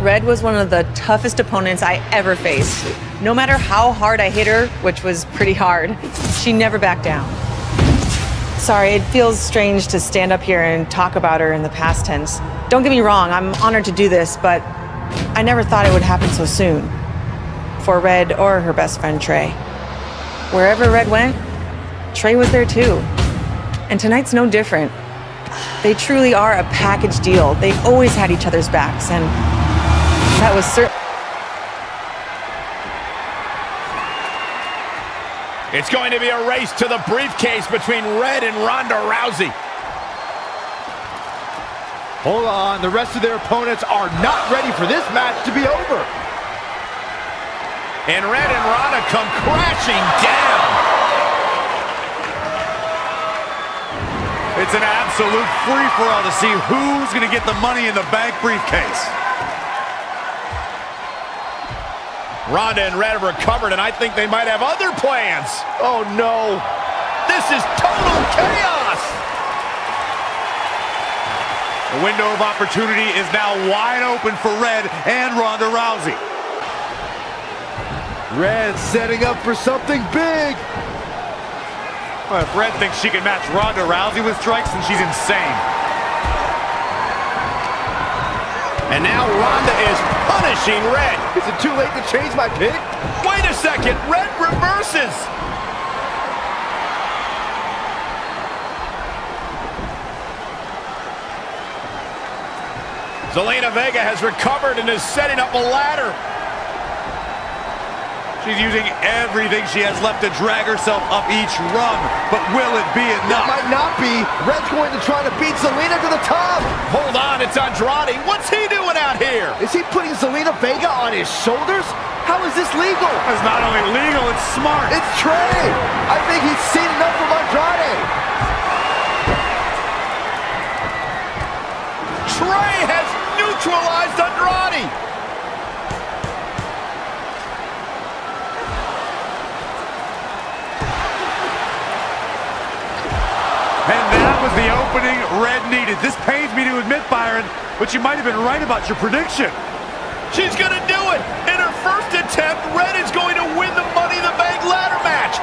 Red was one of the toughest opponents I ever faced. No matter how hard I hit her, which was pretty hard, she never backed down. Sorry, it feels strange to stand up here and talk about her in the past tense. Don't get me wrong, I'm honored to do this, but I never thought it would happen so soon. For Red or her best friend, Trey. Wherever Red went, Trey was there too. And tonight's no different. They truly are a package deal. They always had each other's backs, and that was certain. It's going to be a race to the briefcase between Red and Ronda Rousey. Hold on, the rest of their opponents are not ready for this match to be over. And Red and Ronda come crashing down. It's an absolute free-for-all to see who's going to get the Money in the Bank briefcase. Ronda and Red have recovered, and I think they might have other plans. Oh, no. This is total chaos. The window of opportunity is now wide open for Red and Ronda Rousey. Red setting up for something big. Well, if Red thinks she can match Ronda Rousey with strikes, then she's insane. And now Ronda is punishing Red. Is it too late to change my pick? Wait a second, Red reverses. Zelina Vega has recovered and is setting up a ladder. She's using everything she has left to drag herself up each rung, but will it be enough? It might not be. Red's going to try to beat Zelina to the top. Hold on, it's Andrade. What's he doing out here? Is he putting Zelina Vega on his shoulders? How is this legal? It's not only legal, it's smart. It's Trey. I think he's seen enough from Andrade. Trey has neutralized Andrade. And that was the opening Red needed. This pains me to admit, Byron, but you might have been right about your prediction. She's going to do it. In her first attempt, Red is going to win the Money in the Bank ladder match.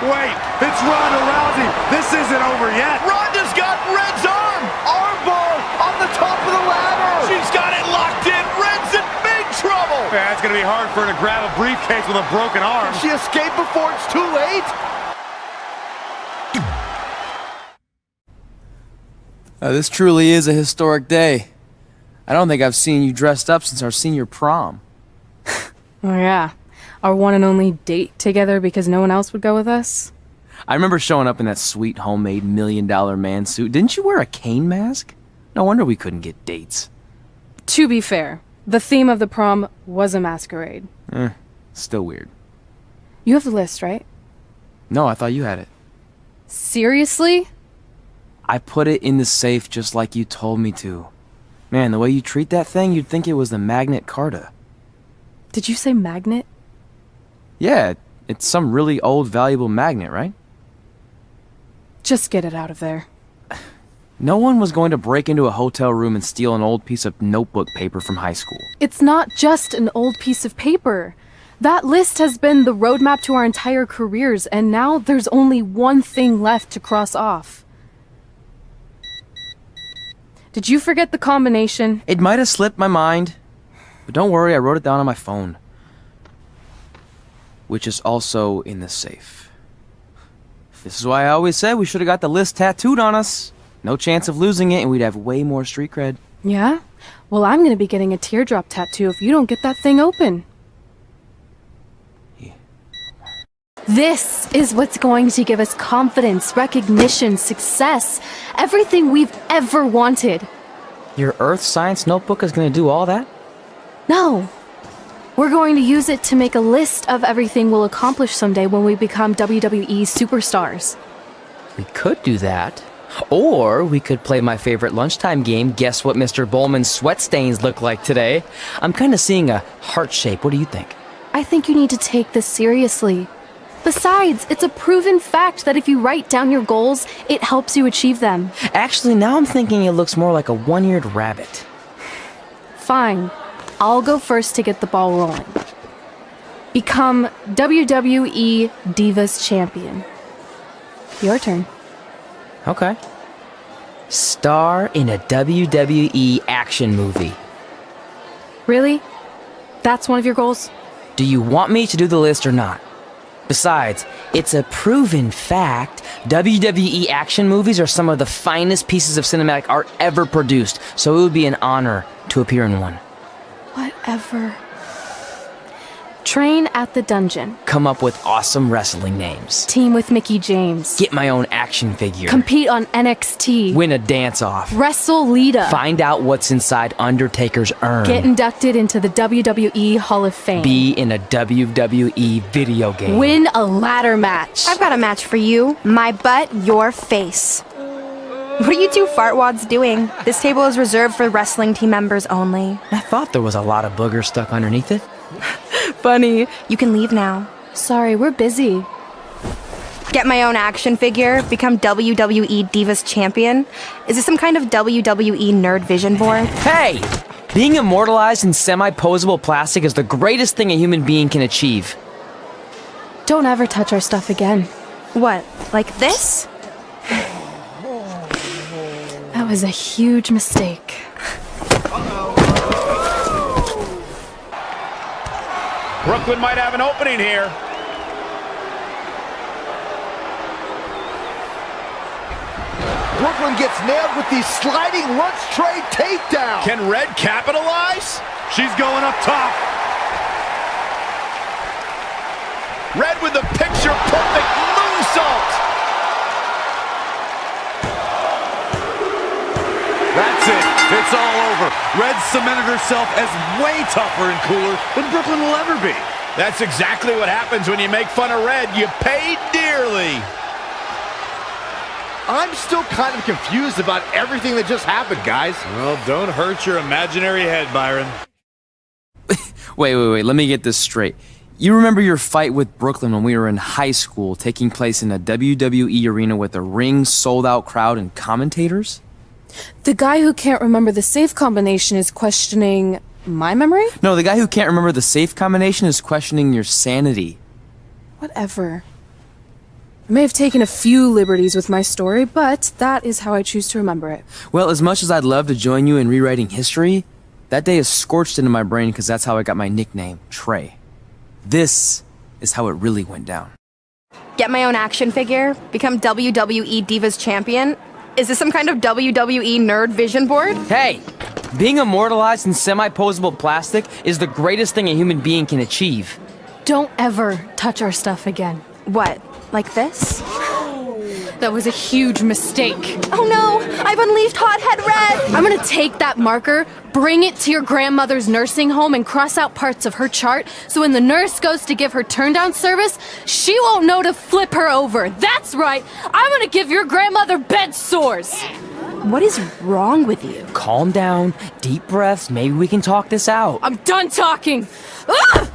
Wait, it's Ronda Rousey. This isn't over yet. Ronda's got Red's arm. Armbar on the top of the ladder. She's got it locked in. Red's in big trouble. Yeah, it's going to be hard for her to grab a briefcase with a broken arm. She escaped before it's too late. This truly is a historic day. I don't think I've seen you dressed up since our senior prom. Oh yeah, our one and only date together because no one else would go with us? I remember showing up in that sweet homemade $1 million man suit. Didn't you wear a cane mask? No wonder we couldn't get dates. To be fair, the theme of the prom was a masquerade. Still weird. You have the list, right? No, I thought you had it. Seriously? I put it in the safe just like you told me to. Man, the way you treat that thing, you'd think it was the Magnet Carta. Did you say magnet? Yeah, it's some really old, valuable magnet, right? Just get it out of there. No one was going to break into a hotel room and steal an old piece of notebook paper from high school. It's not just an old piece of paper. That list has been the roadmap to our entire careers, and now there's only one thing left to cross off. Did you forget the combination? It might have slipped my mind, but don't worry, I wrote it down on my phone. Which is also in the safe. This is why I always said we should have got the list tattooed on us. No chance of losing it, and we'd have way more street cred. Yeah? Well, I'm gonna be getting a teardrop tattoo if you don't get that thing open. Yeah. This is what's going to give us confidence, recognition, success, everything we've ever wanted. Your earth science notebook is going to do all that? No. We're going to use it to make a list of everything we'll accomplish someday when we become WWE superstars. We could do that. Or we could play my favorite lunchtime game, Guess What Mr. Bowman's Sweat Stains Look Like Today. I'm kind of seeing a heart shape. What do you think? I think you need to take this seriously. Besides, it's a proven fact that if you write down your goals, it helps you achieve them. Actually, now I'm thinking it looks more like a one-eared rabbit. Fine. I'll go first to get the ball rolling. Become WWE Divas Champion. Your turn. Okay. Star in a WWE action movie. Really? That's one of your goals? Do you want me to do the list or not? Besides, it's a proven fact, WWE action movies are some of the finest pieces of cinematic art ever produced, so it would be an honor to appear in one. Whatever. Train at the dungeon. Come up with awesome wrestling names. Team with Mickey James. Get my own action figure. Compete on NXT. Win a dance-off. Wrestle Lita. Find out what's inside Undertaker's urn. Get inducted into the WWE Hall of Fame. Be in a WWE video game. Win a ladder match. I've got a match for you. My butt, your face. What are you two fartwads doing? This table is reserved for wrestling team members only. I thought there was a lot of boogers stuck underneath it. Funny. You can leave now. Sorry, we're busy. Get my own action figure, become WWE Divas Champion. Is this some kind of WWE nerd vision board? Hey! Being immortalized in semi-posable plastic is the greatest thing a human being can achieve. Don't ever touch our stuff again. What, like this? That was a huge mistake. Brooklyn might have an opening here. Brooklyn gets nailed with the sliding lunch tray takedown. Can Red capitalize? She's going up top. Red with the picture-perfect moonsault. That's it. It's all over. Red cemented herself as way tougher and cooler than Brooklyn will ever be. That's exactly what happens when you make fun of Red. You pay dearly. I'm still kind of confused about everything that just happened, guys. Well, don't hurt your imaginary head, Byron. Wait, let me get this straight. You remember your fight with Brooklyn when we were in high school, taking place in a WWE arena with a ring, sold-out crowd, and commentators? The guy who can't remember the safe combination is questioning my memory? No, the guy who can't remember the safe combination is questioning your sanity. Whatever. I may have taken a few liberties with my story, but that is how I choose to remember it. Well, as much as I'd love to join you in rewriting history, that day is scorched into my brain because that's how I got my nickname, Trey. This is how it really went down. Get my own action figure, become WWE Divas Champion. Is this some kind of WWE nerd vision board? Hey! Being immortalized in semi-posable plastic is the greatest thing a human being can achieve. Don't ever touch our stuff again. What, like this? That was a huge mistake. Oh no, I've unleashed Hothead Red! I'm gonna take that marker, bring it to your grandmother's nursing home, and cross out parts of her chart so when the nurse goes to give her turn-down service, she won't know to flip her over. That's right! I'm gonna give your grandmother bed sores! What is wrong with you? Calm down, deep breaths, maybe we can talk this out. I'm done talking! Ah!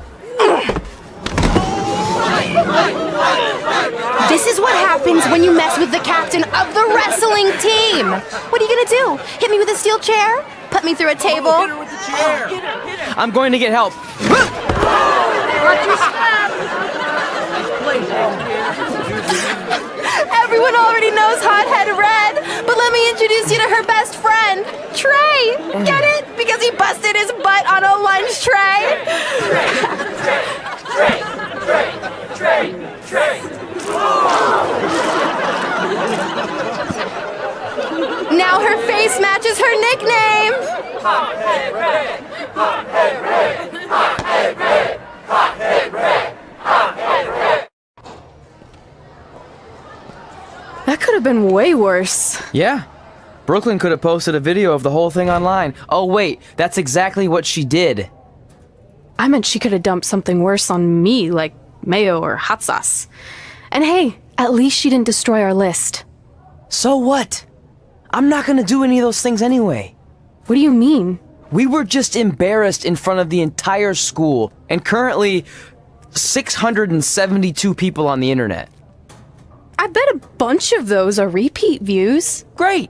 This is what happens when you mess with the captain of the wrestling team! What are you gonna do? Hit me with a steel chair? Put me through a table? I'm going to get help. Everyone already knows Hothead Red, but let me introduce you to her best friend, Trey. Get it? Because he busted his butt on a lunch tray. Now her face matches her nickname. Hothead Red! Hothead Red! Hothead Red! Hothead Red! Hothead Red! That could have been way worse. Yeah. Brooklyn could have posted a video of the whole thing online. Oh wait, that's exactly what she did. I meant she could have dumped something worse on me, like mayo or hot sauce. And hey, at least she didn't destroy our list. So what? I'm not gonna do any of those things anyway. What do you mean? We were just embarrassed in front of the entire school, and currently, 672 people on the internet. I bet a bunch of those are repeat views. Great!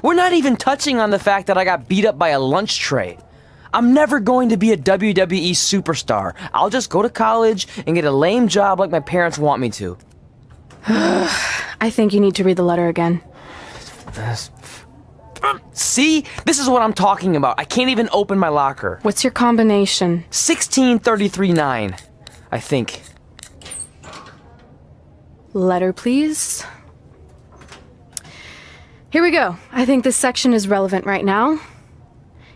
We're not even touching on the fact that I got beat up by a lunch tray. I'm never going to be a WWE superstar. I'll just go to college and get a lame job like my parents want me to. I think you need to read the letter again. See? This is what I'm talking about. I can't even open my locker. What's your combination? 16339, I think. Letter, please. Here we go. I think this section is relevant right now.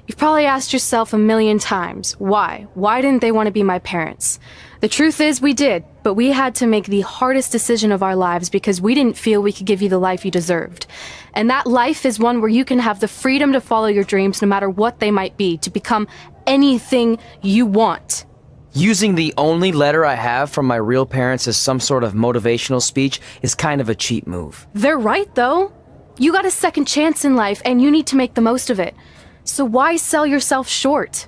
You've probably asked yourself a million times, why? Why didn't they want to be my parents? The truth is, we did, but we had to make the hardest decision of our lives because we didn't feel we could give you the life you deserved. And that life is one where you can have the freedom to follow your dreams no matter what they might be, to become anything you want. Using the only letter I have from my real parents as some sort of motivational speech is kind of a cheap move. They're right, though. You got a second chance in life, and you need to make the most of it. So why sell yourself short?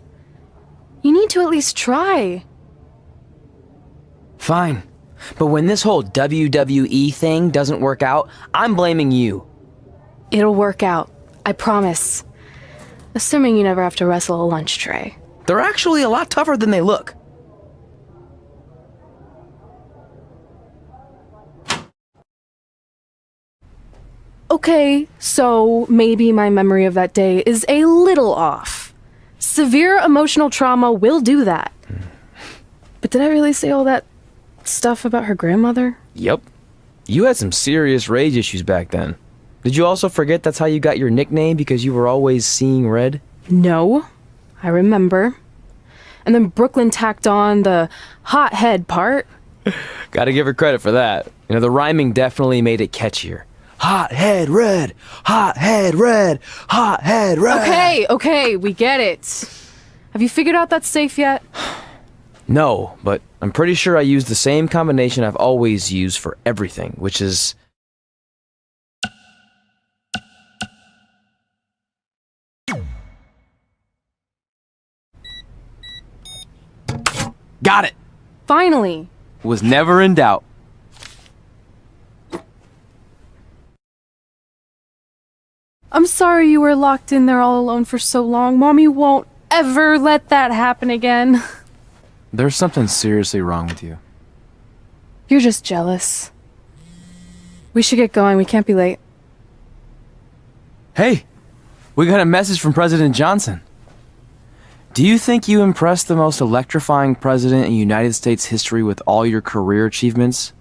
You need to at least try. Fine. But when this whole WWE thing doesn't work out, I'm blaming you. It'll work out. I promise. Assuming you never have to wrestle a lunch tray. They're actually a lot tougher than they look. Okay, so maybe my memory of that day is a little off. Severe emotional trauma will do that. But did I really say all that stuff about her grandmother? Yep. You had some serious rage issues back then. Did you also forget that's how you got your nickname because you were always seeing red? No, I remember. And then Brooklyn tacked on the hot head part. Gotta give her credit for that. You know, the rhyming definitely made it catchier. Hot head red, hot head red, hot head red. Okay, we get it. Have you figured out that safe yet? No, but I'm pretty sure I used the same combination I've always used for everything, which is... Got it! Finally. Was never in doubt. I'm sorry you were locked in there all alone for so long. Mommy won't ever let that happen again. There's something seriously wrong with you. You're just jealous. We should get going. We can't be late. Hey, we got a message from President Johnson. Do you think you impressed the most electrifying president in United States history with all your career achievements?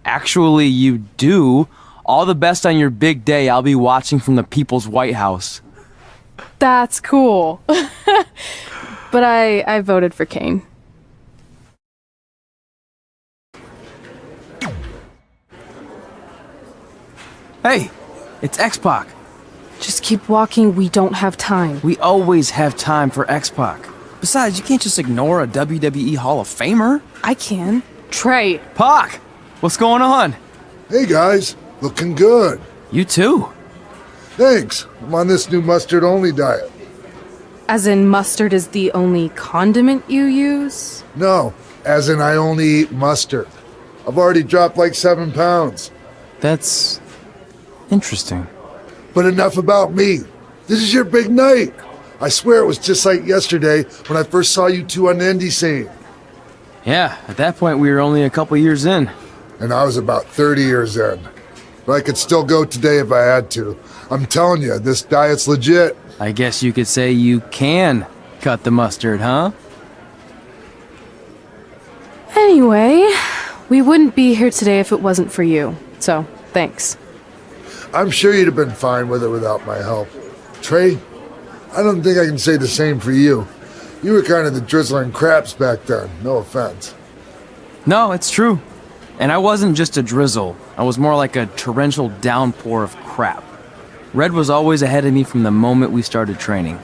Actually, you do. All the best on your big day. I'll be watching from the People's White House. That's cool. But I voted for Kane. Hey, it's X-Pac. Just keep walking. We don't have time. We always have time for X-Pac. Besides, you can't just ignore a WWE Hall of Famer. I can. Trey. Pac, what's going on? Hey guys, looking good. You too. Thanks. I'm on this new mustard-only diet. As in mustard is the only condiment you use? No, as in I only eat mustard. I've already dropped like 7 pounds. That's interesting. But enough about me. This is your big night. I swear it was just like yesterday when I first saw you two on the indie scene. Yeah, at that point we were only a couple years in. And I was about 30 years in. But I could still go today if I had to. I'm telling you, this diet's legit. I guess you could say you can cut the mustard, huh? Anyway, we wouldn't be here today if it wasn't for you. So, thanks. I'm sure you'd have been fine with it without my help. Trey, I don't think I can say the same for you. You were kind of the drizzling craps back then, no offense. No, it's true. And I wasn't just a drizzle. I was more like a torrential downpour of crap. Red was always ahead of me from the moment we started training.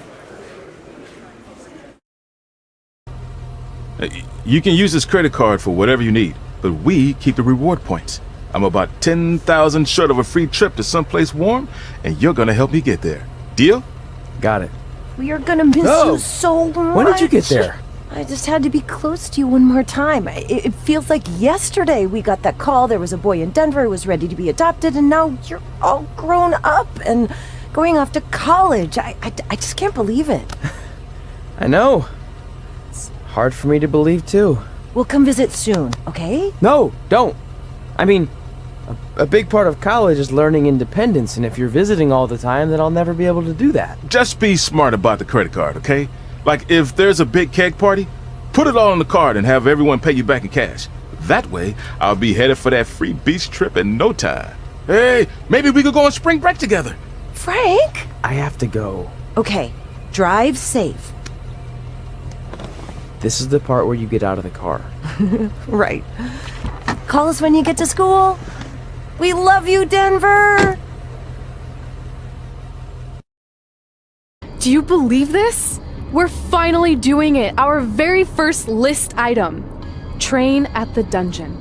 You can use this credit card for whatever you need, but we keep the reward points. I'm about 10,000 short of a free trip to someplace warm, and you're gonna help me get there. Deal? Got it. We are gonna miss you so much. When did you get there? I just had to be close to you one more time. It feels like yesterday we got that call. There was a boy in Denver who was ready to be adopted, and now you're all grown up and going off to college. I just can't believe it. I know. It's hard for me to believe, too. We'll come visit soon, okay? No, don't. I mean, a big part of college is learning independence, and if you're visiting all the time, then I'll never be able to do that. Just be smart about the credit card, okay? Like, if there's a big keg party, put it all on the card and have everyone pay you back in cash. That way, I'll be headed for that free beach trip in no time. Hey, maybe we could go on spring break together. Frank? I have to go. Okay, drive safe. This is the part where you get out of the car. Right. Call us when you get to school. We love you, Denver! Do you believe this? We're finally doing it. Our very first list item. Train at the dungeon.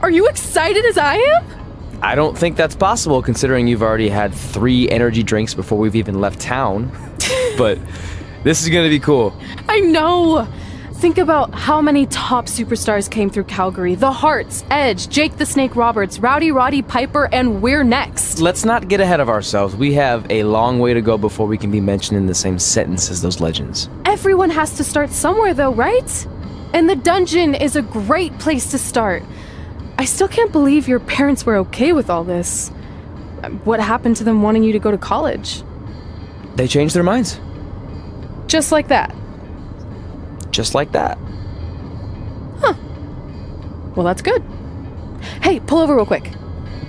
Are you excited as I am? I don't think that's possible considering you've already had 3 energy drinks before we've even left town. But this is gonna be cool. I know! Think about how many top superstars came through Calgary. The Hearts, Edge, Jake the Snake Roberts, Rowdy Roddy Piper, and we're next. Let's not get ahead of ourselves. We have a long way to go before we can be mentioned in the same sentence as those legends. Everyone has to start somewhere though, right? And the dungeon is a great place to start. I still can't believe your parents were okay with all this. What happened to them wanting you to go to college? They changed their minds. Just like that. Just like that. Huh. Well, that's good. Hey, pull over real quick.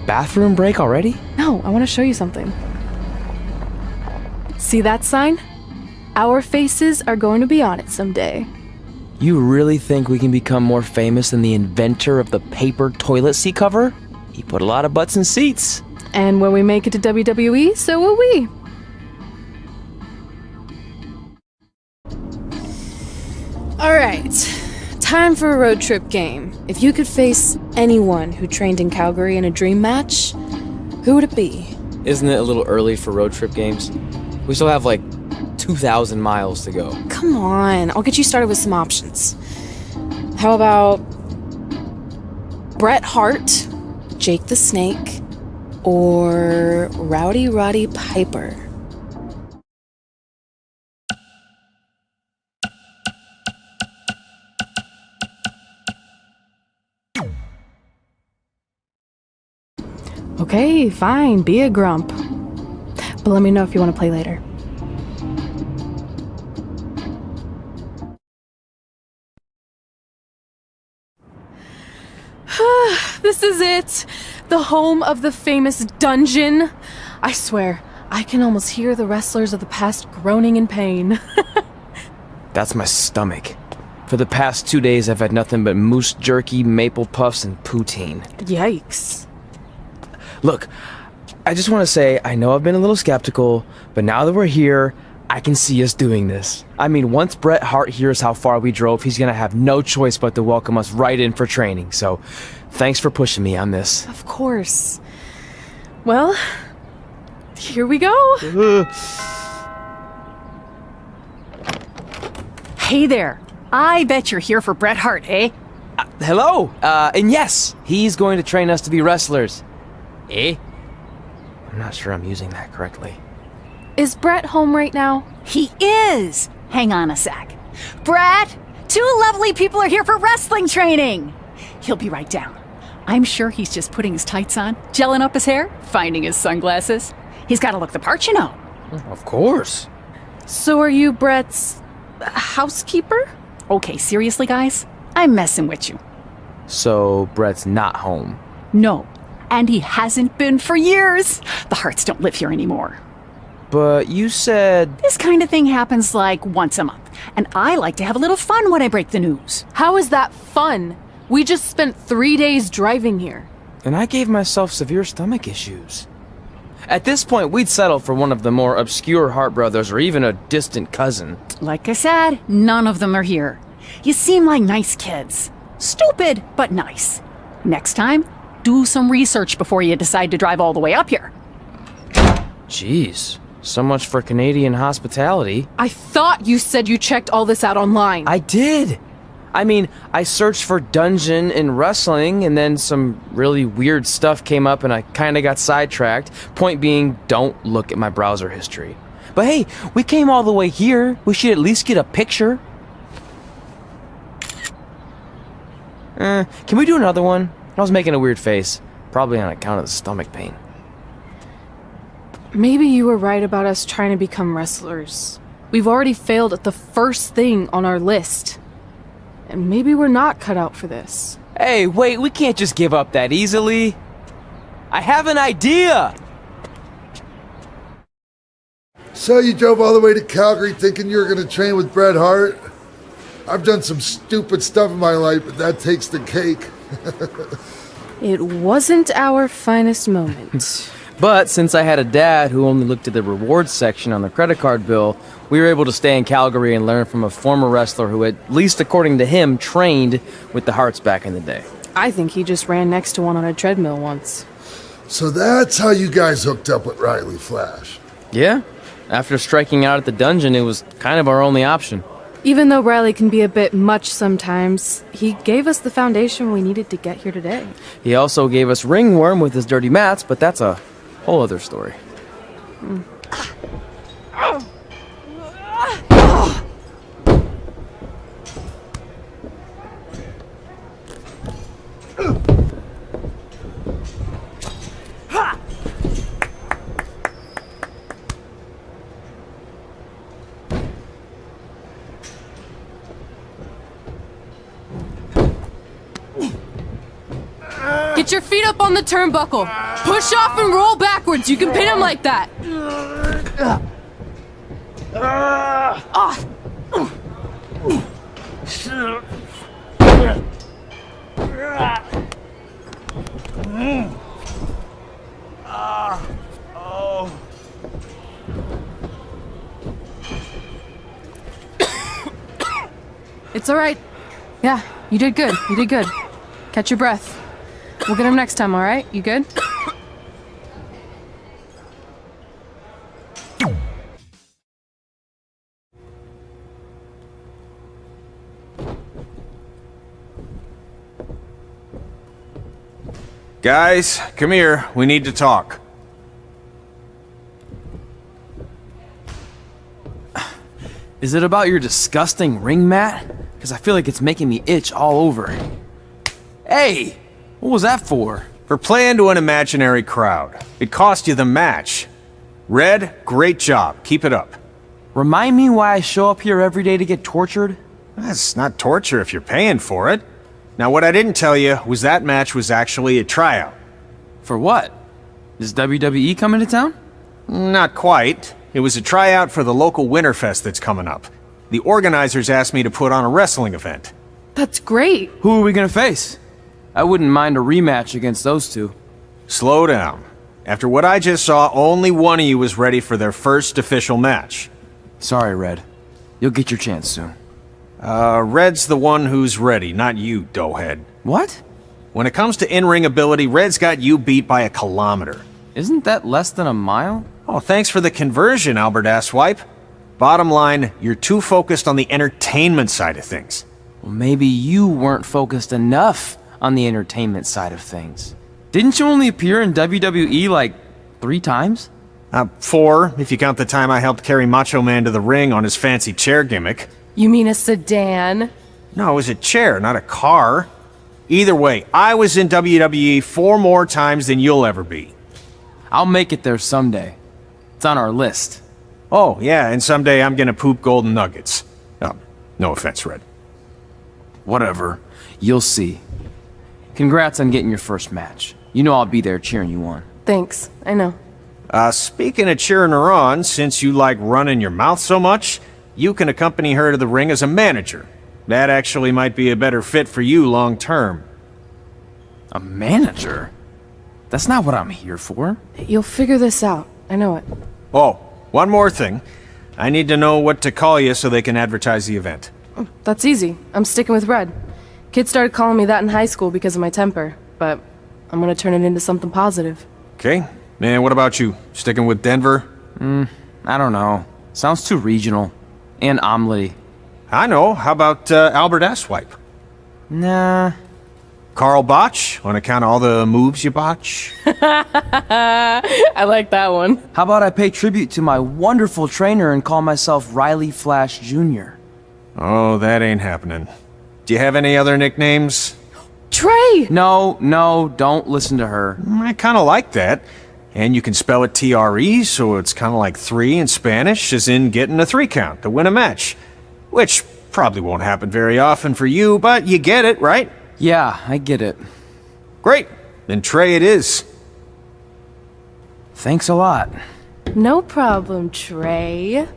Bathroom break already? No, I want to show you something. See that sign? Our faces are going to be on it someday. You really think we can become more famous than the inventor of the paper toilet seat cover? He put a lot of butts in seats. And when we make it to WWE, so will we. Alright, time for a road trip game. If you could face anyone who trained in Calgary in a dream match, who would it be? Isn't it a little early for road trip games? We still have like 2,000 miles to go. Come on, I'll get you started with some options. How about Bret Hart, Jake the Snake, or Rowdy Roddy Piper? Okay, fine, be a grump. But let me know if you want to play later. This is it! The home of the famous dungeon. I swear, I can almost hear the wrestlers of the past groaning in pain. That's my stomach. For the past 2 days, I've had nothing but moose jerky, maple puffs, and poutine. Yikes. Look, I just want to say, I know I've been a little skeptical, but now that we're here, I can see us doing this. I mean, once Bret Hart hears how far we drove, he's gonna have no choice but to welcome us right in for training. So, thanks for pushing me on this. Of course. Well, here we go. Hey there. I bet you're here for Bret Hart, eh? Hello, and yes, he's going to train us to be wrestlers. Eh? I'm not sure I'm using that correctly. Is Bret home right now? He is! Hang on a sec. Bret, 2 lovely people are here for wrestling training. He'll be right down. I'm sure he's just putting his tights on, gelling up his hair, finding his sunglasses. He's got to look the part, you know. Of course. So are you Bret's housekeeper? Okay, seriously, guys? I'm messing with you. So, Bret's not home. No, and he hasn't been for years. The Harts don't live here anymore. But you said... This kind of thing happens like once a month, and I like to have a little fun when I break the news. How is that fun? We just spent 3 days driving here. And I gave myself severe stomach issues. At this point, we'd settle for one of the more obscure Hart brothers or even a distant cousin. Like I said, none of them are here. You seem like nice kids. Stupid, but nice. Next time, do some research before you decide to drive all the way up here. Jeez. So much for Canadian hospitality. I thought you said you checked all this out online. I did! I mean, I searched for dungeon in wrestling, and then some really weird stuff came up and I kinda got sidetracked. Point being, don't look at my browser history. But hey, we came all the way here. We should at least get a picture. Can we do another one? I was making a weird face. Probably on account of the stomach pain. Maybe you were right about us trying to become wrestlers. We've already failed at the first thing on our list. And maybe we're not cut out for this. Hey, wait, we can't just give up that easily. I have an idea! So you drove all the way to Calgary thinking you were going to train with Bret Hart? I've done some stupid stuff in my life, but that takes the cake. It wasn't our finest moment. But since I had a dad who only looked at the rewards section on the credit card bill, we were able to stay in Calgary and learn from a former wrestler who, at least according to him, trained with the Harts back in the day. I think he just ran next to one on a treadmill once. So that's how you guys hooked up with Riley Flash. Yeah. After striking out at the dungeon, it was kind of our only option. Even though Riley can be a bit much sometimes, he gave us the foundation we needed to get here today. He also gave us ringworm with his dirty mats, but that's a whole other story. Get your feet up on the turnbuckle. Push off and roll backwards. You can pin him like that. It's all right. Yeah, you did good. You did good. Catch your breath. We'll get him next time, all right? You good? Guys, come here. We need to talk. Is it about your disgusting ring mat? Because I feel like it's making me itch all over. Hey! What was that for? For playing to an imaginary crowd. It cost you the match. Red, great job. Keep it up. Remind me why I show up here every day to get tortured? That's not torture if you're paying for it. Now, what I didn't tell you was that match was actually a tryout. For what? Is WWE coming to town? Not quite. It was a tryout for the local Winterfest that's coming up. The organizers asked me to put on a wrestling event. That's great. Who are we gonna face? I wouldn't mind a rematch against those two. Slow down. After what I just saw, only one of you was ready for their first official match. Sorry, Red. You'll get your chance soon. Red's the one who's ready, not you, doughhead. What? When it comes to in-ring ability, Red's got you beat by a kilometer. Isn't that less than a mile? Oh, thanks for the conversion, Albert Asswipe. Bottom line, you're too focused on the entertainment side of things. Well, maybe you weren't focused enough on the entertainment side of things. Didn't you only appear in WWE like 3 times? 4, if you count the time I helped carry Macho Man to the ring on his fancy chair gimmick. You mean a sedan? No, it was a chair, not a car. Either way, I was in WWE 4 more times than you'll ever be. I'll make it there someday. It's on our list. Oh, yeah, and someday I'm gonna poop golden nuggets. No offense, Red. Whatever. You'll see. Congrats on getting your first match. You know I'll be there cheering you on. Thanks. I know. Speaking of cheering her on, since you like running your mouth so much, you can accompany her to the ring as a manager. That actually might be a better fit for you long term. A manager? That's not what I'm here for. You'll figure this out. I know it. Oh, one more thing. I need to know what to call you so they can advertise the event. That's easy. I'm sticking with Red. Kids started calling me that in high school because of my temper, but I'm gonna turn it into something positive. Okay. Man, what about you? Sticking with Denver? I don't know. Sounds too regional. And omelet-y. I know. How about Albert Asswipe? Nah. Carl Botch, on account of all the moves you botch? I like that one. How about I pay tribute to my wonderful trainer and call myself Riley Flash Jr.? Oh, that ain't happening. Do you have any other nicknames? Trey! No, don't listen to her. I kind of like that. And you can spell it T-R-E, so it's kind of like three in Spanish, as in getting a 3 count to win a match. Which probably won't happen very often for you, but you get it, right? Yeah, I get it. Great. Then Trey it is. Thanks a lot. No problem, Trey.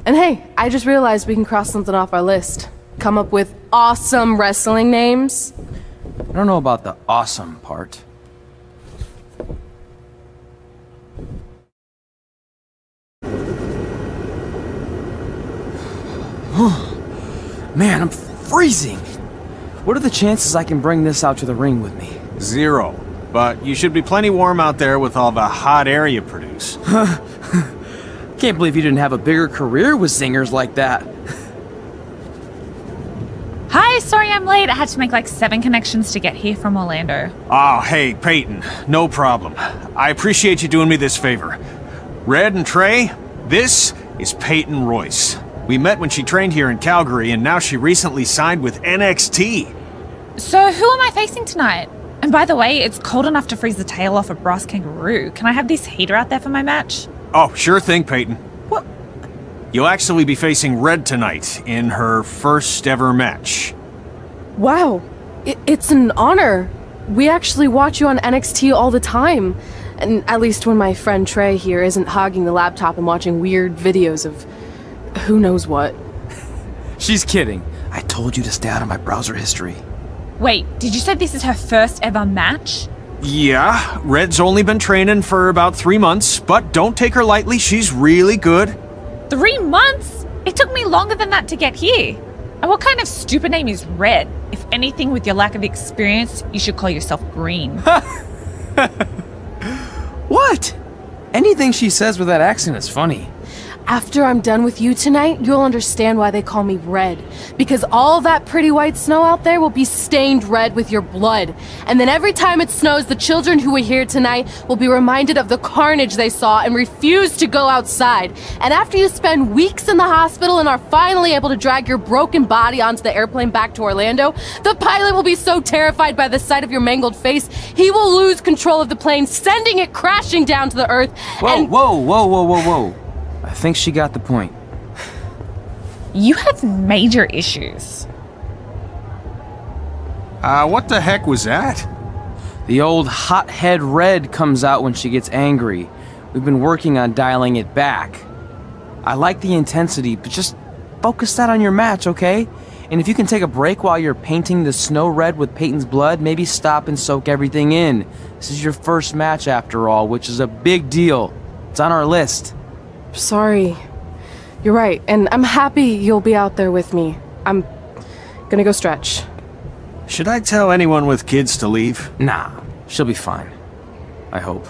And hey, I just realized we can cross something off our list. Come up with awesome wrestling names. I don't know about the awesome part. Man, I'm freezing. What are the chances I can bring this out to the ring with me? 0. But you should be plenty warm out there with all the hot air you produce. Can't believe you didn't have a bigger career with zingers like that. Hi, sorry I'm late. I had to make like 7 connections to get here from Orlando. Oh, hey, Peyton. No problem. I appreciate you doing me this favor. Red and Trey, this is Peyton Royce. We met when she trained here in Calgary, and now she recently signed with NXT. So who am I facing tonight? And by the way, it's cold enough to freeze the tail off a brass kangaroo. Can I have this heater out there for my match? Oh, sure thing, Peyton. What? You'll actually be facing Red tonight in her first ever match. Wow, it's an honor. We actually watch you on NXT all the time. And at least when my friend Trey here isn't hogging the laptop and watching weird videos of who knows what. She's kidding. I told you to stay out of my browser history. Wait, did you say this is her first ever match? Yeah, Red's only been training for about 3 months, but don't take her lightly, she's really good. 3 months? It took me longer than that to get here. And what kind of stupid name is Red? If anything, with your lack of experience, you should call yourself Green. What? Anything she says with that accent is funny. After I'm done with you tonight, you'll understand why they call me Red. Because all that pretty white snow out there will be stained red with your blood. And then every time it snows, the children who were here tonight will be reminded of the carnage they saw and refuse to go outside. And after you spend weeks in the hospital and are finally able to drag your broken body onto the airplane back to Orlando, the pilot will be so terrified by the sight of your mangled face, he will lose control of the plane, sending it crashing down to the earth. Whoa. I think she got the point. You have major issues. What the heck was that? The old hothead Red comes out when she gets angry. We've been working on dialing it back. I like the intensity, but just focus that on your match, okay? And if you can take a break while you're painting the snow red with Peyton's blood, maybe stop and soak everything in. This is your first match after all, which is a big deal. It's on our list. Sorry. You're right, and I'm happy you'll be out there with me. I'm gonna go stretch. Should I tell anyone with kids to leave? Nah, she'll be fine. I hope.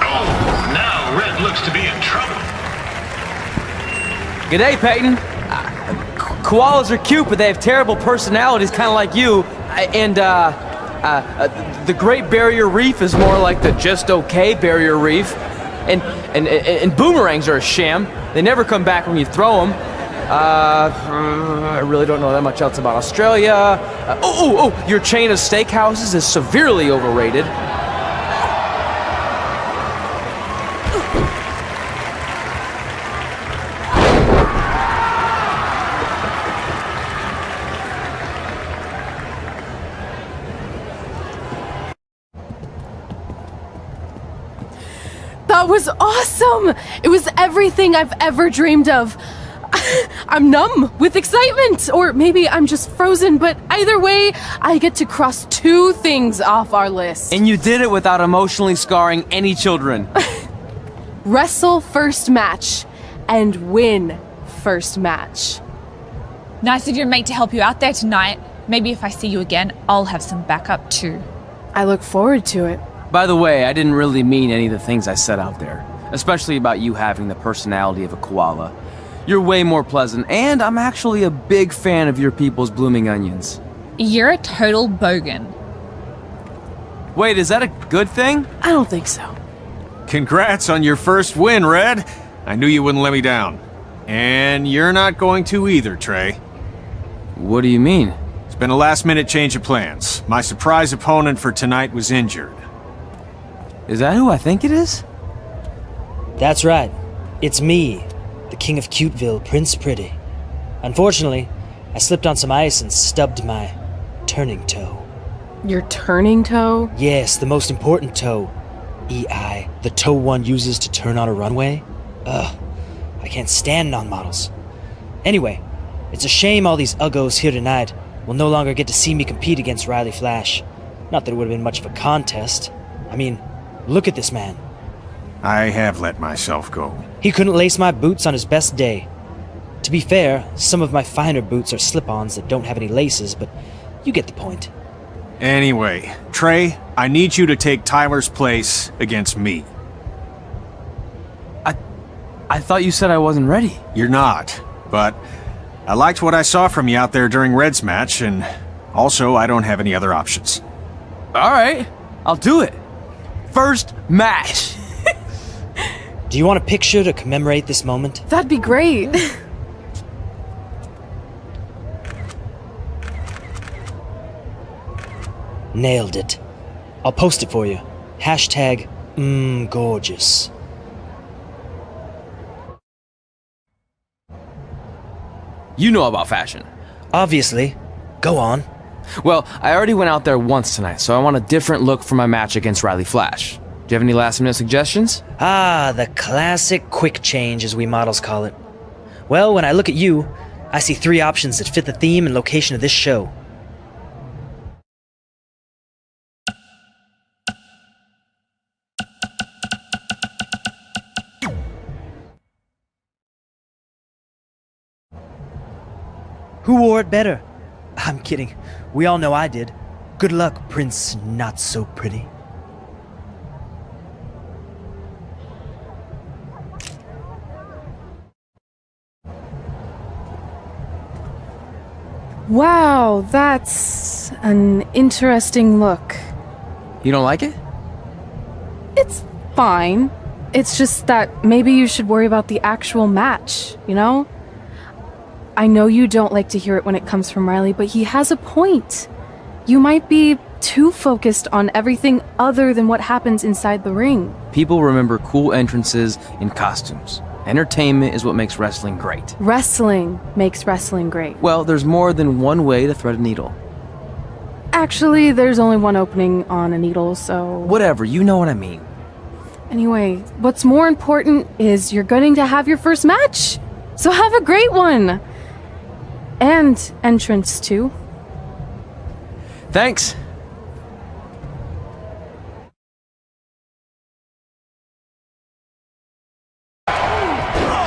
Oh, now Red looks to be in trouble. G'day, Peyton. Koalas are cute, but they have terrible personalities, kind of like you. The Great Barrier Reef is more like the just okay Barrier Reef. And boomerangs are a sham. They never come back when you throw them. I really don't know that much else about Australia. Your chain of steakhouses is severely overrated. That was awesome! It was everything I've ever dreamed of. I'm numb with excitement, or maybe I'm just frozen, but either way, I get to cross 2 things off our list. And you did it without emotionally scarring any children. Wrestle first match and win first match. Nice of your mate to help you out there tonight. Maybe if I see you again, I'll have some backup too. I look forward to it. By the way, I didn't really mean any of the things I said out there, especially about you having the personality of a koala. You're way more pleasant, and I'm actually a big fan of your people's blooming onions. You're a total bogan. Wait, is that a good thing? I don't think so. Congrats on your first win, Red. I knew you wouldn't let me down. And you're not going to either, Trey. What do you mean? It's been a last-minute change of plans. My surprise opponent for tonight was injured. Is that who I think it is? That's right. It's me, the King of Cuteville, Prince Pretty. Unfortunately, I slipped on some ice and stubbed my turning toe. Your turning toe? Yes, the most important toe. EI, the toe one uses to turn on a runway. Ugh, I can't stand non-models. Anyway, it's a shame all these uggos here tonight will no longer get to see me compete against Riley Flash. Not that it would have been much of a contest. I mean, look at this man. I have let myself go. He couldn't lace my boots on his best day. To be fair, some of my finer boots are slip-ons that don't have any laces, but you get the point. Anyway, Trey, I need you to take Tyler's place against me. I thought you said I wasn't ready. You're not, but I liked what I saw from you out there during Red's match, and also I don't have any other options. All right, I'll do it. First match. Do you want a picture to commemorate this moment? That'd be great. Nailed it. I'll post it for you. Hashtag gorgeous. You know about fashion. Obviously. Go on. Well, I already went out there once tonight, so I want a different look for my match against Riley Flash. Do you have any last-minute suggestions? Ah, the classic quick change, as we models call it. Well, when I look at you, I see 3 options that fit the theme and location of this show. Who wore it better? I'm kidding. We all know I did. Good luck, Prince Not So Pretty. Wow, that's an interesting look. You don't like it? It's fine. It's just that maybe you should worry about the actual match, you know? I know you don't like to hear it when it comes from Riley, but he has a point. You might be too focused on everything other than what happens inside the ring. People remember cool entrances and costumes. Entertainment is what makes wrestling great. Wrestling makes wrestling great. Well, there's more than one way to thread a needle. Actually, there's only one opening on a needle, so... Whatever, you know what I mean. Anyway, what's more important is you're going to have your first match. So have a great one. And entrance, too. Thanks.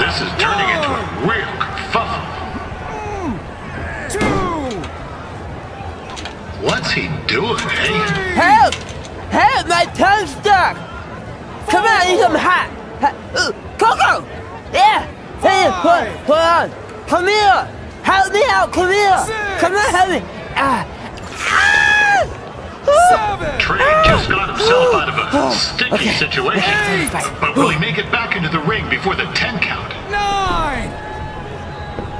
This is turning into a real kerfuffle. What's he doing, eh? Help! Help! My tongue's stuck! Come on, I need some hot! Coco! Yeah! Hey, hold on! Come here! Help me out! Come here! Come on, help me! Trey just got himself out of a sticky situation. But will he make it back into the ring before the 10 count? 9!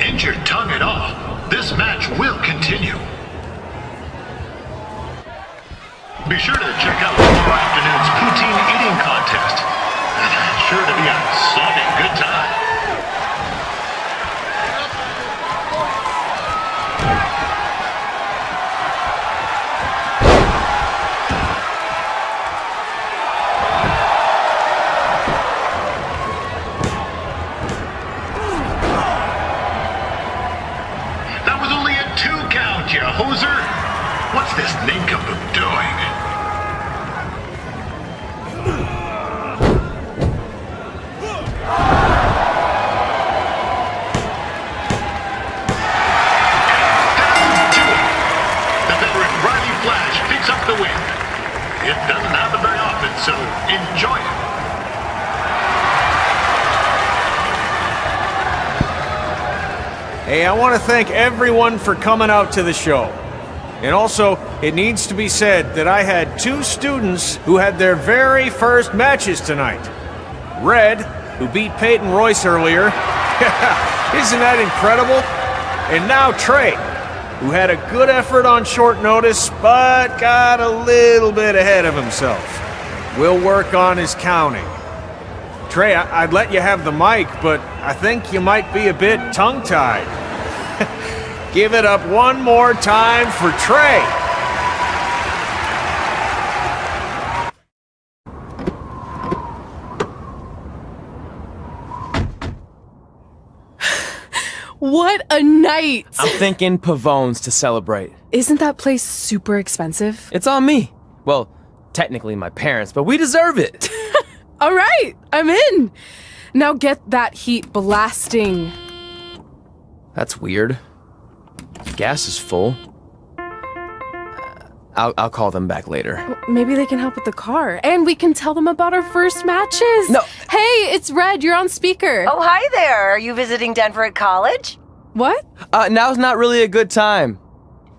Injured tongue and all, this match will continue. Be sure to check out tomorrow afternoon's poutine eating contest. Sure to be a sopping good time. That was only a 2 count, you hoser. What's this nincompoop doing? The veteran Riley Flash picks up the win. I want to thank everyone for coming out to the show. And also, it needs to be said that I had 2 students who had their very first matches tonight. Red, who beat Peyton Royce earlier. Isn't that incredible? And now Trey, who had a good effort on short notice, but got a little bit ahead of himself. We'll work on his counting. Trey, I'd let you have the mic, but I think you might be a bit tongue-tied. Give it up one more time for Trey. What a night! I'm thinking Pavone's to celebrate. Isn't that place super expensive? It's on me. Well, technically my parents, but we deserve it. All right, I'm in. Now get that heat blasting. That's weird. Gas is full. I'll call them back later. Maybe they can help with the car. And we can tell them about our first matches. No. Hey, it's Red. You're on speaker. Oh, hi there. Are you visiting Denver at college? What? Now's not really a good time.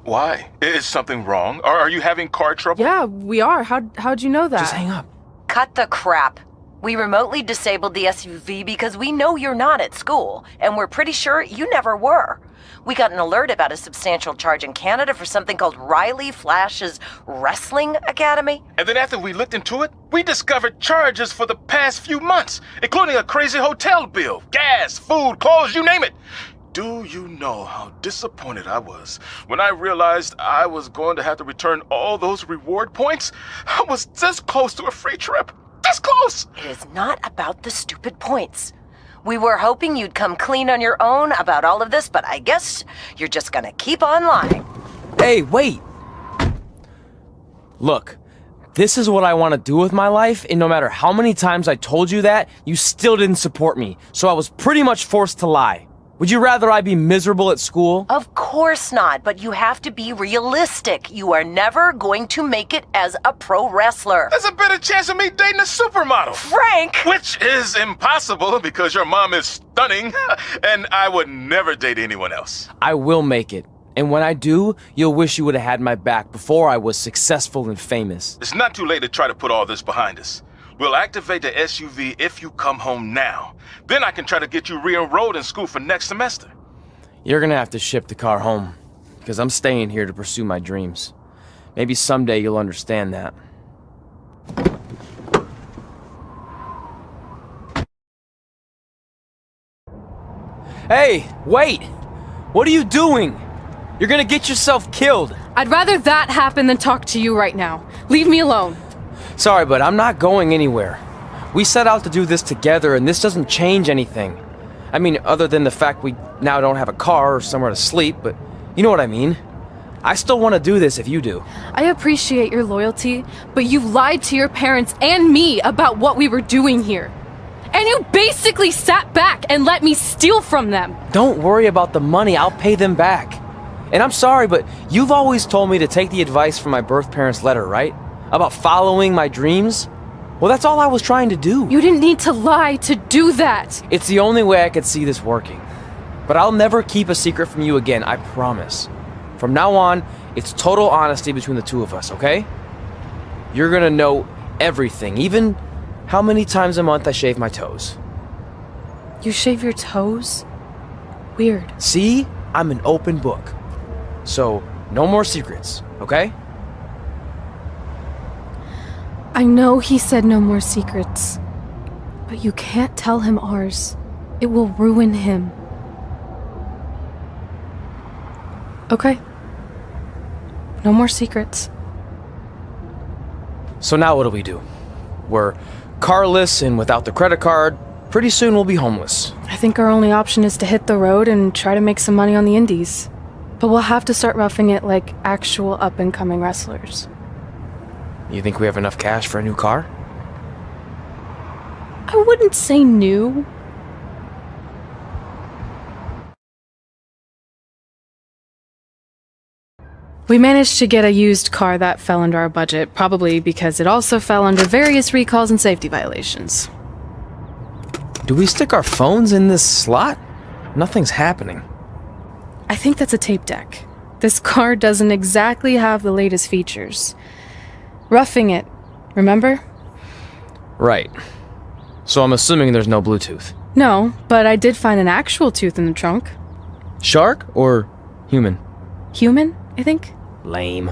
Why? Is something wrong? Are you having car trouble? Yeah, we are. How'd you know that? Just hang up. Cut the crap. We remotely disabled the SUV because we know you're not at school, and we're pretty sure you never were. We got an alert about a substantial charge in Canada for something called Riley Flash's Wrestling Academy. And then after we looked into it, we discovered charges for the past few months, including a crazy hotel bill, gas, food, clothes, you name it. Do you know how disappointed I was when I realized I was going to have to return all those reward points? I was this close to a free trip. This close! It is not about the stupid points. We were hoping you'd come clean on your own about all of this, but I guess you're just gonna keep on lying. Hey, wait! Look, this is what I want to do with my life, and no matter how many times I told you that, you still didn't support me, so I was pretty much forced to lie. Would you rather I be miserable at school? Of course not, but you have to be realistic. You are never going to make it as a pro wrestler. There's a better chance of me dating a supermodel. Frank! Which is impossible because your mom is stunning, and I would never date anyone else. I will make it. And when I do, you'll wish you would have had my back before I was successful and famous. It's not too late to try to put all this behind us. We'll activate the SUV if you come home now. Then I can try to get you re-enrolled in school for next semester. You're gonna have to ship the car home, because I'm staying here to pursue my dreams. Maybe someday you'll understand that. Hey, wait! What are you doing? You're gonna get yourself killed. I'd rather that happen than talk to you right now. Leave me alone. Sorry, but I'm not going anywhere. We set out to do this together, and this doesn't change anything. I mean, other than the fact we now don't have a car or somewhere to sleep, but you know what I mean. I still want to do this if you do. I appreciate your loyalty, but you lied to your parents and me about what we were doing here. And you basically sat back and let me steal from them. Don't worry about the money, I'll pay them back. And I'm sorry, but you've always told me to take the advice from my birth parents' letter, right? About following my dreams? Well, that's all I was trying to do. You didn't need to lie to do that. It's the only way I could see this working. But I'll never keep a secret from you again, I promise. From now on, it's total honesty between the two of us, okay? You're gonna know everything, even how many times a month I shave my toes. You shave your toes? Weird. See? I'm an open book. So, no more secrets, okay? I know he said no more secrets, but you can't tell him ours. It will ruin him. Okay. No more secrets. So now what do? We're carless and without the credit card. Pretty soon we'll be homeless. I think our only option is to hit the road and try to make some money on the indies. But we'll have to start roughing it like actual up-and-coming wrestlers. You think we have enough cash for a new car? I wouldn't say new. We managed to get a used car that fell under our budget, probably because it also fell under various recalls and safety violations. Do we stick our phones in this slot? Nothing's happening. I think that's a tape deck. This car doesn't exactly have the latest features. Roughing it, remember? Right. So I'm assuming there's no Bluetooth. No, but I did find an actual tooth in the trunk. Shark or human? Human, I think. Lame.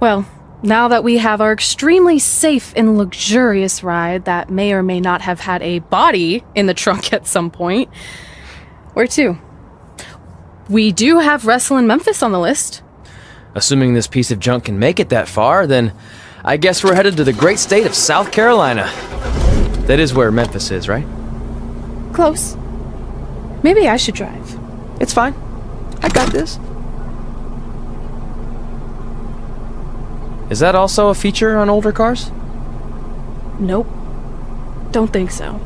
Well, now that we have our extremely safe and luxurious ride that may or may not have had a body in the trunk at some point, where to? We do have Wrestle in Memphis on the list. Assuming this piece of junk can make it that far, then I guess we're headed to the great state of South Carolina. That is where Memphis is, right? Close. Maybe I should drive. It's fine. I got this. Is that also a feature on older cars? Nope. Don't think so.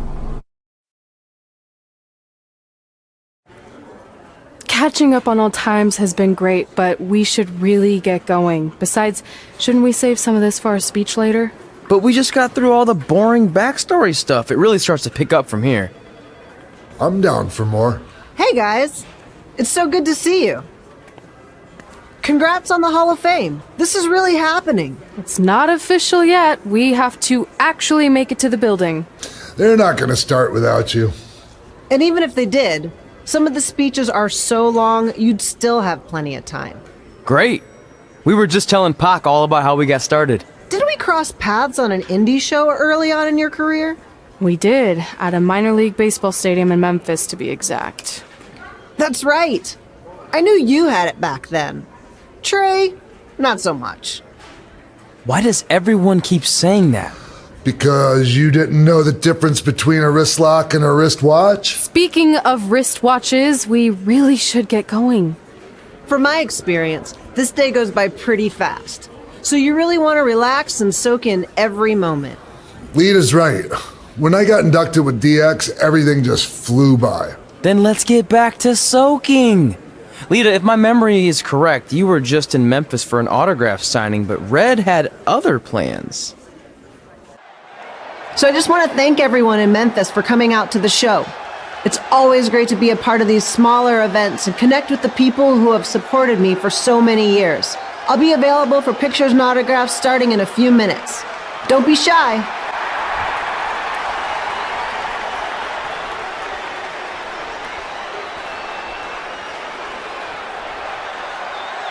Catching up on old times has been great, but we should really get going. Besides, shouldn't we save some of this for our speech later? But we just got through all the boring backstory stuff. It really starts to pick up from here. I'm down for more. Hey guys, it's so good to see you. Congrats on the Hall of Fame. This is really happening. It's not official yet. We have to actually make it to the building. They're not going to start without you. And even if they did, some of the speeches are so long, you'd still have plenty of time. Great. We were just telling Pac all about how we got started. Didn't we cross paths on an indie show early on in your career? We did, at a minor league baseball stadium in Memphis, to be exact. That's right. I knew you had it back then. Trey, not so much. Why does everyone keep saying that? Because you didn't know the difference between a wrist lock and a wristwatch? Speaking of wristwatches, we really should get going. From my experience, this day goes by pretty fast. So you really want to relax and soak in every moment. Lita's right. When I got inducted with DX, everything just flew by. Then let's get back to soaking. Lita, if my memory is correct, you were just in Memphis for an autograph signing, but Red had other plans. So I just want to thank everyone in Memphis for coming out to the show. It's always great to be a part of these smaller events and connect with the people who have supported me for so many years. I'll be available for pictures and autographs starting in a few minutes. Don't be shy.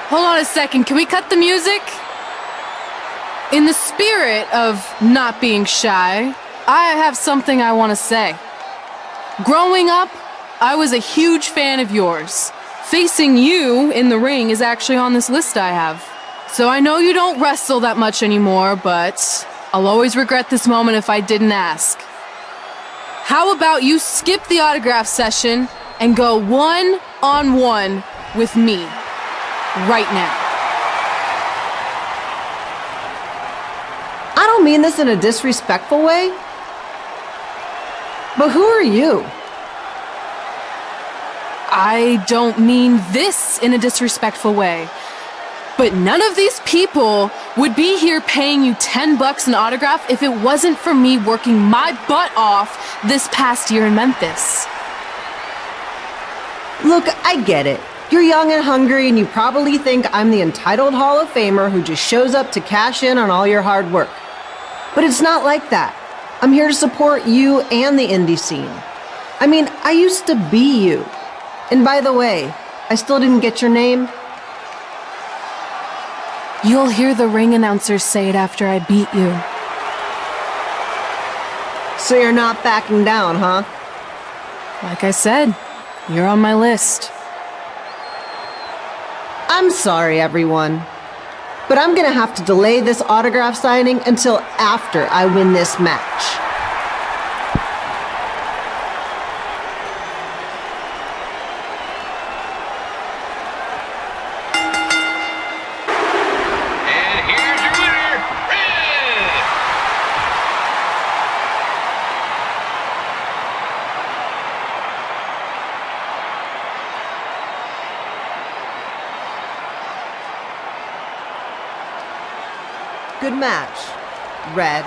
Hold on a second, can we cut the music? In the spirit of not being shy, I have something I want to say. Growing up, I was a huge fan of yours. Facing you in the ring is actually on this list I have. So I know you don't wrestle that much anymore, but I'll always regret this moment if I didn't ask. How about you skip the autograph session and go one-on-one with me? Right now. I don't mean this in a disrespectful way, but who are you? I don't mean this in a disrespectful way, but none of these people would be here paying you $10 an autograph if it wasn't for me working my butt off this past year in Memphis. Look, I get it. You're young and hungry, and you probably think I'm the entitled Hall of Famer who just shows up to cash in on all your hard work. But it's not like that. I'm here to support you and the indie scene. I mean, I used to be you. And by the way, I still didn't get your name. You'll hear the ring announcers say it after I beat you. So you're not backing down, huh? Like I said, you're on my list. I'm sorry, everyone, but I'm gonna have to delay this autograph signing until after I win this match. And here's your winner, Red! Good match, Red.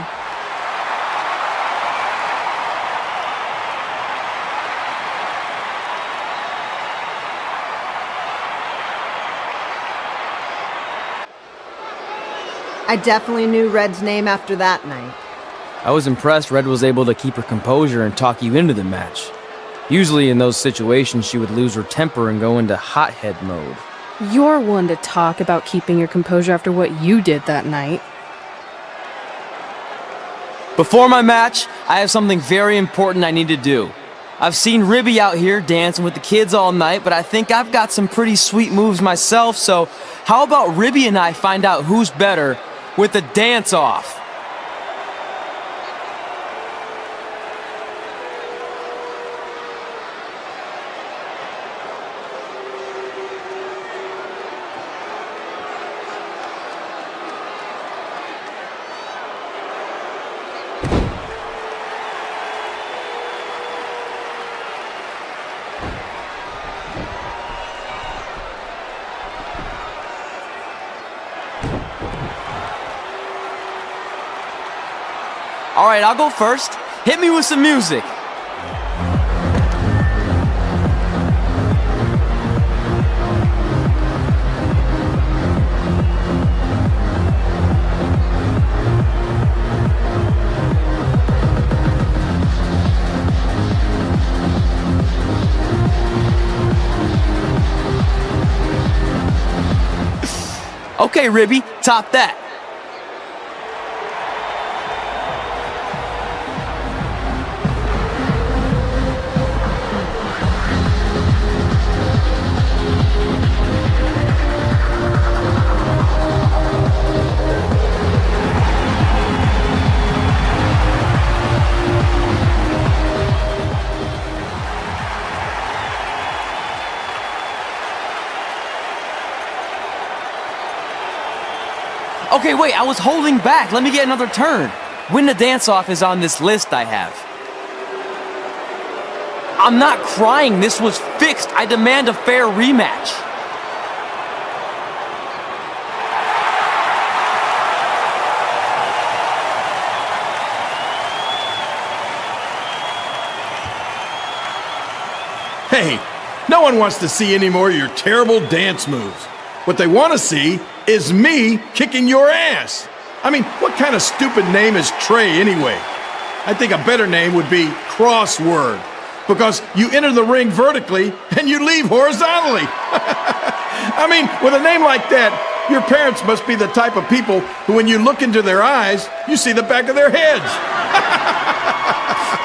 I definitely knew Red's name after that night. I was impressed Red was able to keep her composure and talk you into the match. Usually in those situations, she would lose her temper and go into hothead mode. You're one to talk about keeping your composure after what you did that night. Before my match, I have something very important I need to do. I've seen Ribby out here dancing with the kids all night, but I think I've got some pretty sweet moves myself, so how about Ribby and I find out who's better with the dance-off? All right, I'll go first. Hit me with some music. Okay, Ribby, top that. Okay, wait, I was holding back. Let me get another turn. Win the dance-off is on this list I have. I'm not crying. This was fixed. I demand a fair rematch. Hey, no one wants to see any more of your terrible dance moves. What they want to see is me kicking your ass. I mean, what kind of stupid name is Trey anyway? I think a better name would be Crossword, because you enter the ring vertically and you leave horizontally. I mean, with a name like that, your parents must be the type of people who, when you look into their eyes, you see the back of their heads.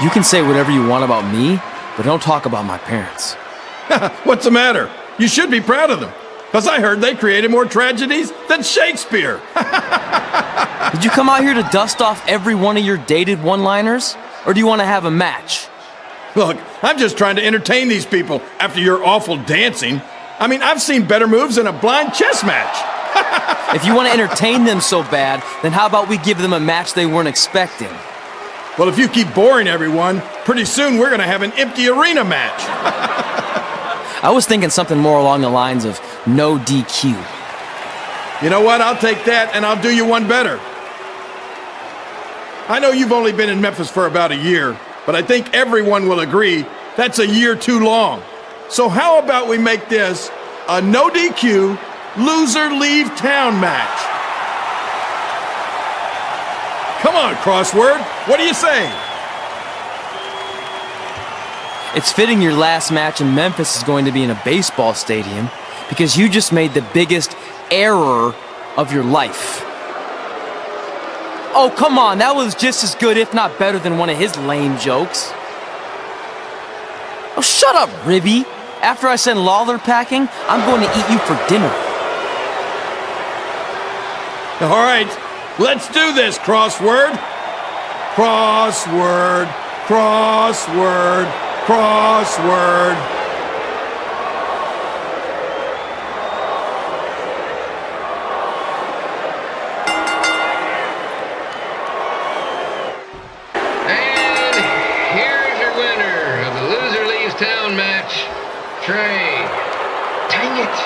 You can say whatever you want about me, but don't talk about my parents. What's the matter? You should be proud of them. Because I heard they created more tragedies than Shakespeare. Did you come out here to dust off every one of your dated one-liners? Or do you want to have a match? Look, I'm just trying to entertain these people after your awful dancing. I mean, I've seen better moves than a blind chess match. If you want to entertain them so bad, then how about we give them a match they weren't expecting? Well, if you keep boring everyone, pretty soon we're going to have an empty arena match. I was thinking something more along the lines of no DQ. You know what? I'll take that, and I'll do you one better. I know you've only been in Memphis for about a year, but I think everyone will agree that's a year too long. So how about we make this a no DQ, loser leave town match? Come on, Crossword. What do you say? It's fitting your last match in Memphis is going to be in a baseball stadium because you just made the biggest error of your life. Oh, come on, that was just as good, if not better, than one of his lame jokes. Oh, shut up, Ribby. After I send Lawler packing, I'm going to eat you for dinner. All right, let's do this, Crossword. Crossword, crossword, crossword. Trey. Dang it.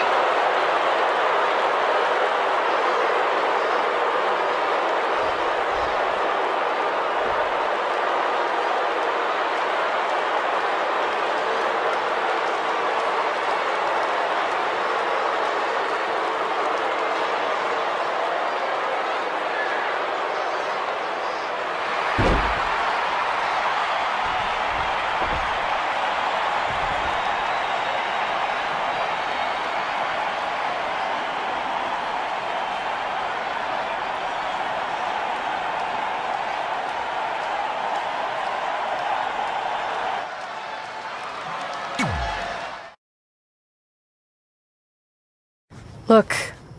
Look,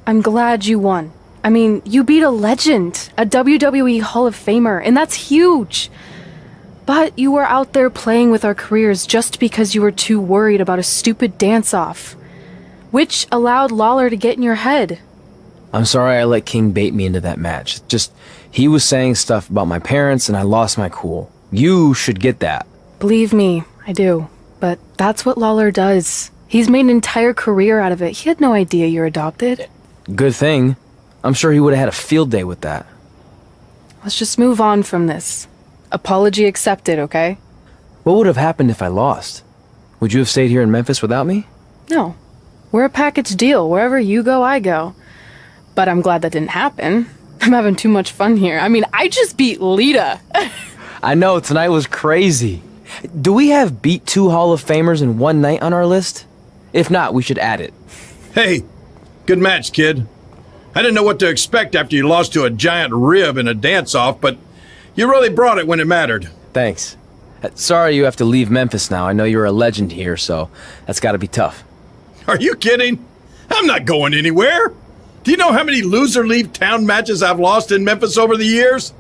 I'm glad you won. I mean, you beat a legend, a WWE Hall of Famer, and that's huge. But you were out there playing with our careers just because you were too worried about a stupid dance-off, which allowed Lawler to get in your head. I'm sorry I let King bait me into that match. Just, he was saying stuff about my parents and I lost my cool. You should get that. Believe me, I do. But that's what Lawler does. He's made an entire career out of it. He had no idea you're adopted. Good thing. I'm sure he would have had a field day with that. Let's just move on from this. Apology accepted, okay? What would have happened if I lost? Would you have stayed here in Memphis without me? No. We're a package deal. Wherever you go, I go. But I'm glad that didn't happen. I'm having too much fun here. I mean, I just beat Lita. I know, tonight was crazy. Do we have beat 2 Hall of Famers in one night on our list? If not, we should add it. Hey, good match, kid. I didn't know what to expect after you lost to a giant rib in a dance-off, but you really brought it when it mattered. Thanks. Sorry you have to leave Memphis now. I know you're a legend here, so that's gotta be tough. Are you kidding? I'm not going anywhere. Do you know how many loser leave town matches I've lost in Memphis over the years?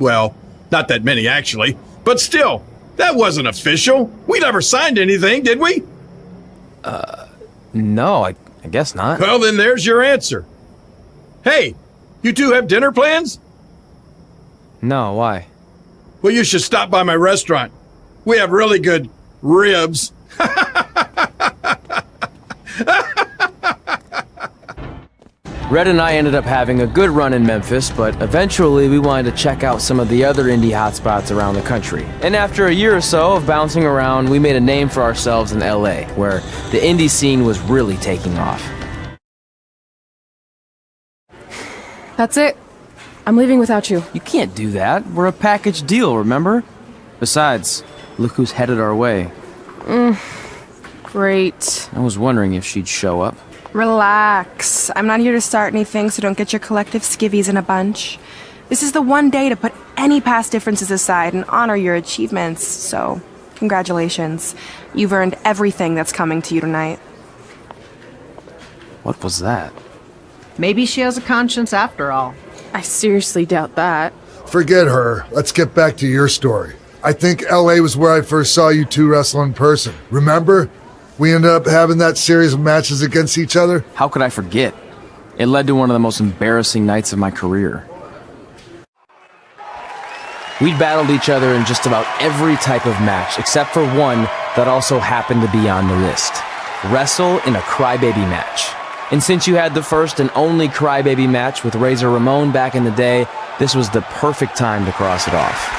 Well, not that many actually, but still, that wasn't official. We never signed anything, did we? No, I guess not. Well, then there's your answer. Hey, you two have dinner plans? No, why? Well, you should stop by my restaurant. We have really good ribs. Red and I ended up having a good run in Memphis, but eventually we wanted to check out some of the other indie hotspots around the country. And after a year or so of bouncing around, we made a name for ourselves in LA, where the indie scene was really taking off. That's it. I'm leaving without you. You can't do that. We're a package deal, remember? Besides, look who's headed our way. Great. I was wondering if she'd show up. Relax. I'm not here to start anything, so don't get your collective skivvies in a bunch. This is the one day to put any past differences aside and honor your achievements, so congratulations. You've earned everything that's coming to you tonight. What was that? Maybe she has a conscience after all. I seriously doubt that. Forget her. Let's get back to your story. I think LA was where I first saw you two wrestle in person. Remember? We ended up having that series of matches against each other. How could I forget? It led to one of the most embarrassing nights of my career. We'd battled each other in just about every type of match, except for one that also happened to be on the list. Wrestle in a crybaby match. And since you had the first and only crybaby match with Razor Ramon back in the day, this was the perfect time to cross it off.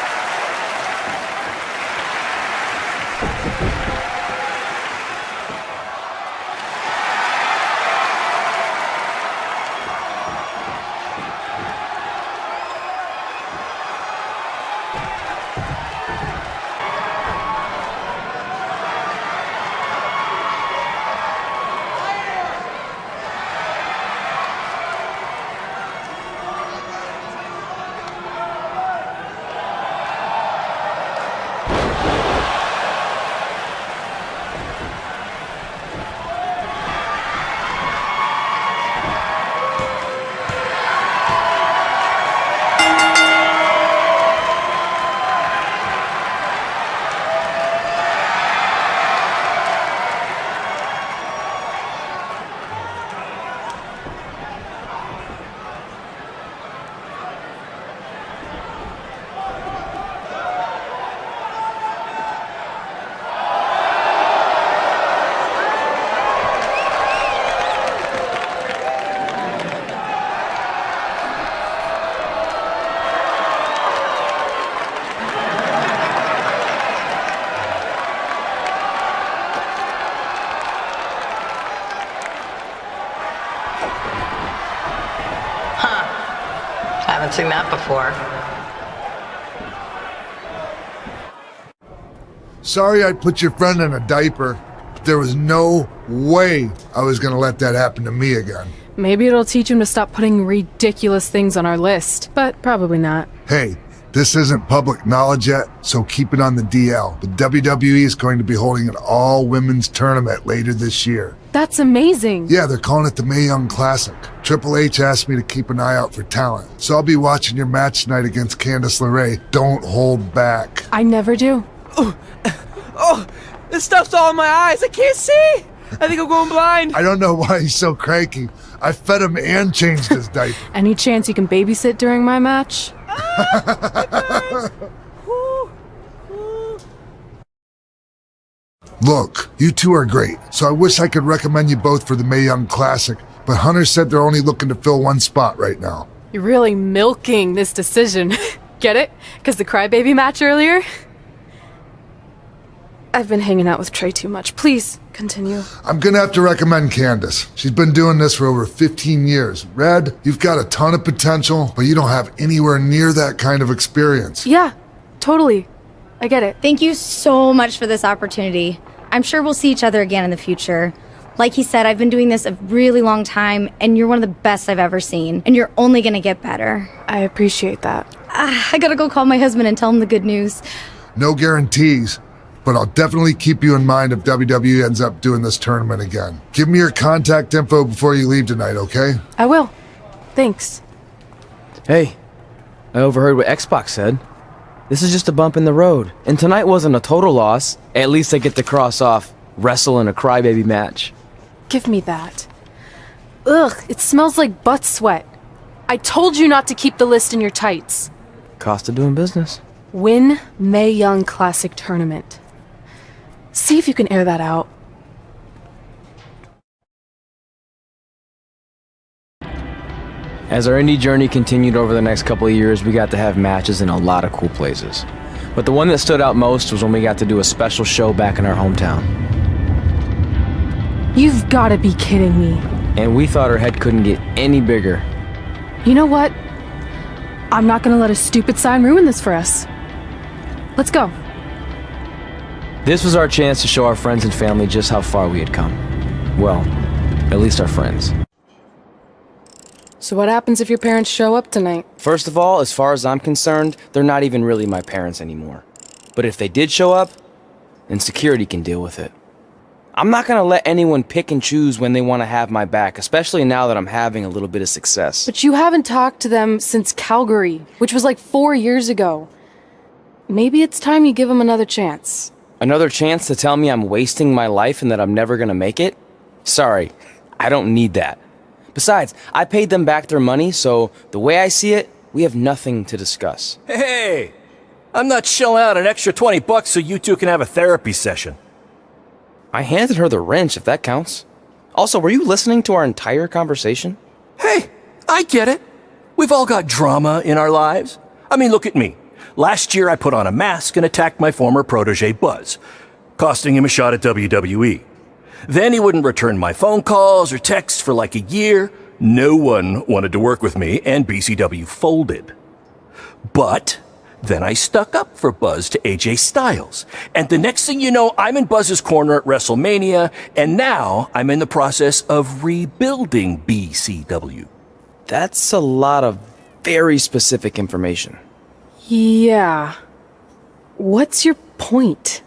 Haven't seen that before. Sorry I put your friend in a diaper, but there was no way I was gonna let that happen to me again. Maybe it'll teach him to stop putting ridiculous things on our list, but probably not. Hey, This isn't public knowledge yet, so keep it on the DL. But WWE is going to be holding an all-women's tournament later this year. That's amazing. Yeah, they're calling it the Mae Young Classic. Triple H asked me to keep an eye out for talent, so I'll be watching your match tonight against Candice LeRae. Don't hold back. I never do. Oh, this stuff's all in my eyes. I can't see. I think I'm going blind. I don't know why he's so cranky. I fed him and changed his diaper. Any chance you can babysit during my match? Look, you two are great, so I wish I could recommend you both for the Mae Young Classic, but Hunter said they're only looking to fill one spot right now. You're really milking this decision. Get it? Because the crybaby match earlier? I've been hanging out with Trey too much. Please, continue. I'm gonna have to recommend Candice. She's been doing this for over 15 years. Red, you've got a ton of potential, but you don't have anywhere near that kind of experience. Yeah, totally. I get it. Thank you so much for this opportunity. I'm sure we'll see each other again in the future. Like he said, I've been doing this a really long time, and you're one of the best I've ever seen, and you're only gonna get better. I appreciate that. I gotta go call my husband and tell him the good news. No guarantees, but I'll definitely keep you in mind if WWE ends up doing this tournament again. Give me your contact info before you leave tonight, okay? I will. Thanks. Hey, I overheard what Xbox said. This is just a bump in the road, and tonight wasn't a total loss. At least I get to cross off wrestle in a crybaby match. Give me that. Ugh, it smells like butt sweat. I told you not to keep the list in your tights. Cost of doing business. Win Mae Young Classic Tournament. See if you can air that out. As our indie journey continued over the next couple of years, we got to have matches in a lot of cool places. But the one that stood out most was when we got to do a special show back in our hometown. You've gotta be kidding me. And we thought our head couldn't get any bigger. You know what? I'm not gonna let a stupid sign ruin this for us. Let's go. This was our chance to show our friends and family just how far we had come. Well, at least our friends. So what happens if your parents show up tonight? First of all, as far as I'm concerned, they're not even really my parents anymore. But if they did show up, then security can deal with it. I'm not gonna let anyone pick and choose when they want to have my back, especially now that I'm having a little bit of success. But you haven't talked to them since Calgary, which was like 4 years ago. Maybe it's time you give them another chance. Another chance to tell me I'm wasting my life and that I'm never gonna make it? Sorry, I don't need that. Besides, I paid them back their money, so the way I see it, we have nothing to discuss. Hey, I'm not shelling out an extra $20 so you two can have a therapy session. I handed her the wrench, if that counts. Also, were you listening to our entire conversation? Hey, I get it. We've all got drama in our lives. I mean, look at me. Last year I put on a mask and attacked my former protege Buzz, costing him a shot at WWE. Then he wouldn't return my phone calls or texts for like a year. No one wanted to work with me, and BCW folded. But then I stuck up for Buzz to AJ Styles. And the next thing you know, I'm in Buzz's corner at WrestleMania, and now I'm in the process of rebuilding BCW. That's a lot of very specific information. Yeah. What's your point?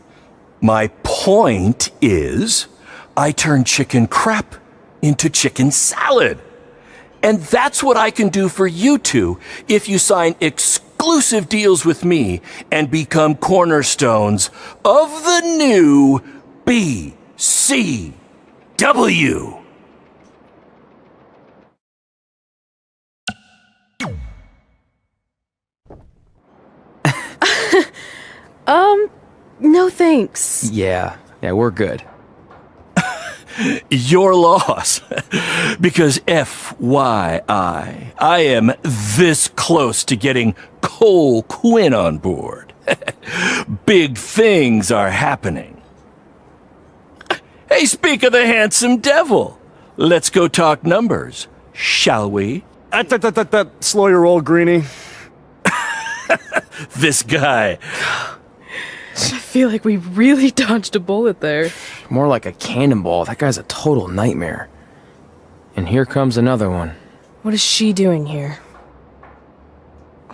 My point is, I turned chicken crap into chicken salad. And that's what I can do for you two if you sign exclusive deals with me and become cornerstones of the new BCW. No thanks. Yeah, we're good. Your loss. Because FYI, I am this close to getting Cole Quinn on board. Big things are happening. Hey, speak of the handsome devil. Let's go talk numbers, shall we? Slow your roll, Greenie. This guy. I feel like we really dodged a bullet there. More like a cannonball. That guy's a total nightmare. And here comes another one. What is she doing here?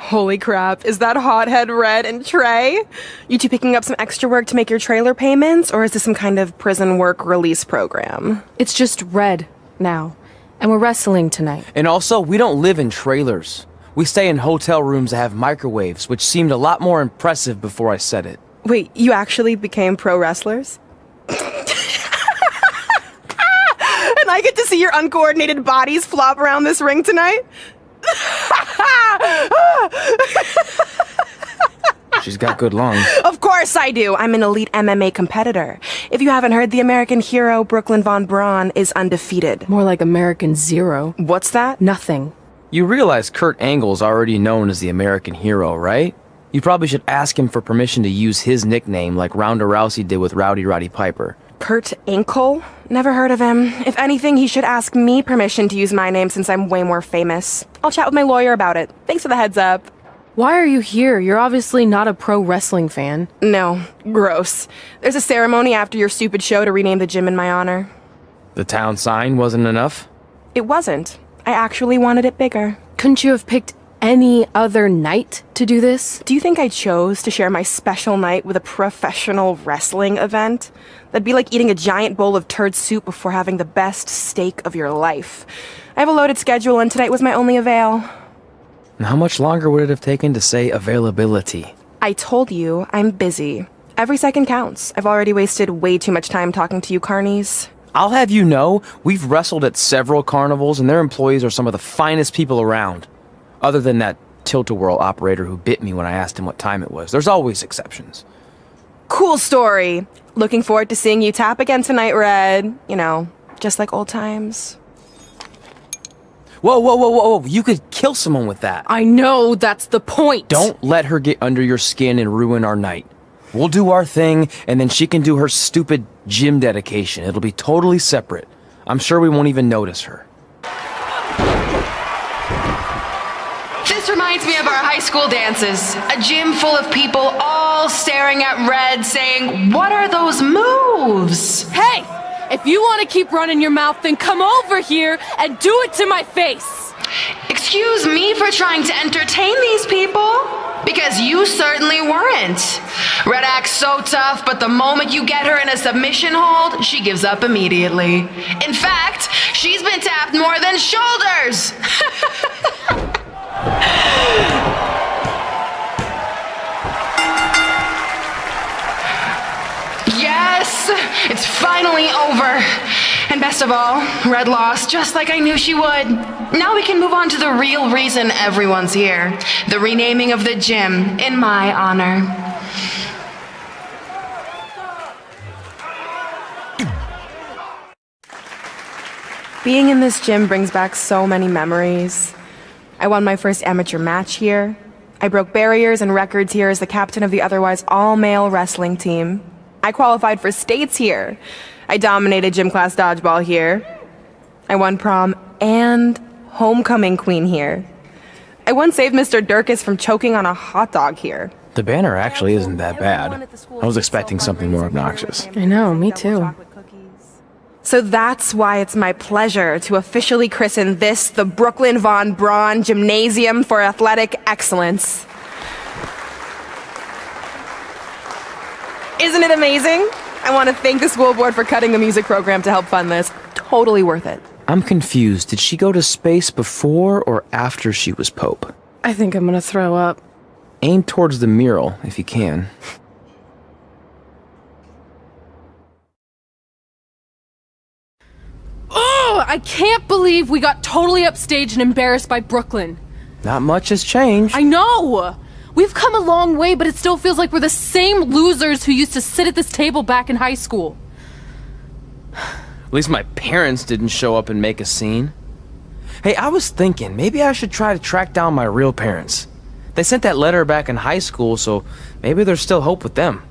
Holy crap, is that hothead Red and Trey? You two picking up some extra work to make your trailer payments, or is this some kind of prison work release program? It's just Red now, and we're wrestling tonight. And also, we don't live in trailers. We stay in hotel rooms that have microwaves, which seemed a lot more impressive before I said it. Wait, you actually became pro wrestlers? And I get to see your uncoordinated bodies flop around this ring tonight? She's got good lungs. Of course I do. I'm an elite MMA competitor. If you haven't heard, the American hero Brooklyn Von Braun is undefeated. More like American Zero. What's that? Nothing. You realize Kurt Angle's already known as the American hero, right? You probably should ask him for permission to use his nickname like Ronda Rousey did with Rowdy Roddy Piper. Kurt Angle? Never heard of him. If anything, he should ask me permission to use my name since I'm way more famous. I'll chat with my lawyer about it. Thanks for the heads up. Why are you here? You're obviously not a pro wrestling fan. No, gross. There's a ceremony after your stupid show to rename the gym in my honor. The town sign wasn't enough? It wasn't. I actually wanted it bigger. Couldn't you have picked any other night to do this? Do you think I chose to share my special night with a professional wrestling event? That'd be like eating a giant bowl of turd soup before having the best steak of your life. I have a loaded schedule and tonight was my only avail. And how much longer would it have taken to say availability? I told you, I'm busy. Every second counts. I've already wasted way too much time talking to you carnies. I'll have you know, we've wrestled at several carnivals and their employees are some of the finest people around. Other than that tilt-a-whirl operator who bit me when I asked him what time it was. There's always exceptions. Cool story. Looking forward to seeing you tap again tonight, Red. You know, just like old times. Whoa, whoa, whoa, whoa, whoa. You could kill someone with that. I know, that's the point. Don't let her get under your skin and ruin our night. We'll do our thing, and then she can do her stupid gym dedication. It'll be totally separate. I'm sure we won't even notice her. This reminds me of our high school dances. A gym full of people all staring at Red saying, "What are those moves?" Hey! If you want to keep running your mouth, then come over here and do it to my face! Excuse me for trying to entertain these people? Because you certainly weren't. Red acts so tough, but the moment you get her in a submission hold, she gives up immediately. In fact, she's been tapped more than shoulders! Yes, it's finally over. And best of all, Red lost just like I knew she would. Now we can move on to the real reason everyone's here. The renaming of the gym in my honor. Being in this gym brings back so many memories. I won my first amateur match here. I broke barriers and records here as the captain of the otherwise all-male wrestling team. I qualified for states here. I dominated gym class dodgeball here. I won prom and homecoming queen here. I once saved Mr. Durkis from choking on a hot dog here. The banner actually isn't that bad. I was expecting something more obnoxious. I know, me too. So that's why it's my pleasure to officially christen this the Brooklyn Von Braun Gymnasium for Athletic Excellence. Isn't it amazing? I want to thank the school board for cutting the music program to help fund this. Totally worth it. I'm confused. Did she go to space before or after she was Pope? I think I'm gonna throw up. Aim towards the mural, if you can. Oh, I can't believe we got totally upstaged and embarrassed by Brooklyn. Not much has changed. I know! We've come a long way, but it still feels like we're the same losers who used to sit at this table back in high school. At least my parents didn't show up and make a scene. Hey, I was thinking, maybe I should try to track down my real parents. They sent that letter back in high school, so maybe there's still hope with them.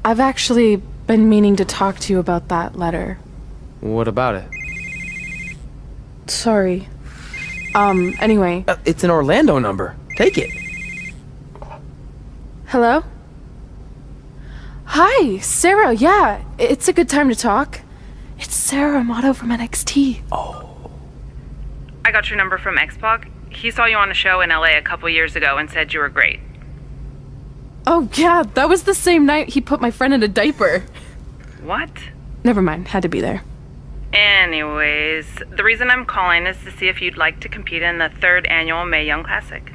I've actually been meaning to talk to you about that letter. What about it? Sorry. Anyway. It's an Orlando number. Take it. Hello? Hi, Sarah, yeah. It's a good time to talk. It's Sarah Amato from NXT. Oh. I got your number from Xbox. He saw you on a show in LA a couple years ago and said you were great. Oh, yeah, that was the same night he put my friend in a diaper. What? Never mind, had to be there. Anyways, the reason I'm calling is to see if you'd like to compete in the 3rd annual Mae Young Classic.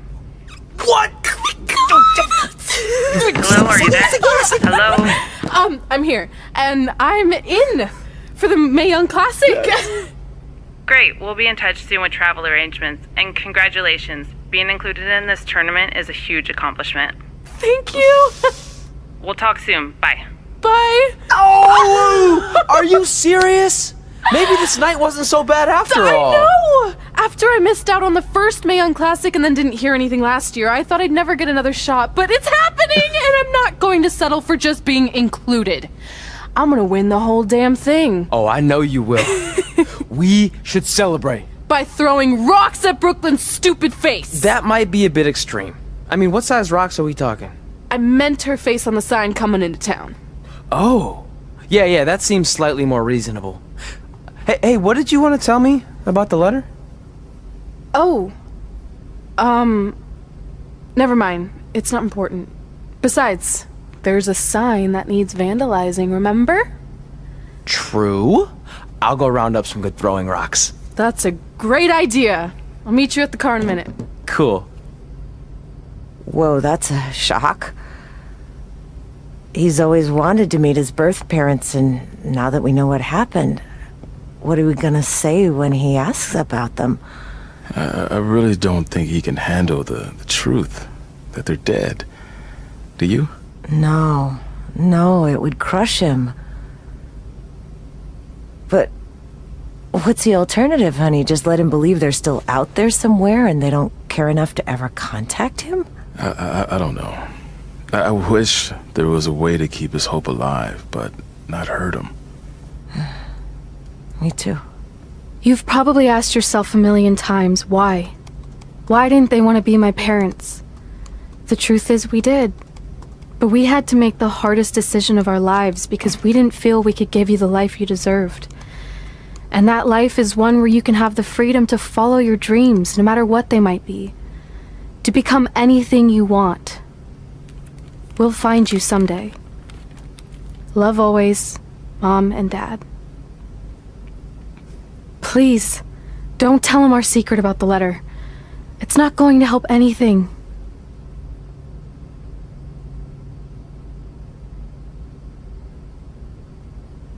What? Hello, are you there? Hello? I'm here, and I'm in for the Mae Young Classic. Great, we'll be in touch soon with travel arrangements, and congratulations. Being included in this tournament is a huge accomplishment. Thank you. We'll talk soon. Bye. Bye. Oh! Are you serious? Maybe this night wasn't so bad after all. I know! After I missed out on the first Mae Young Classic and then didn't hear anything last year, I thought I'd never get another shot, but it's happening, and I'm not going to settle for just being included. I'm gonna win the whole damn thing. Oh, I know you will. We should celebrate. By throwing rocks at Brooklyn's stupid face. That might be a bit extreme. I mean, what size rocks are we talking? I meant her face on the sign coming into town. Oh. Yeah, that seems slightly more reasonable. Hey, what did you want to tell me about the letter? Oh. Never mind. It's not important. Besides, there's a sign that needs vandalizing, remember? True. I'll go round up some good throwing rocks. That's a great idea. I'll meet you at the car in a minute. Cool. Whoa, that's a shock. He's always wanted to meet his birth parents, and now that we know what happened, what are we gonna say when he asks about them? I really don't think he can handle the truth, that they're dead. Do you? No, it would crush him. But what's the alternative, honey? Just let him believe they're still out there somewhere and they don't care enough to ever contact him? I don't know. I wish there was a way to keep his hope alive, but not hurt him. Me too. You've probably asked yourself a million times, why? Why didn't they want to be my parents? The truth is, we did. But we had to make the hardest decision of our lives because we didn't feel we could give you the life you deserved. And that life is one where you can have the freedom to follow your dreams, no matter what they might be. To become anything you want. We'll find you someday. Love always, Mom and Dad. Please, don't tell him our secret about the letter. It's not going to help anything.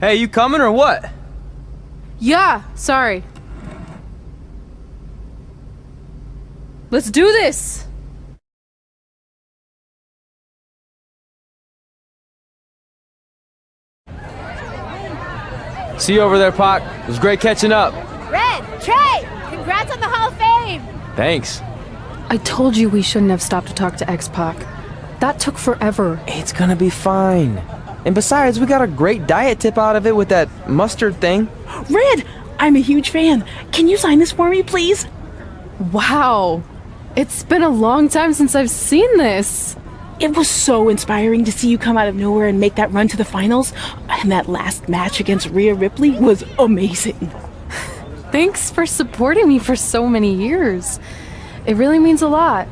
Hey, you coming or what? Yeah, sorry. Let's do this! See you over there, Pac. It was great catching up. Red, Trey, congrats on the Hall of Fame! Thanks. I told you we shouldn't have stopped to talk to X-Pac. That took forever. It's gonna be fine. And besides, we got a great diet tip out of it with that mustard thing. Red, I'm a huge fan. Can you sign this for me, please? Wow. It's been a long time since I've seen this. It was so inspiring to see you come out of nowhere and make that run to the finals. And that last match against Rhea Ripley was amazing. Thanks for supporting me for so many years. It really means a lot.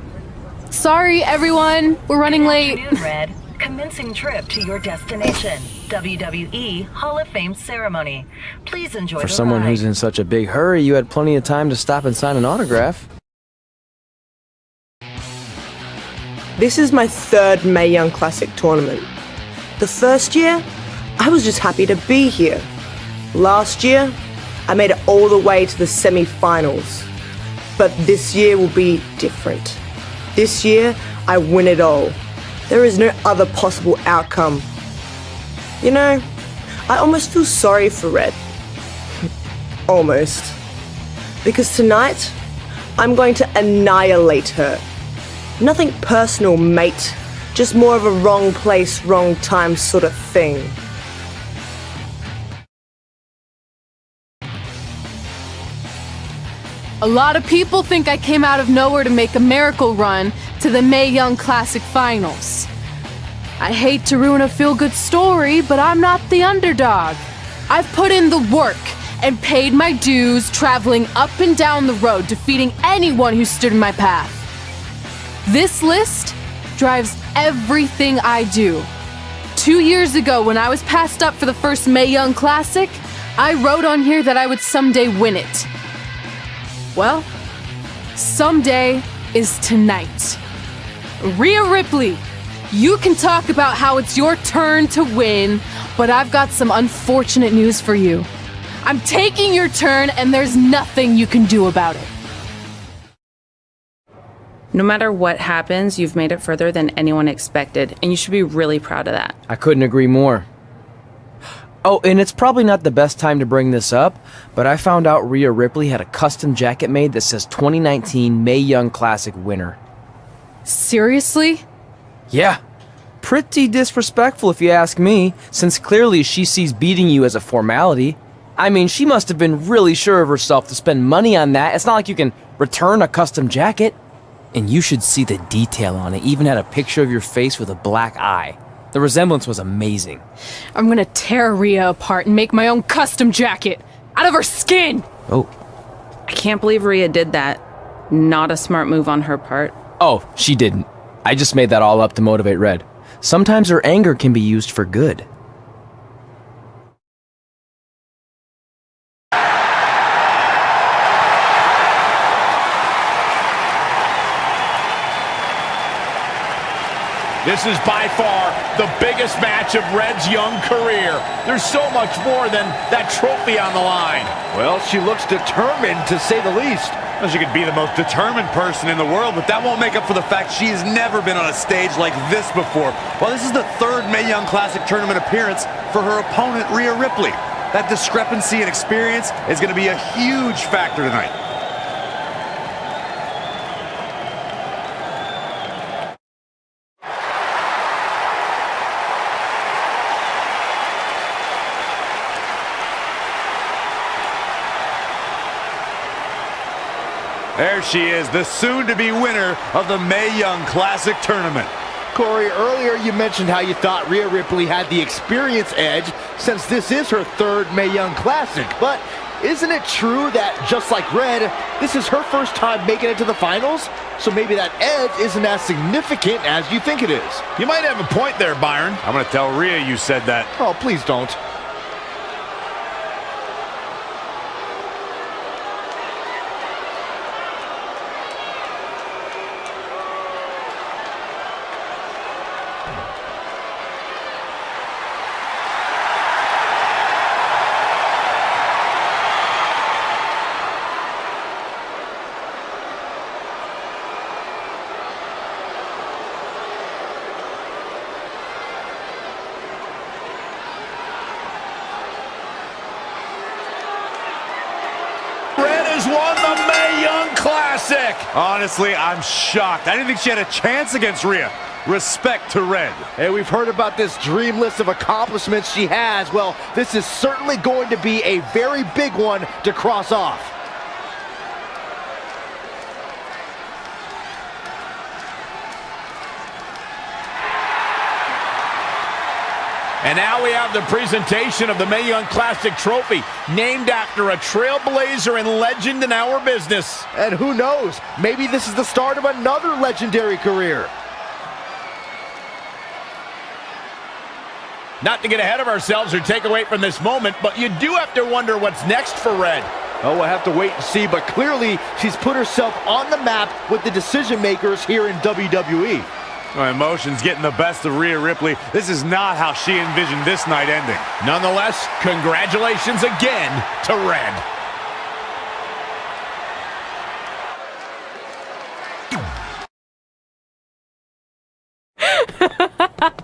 Sorry, everyone. We're running late. Good afternoon, Red. Commencing trip to your destination. WWE Hall of Fame ceremony. Please enjoy For the someone ride. who's in such a big hurry, you had plenty of time to stop and sign an autograph. This is my third Mae Young Classic tournament. The first year, I was just happy to be here. Last year, I made it all the way to the semi-finals. But this year will be different. This year, I win it all. There is no other possible outcome. You know, I almost feel sorry for Red. Almost. Because tonight, I'm going to annihilate her. Nothing personal, mate. Just more of a wrong place, wrong time sort of thing. A lot of people think I came out of nowhere to make a miracle run to the Mae Young Classic Finals. I hate to ruin a feel-good story, but I'm not the underdog. I've put in the work, and paid my dues traveling up and down the road, defeating anyone who stood in my path. This list drives everything I do. 2 years ago, when I was passed up for the first Mae Young Classic, I wrote on here that I would someday win it. Well, someday is tonight. Rhea Ripley, you can talk about how it's your turn to win, but I've got some unfortunate news for you. I'm taking your turn, and there's nothing you can do about it. No matter what happens, you've made it further than anyone expected, and you should be really proud of that. I couldn't agree more. Oh, and it's probably not the best time to bring this up, but I found out Rhea Ripley had a custom jacket made that says 2019 Mae Young Classic winner. Seriously? Yeah. Pretty disrespectful if you ask me, since clearly she sees beating you as a formality. I mean, she must have been really sure of herself to spend money on that. It's not like you can return a custom jacket. And you should see the detail on it. Even had a picture of your face with a black eye. The resemblance was amazing. I'm gonna tear Rhea apart and make my own custom jacket out of her skin! Oh. I can't believe Rhea did that. Not a smart move on her part. Oh, she didn't. I just made that all up to motivate Red. Sometimes her anger can be used for good. This is by far the biggest match of Red's young career. There's so much more than that trophy on the line. Well, she looks determined, to say the least. Well, she could be the most determined person in the world, but that won't make up for the fact she has never been on a stage like this before. Well, this is the third Mae Young Classic tournament appearance for her opponent, Rhea Ripley. That discrepancy in experience is going to be a huge factor tonight. There she is, the soon-to-be winner of the Mae Young Classic Tournament. Corey, earlier you mentioned how you thought Rhea Ripley had the experience edge since this is her third Mae Young Classic. But isn't it true that, just like Red, this is her first time making it to the finals? So maybe that edge isn't as significant as you think it is. You might have a point there, Byron. I'm going to tell Rhea you said that. Oh, please don't. Won the Mae Young Classic. Honestly, I'm shocked. I didn't think she had a chance against Rhea. Respect to Red. Hey, we've heard about this dream list of accomplishments she has. Well, this is certainly going to be a very big one to cross off. And now we have the presentation of the Mae Young Classic Trophy, named after a trailblazer and legend in our business. And who knows, maybe this is the start of another legendary career. Not to get ahead of ourselves or take away from this moment, but you do have to wonder what's next for Red. Oh, we'll have to wait and see, but clearly she's put herself on the map with the decision makers here in WWE. Well, emotions getting the best of Rhea Ripley. This is not how she envisioned this night ending. Nonetheless, congratulations again to Red.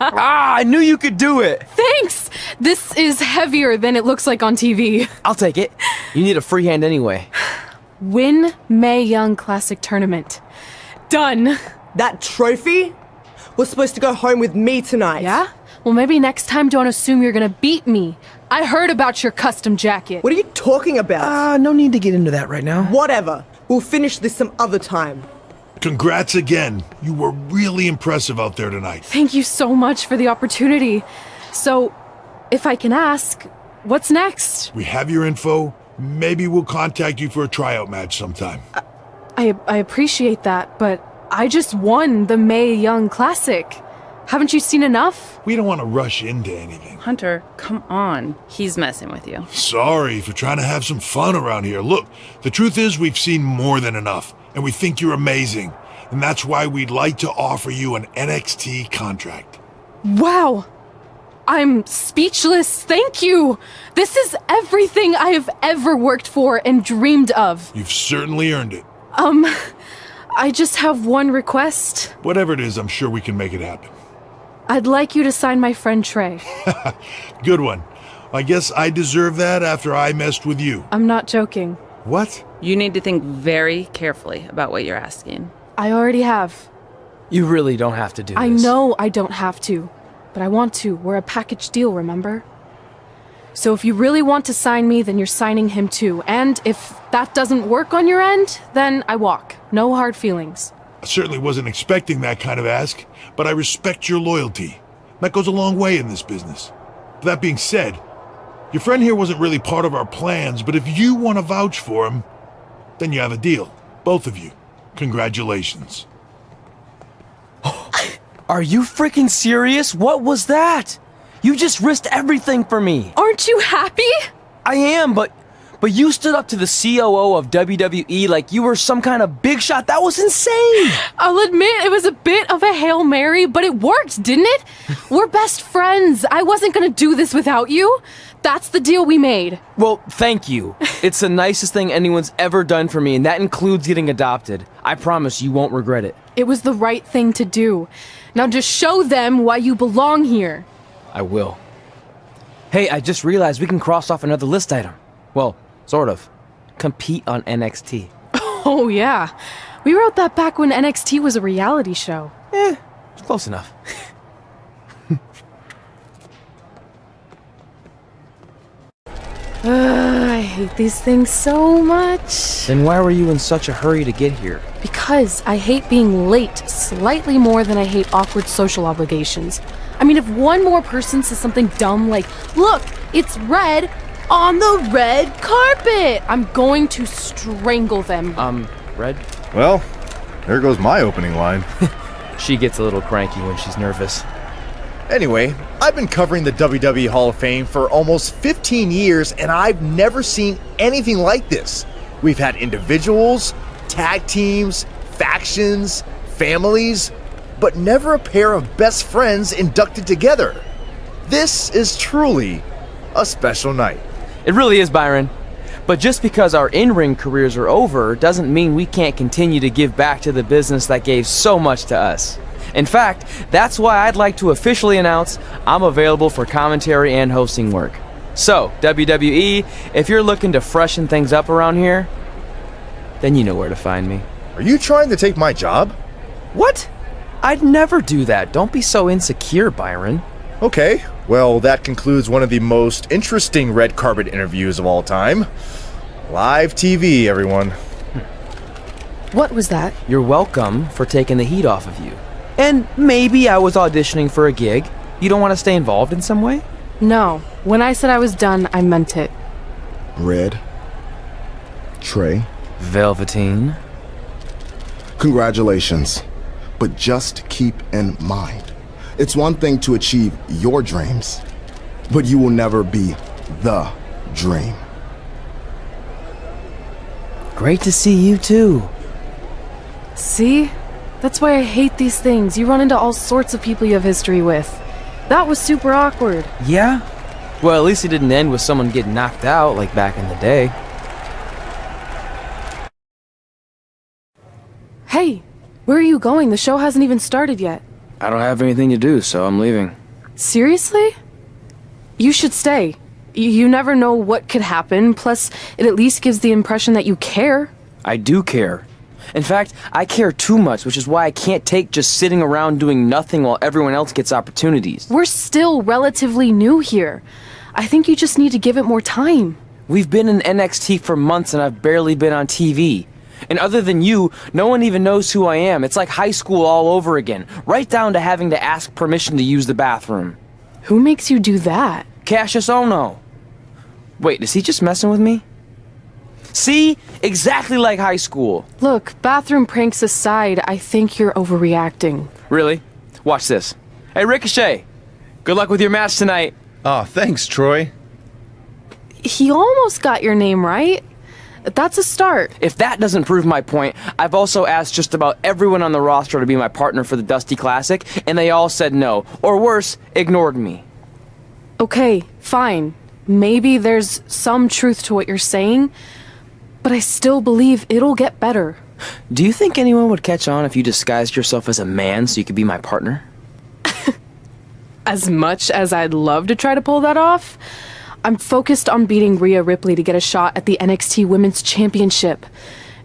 I knew you could do it! Thanks! This is heavier than it looks like on TV. I'll take it. You need a free hand anyway. Win Mae Young Classic Tournament. Done. That trophy was supposed to go home with me tonight. Yeah? Well, maybe next time don't assume you're gonna beat me. I heard about your custom jacket. What are you talking about? No need to get into that right now. Whatever. We'll finish this some other time. Congrats again. You were really impressive out there tonight. Thank you so much for the opportunity. So, if I can ask, what's next? We have your info. Maybe we'll contact you for a tryout match sometime. I appreciate that, but I just won the Mae Young Classic. Haven't you seen enough? We don't want to rush into anything. Hunter, come on. He's messing with you. Sorry for trying to have some fun around here. Look, the truth is we've seen more than enough, and we think you're amazing. And that's why we'd like to offer you an NXT contract. Wow! I'm speechless. Thank you. This is everything I have ever worked for and dreamed of. You've certainly earned it. I just have one request. Whatever it is, I'm sure we can make it happen. I'd like you to sign my friend Trey. Good one. I guess I deserve that after I messed with you. I'm not joking. What? You need to think very carefully about what you're asking. I already have. You really don't have to do this. I know I don't have to, but I want to. We're a package deal, remember? So if you really want to sign me, then you're signing him too. And if that doesn't work on your end, then I walk. No hard feelings. I certainly wasn't expecting that kind of ask, but I respect your loyalty. That goes a long way in this business. That being said, your friend here wasn't really part of our plans, but if you want to vouch for him, then you have a deal. Both of you. Congratulations. Are you freaking serious? What was that? You just risked everything for me. Aren't you happy? I am, but you stood up to the COO of WWE like you were some kind of big shot. That was insane. I'll admit it was a bit of a Hail Mary, but it worked, didn't it? We're best friends. I wasn't gonna do this without you. That's the deal we made. Well, thank you. It's the nicest thing anyone's ever done for me, and that includes getting adopted. I promise you won't regret it. It was the right thing to do. Now just show them why you belong here. I will. Hey, I just realized we can cross off another list item. Well, sort of. Compete on NXT. Oh, yeah. We wrote that back when NXT was a reality show. It's close enough. I hate these things so much. Then why were you in such a hurry to get here? Because I hate being late slightly more than I hate awkward social obligations. I mean, if one more person says something dumb like, "Look, it's red on the red carpet," I'm going to strangle them. Red? Well, there goes my opening line. She gets a little cranky when she's nervous. Anyway, I've been covering the WWE Hall of Fame for almost 15 years, and I've never seen anything like this. We've had individuals, tag teams, factions, families, but never a pair of best friends inducted together. This is truly a special night. It really is, Byron. But just because our in-ring careers are over doesn't mean we can't continue to give back to the business that gave so much to us. In fact, that's why I'd like to officially announce I'm available for commentary and hosting work. So, WWE, if you're looking to freshen things up around here, then you know where to find me. Are you trying to take my job? What? I'd never do that. Don't be so insecure, Byron. Okay, well, that concludes one of the most interesting red carpet interviews of all time. Live TV, everyone. What was that? You're welcome for taking the heat off of you. And maybe I was auditioning for a gig. You don't want to stay involved in some way? No. When I said I was done, I meant it. Red. Trey. Velveteen. Congratulations. But just keep in mind, it's one thing to achieve your dreams, but you will never be the dream. Great to see you too. See? That's why I hate these things. You run into all sorts of people you have history with. That was super awkward. Yeah? Well, at least it didn't end with someone getting knocked out like back in the day. Hey, where are you going? The show hasn't even started yet. I don't have anything to do, so I'm leaving. Seriously? You should stay. You never know what could happen, plus it at least gives the impression that you care. I do care. In fact, I care too much, which is why I can't take just sitting around doing nothing while everyone else gets opportunities. We're still relatively new here. I think you just need to give it more time. We've been in NXT for months and I've barely been on TV. And other than you, no one even knows who I am. It's like high school all over again, right down to having to ask permission to use the bathroom. Who makes you do that? Cassius Ohno. Wait, is he just messing with me? See? Exactly like high school. Look, bathroom pranks aside, I think you're overreacting. Really? Watch this. Hey, Ricochet. Good luck with your match tonight. Aw, thanks, Troy. He almost got your name right. That's a start. If that doesn't prove my point, I've also asked just about everyone on the roster to be my partner for the Dusty Classic, and they all said no. Or worse, ignored me. Okay, fine. Maybe there's some truth to what you're saying, but I still believe it'll get better. Do you think anyone would catch on if you disguised yourself as a man so you could be my partner? As much as I'd love to try to pull that off, I'm focused on beating Rhea Ripley to get a shot at the NXT Women's Championship.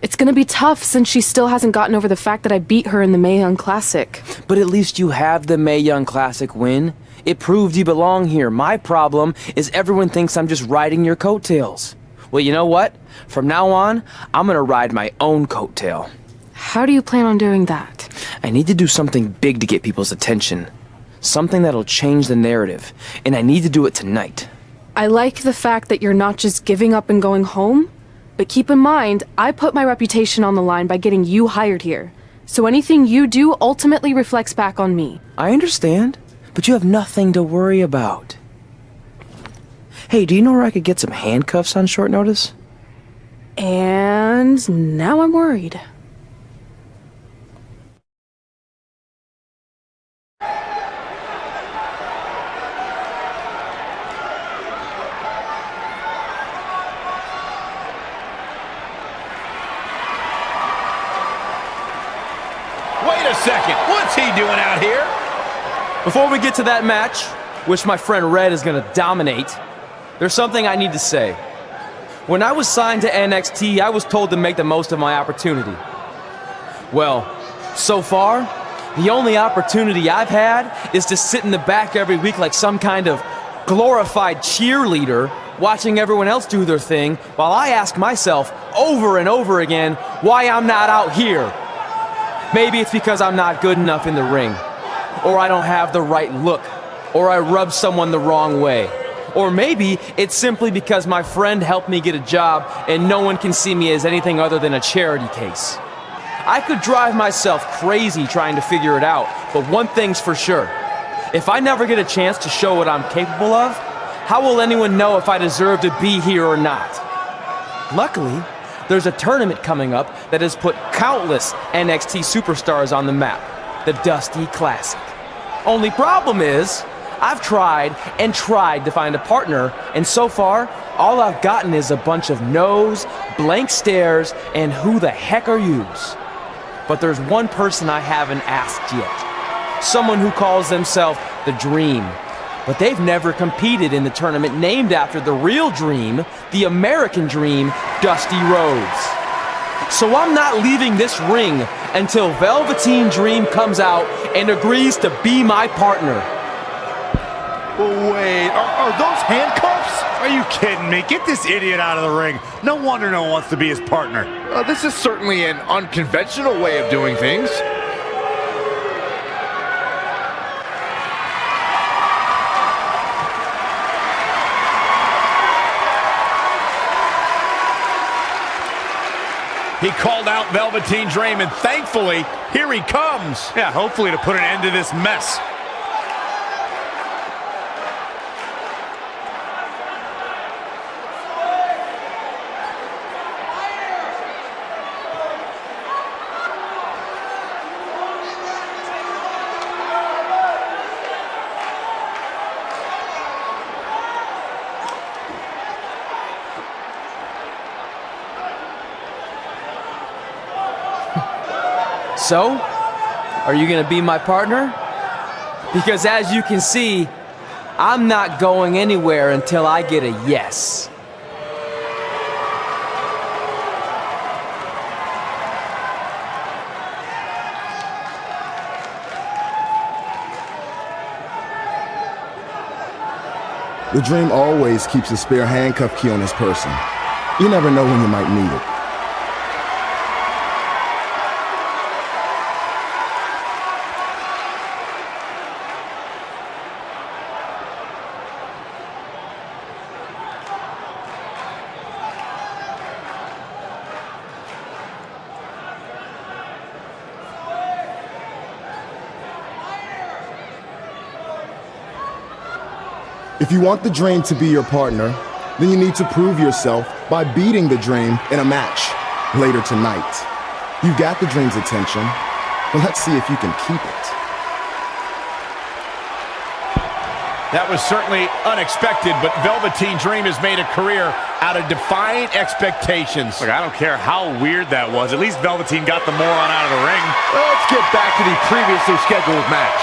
It's gonna be tough since she still hasn't gotten over the fact that I beat her in the Mae Young Classic. But at least you have the Mae Young Classic win. It proved you belong here. My problem is everyone thinks I'm just riding your coattails. Well, you know what? From now on, I'm gonna ride my own coattail. How do you plan on doing that? I need to do something big to get people's attention. Something that'll change the narrative. And I need to do it tonight. I like the fact that you're not just giving up and going home, but keep in mind, I put my reputation on the line by getting you hired here. So anything you do ultimately reflects back on me. I understand, but you have nothing to worry about. Hey, do you know where I could get some handcuffs on short notice? And now I'm worried. Wait a second, what's he doing out here? Before we get to that match, which my friend Red is gonna dominate, there's something I need to say. When I was signed to NXT, I was told to make the most of my opportunity. Well, so far, the only opportunity I've had is to sit in the back every week like some kind of glorified cheerleader, watching everyone else do their thing, while I ask myself over and over again why I'm not out here. Maybe it's because I'm not good enough in the ring, or I don't have the right look, or I rub someone the wrong way. Or maybe it's simply because my friend helped me get a job and no one can see me as anything other than a charity case. I could drive myself crazy trying to figure it out, but one thing's for sure. If I never get a chance to show what I'm capable of, how will anyone know if I deserve to be here or not? Luckily, there's a tournament coming up that has put countless NXT superstars on the map, the Dusty Classic. Only problem is, I've tried and tried to find a partner, and so far, all I've gotten is a bunch of no's, blank stares, and who the heck are yous? But there's one person I haven't asked yet. Someone who calls themselves the Dream. But they've never competed in the tournament named after the real Dream, the American Dream, Dusty Rhodes. So I'm not leaving this ring until Velveteen Dream comes out and agrees to be my partner. Wait, are those handcuffs? Are you kidding me? Get this idiot out of the ring. No wonder no one wants to be his partner. This is certainly an unconventional way of doing things. He called out Velveteen Dream, and thankfully, here he comes. Yeah, hopefully to put an end to this mess. So, are you gonna be my partner? Because as you can see, I'm not going anywhere until I get a yes. The Dream always keeps a spare handcuff key on his person. You never know when you might need it. If you want the Dream to be your partner, then you need to prove yourself by beating the Dream in a match later tonight. You've got the Dream's attention, but let's see if you can keep it. That was certainly unexpected, but Velveteen Dream has made a career out of defying expectations. Look, I don't care how weird that was. At least Velveteen got the moron out of the ring. Let's get back to the previously scheduled match.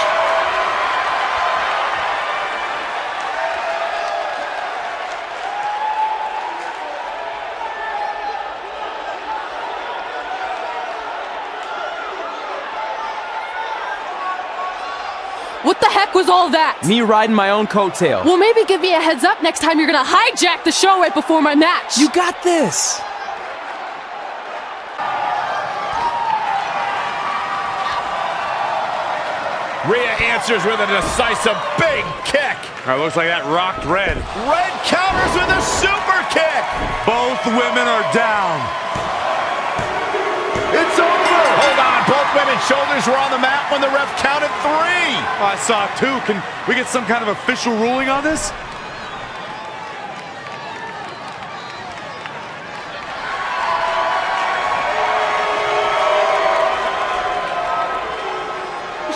What the heck was all that? Me riding my own coattail. Well, maybe give me a heads up next time you're gonna hijack the show right before my match. You got this. Rhea answers with a decisive big kick. Looks like that rocked Red. Red counters with a super kick. Both women are down. It's over. Hold on. Both women's shoulders were on the mat when the ref counted 3. I saw 2. Can we get some kind of official ruling on this?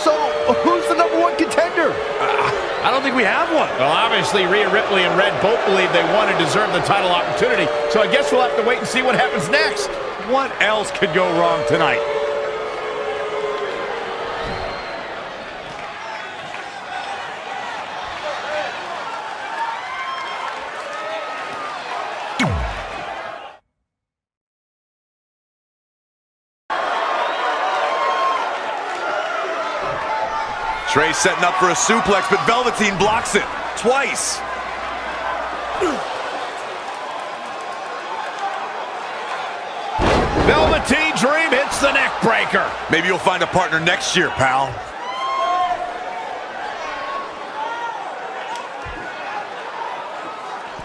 So, who's the #1 contender? I don't think we have one. Well, obviously, Rhea Ripley and Red both believe they won and deserve the title opportunity, so I guess we'll have to wait and see what happens next. What else could go wrong tonight? Trey setting up for a suplex, but Velveteen blocks it twice. Velveteen Dream hits the neck breaker. Maybe you'll find a partner next year, pal.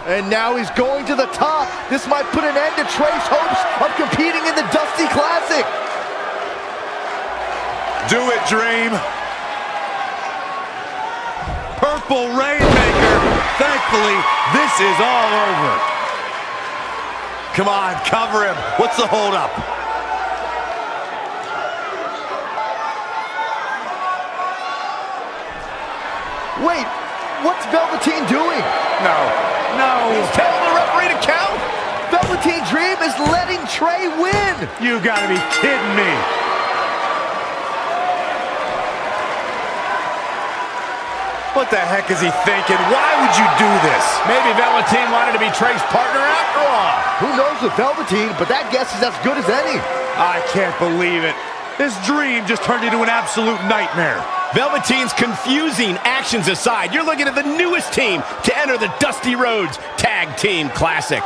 And now he's going to the top. This might put an end to Trey's hopes of competing in the Dusty Classic. Do it, Dream. Purple Rainmaker. Thankfully, this is all over. Come on, cover him. What's the holdup? Wait, what's Velveteen doing? No. He's telling the referee to count. Velveteen Dream is letting Trey win. You gotta be kidding me. What the heck is he thinking? Why would you do this? Maybe Velveteen wanted to be Trey's partner after all. Who knows with Velveteen, but that guess is as good as any. I can't believe it. This Dream just turned into an absolute nightmare. Velveteen's confusing actions aside, you're looking at the newest team to enter the Dusty Rhodes Tag Team Classic.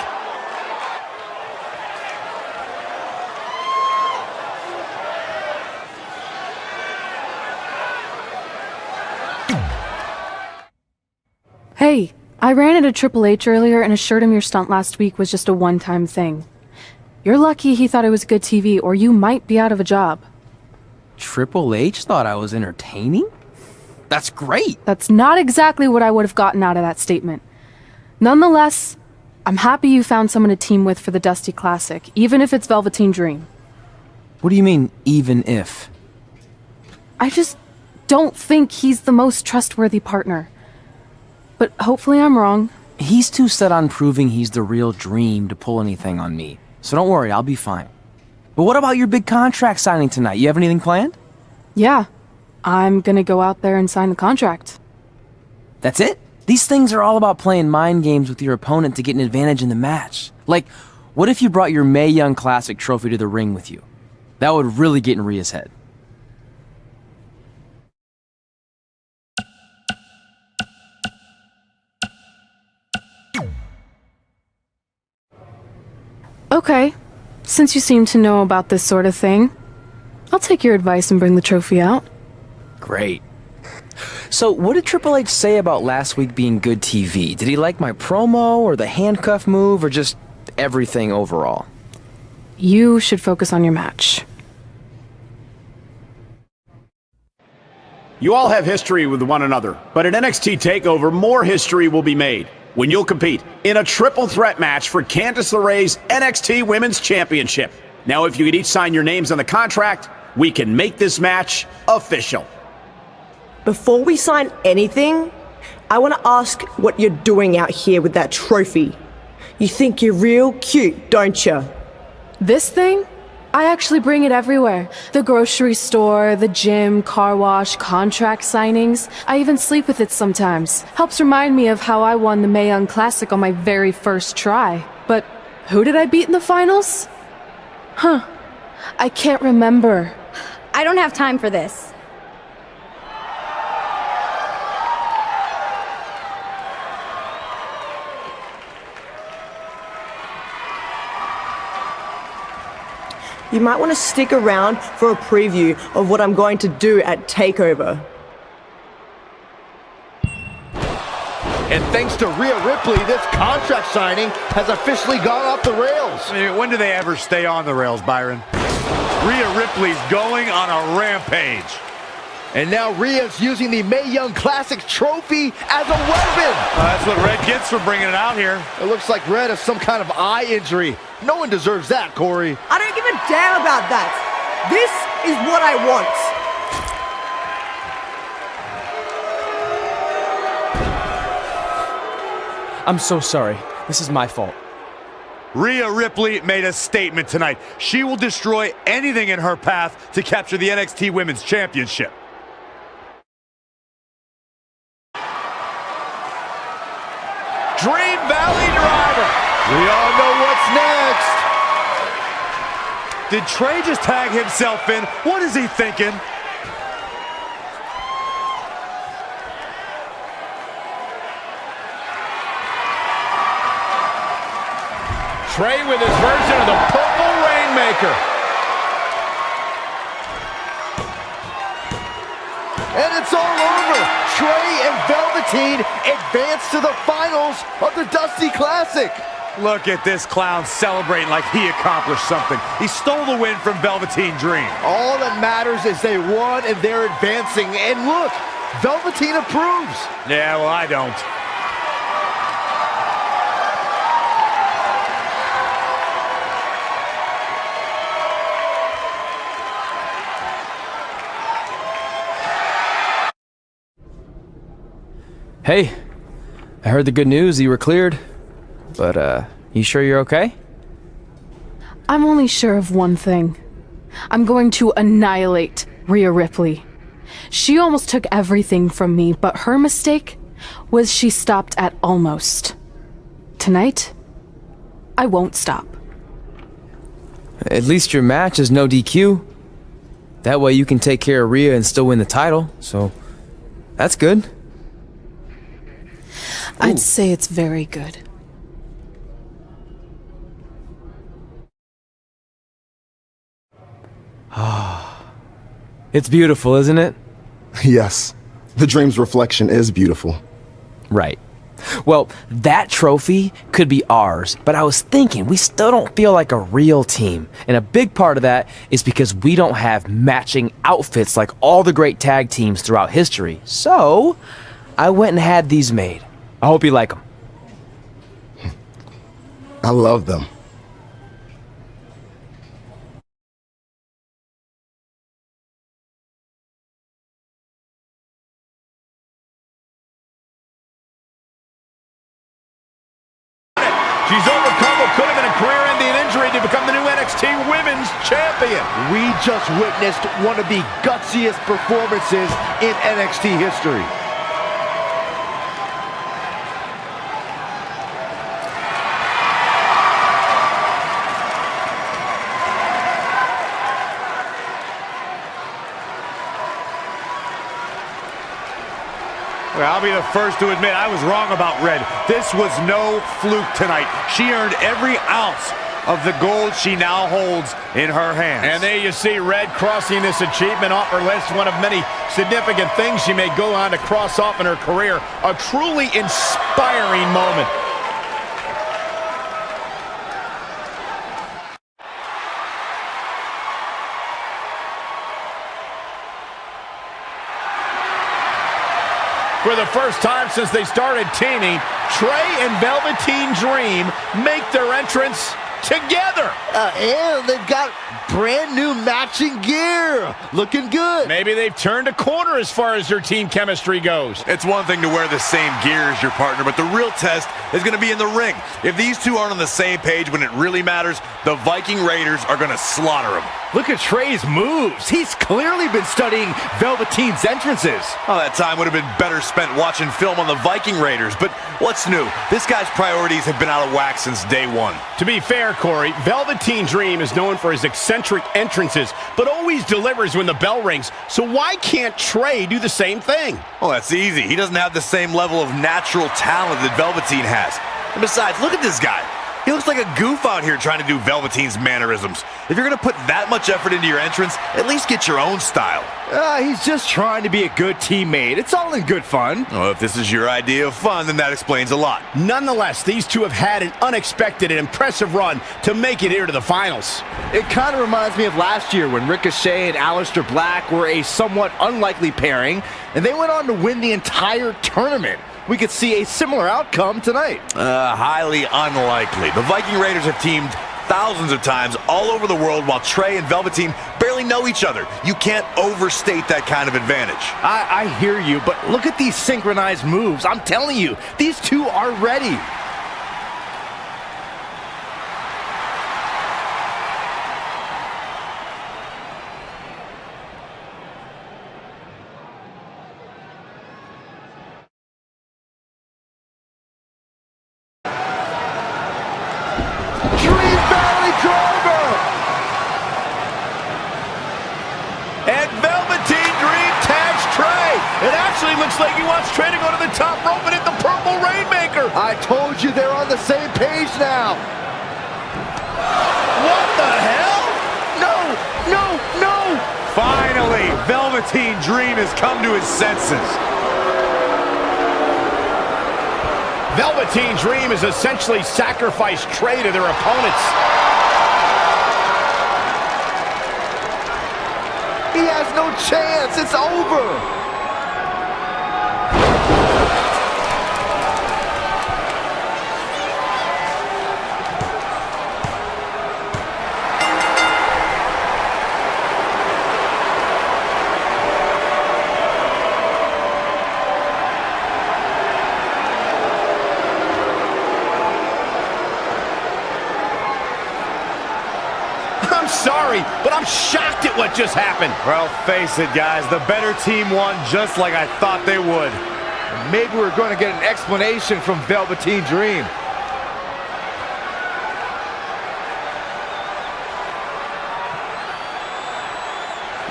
Hey, I ran into Triple H earlier and assured him your stunt last week was just a one-time thing. You're lucky he thought it was good TV, or you might be out of a job. Triple H thought I was entertaining? That's great. That's not exactly what I would have gotten out of that statement. Nonetheless, I'm happy you found someone to team with for the Dusty Classic, even if it's Velveteen Dream. What do you mean, even if? I just don't think he's the most trustworthy partner. But hopefully I'm wrong. He's too set on proving he's the real Dream to pull anything on me. So don't worry, I'll be fine. But what about your big contract signing tonight? You have anything planned? Yeah, I'm gonna go out there and sign the contract. That's it? These things are all about playing mind games with your opponent to get an advantage in the match. Like, what if you brought your Mae Young Classic trophy to the ring with you? That would really get in Rhea's head. Okay, since you seem to know about this sort of thing, I'll take your advice and bring the trophy out. Great. So, what did Triple H say about last week being good TV? Did he like my promo, or the handcuff move, or just everything overall? You should focus on your match. You all have history with one another, but at NXT TakeOver, more history will be made when you'll compete in a triple threat match for Candice LeRae's NXT Women's Championship. Now, if you could each sign your names on the contract, we can make this match official. Before we sign anything, I want to ask what you're doing out here with that trophy. You think you're real cute, don't you? This thing? I actually bring it everywhere. The grocery store, the gym, car wash, contract signings. I even sleep with it sometimes. Helps remind me of how I won the Mae Young Classic on my very first try. But who did I beat in the finals? Huh. I can't remember. I don't have time for this. You might want to stick around for a preview of what I'm going to do at TakeOver. And thanks to Rhea Ripley, this contract signing has officially gone off the rails. I mean, when do they ever stay on the rails, Byron? Rhea Ripley's going on a rampage. And now Rhea's using the Mae Young Classic trophy as a weapon. That's what Red gets for bringing it out here. It looks like Red has some kind of eye injury. No one deserves that, Corey. I don't give a damn about that. This is what I want. I'm so sorry. This is my fault. Rhea Ripley made a statement tonight. She will destroy anything in her path to capture the NXT Women's Championship. Dream Valley Driver. We all know what's next. Did Trey just tag himself in? What is he thinking? Trey with his version of the Purple Rainmaker. And it's all over. Trey and Velveteen advance to the finals of the Dusty Classic. Look at this clown celebrating like he accomplished something. He stole the win from Velveteen Dream. All that matters is they won and they're advancing. And look, Velveteen approves. Yeah, well, I don't. Hey, I heard the good news, you were cleared. But, you sure you're okay? I'm only sure of one thing. I'm going to annihilate Rhea Ripley. She almost took everything from me, but her mistake was she stopped at almost. Tonight, I won't stop. At least your match is no DQ. That way you can take care of Rhea and still win the title, so that's good. I'd say it's very good. It's beautiful, isn't it? Yes. The dream's reflection is beautiful. Right. Well, that trophy could be ours, but I was thinking we still don't feel like a real team. And a big part of that is because we don't have matching outfits like all the great tag teams throughout history. So, I went and had these made. I hope you like them. I love them. She's overcome what could have been a career-ending injury to become the new NXT Women's Champion. We just witnessed one of the gutsiest performances in NXT history. Well, I'll be the first to admit I was wrong about Red. This was no fluke tonight. She earned every ounce of the gold she now holds in her hands. And there you see Red crossing this achievement off her list, one of many significant things she may go on to cross off in her career. A truly inspiring moment. For the first time since they started teaming, Trey and Velveteen Dream make their entrance together. And they've got brand new matching gear. Looking good. Maybe they've turned a corner as far as their team chemistry goes. It's one thing to wear the same gear as your partner, but the real test is going to be in the ring. If these two aren't on the same page when it really matters, the Viking Raiders are going to slaughter them. Look at Trey's moves. He's clearly been studying Velveteen's entrances. Oh, that time would have been better spent watching film on the Viking Raiders. But what's new? This guy's priorities have been out of whack since day one. To be fair, Corey, Velveteen Dream is known for his eccentric entrances, but always delivers when the bell rings. So why can't Trey do the same thing? Well, that's easy. He doesn't have the same level of natural talent that Velveteen has. And besides, look at this guy. He looks like a goof out here trying to do Velveteen's mannerisms. If you're going to put that much effort into your entrance, at least get your own style. He's just trying to be a good teammate. It's all in good fun. Well, if this is your idea of fun, then that explains a lot. Nonetheless, these two have had an unexpected and impressive run to make it here to the finals. It kind of reminds me of last year when Ricochet and Aleister Black were a somewhat unlikely pairing, and they went on to win the entire tournament. We could see a similar outcome tonight. Highly unlikely. The Viking Raiders have teamed thousands of times all over the world while Trey and Velveteen barely know each other. You can't overstate that kind of advantage. I hear you, but look at these synchronized moves. I'm telling you, these two are ready. Looks like he wants Trey to go to the top rope and hit the Purple Rainmaker. I told you they're on the same page now. What the hell? No, no, no. Finally, Velveteen Dream has come to his senses. Velveteen Dream has essentially sacrificed Trey to their opponents. He has no chance. It's over. I'm sorry, but I'm shocked at what just happened. Well, face it, guys. The better team won just like I thought they would. Maybe we're going to get an explanation from Velveteen Dream.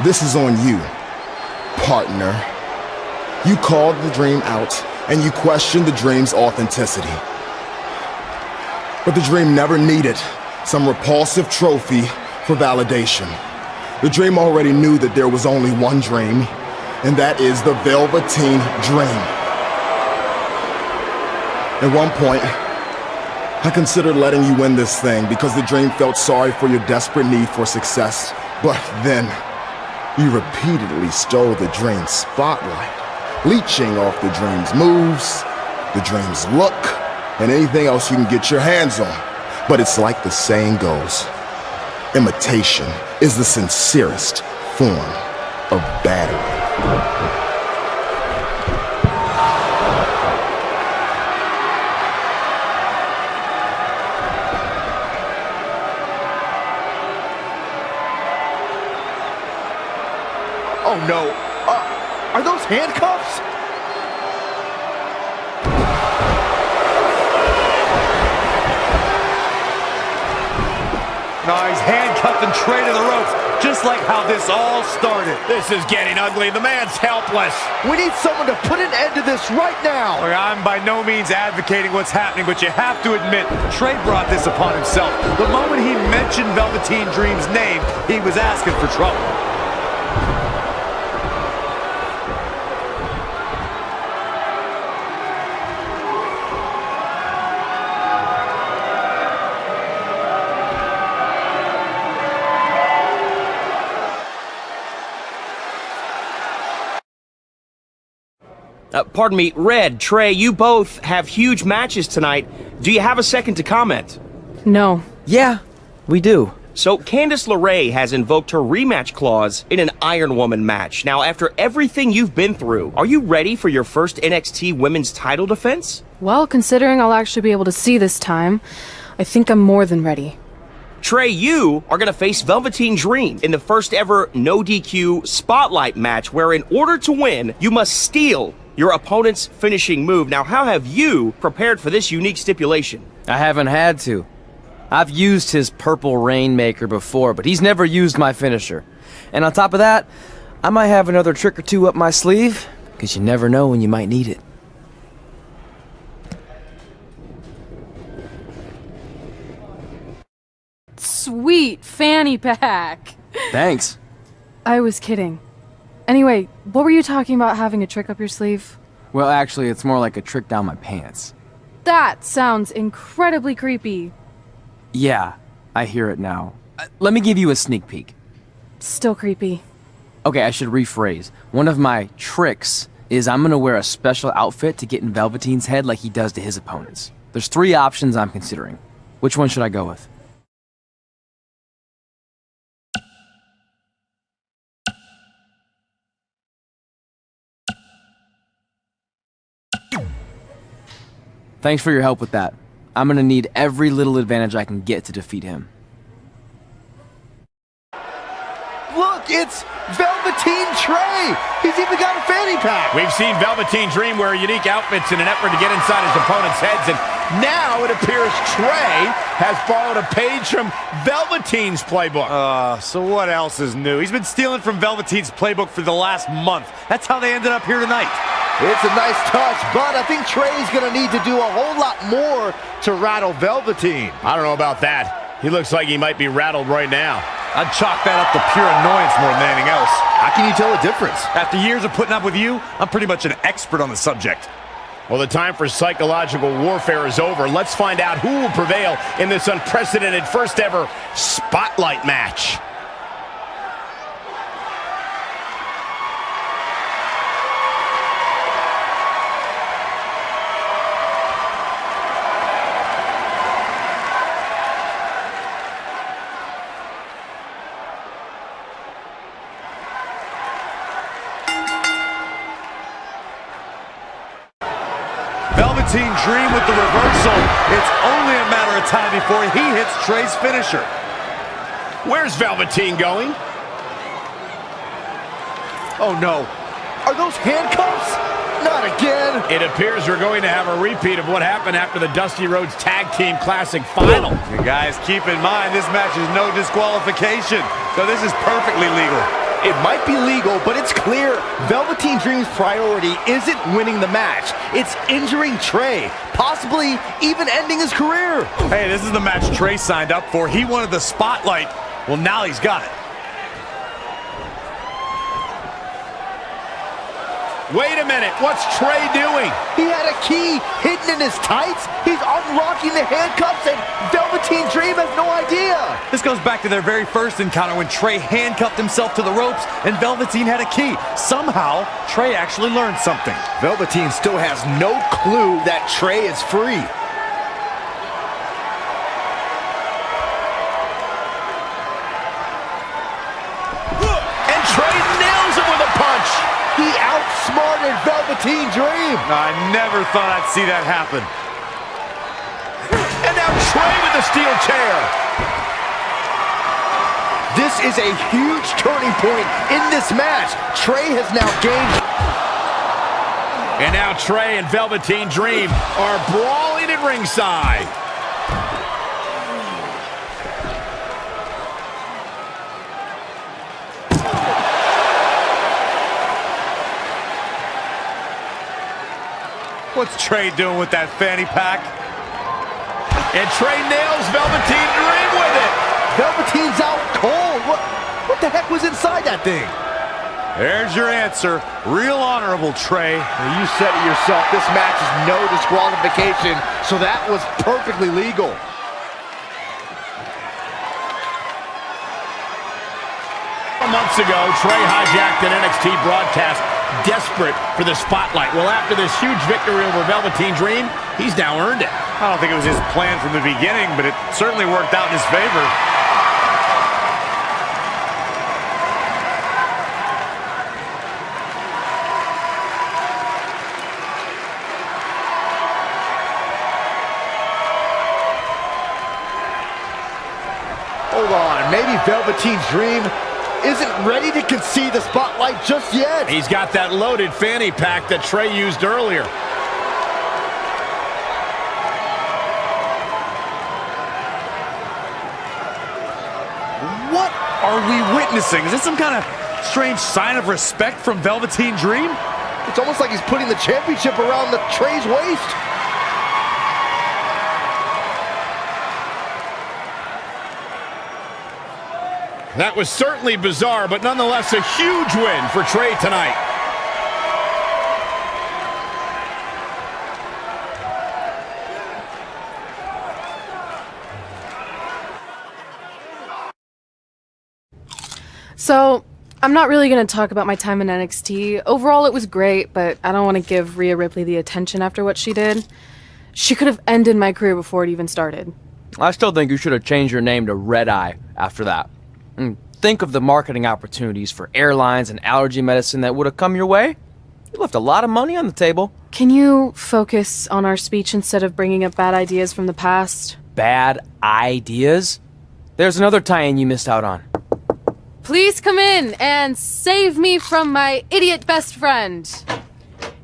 This is on you, partner. You called the Dream out, and you questioned the Dream's authenticity. But the Dream never needed some repulsive trophy for validation. The Dream already knew that there was only one Dream, and that is the Velveteen Dream. At one point, I considered letting you win this thing because the Dream felt sorry for your desperate need for success. But then, you repeatedly stole the Dream's spotlight, leeching off the Dream's moves, the Dream's look, and anything else you can get your hands on. But it's like the saying goes, imitation is the sincerest form of battery. Oh no, are those handcuffs? No, he's handcuffed and Trey to the ropes, just like how this all started. This is getting ugly. The man's helpless. We need someone to put an end to this right now. Look, I'm by no means advocating what's happening, but you have to admit, Trey brought this upon himself. The moment he mentioned Velveteen Dream's name, he was asking for trouble. Pardon me, Red, Trey, you both have huge matches tonight. Do you have a second to comment? No. Yeah, we do. So, Candice LeRae has invoked her rematch clause in an Iron Woman match. Now, after everything you've been through, are you ready for your first NXT Women's title defense? Well, considering I'll actually be able to see this time, I think I'm more than ready. Trey, you are going to face Velveteen Dream in the first ever no DQ spotlight match, where in order to win, you must steal your opponent's finishing move. Now, how have you prepared for this unique stipulation? I haven't had to. I've used his purple Rainmaker before, but he's never used my finisher. And on top of that, I might have another trick or two up my sleeve, because you never know when you might need it. Sweet fanny pack! Thanks. I was kidding. Anyway, what were you talking about having a trick up your sleeve? Well, actually, it's more like a trick down my pants. That sounds incredibly creepy. Yeah, I hear it now. Let me give you a sneak peek. Still creepy. Okay, I should rephrase. One of my tricks is I'm gonna wear a special outfit to get in Velveteen's head like he does to his opponents. There's 3 options I'm considering. Which one should I go with? Thanks for your help with that. I'm gonna need every little advantage I can get to defeat him. Look, it's Velveteen Trey! He's even got a fanny pack! We've seen Velveteen Dream wear unique outfits in an effort to get inside his opponent's heads, and now it appears Trey has borrowed a page from Velveteen's playbook. So what else is new? He's been stealing from Velveteen's playbook for the last month. That's how they ended up here tonight. It's a nice touch, but I think Trey's going to need to do a whole lot more to rattle Velveteen. I don't know about that. He looks like he might be rattled right now. I'd chalk that up to pure annoyance more than anything else. How can you tell the difference? After years of putting up with you, I'm pretty much an expert on the subject. Well, the time for psychological warfare is over. Let's find out who will prevail in this unprecedented first ever spotlight match. Velveteen Dream with the reversal. It's only a matter of time before he hits Trey's finisher. Where's Velveteen going? Oh no. Are those handcuffs? Not again. It appears we're going to have a repeat of what happened after the Dusty Rhodes Tag Team Classic final. You guys, keep in mind, this match is no disqualification, so this is perfectly legal. It might be legal, but it's clear Velveteen Dream's priority isn't winning the match. It's injuring Trey, possibly even ending his career. Hey, this is the match Trey signed up for. He wanted the spotlight. Well, now he's got it. Wait a minute, what's Trey doing? He had a key hidden in his tights. He's unlocking the handcuffs, and Velveteen Dream has no idea. This goes back to their very first encounter when Trey handcuffed himself to the ropes and Velveteen had a key. Somehow, Trey actually learned something. Velveteen still has no clue that Trey is free. And Trey nails him with a punch. He outsmarted Velveteen Dream. I never thought I'd see that happen. And now Trey with the steel chair. This is a huge turning point in this match. Trey has now gained... And now Trey and Velveteen Dream are brawling at ringside. What's Trey doing with that fanny pack? And Trey nails Velveteen Dream with it. Velveteen's out cold. What the heck was inside that thing? There's your answer. Real honorable, Trey. Well, you said it yourself. This match is no disqualification, so that was perfectly legal. Months ago, Trey hijacked an NXT broadcast desperate for the spotlight. Well, after this huge victory over Velveteen Dream, he's now earned it. I don't think it was his plan from the beginning, but it certainly worked out in his favor. Hold on, maybe Velveteen's Dream isn't ready to concede the spotlight just yet. He's got that loaded fanny pack that Trey used earlier. What are we witnessing? Is this some kind of strange sign of respect from Velveteen Dream? It's almost like he's putting the championship around the Trey's waist. That was certainly bizarre, but nonetheless a huge win for Trey tonight. So, I'm not really going to talk about my time in NXT. Overall, it was great, but I don't want to give Rhea Ripley the attention after what she did. She could have ended my career before it even started. I still think you should have changed your name to Red Eye after that. And think of the marketing opportunities for airlines and allergy medicine that would have come your way. You left a lot of money on the table. Can you focus on our speech instead of bringing up bad ideas from the past? Bad ideas? There's another tie-in you missed out on. Please come in and save me from my idiot best friend.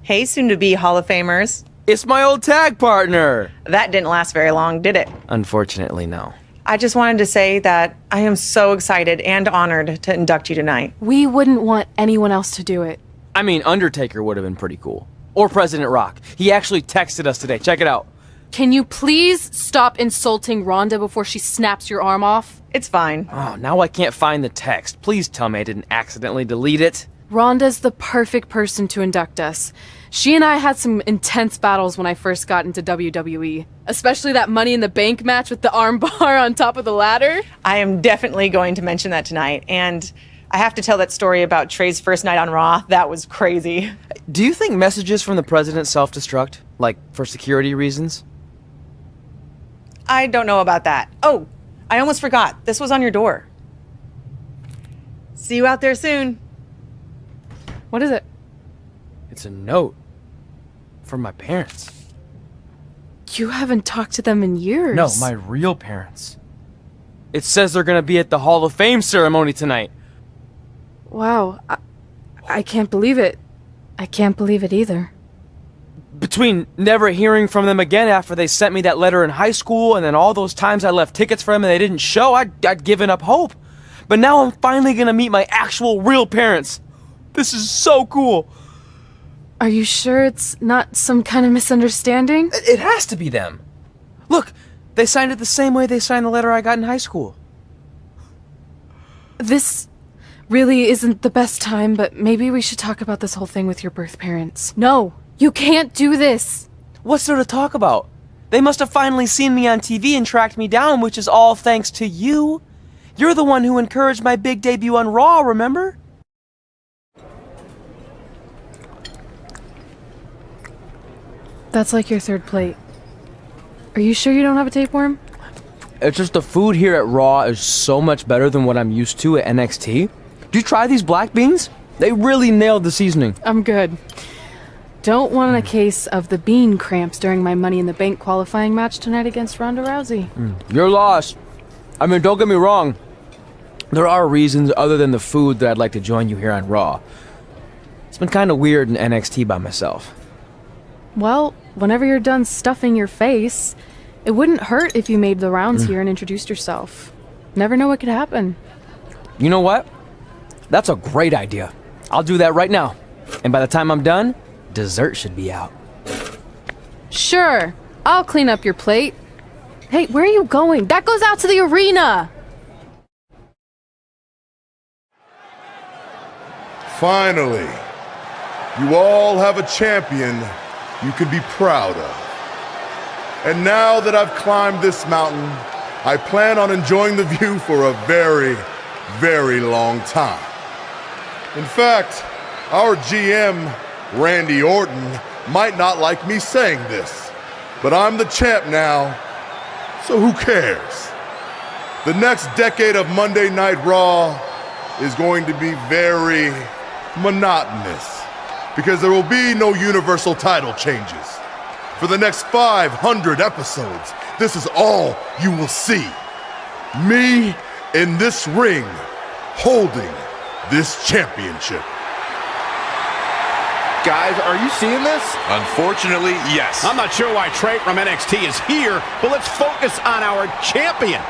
Hey, soon-to-be Hall of Famers. It's my old tag partner. That didn't last very long, did it? Unfortunately, no. I just wanted to say that I am so excited and honored to induct you tonight. We wouldn't want anyone else to do it. I mean, Undertaker would have been pretty cool. Or President Rock. He actually texted us today. Check it out. Can you please stop insulting Rhonda before she snaps your arm off? It's fine. Oh, now I can't find the text. Please tell me I didn't accidentally delete it. Rhonda's the perfect person to induct us. She and I had some intense battles when I first got into WWE. Especially that Money in the Bank match with the arm bar on top of the ladder. I am definitely going to mention that tonight. And I have to tell that story about Trey's first night on Raw. That was crazy. Do you think messages from the president self-destruct? Like, for security reasons? I don't know about that. Oh, I almost forgot. This was on your door. See you out there soon. What is it? It's a note. From my parents. You haven't talked to them in years. No, my real parents. It says they're gonna be at the Hall of Fame ceremony tonight. Wow. I can't believe it. I can't believe it either. Between never hearing from them again after they sent me that letter in high school and then all those times I left tickets for them and they didn't show, I'd given up hope. But now I'm finally gonna meet my actual real parents. This is so cool. Are you sure it's not some kind of misunderstanding? It has to be them. Look, they signed it the same way they signed the letter I got in high school. This really isn't the best time, but maybe we should talk about this whole thing with your birth parents. No, you can't do this. What's there to talk about? They must have finally seen me on TV and tracked me down, which is all thanks to you. You're the one who encouraged my big debut on Raw, remember? That's like your third plate. Are you sure you don't have a tapeworm? It's just the food here at Raw is so much better than what I'm used to at NXT. Did you try these black beans? They really nailed the seasoning. I'm good. Don't want a case of the bean cramps during my Money in the Bank qualifying match tonight against Ronda Rousey. You're lost. I mean, don't get me wrong. There are reasons other than the food that I'd like to join you here on Raw. It's been kind of weird in NXT by myself. Well, whenever you're done stuffing your face, it wouldn't hurt if you made the rounds here and introduced yourself. Never know what could happen. You know what? That's a great idea. I'll do that right now. And by the time I'm done, dessert should be out. Sure, I'll clean up your plate. Hey, where are you going? That goes out to the arena! Finally, you all have a champion you can be proud of. And now that I've climbed this mountain, I plan on enjoying the view for a very, very long time. In fact, Our GM, Randy Orton, might not like me saying this, but I'm the champ now, so who cares? The next decade of Monday Night Raw is going to be very monotonous because there will be no Universal title changes. For the next 500 episodes, this is all you will see. Me in this ring, holding this championship. Guys, are you seeing this? Unfortunately, yes. I'm not sure why Trey from NXT is here, but let's focus on our champion.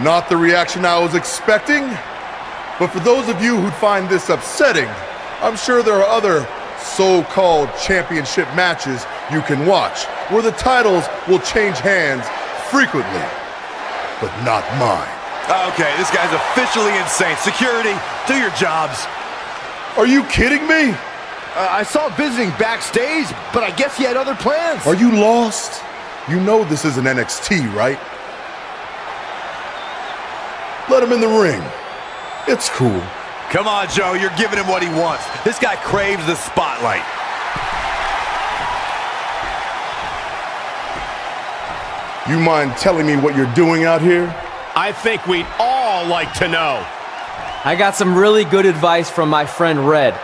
Not the reaction I was expecting, but for those of you who'd find this upsetting, I'm sure there are other so-called championship matches you can watch where the titles will change hands frequently, but not mine. Okay, this guy's officially insane. Security, do your jobs. Are you kidding me? I saw visiting backstage, but I guess he had other plans. Are you lost? You know this isn't NXT, right? Let him in the ring. It's cool. Come on, Joe, you're giving him what he wants. This guy craves the spotlight. You mind telling me what you're doing out here? I think we'd all like to know. I got some really good advice from my friend Red.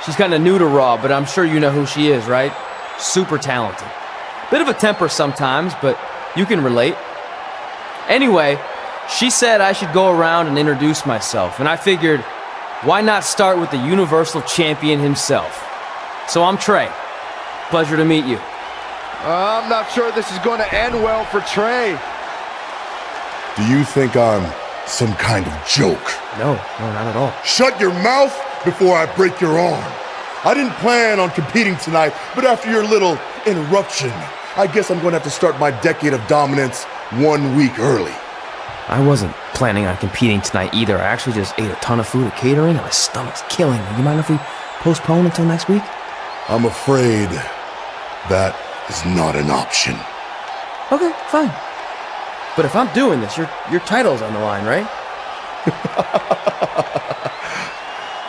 She's kind of new to Raw, but I'm sure you know who she is, right? Super talented. Bit of a temper sometimes, but you can relate. Anyway, she said I should go around and introduce myself, and I figured, why not start with the Universal Champion himself? So I'm Trey. Pleasure to meet you. I'm not sure this is going to end well for Trey. Do you think I'm some kind of joke? No, not at all. Shut your mouth before I break your arm. I didn't plan on competing tonight, but after your little interruption, I guess I'm going to have to start my decade of dominance 1 week early. I wasn't planning on competing tonight either. I actually just ate a ton of food at catering and my stomach's killing me. You mind if we postpone until next week? I'm afraid that is not an option. Okay, fine. But if I'm doing this, your title's on the line, right?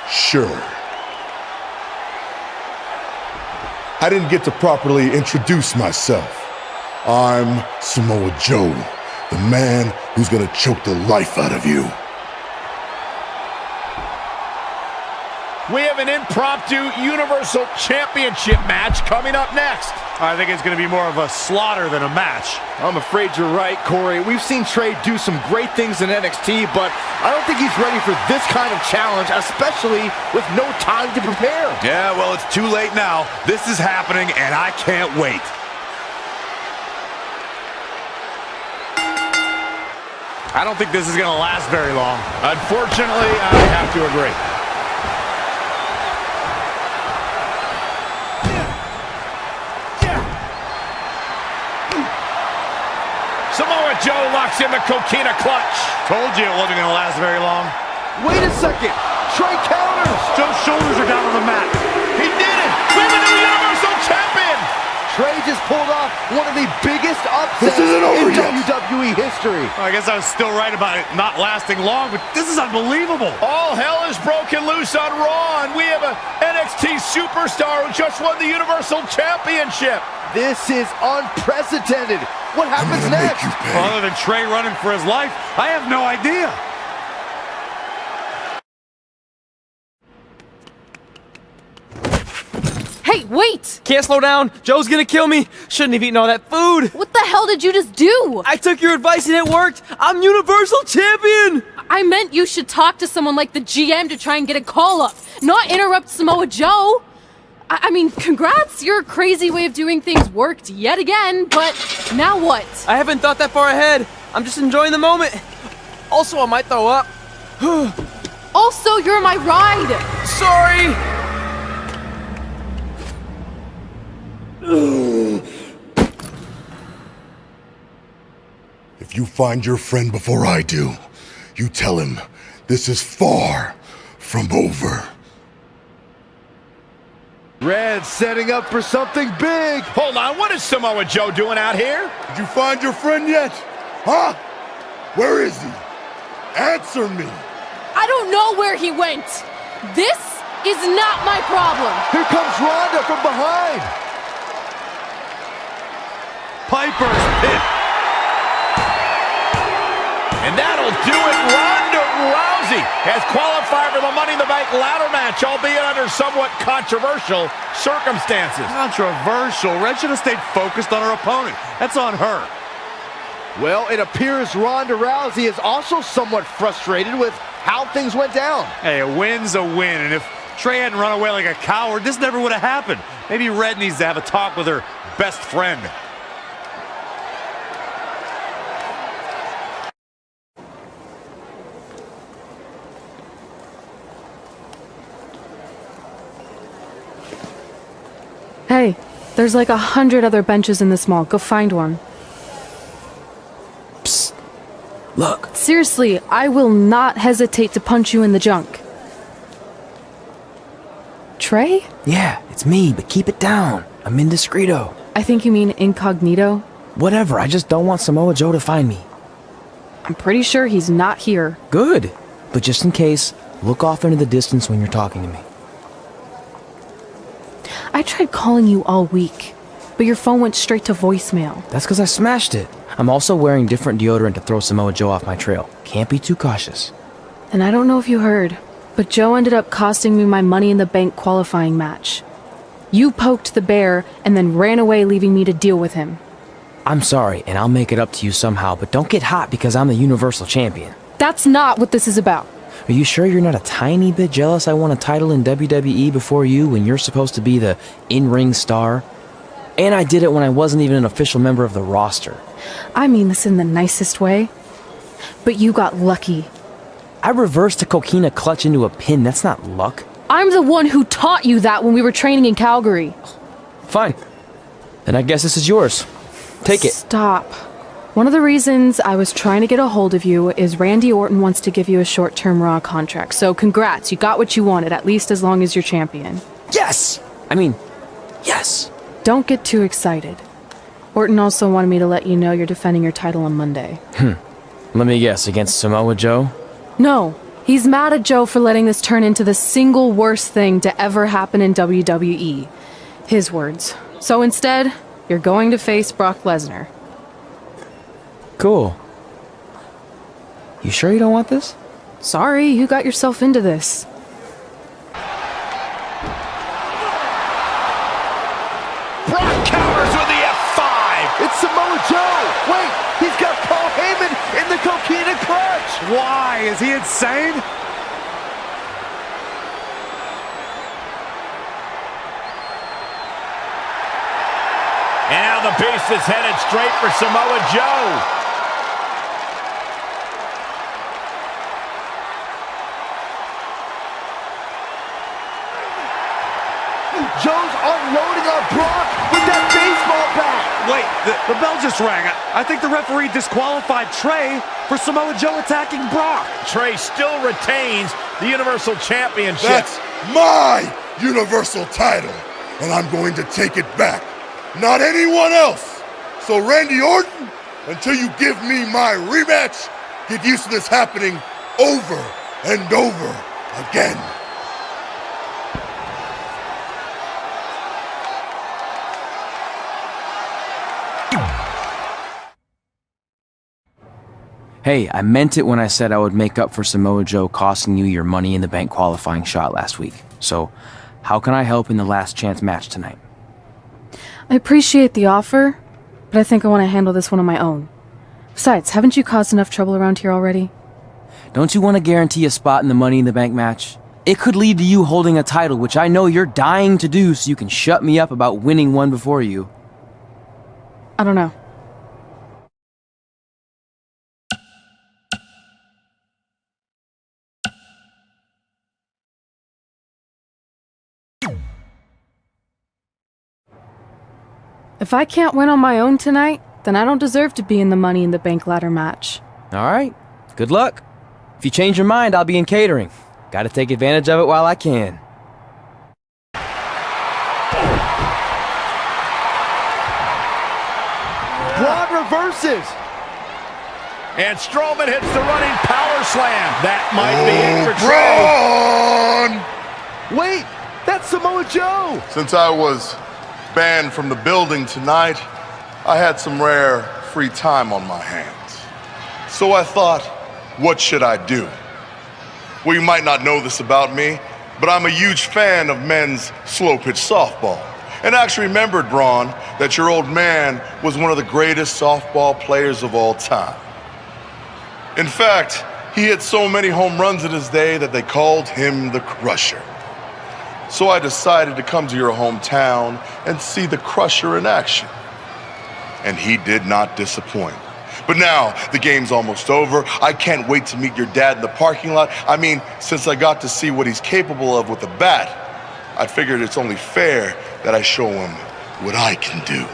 Sure. I didn't get to properly introduce myself. I'm Samoa Joe, the man who's gonna choke the life out of you. We have an impromptu Universal Championship match coming up next. I think it's going to be more of a slaughter than a match. I'm afraid you're right, Corey. We've seen Trey do some great things in NXT, but I don't think he's ready for this kind of challenge, especially with no time to prepare. Yeah, well, it's too late now. This is happening, and I can't wait. I don't think this is going to last very long. Unfortunately, I have to agree. Samoa Joe locks in the coquina clutch. Told you it wasn't going to last very long. Wait a second. Trey counters. Joe's shoulders are down on the mat. He did it. We have a new Universal Champion. Trey just pulled off one of the biggest upsets in WWE history. Well, I guess I was still right about it not lasting long, but this is unbelievable. All hell is broken loose on Raw, and we have an NXT superstar who just won the Universal Championship. This is unprecedented. What happens next? Well, other than Trey running for his life, I have no idea. Hey, wait! Can't slow down. Joe's gonna kill me. Shouldn't have eaten all that food. What the hell did you just do? I took your advice and it worked. I'm Universal Champion. I meant you should talk to someone like the GM to try and get a call up, not interrupt Samoa Joe. I mean, congrats, your crazy way of doing things worked yet again, but now what? I haven't thought that far ahead. I'm just enjoying the moment. Also, I might throw up. Also, you're my ride. Sorry. If you find your friend before I do, you tell him this is far from over. Red setting up for something big. Hold on, what is Samoa Joe doing out here? Did you find your friend yet? Huh? Where is he? Answer me. I don't know where he went. This is not my problem. Here comes Ronda from behind. Piper's pit. And that'll do it. Ronda Rousey has qualified for the Money in the Bank ladder match, albeit under somewhat controversial circumstances. Controversial? Red should have stayed focused on her opponent. That's on her. Well, it appears Ronda Rousey is also somewhat frustrated with how things went down. Hey, a win's a win, and if Trey hadn't run away like a coward, this never would have happened. Maybe Red needs to have a talk with her best friend. Hey, there's like 100 other benches in this mall. Go find one. Psst. Look. Seriously, I will not hesitate to punch you in the junk. Trey? Yeah, it's me, but keep it down. I'm indiscreto. I think you mean incognito. Whatever, I just don't want Samoa Joe to find me. I'm pretty sure he's not here. Good. But just in case, look off into the distance when you're talking to me. I tried calling you all week, but your phone went straight to voicemail. That's because I smashed it. I'm also wearing different deodorant to throw Samoa Joe off my trail. Can't be too cautious. And I don't know if you heard, but Joe ended up costing me my Money in the Bank qualifying match. You poked the bear and then ran away, leaving me to deal with him. I'm sorry, and I'll make it up to you somehow, but don't get hot because I'm the Universal Champion. That's not what this is about. Are you sure you're not a tiny bit jealous I won a title in WWE before you when you're supposed to be the in-ring star? And I did it when I wasn't even an official member of the roster. I mean this in the nicest way. But you got lucky. I reversed a coquina clutch into a pin. That's not luck. I'm the one who taught you that when we were training in Calgary. Fine. Then I guess this is yours. Take it. Stop. One of the reasons I was trying to get a hold of you is Randy Orton wants to give you a short-term Raw contract. So congrats, you got what you wanted, at least as long as you're champion. Yes! I mean, yes! Don't get too excited. Orton also wanted me to let you know you're defending your title on Monday. Let me guess, against Samoa Joe? No, he's mad at Joe for letting this turn into the single worst thing to ever happen in WWE. His words. So instead, you're going to face Brock Lesnar. Cool. You sure you don't want this? Sorry, you got yourself into this. Brock counters with the F5. It's Samoa Joe. Wait, he's got Paul Heyman in the coquina clutch. Why? Is he insane? And now the beast is headed straight for Samoa Joe. Joe's unloading on Brock with that baseball bat. Wait, the bell just rang. I think the referee disqualified Trey for Samoa Joe attacking Brock. Trey still retains the Universal Championship. That's my Universal title, and I'm going to take it back. Not anyone else. So Randy Orton, until you give me my rematch, get used to this happening over and over again. Hey, I meant it when I said I would make up for Samoa Joe costing you your Money in the Bank qualifying shot last week. So, how can I help in the last chance match tonight? I appreciate the offer, but I think I want to handle this one on my own. Besides, haven't you caused enough trouble around here already? Don't you want to guarantee a spot in the Money in the Bank match? It could lead to you holding a title, which I know you're dying to do so you can shut me up about winning one before you. I don't know. If I can't win on my own tonight, then I don't deserve to be in the Money in the Bank ladder match. Alright, good luck. If you change your mind, I'll be in catering. Gotta take advantage of it while I can. Braun reverses. And Strowman hits the running power slam. That might be it for Trey. Wait, Samoa Joe? Since I was banned from the building tonight, I had some rare free time on my hands. So I thought, what should I do? Well, you might not know this about me, but I'm a huge fan of men's slow-pitch softball. And I actually remembered, Braun, that your old man was one of the greatest softball players of all time. In fact, he hit so many home runs in his day that they called him the Crusher. So I decided to come to your hometown and see the Crusher in action. And he did not disappoint. But now, the game's almost over. I can't wait to meet your dad in the parking lot. I mean, since I got to see what he's capable of with a bat, I figured it's only fair that I show him what I can do.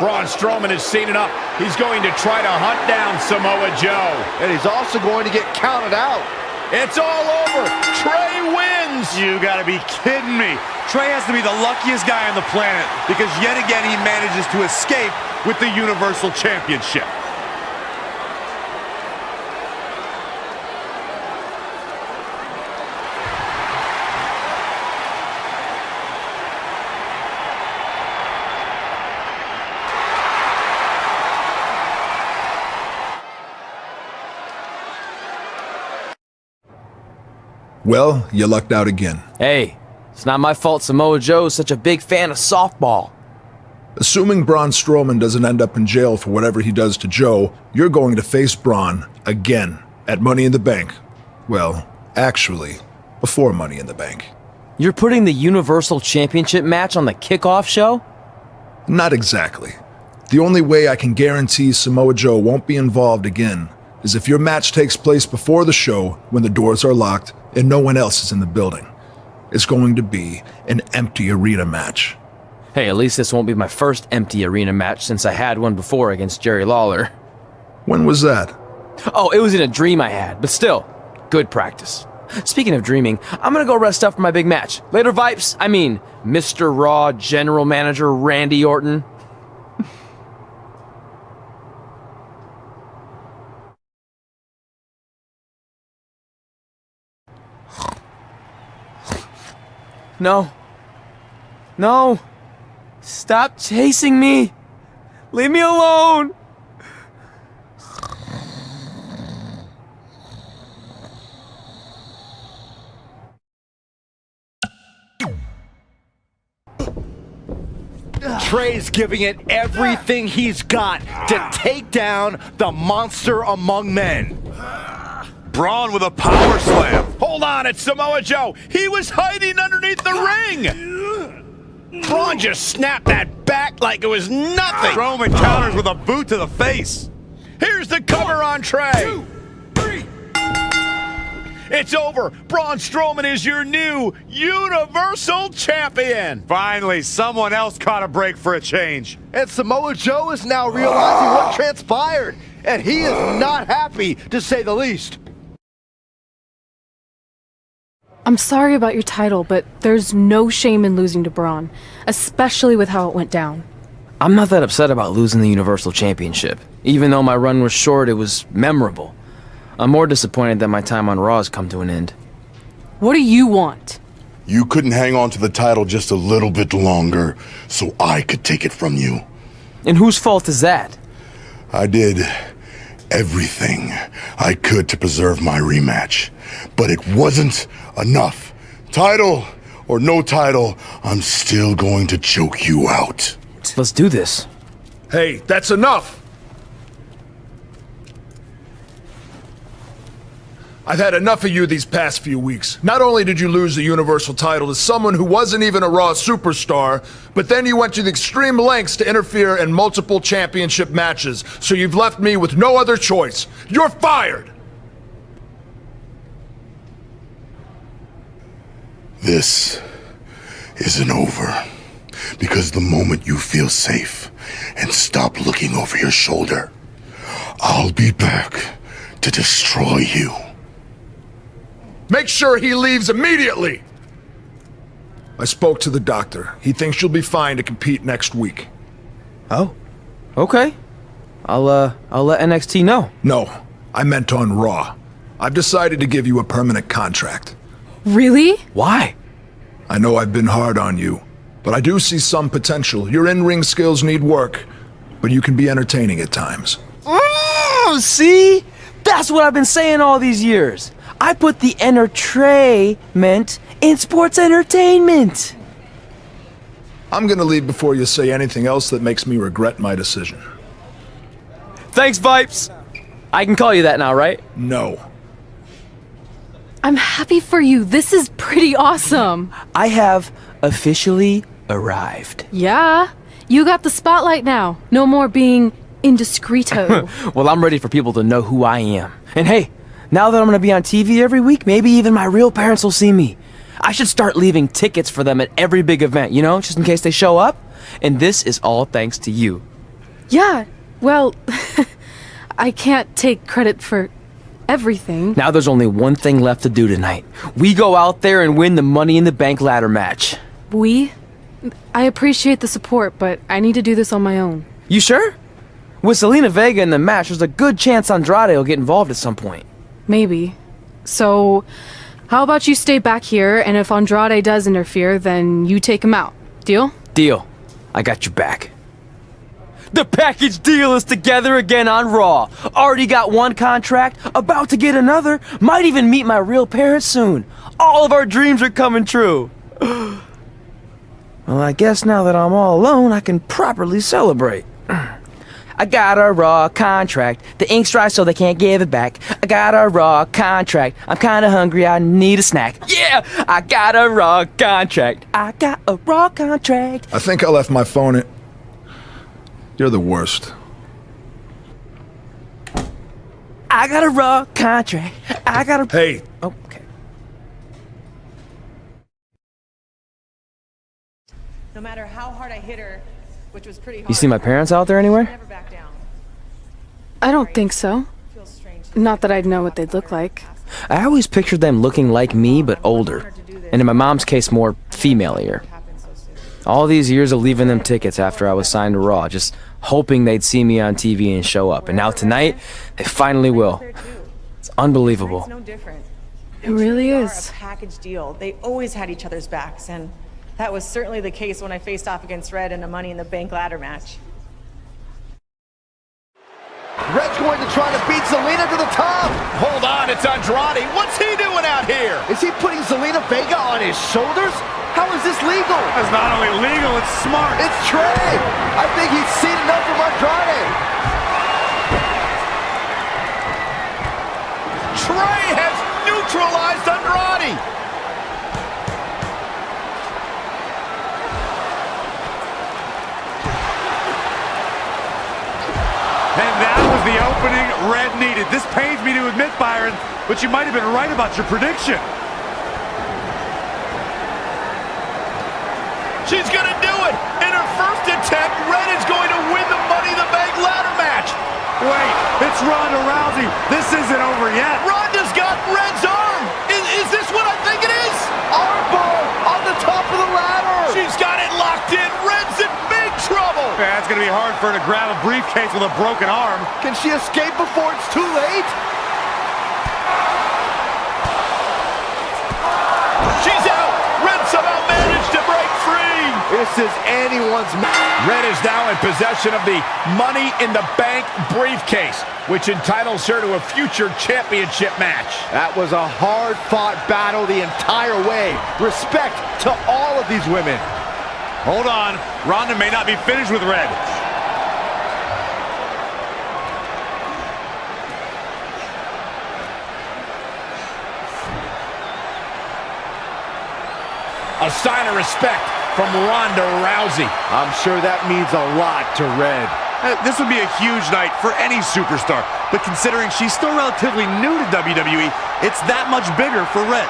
Braun Strowman has seen it up. He's going to try to hunt down Samoa Joe. And he's also going to get counted out. It's all over. Trey wins. You gotta be kidding me. Trey has to be the luckiest guy on the planet because yet again he manages to escape with the Universal Championship. Well, you lucked out again. Hey, it's not my fault Samoa Joe's such a big fan of softball. Assuming Braun Strowman doesn't end up in jail for whatever he does to Joe, you're going to face Braun again at Money in the Bank. Well, actually, before Money in the Bank. You're putting the Universal Championship match on the kickoff show? Not exactly. The only way I can guarantee Samoa Joe won't be involved again is if your match takes place before the show when the doors are locked and no one else is in the building. It's going to be an empty arena match. Hey, at least this won't be my first empty arena match since I had one before against Jerry Lawler. When was that? Oh, it was in a dream I had, but still, good practice. Speaking of dreaming, I'm gonna go rest up for my big match. Later, Vipes. I mean, Mr. Raw General Manager Randy Orton. No. No. Stop chasing me. Leave me alone. Trey's giving it everything he's got to take down the monster among men. Braun with a power slam. Hold on, it's Samoa Joe. He was hiding underneath the ring. Braun just snapped that back like it was nothing. Strowman counters with a boot to the face. Here's the cover on Trey. 2, 3. It's over. Braun Strowman is your new Universal Champion. Finally, someone else caught a break for a change. And Samoa Joe is now realizing what transpired. And he is not happy, to say the least. I'm sorry about your title, but there's no shame in losing to Braun, especially with how it went down. I'm not that upset about losing the Universal Championship. Even though my run was short, it was memorable. I'm more disappointed that my time on Raw has come to an end. What do you want? You couldn't hang on to the title just a little bit longer so I could take it from you. And whose fault is that? I did everything I could to preserve my rematch, but it wasn't enough. Title or no title, I'm still going to choke you out. Let's do this. Hey, that's enough! I've had enough of you these past few weeks. Not only did you lose the Universal title to someone who wasn't even a Raw superstar, but then you went to the extreme lengths to interfere in multiple championship matches, so you've left me with no other choice. You're fired! This isn't over, because the moment you feel safe and stop looking over your shoulder, I'll be back to destroy you. Make sure he leaves immediately! I spoke to the doctor. He thinks you'll be fine to compete next week. Oh, okay. I'll let NXT know. No, I meant on Raw. I've decided to give you a permanent contract. Really? Why? I know I've been hard on you, but I do see some potential. Your in-ring skills need work, but you can be entertaining at times. Oh, see? That's what I've been saying all these years. I put the entertainment in sports entertainment. I'm gonna leave before you say anything else that makes me regret my decision. Thanks, Vipes. I can call you that now, right? No. I'm happy for you. This is pretty awesome. I have officially arrived. Yeah, you got the spotlight now. No more being indiscreto. Well, I'm ready for people to know who I am. And hey, now that I'm gonna be on TV every week, maybe even my real parents will see me. I should start leaving tickets for them at every big event, you know, just in case they show up. And this is all thanks to you. Yeah, well, I can't take credit for everything. Now there's only one thing left to do tonight. We go out there and win the Money in the Bank ladder match. I appreciate the support, but I need to do this on my own. You sure? With Selena Vega in the match, there's a good chance Andrade will get involved at some point. Maybe. So, how about you stay back here, and if Andrade does interfere, then you take him out. Deal? Deal. I got your back. The package deal is together again on Raw. Already got one contract, about to get another, might even meet my real parents soon. All of our dreams are coming true. Well, I guess now that I'm all alone, I can properly celebrate. I got a Raw contract. The ink's dry so they can't give it back. I got a Raw contract. I'm kinda hungry, I need a snack. Yeah! I got a Raw contract. I got a Raw contract. I think I left my phone in... You're the worst. I got a Raw contract. I got a... Hey! Oh, okay. No matter how hard I hit her, which was pretty hard. You see my parents out there anywhere? I don't think so. Not that I'd know what they'd look like. I always pictured them looking like me, but older. And in my mom's case, more female-ier. All these years of leaving them tickets after I was signed to Raw, just hoping they'd see me on TV and show up. And now tonight, they finally will. It's unbelievable. It's no different. It really is. A package deal. They always had each other's backs, and that was certainly the case when I faced off against Red in a Money in the Bank ladder match. Red's going to try to beat Zelina to the top. Hold on, it's Andrade. What's he doing out here? Is he putting Zelina Vega on his shoulders? How is this legal? It's not only legal, it's smart. It's Trey. I think he's seen enough from Andrade. Trey has neutralized Andrade. And that was the opening Red needed. This pains me to admit, Byron, but you might have been right about your prediction. She's gonna do it! In her first attempt, Red is going to win the Money in the Bank ladder match! Wait, it's Ronda Rousey. This isn't over yet. Ronda's got Red's arm! Is this what I think it is? Armbar on the top of the ladder! She's got it locked in! Red's in big trouble! Yeah, it's gonna be hard for her to grab a briefcase with a broken arm. Can she escape before it's too late? She's out! Red somehow managed to break free! This is anyone's match. Red is now in possession of the Money in the Bank briefcase, which entitles her to a future championship match. That was a hard-fought battle the entire way. Respect to all of these women. Hold on, Ronda may not be finished with Red. A sign of respect from Ronda Rousey. I'm sure that means a lot to Red. This would be a huge night for any superstar, but considering she's still relatively new to WWE, it's that much bigger for Red.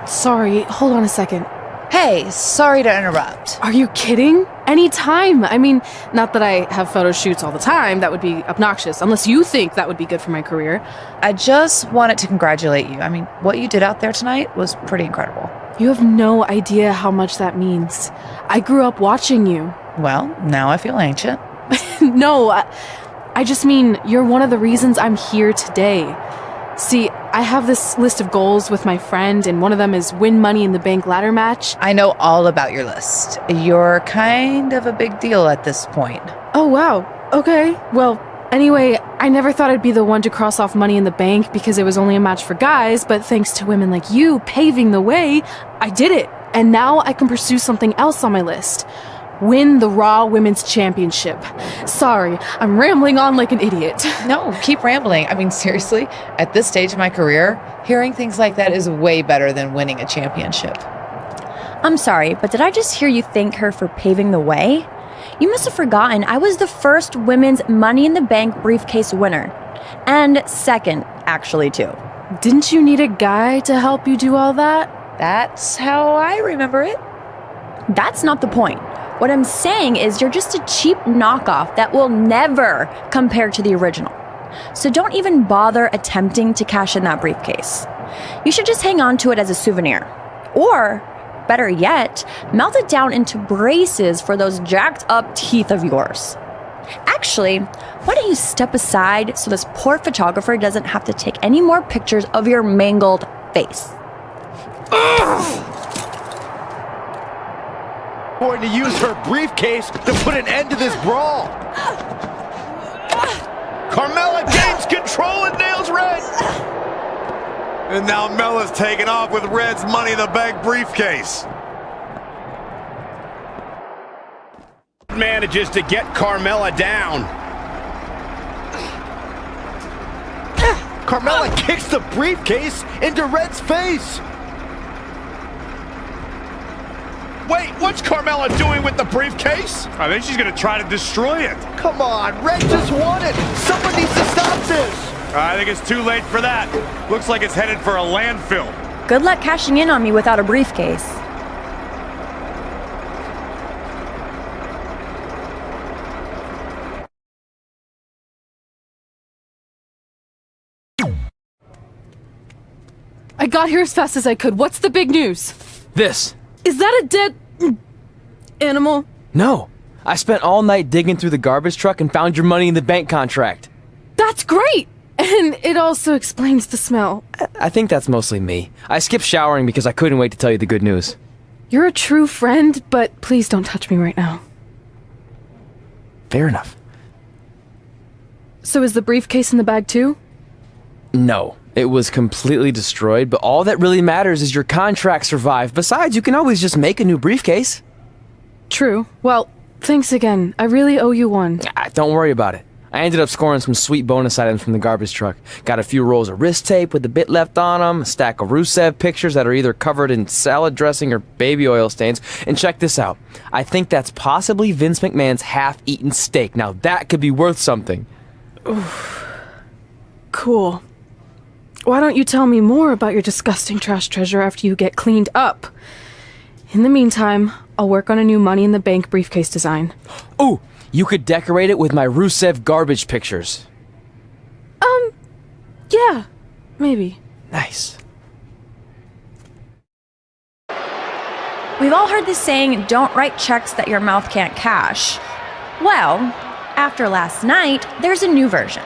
Sorry, hold on a second. Hey, sorry to interrupt. Are you kidding? Anytime. I mean, not that I have photo shoots all the time. That would be obnoxious, unless you think that would be good for my career. I just wanted to congratulate you. I mean, what you did out there tonight was pretty incredible. You have no idea how much that means. I grew up watching you. Well, now I feel ancient. No, I just mean you're one of the reasons I'm here today. See, I have this list of goals with my friend, and one of them is win Money in the Bank ladder match. I know all about your list. You're kind of a big deal at this point. Oh, wow. Okay. Well, anyway, I never thought I'd be the one to cross off Money in the Bank because it was only a match for guys, but thanks to women like you paving the way, I did it. And now I can pursue something else on my list. Win the Raw Women's Championship. Sorry, I'm rambling on like an idiot. No, keep rambling. I mean, seriously, at this stage of my career, hearing things like that is way better than winning a championship. I'm sorry, but did I just hear you thank her for paving the way? You must have forgotten I was the first women's Money in the Bank briefcase winner. And second, actually, too. Didn't you need a guy to help you do all that? That's how I remember it. That's not the point. What I'm saying is you're just a cheap knockoff that will never compare to the original. So don't even bother attempting to cash in that briefcase. You should just hang on to it as a souvenir. Or, better yet, melt it down into braces for those jacked up teeth of yours. Actually, why don't you step aside so this poor photographer doesn't have to take any more pictures of your mangled face? Going to use her briefcase to put an end to this brawl. Carmella gains control and nails Red. And now Mella's taking off with Red's Money in the Bank briefcase. Manages to get Carmella down. Carmella kicks the briefcase into Red's face. Wait, what's Carmella doing with the briefcase? I think she's going to try to destroy it. Come on, Red just won it. Someone needs to stop this. I think it's too late for that. Looks like it's headed for a landfill. Good luck cashing in on me without a briefcase. I got here as fast as I could. What's the big news? This. Is that a dead animal? No. I spent all night digging through the garbage truck and found your Money in the Bank contract. That's great! And it also explains the smell. I think that's mostly me. I skipped showering because I couldn't wait to tell you the good news. You're a true friend, but please don't touch me right now. Fair enough. So is the briefcase in the bag too? No. It was completely destroyed, but all that really matters is your contract survived. Besides, you can always just make a new briefcase. True. Well, thanks again. I really owe you one. Don't worry about it. I ended up scoring some sweet bonus items from the garbage truck. Got a few rolls of wrist tape with the bit left on them, a stack of Rusev pictures that are either covered in salad dressing or baby oil stains. And check this out. I think that's possibly Vince McMahon's half-eaten steak. Now that could be worth something. Oof. Cool. Why don't you tell me more about your disgusting trash treasure after you get cleaned up? In the meantime, I'll work on a new Money in the Bank briefcase design. Ooh, you could decorate it with my Rusev garbage pictures. Yeah, maybe. Nice. We've all heard the saying, don't write checks that your mouth can't cash. Well, after last night, there's a new version.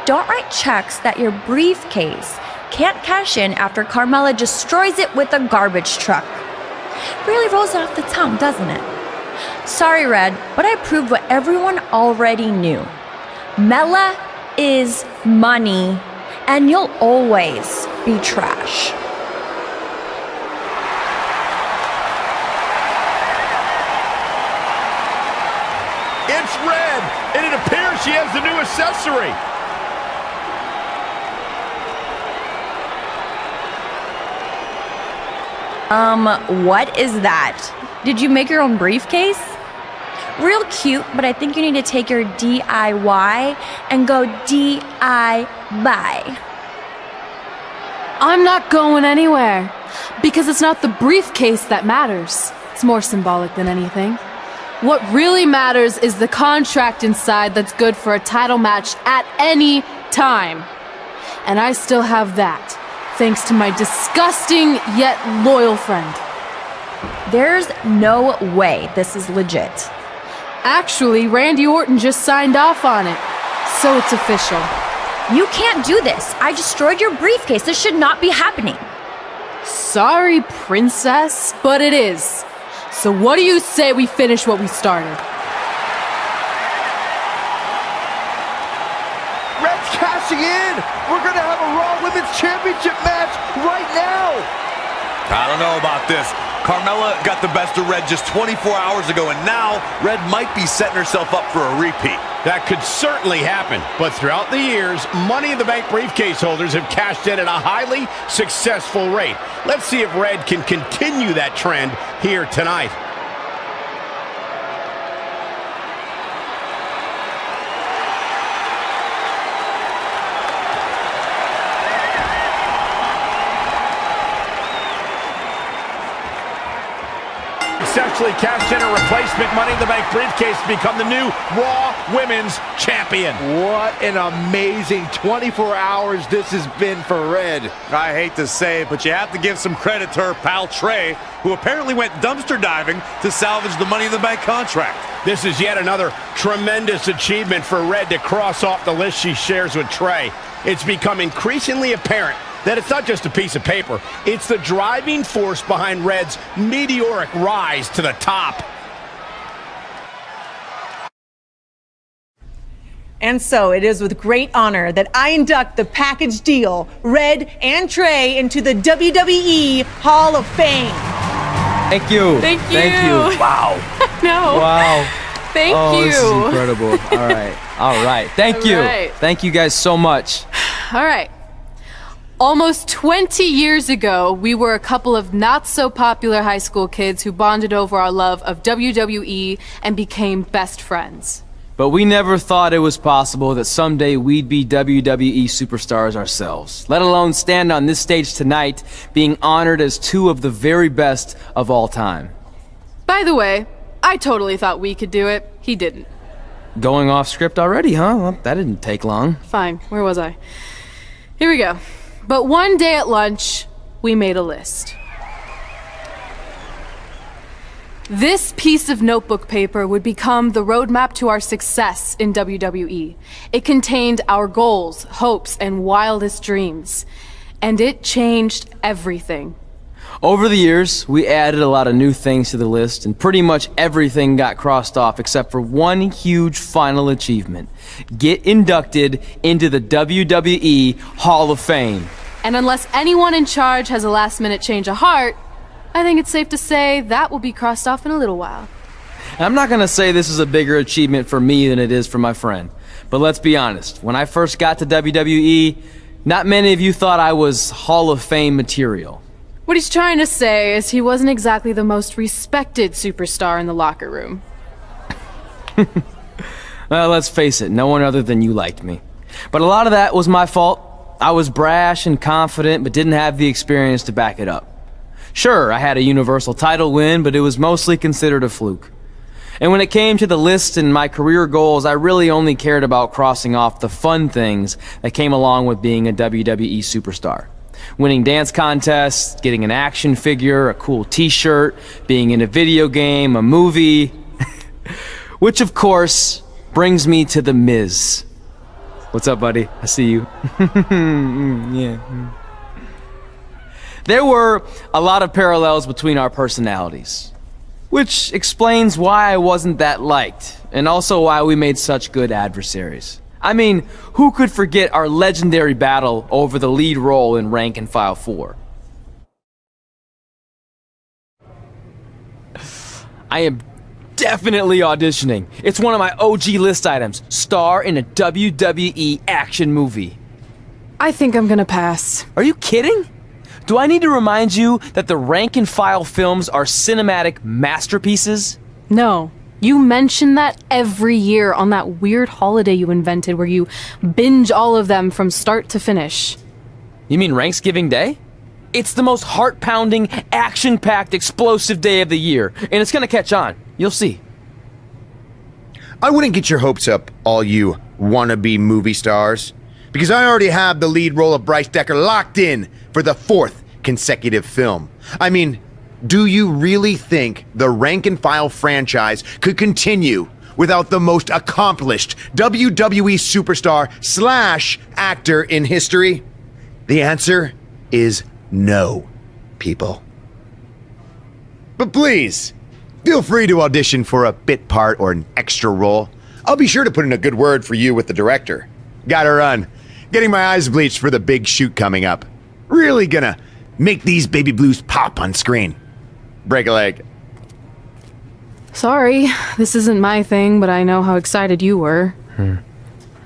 Don't write checks that your briefcase can't cash in after Carmella destroys it with a garbage truck. Really rolls off the tongue, doesn't it? Sorry, Red, but I proved what everyone already knew. Mella is money, and you'll always be trash. It's Red, and it appears she has the new accessory. What is that? Did you make your own briefcase? Real cute, but I think you need to take your DIY and go DI-buy. I'm not going anywhere, because it's not the briefcase that matters. It's more symbolic than anything. What really matters is the contract inside that's good for a title match at any time. And I still have that, thanks to my disgusting yet loyal friend. There's no way this is legit. Actually, Randy Orton just signed off on it, so it's official. You can't do this. I destroyed your briefcase. This should not be happening. Sorry, princess, but it is. So what do you say we finish what we started? Red's cashing in! We're gonna have a Raw Women's Championship match right now! I don't know about this. Carmella got the best of Red just 24 hours ago, and now Red might be setting herself up for a repeat. That could certainly happen, but throughout the years, Money in the Bank briefcase holders have cashed in at a highly successful rate. Let's see if Red can continue that trend here tonight. Successfully cashed in a replacement Money in the Bank briefcase to become the new Raw Women's Champion. What an amazing 24 hours this has been for Red. I hate to say it, but you have to give some credit to her pal Trey, who apparently went dumpster diving to salvage the Money in the Bank contract. This is yet another tremendous achievement for Red to cross off the list she shares with Trey. It's become increasingly apparent that it's not just a piece of paper, it's the driving force behind Red's meteoric rise to the top. And so it is with great honor that I induct the package deal, Red and Trey, into the WWE Hall of Fame. Thank you. Thank you. Thank you. Wow. No. Wow. Thank oh, you. This is incredible. All right. All right. Thank you. Right. Thank you guys so much. All right. Almost 20 years ago, we were a couple of not-so-popular high school kids who bonded over our love of WWE and became best friends. But we never thought it was possible that someday we'd be WWE superstars ourselves, let alone stand on this stage tonight being honored as two of the very best of all time. By the way, I totally thought we could do it. He didn't. Going off script already, huh? Well, that didn't take long. Fine. Where was I? Here we go. But one day at lunch, we made a list. This piece of notebook paper would become the roadmap to our success in WWE. It contained our goals, hopes, and wildest dreams. And it changed everything. Over the years, we added a lot of new things to the list, and pretty much everything got crossed off except for one huge final achievement. Get inducted into the WWE Hall of Fame. And unless anyone in charge has a last-minute change of heart, I think it's safe to say that will be crossed off in a little while. I'm not gonna say this is a bigger achievement for me than it is for my friend, but let's be honest, when I first got to WWE, not many of you thought I was Hall of Fame material. What he's trying to say is he wasn't exactly the most respected superstar in the locker room. Well, let's face it, no one other than you liked me. But a lot of that was my fault. I was brash and confident, but didn't have the experience to back it up. Sure, I had a Universal title win, but it was mostly considered a fluke. And when it came to the list and my career goals, I really only cared about crossing off the fun things that came along with being a WWE superstar. Winning dance contests, getting an action figure, a cool t-shirt, being in a video game, a movie. Which, of course, brings me to The Miz. What's up, buddy? I see you. Yeah. There were a lot of parallels between our personalities, which explains why I wasn't that liked, and also why we made such good adversaries. I mean, who could forget our legendary battle over the lead role in Rank and File 4? I am definitely auditioning. It's one of my OG list items. Star in a WWE action movie. I think I'm gonna pass. Are you kidding? Do I need to remind you that the Rank and File films are cinematic masterpieces? No. You mention that every year on that weird holiday you invented where you binge all of them from start to finish. You mean Ranksgiving Day? It's the most heart-pounding, action-packed, explosive day of the year, and it's gonna catch on. You'll see. I wouldn't get your hopes up, all you wannabe movie stars, because I already have the lead role of Bryce Decker locked in for the 4th consecutive film. I mean, do you really think the rank-and-file franchise could continue without the most accomplished WWE superstar / actor in history? The answer is no, people. But please, feel free to audition for a bit part or an extra role. I'll be sure to put in a good word for you with the director. Gotta run. Getting my eyes bleached for the big shoot coming up. Really gonna make these baby blues pop on screen. Break a leg. Sorry, this isn't my thing, but I know how excited you were.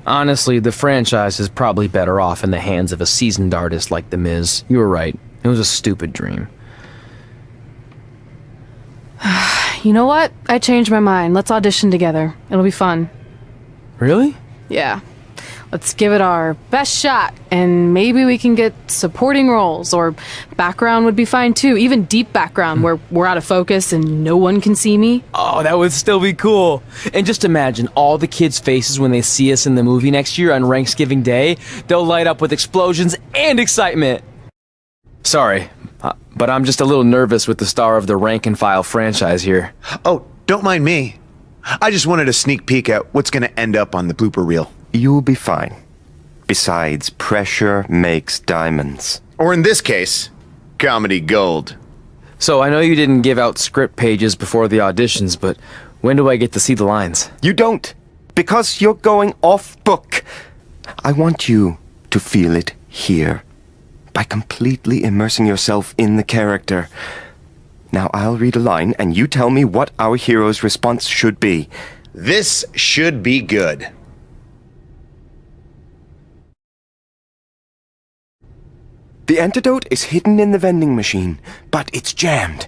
Honestly, the franchise is probably better off in the hands of a seasoned artist like The Miz. You were right. It was a stupid dream. You know what? I changed my mind. Let's audition together. It'll be fun. Really? Yeah. Let's give it our best shot, and maybe we can get supporting roles, or background would be fine too. Even deep background where we're out of focus and no one can see me. Oh, that would still be cool. And just imagine all the kids' faces when they see us in the movie next year on Thanksgiving Day. They'll light up with explosions and excitement. Sorry, but I'm just a little nervous with the star of the rank-and-file franchise here. Oh, don't mind me. I just wanted a sneak peek at what's gonna end up on the blooper reel. You'll be fine. Besides, pressure makes diamonds. Or in this case, comedy gold. So I know you didn't give out script pages before the auditions, but when do I get to see the lines? You don't, because you're going off book. I want you to feel it here, by completely immersing yourself in the character. Now I'll read a line, and you tell me what our hero's response should be. This should be good. The antidote is hidden in the vending machine, but it's jammed.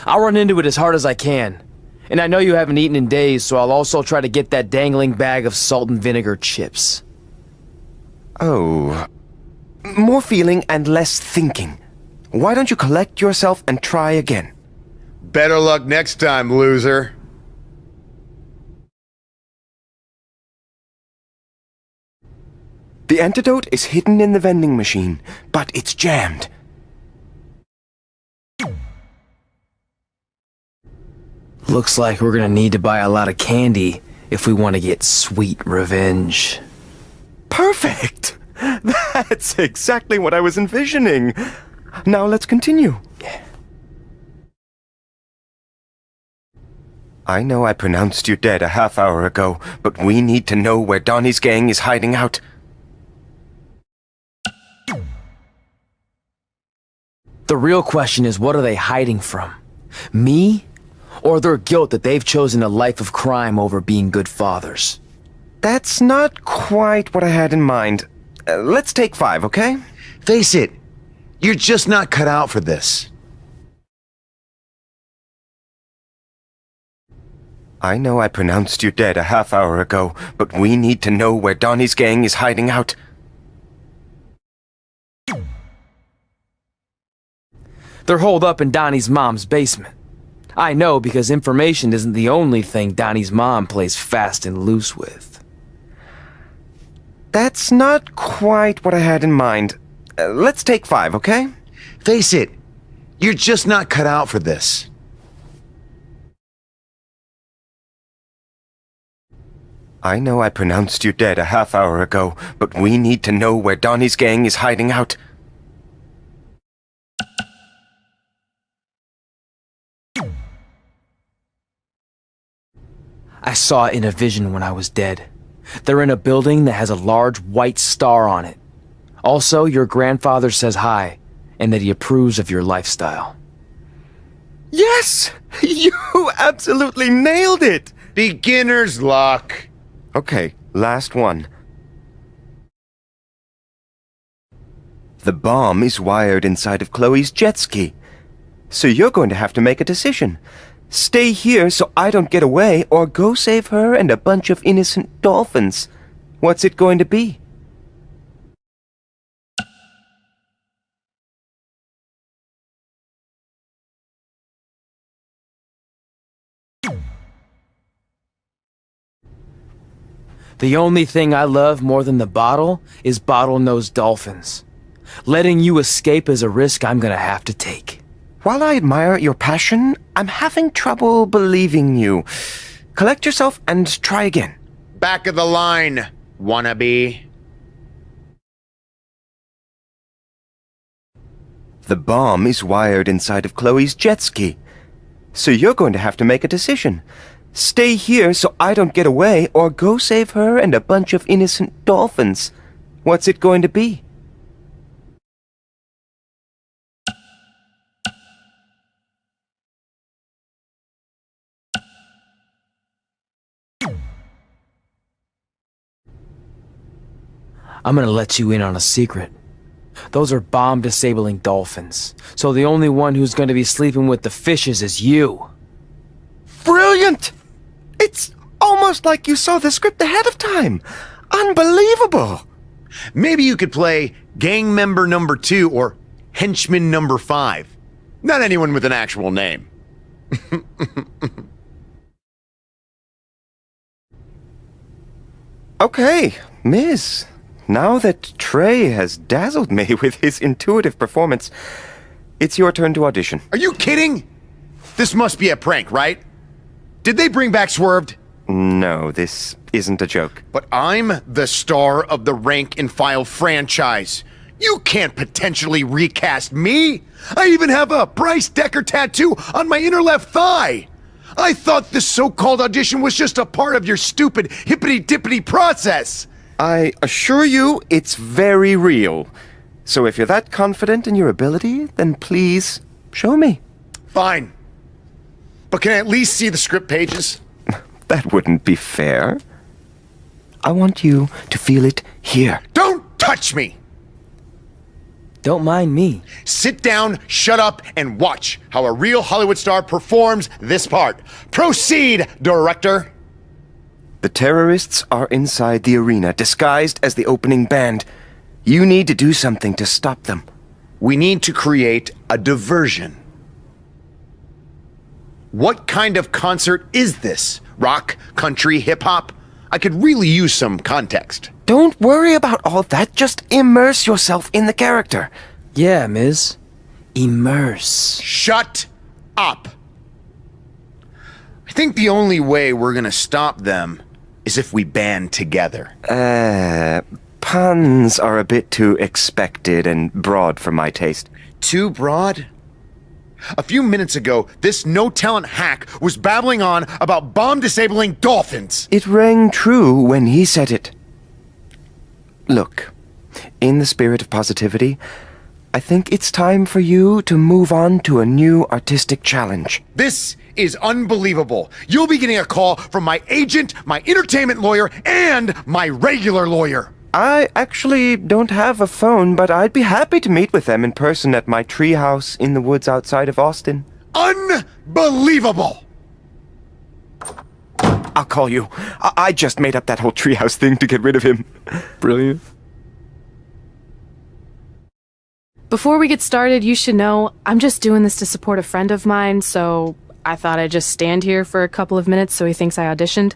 I'll run into it as hard as I can. And I know you haven't eaten in days, so I'll also try to get that dangling bag of salt and vinegar chips. Oh. More feeling and less thinking. Why don't you collect yourself and try again? Better luck next time, loser. The antidote is hidden in the vending machine, but it's jammed. Looks like we're gonna need to buy a lot of candy if we want to get sweet revenge. Perfect! That's exactly what I was envisioning. Now let's continue. I know I pronounced you dead a half hour ago, but we need to know where Donnie's gang is hiding out. The real question is, what are they hiding from? Me? Or their guilt that they've chosen a life of crime over being good fathers? That's not quite what I had in mind. Let's take 5, okay? Face it, you're just not cut out for this. I know I pronounced you dead a half hour ago, but we need to know where Donnie's gang is hiding out. They're holed up in Donnie's mom's basement. I know because information isn't the only thing Donnie's mom plays fast and loose with. That's not quite what I had in mind. Let's take 5, okay? Face it, you're just not cut out for this. I know I pronounced you dead a half hour ago, but we need to know where Donnie's gang is hiding out. I saw it in a vision when I was dead. They're in a building that has a large white star on it. Also, your grandfather says hi, and that he approves of your lifestyle. Yes! You absolutely nailed it! Beginner's luck. Okay, last one. The bomb is wired inside of Chloe's jet ski. So you're going to have to make a decision. Stay here so I don't get away, or go save her and a bunch of innocent dolphins. What's it going to be? The only thing I love more than the bottle is bottlenose dolphins. Letting you escape is a risk I'm gonna have to take. While I admire your passion, I'm having trouble believing you. Collect yourself and try again. Back of the line, wannabe. The bomb is wired inside of Chloe's jet ski. So you're going to have to make a decision. Stay here so I don't get away, or go save her and a bunch of innocent dolphins. What's it going to be? I'm gonna let you in on a secret. Those are bomb-disabling dolphins, so the only one who's gonna be sleeping with the fishes is you. Brilliant! It's almost like you saw the script ahead of time. Unbelievable! Maybe you could play gang member number 2 or henchman number 5. Not anyone with an actual name. Okay, Miss. Now that Trey has dazzled me with his intuitive performance, it's your turn to audition. Are you kidding? This must be a prank, right? Did they bring back Swerved? No, this isn't a joke. But I'm the star of the Rank and File franchise. You can't potentially recast me. I even have a Bryce Decker tattoo on my inner left thigh. I thought this so-called audition was just a part of your stupid hippity-dippity process. I assure you it's very real. So if you're that confident in your ability, then please show me. Fine. But can I at least see the script pages? That wouldn't be fair. I want you to feel it here. Don't touch me! Don't mind me. Sit down, shut up, and watch how a real Hollywood star performs this part. Proceed, director! The terrorists are inside the arena, disguised as the opening band. You need to do something to stop them. We need to create a diversion. What kind of concert is this? Rock, country, hip-hop? I could really use some context. Don't worry about all that. Just immerse yourself in the character. Yeah, Ms. Immerse. Shut up! I think the only way we're gonna stop them is if we band together. Puns are a bit too expected and broad for my taste. Too broad? A few minutes ago, this no-talent hack was babbling on about bomb-disabling dolphins. It rang true when he said it. Look, in the spirit of positivity, I think it's time for you to move on to a new artistic challenge. This is unbelievable. You'll be getting a call from my agent, my entertainment lawyer, and my regular lawyer. I actually don't have a phone, but I'd be happy to meet with them in person at my treehouse in the woods outside of Austin. Unbelievable! I'll call you. I just made up that whole treehouse thing to get rid of him. Brilliant. Before we get started, you should know I'm just doing this to support a friend of mine, so I thought I'd just stand here for a couple of minutes so he thinks I auditioned.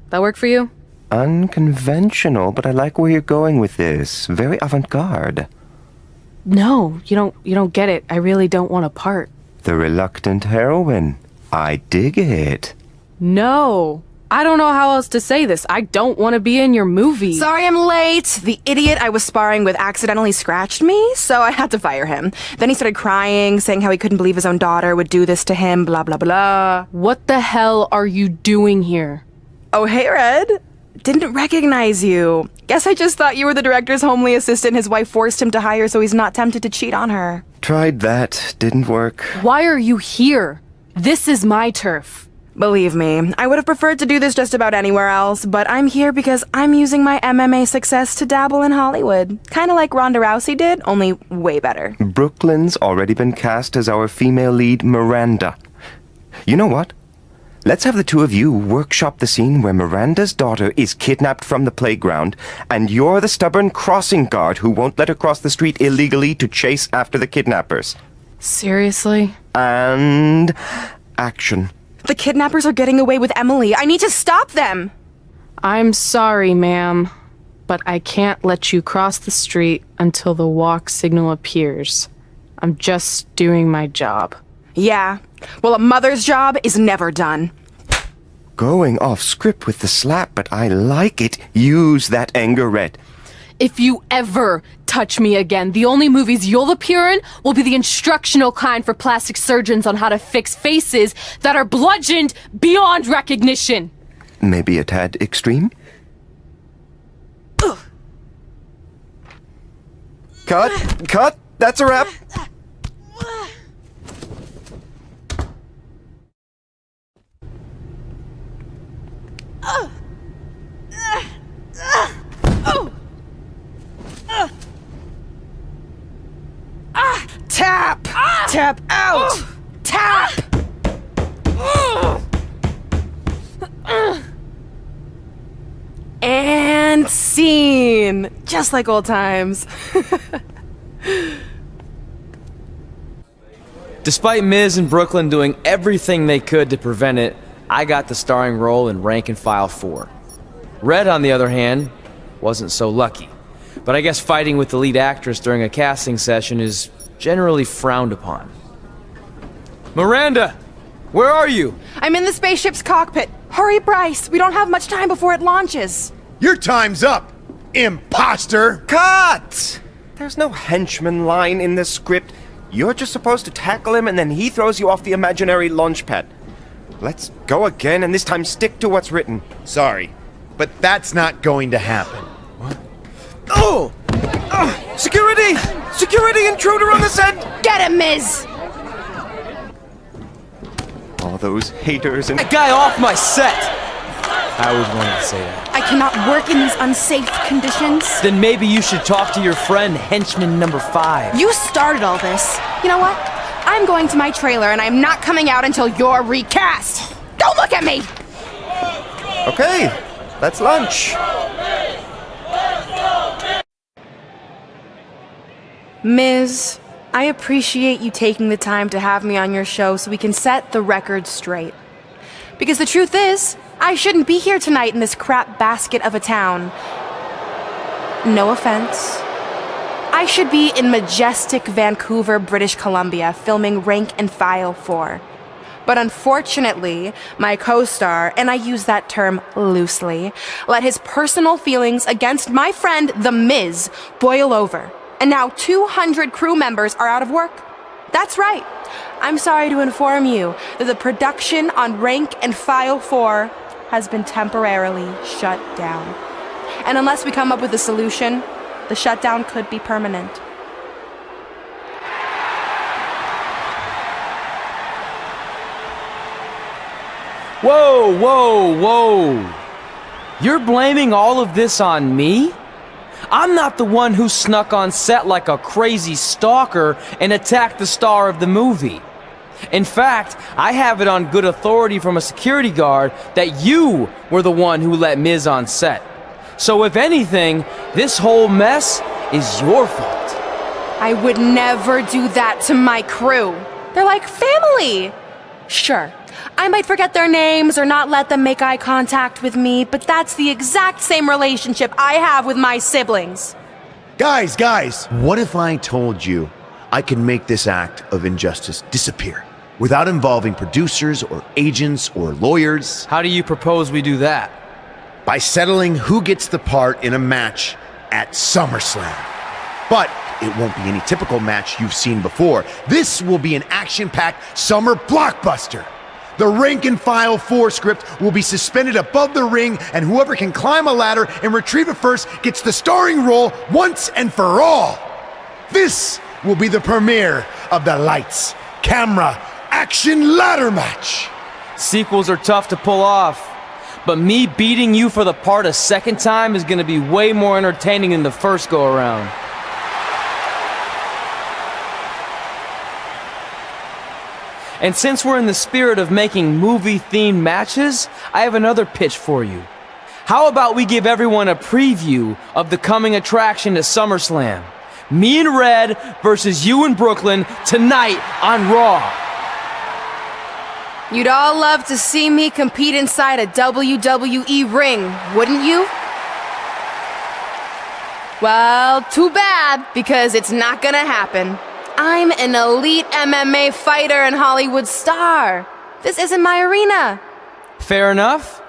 That work for you? Unconventional, but I like where you're going with this. Very avant-garde. No, you don't get it. I really don't want a part. The reluctant heroine. I dig it. No. I don't know how else to say this. I don't want to be in your movie. Sorry I'm late. The idiot I was sparring with accidentally scratched me, so I had to fire him. Then he started crying, saying how he couldn't believe his own daughter would do this to him, blah, blah, blah. What the hell are you doing here? Oh, hey, Red. Didn't recognize you. Guess I just thought you were the director's homely assistant his wife forced him to hire so he's not tempted to cheat on her. Tried that. Didn't work. Why are you here? This is my turf. Believe me, I would have preferred to do this just about anywhere else, but I'm here because I'm using my MMA success to dabble in Hollywood. Kinda like Ronda Rousey did, only way better. Brooklyn's already been cast as our female lead, Miranda. You know what? Let's have the two of you workshop the scene where Miranda's daughter is kidnapped from the playground, and you're the stubborn crossing guard who won't let her cross the street illegally to chase after the kidnappers. Seriously? And action. The kidnappers are getting away with Emily. I need to stop them! I'm sorry, ma'am, but I can't let you cross the street until the walk signal appears. I'm just doing my job. Yeah. Well, a mother's job is never done. Going off script with the slap, but I like it. Use that anger, Red. If you ever touch me again, the only movies you'll appear in will be the instructional kind for plastic surgeons on how to fix faces that are bludgeoned beyond recognition. Maybe a tad extreme? Ugh. Cut! That's a wrap! Tap! Tap out! Tap! And scene! Just like old times. Despite Miz and Brooklyn doing everything they could to prevent it, I got the starring role in Rank and File 4. Red, on the other hand, wasn't so lucky. But I guess fighting with the lead actress during a casting session is generally frowned upon. Miranda! Where are you? I'm in the spaceship's cockpit. Hurry, Bryce. We don't have much time before it launches. Your time's up, imposter! Cut! There's no henchman line in this script. You're just supposed to tackle him and then he throws you off the imaginary launch pad. Let's go again and this time stick to what's written. Sorry, but that's not going to happen. What? Oh! Security! Security intruder on the set! Get him, Miz! All those haters and... That guy off my set! I always wanted to say that. I cannot work in these unsafe conditions. Then maybe you should talk to your friend, henchman number 5. You started all this. You know what? I'm going to my trailer and I'm not coming out until you're recast. Don't look at me! Okay, that's lunch. Miz, I appreciate you taking the time to have me on your show so we can set the record straight. Because the truth is, I shouldn't be here tonight in this crap basket of a town. No offense. I should be in majestic Vancouver, British Columbia, filming Rank and File 4. But unfortunately, my co-star, and I use that term loosely, let his personal feelings against my friend, The Miz, boil over. And now 200 crew members are out of work. That's right. I'm sorry to inform you that the production on Rank and File 4 has been temporarily shut down. And unless we come up with a solution, the shutdown could be permanent. Whoa, whoa, whoa! You're blaming all of this on me? I'm not the one who snuck on set like a crazy stalker and attacked the star of the movie. In fact, I have it on good authority from a security guard that you were the one who let Miz on set. So if anything, this whole mess is your fault. I would never do that to my crew. They're like family. Sure, I might forget their names or not let them make eye contact with me, but that's the exact same relationship I have with my siblings. Guys, what if I told you I could make this act of injustice disappear without involving producers or agents or lawyers? How do you propose we do that? By settling who gets the part in a match at SummerSlam. But it won't be any typical match you've seen before. This will be an action-packed summer blockbuster. The Rank and File 4 script will be suspended above the ring, and whoever can climb a ladder and retrieve it first gets the starring role once and for all. This will be the premiere of the lights, camera, action ladder match. Sequels are tough to pull off, but me beating you for the part a second time is gonna be way more entertaining than the first go-around. And since we're in the spirit of making movie-themed matches, I have another pitch for you. How about we give everyone a preview of the coming attraction to SummerSlam? Me and Red versus you and Brooklyn tonight on Raw. You'd all love to see me compete inside a WWE ring, wouldn't you? Well, too bad, because it's not gonna happen. I'm an elite MMA fighter and Hollywood star. This isn't my arena. Fair enough.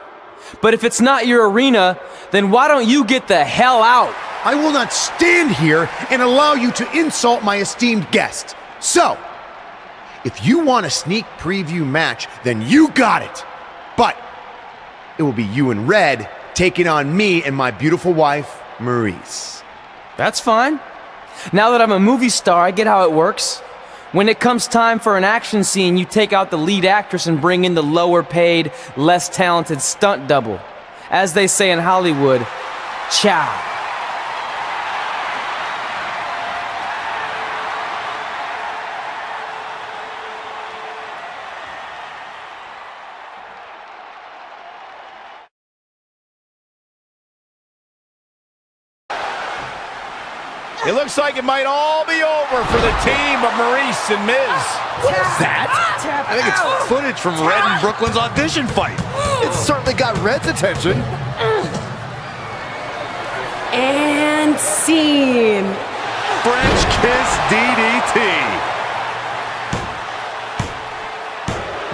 But if it's not your arena, then why don't you get the hell out? I will not stand here and allow you to insult my esteemed guest. So, if you want a sneak preview match, then you got it. But it will be you and Red taking on me and my beautiful wife, Maurice. That's fine. Now that I'm a movie star, I get how it works. When it comes time for an action scene, you take out the lead actress and bring in the lower paid, less talented stunt double. As they say in Hollywood, ciao. It looks like it might all be over for the team of Maurice and Miz. What is that? I think it's footage from Red and Brooklyn's audition fight. It certainly got Red's attention. And scene. French kiss DDT.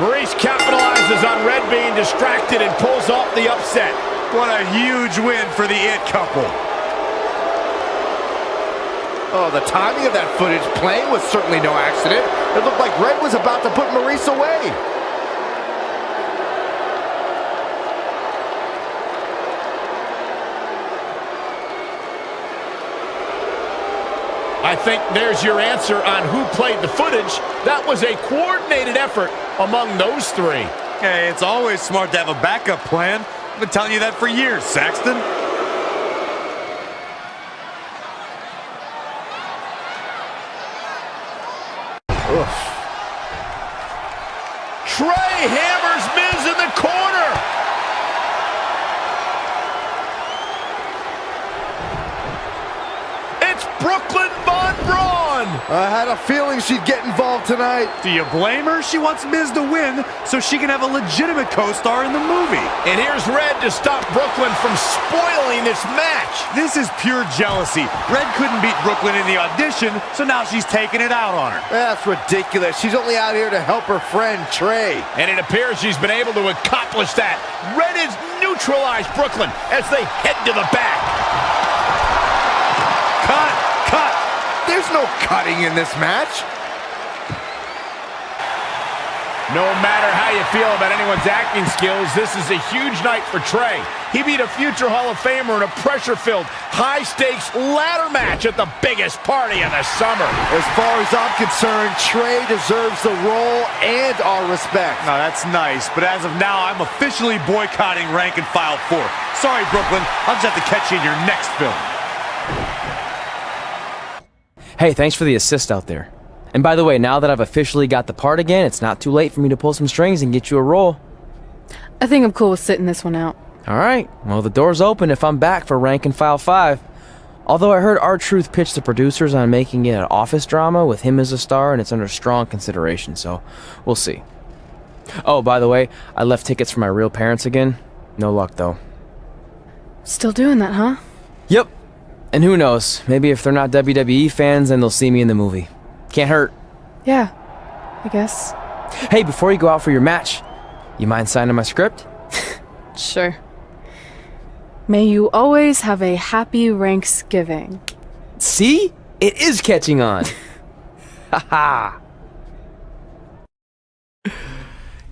Maurice capitalizes on Red being distracted and pulls off the upset. What a huge win for the It couple. Oh, the timing of that footage playing was certainly no accident. It looked like Red was about to put Maurice away. I think there's your answer on who played the footage. That was a coordinated effort among those three. Hey, it's always smart to have a backup plan. I've been telling you that for years, Saxton. Trey hammers Miz in the corner. It's Brooklyn Von Braun. I had a feeling she'd get involved tonight. Do you blame her? She wants Miz to win so she can have a legitimate co-star in the movie. And here's Red to stop Brooklyn from spoiling this match. This is pure jealousy. Red couldn't beat Brooklyn in the audition, so now she's taking it out on her. That's ridiculous. She's only out here to help her friend, Trey. And it appears she's been able to accomplish that. Red has neutralized Brooklyn as they head to the back. Cut! There's no cutting in this match. No matter how you feel about anyone's acting skills, this is a huge night for Trey. He beat a future Hall of Famer in a pressure-filled, high-stakes ladder match at the biggest party of the summer. As far as I'm concerned, Trey deserves the role and our respect. Now that's nice, but as of now, I'm officially boycotting Rank and File 4. Sorry, Brooklyn. I'll just have to catch you in your next film. Hey, thanks for the assist out there. And by the way, now that I've officially got the part again, it's not too late for me to pull some strings and get you a role. I think I'm cool with sitting this one out. Alright, well the door's open if I'm back for Rank and File 5. Although I heard R-Truth pitch the producers on making it an office drama with him as a star, and it's under strong consideration, so we'll see. Oh, by the way, I left tickets for my real parents again. No luck though. Still doing that, huh? Yep. And who knows, maybe if they're not WWE fans, then they'll see me in the movie. Can't hurt. Yeah, I guess. Hey, before you go out for your match, you mind signing my script? Sure. May you always have a happy Ranksgiving. See? It is catching on. Haha.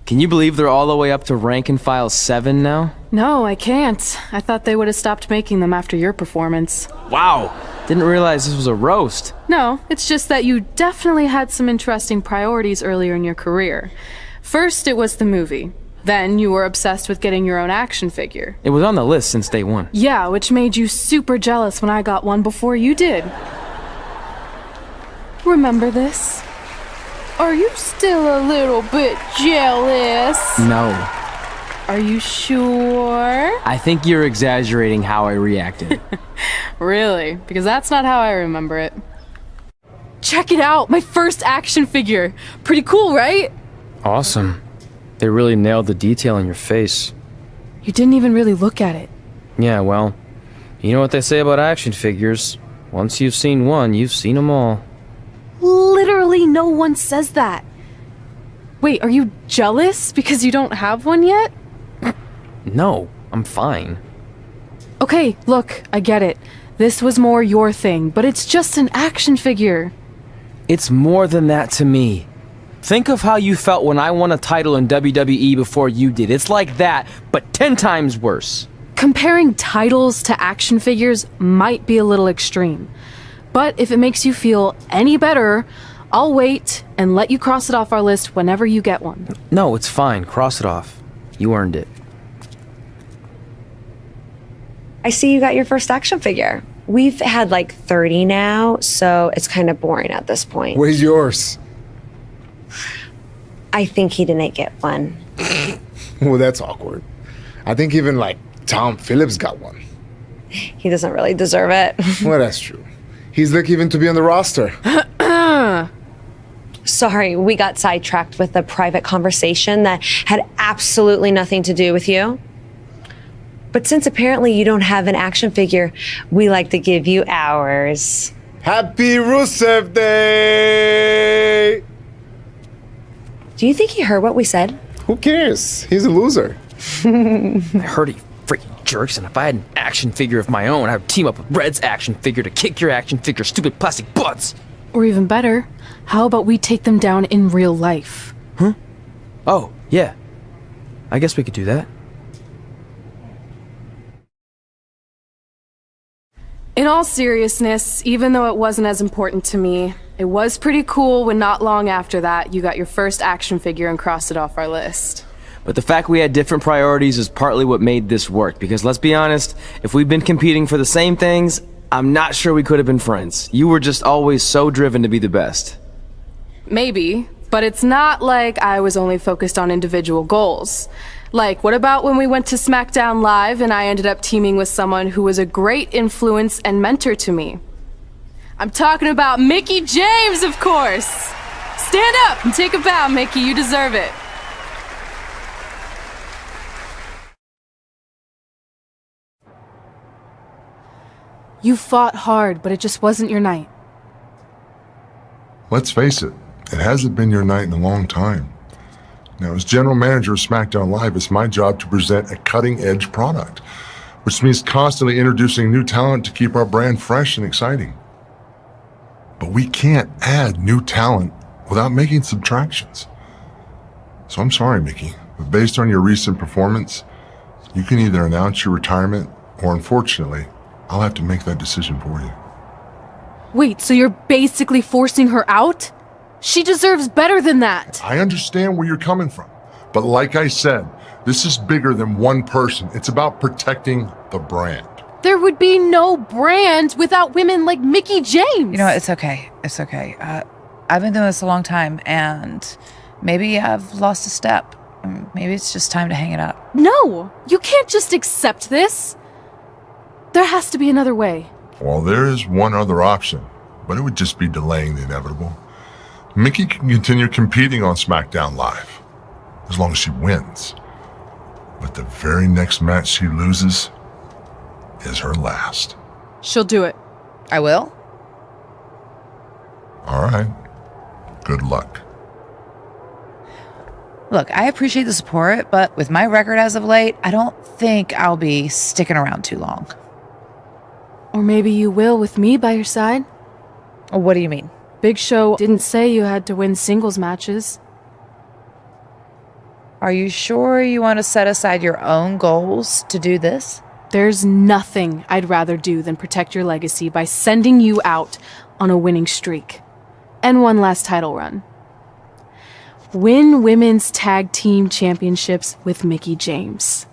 Can you believe they're all the way up to Rank and File 7 now? No, I can't. I thought they would have stopped making them after your performance. Wow. Didn't realize this was a roast. No, it's just that you definitely had some interesting priorities earlier in your career. First, it was the movie. Then you were obsessed with getting your own action figure. It was on the list since day one. Yeah, which made you super jealous when I got one before you did. Remember this? Are you still a little bit jealous? No. Are you sure? I think you're exaggerating how I reacted. Really? Because that's not how I remember it. Check it out! My first action figure! Pretty cool, right? Awesome. They really nailed the detail in your face. You didn't even really look at it. Yeah, well, you know what they say about action figures. Once you've seen one, you've seen them all. Literally no one says that. Wait, are you jealous because you don't have one yet? No, I'm fine. Okay, look, I get it. This was more your thing, but it's just an action figure. It's more than that to me. Think of how you felt when I won a title in WWE before you did. It's like that, but 10 times worse. Comparing titles to action figures might be a little extreme. But if it makes you feel any better, I'll wait and let you cross it off our list whenever you get one. No, it's fine. Cross it off. You earned it. I see you got your first action figure. We've had like 30 now, so it's kind of boring at this point. Where's yours? I think he didn't get one. Well, that's awkward. I think even like Tom Phillips got one. He doesn't really deserve it. Well, that's true. He's lucky even to be on the roster. Sorry, we got sidetracked with a private conversation that had absolutely nothing to do with you. But since apparently you don't have an action figure, we like to give you ours. Happy Rusev Day! Do you think he heard what we said? Who cares? He's a loser. I heard he freaking jerks, and if I had an action figure of my own, I would team up with Red's action figure to kick your action figure stupid plastic butts. Or even better, how about we take them down in real life? Huh? Oh, yeah. I guess we could do that. In all seriousness, even though it wasn't as important to me, it was pretty cool when not long after that you got your first action figure and crossed it off our list. But the fact we had different priorities is partly what made this work, because let's be honest, if we'd been competing for the same things, I'm not sure we could have been friends. You were just always so driven to be the best. Maybe, but it's not like I was only focused on individual goals. Like, what about when we went to SmackDown Live and I ended up teaming with someone who was a great influence and mentor to me? I'm talking about Mickie James, of course! Stand up and take a bow, Mickie, you deserve it. You fought hard, but it just wasn't your night. Let's face it, it hasn't been your night in a long time. Now, as general manager of SmackDown Live, it's my job to present a cutting-edge product, which means constantly introducing new talent to keep our brand fresh and exciting. But we can't add new talent without making subtractions. So I'm sorry, Mickie, but based on your recent performance, you can either announce your retirement, or unfortunately, I'll have to make that decision for you. Wait, so you're basically forcing her out? She deserves better than that. I understand where you're coming from, but like I said, this is bigger than one person. It's about protecting the brand. There would be no brand without women like Mickie James. You know what? It's okay. It's okay. I've been doing this a long time, and maybe I've lost a step. Maybe it's just time to hang it up. No, you can't just accept this. There has to be another way. Well, there is one other option, but it would just be delaying the inevitable. Mickie can continue competing on SmackDown Live, as long as she wins. But the very next match she loses is her last. She'll do it. I will? All right. Good luck. Look, I appreciate the support, but with my record as of late, I don't think I'll be sticking around too long. Or maybe you will with me by your side. What do you mean? Big Show didn't say you had to win singles matches. Are you sure you want to set aside your own goals to do this? There's nothing I'd rather do than protect your legacy by sending you out on a winning streak. And one last title run. Win women's tag team championships with Mickie James.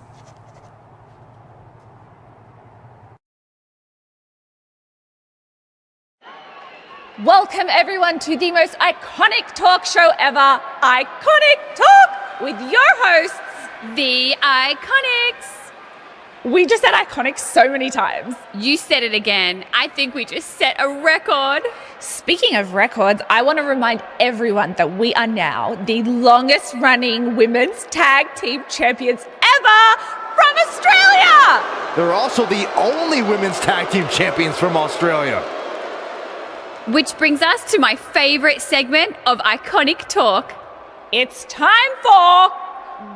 Welcome everyone to the most iconic talk show ever, Iconic Talk, with your hosts, The Iconics. We just said iconic so many times. You said it again. I think we just set a record. Speaking of records, I want to remind everyone that we are now the longest running women's tag team champions ever from Australia. They're also the only women's tag team champions from Australia. Which brings us to my favorite segment of Iconic Talk. It's time for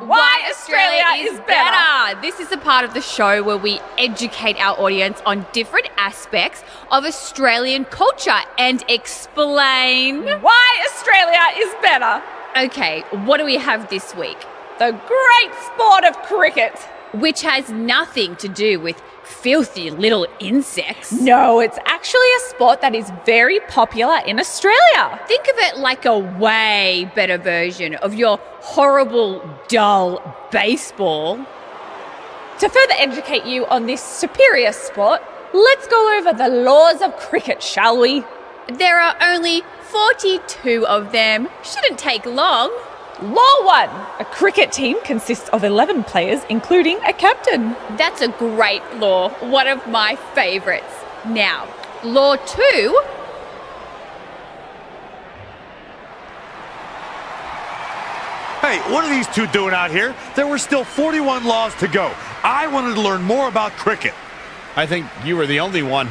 Why Australia is Better. This is a part of the show where we educate our audience on different aspects of Australian culture and explain why Australia is better. Okay, what do we have this week? The great sport of cricket. Which has nothing to do with filthy little insects. No, it's actually a sport that is very popular in Australia. Think of it like a way better version of your horrible, dull baseball. To further educate you on this superior sport, let's go over the laws of cricket, shall we? There are only 42 of them. Shouldn't take long. Law 1. A cricket team consists of 11 players, including a captain. That's a great law. One of my favourites. Now, Law 2. Hey, what are these two doing out here? There were still 41 laws to go. I wanted to learn more about cricket. I think you were the only one.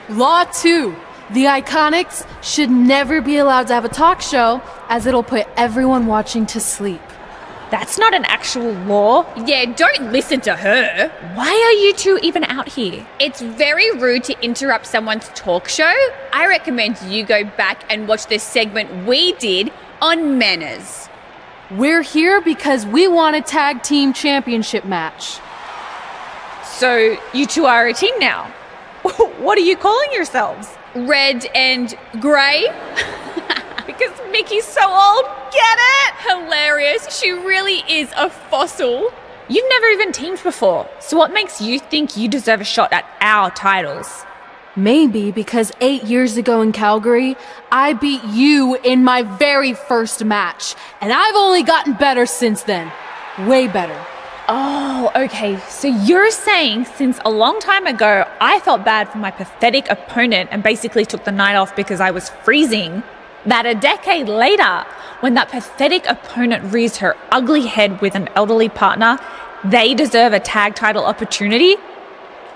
Law 2. The Iconics should never be allowed to have a talk show, as it'll put everyone watching to sleep. That's not an actual law. Yeah, don't listen to her. Why are you two even out here? It's very rude to interrupt someone's talk show. I recommend you go back and watch the segment we did on manners. We're here because we want a tag team championship match. So you two are a team now. What are you calling yourselves? Red and grey? Because Mickey's so old, get it? Hilarious, she really is a fossil. You've never even teamed before, so what makes you think you deserve a shot at our titles? Maybe because 8 years ago in Calgary, I beat you in my very first match, and I've only gotten better since then. Way better. Oh, okay. So you're saying since a long time ago, I felt bad for my pathetic opponent and basically took the night off because I was freezing, that a decade later, when that pathetic opponent rears her ugly head with an elderly partner, they deserve a tag title opportunity?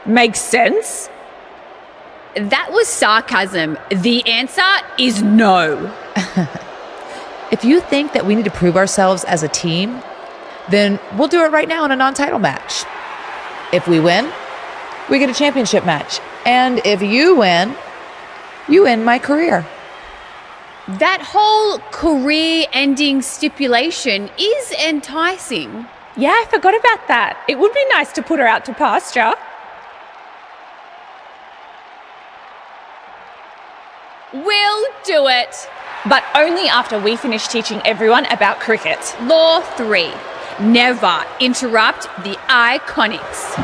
Makes sense? That was sarcasm. The answer is no. If you think that we need to prove ourselves as a team, then we'll do it right now in a non-title match. If we win, we get a championship match. And if you win, you end my career. That whole career-ending stipulation is enticing. Yeah, I forgot about that. It would be nice to put her out to pasture. We'll do it. But only after we finish teaching everyone about cricket. Law 3. Never interrupt the Iconics.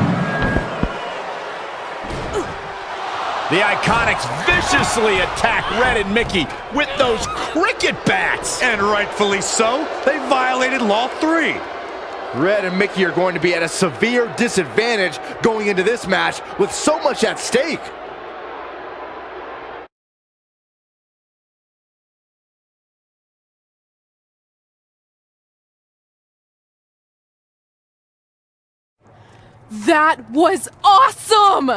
The Iconics viciously attack Red and Mickey with those cricket bats. And rightfully so. They violated Law 3. Red and Mickey are going to be at a severe disadvantage going into this match with so much at stake. That was awesome!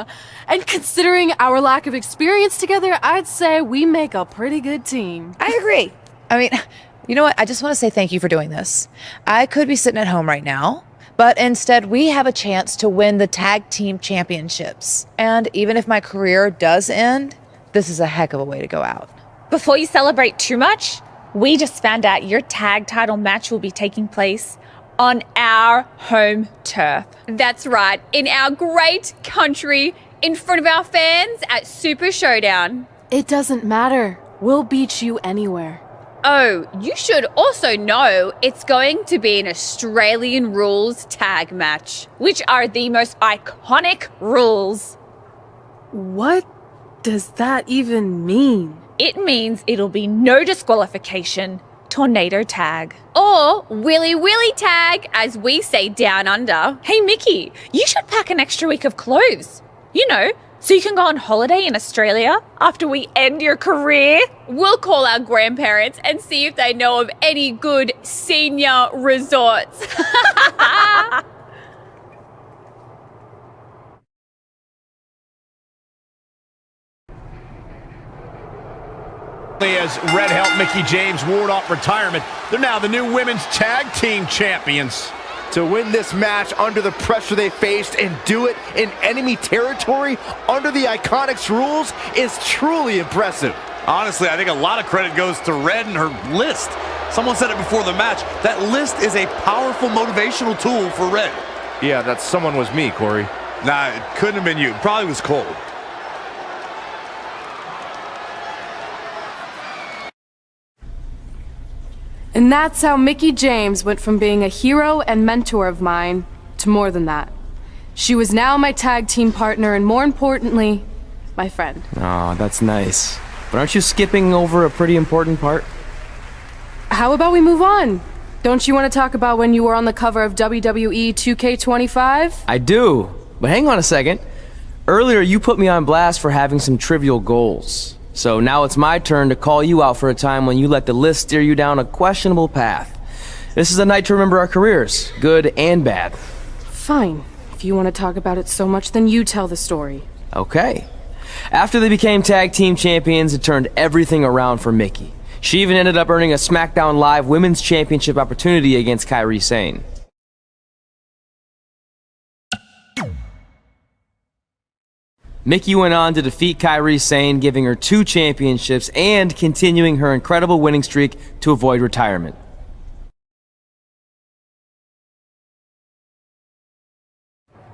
And considering our lack of experience together, I'd say we make a pretty good team. I agree. I mean, you know what? I just want to say thank you for doing this. I could be sitting at home right now, but instead we have a chance to win the tag team championships. And even if my career does end, this is a heck of a way to go out. Before you celebrate too much, we just found out your tag title match will be taking place on our home turf. That's right, in our great country, in front of our fans at Super Showdown. It doesn't matter. We'll beat you anywhere. Oh, you should also know it's going to be an Australian rules tag match, which are the most iconic rules. What does that even mean? It means it'll be no disqualification, tornado tag. Or Willy Willy tag, as we say down under. Hey, Mickey, you should pack an extra week of clothes. You know, so you can go on holiday in Australia after we end your career. We'll call our grandparents and see if they know of any good senior resorts. As Red helped Mickie James ward off retirement, they're now the new women's tag team champions. To win this match under the pressure they faced and do it in enemy territory under the Iconics rules is truly impressive. Honestly, I think a lot of credit goes to Red and her list. Someone said it before the match, that list is a powerful motivational tool for Red. Yeah, that someone was me, Corey. Nah, it couldn't have been you. It probably was Cole. And that's how Mickie James went from being a hero and mentor of mine to more than that. She was now my tag team partner and, more importantly, my friend. Aw, that's nice. But aren't you skipping over a pretty important part? How about we move on? Don't you want to talk about when you were on the cover of WWE 2K25? I do, but hang on a second. Earlier, you put me on blast for having some trivial goals. So now it's my turn to call you out for a time when you let the list steer you down a questionable path. This is a night to remember our careers, good and bad. Fine. If you want to talk about it so much, then you tell the story. Okay. After they became tag team champions, it turned everything around for Mickie. She even ended up earning a SmackDown Live Women's Championship opportunity against Kairi Sane. Mickie went on to defeat Kairi Sane, giving her 2 championships and continuing her incredible winning streak to avoid retirement.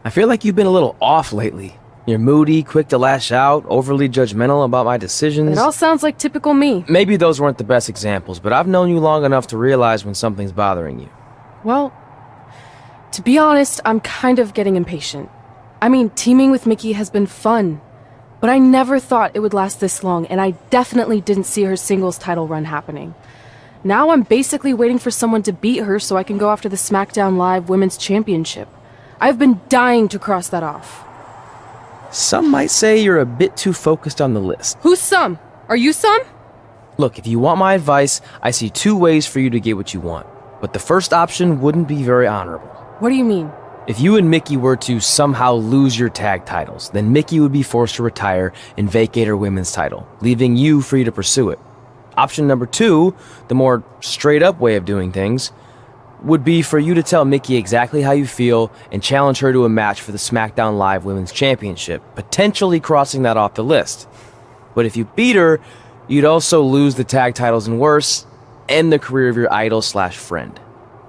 I feel like you've been a little off lately. You're moody, quick to lash out, overly judgmental about my decisions. It all sounds like typical me. Maybe those weren't the best examples, but I've known you long enough to realize when something's bothering you. Well, to be honest, I'm kind of getting impatient. I mean, teaming with Mickie has been fun, but I never thought it would last this long, and I definitely didn't see her singles title run happening. Now I'm basically waiting for someone to beat her so I can go after the SmackDown Live Women's Championship. I've been dying to cross that off. Some might say you're a bit too focused on the list. Who's some? Are you some? Look, if you want my advice, I see 2 ways for you to get what you want. But the first option wouldn't be very honorable. What do you mean? If you and Mickie were to somehow lose your tag titles, then Mickie would be forced to retire and vacate her women's title, leaving you free to pursue it. Option number 2, the more straight-up way of doing things, would be for you to tell Mickie exactly how you feel and challenge her to a match for the SmackDown Live Women's Championship, potentially crossing that off the list. But if you beat her, you'd also lose the tag titles and worse, end the career of your idol/friend.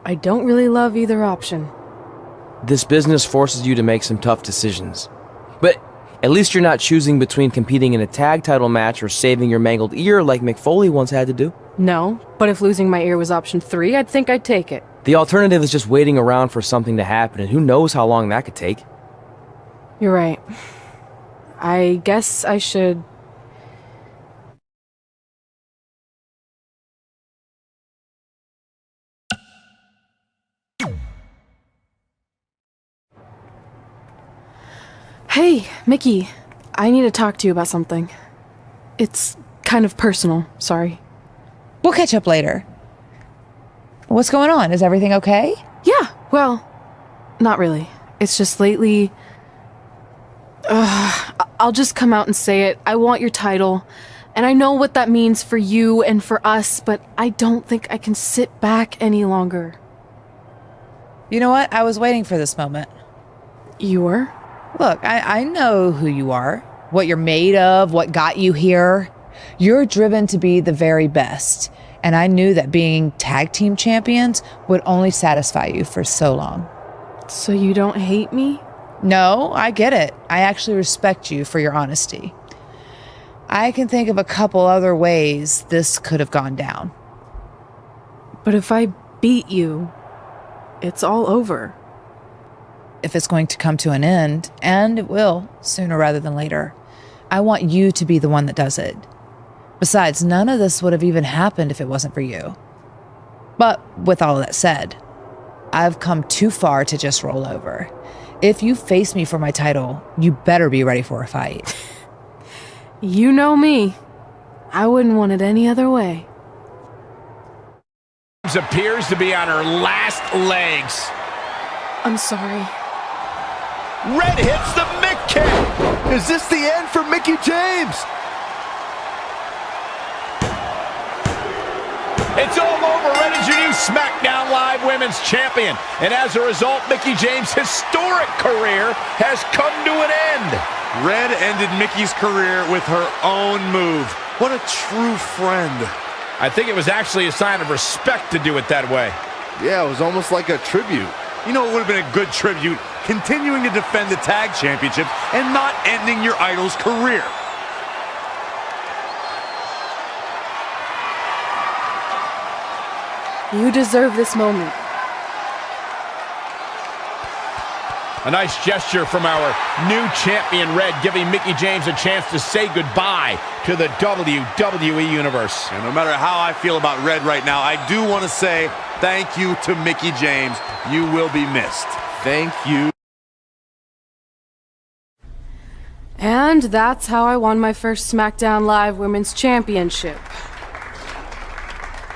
I don't really love either option. This business forces you to make some tough decisions. But at least you're not choosing between competing in a tag title match or saving your mangled ear like Mick Foley once had to do. No, but if losing my ear was option 3, I'd think I'd take it. The alternative is just waiting around for something to happen, and who knows how long that could take. You're right. I guess I should... Hey, Mickie. I need to talk to you about something. It's kind of personal, sorry. We'll catch up later. What's going on? Is everything okay? Yeah, well, not really. It's just lately... I'll just come out and say it. I want your title. And I know what that means for you and for us, but I don't think I can sit back any longer. You know what? I was waiting for this moment. You were? Look, I know who you are, what you're made of, what got you here. You're driven to be the very best. And I knew that being tag team champions would only satisfy you for so long. So you don't hate me? No, I get it. I actually respect you for your honesty. I can think of a couple other ways this could have gone down. But if I beat you, it's all over. If it's going to come to an end, and it will, sooner rather than later, I want you to be the one that does it. Besides, none of this would have even happened if it wasn't for you. But with all of that said, I've come too far to just roll over. If you face me for my title, you better be ready for a fight. You know me. I wouldn't want it any other way. Appears to be on her last legs. I'm sorry. Red hits the Mick kick. Is this the end for Mickie James? It's all over. Red is your new SmackDown Live Women's Champion. And as a result, Mickie James' historic career has come to an end. Red ended Mickie's career with her own move. What a true friend. I think it was actually a sign of respect to do it that way. Yeah, it was almost like a tribute. You know, it would have been a good tribute, continuing to defend the tag championship and not ending your idol's career. You deserve this moment. A nice gesture from our new champion, Red, giving Mickie James a chance to say goodbye to the WWE Universe. And no matter how I feel about Red right now, I do want to say thank you to Mickie James. You will be missed. Thank you. And that's how I won my first SmackDown Live Women's Championship.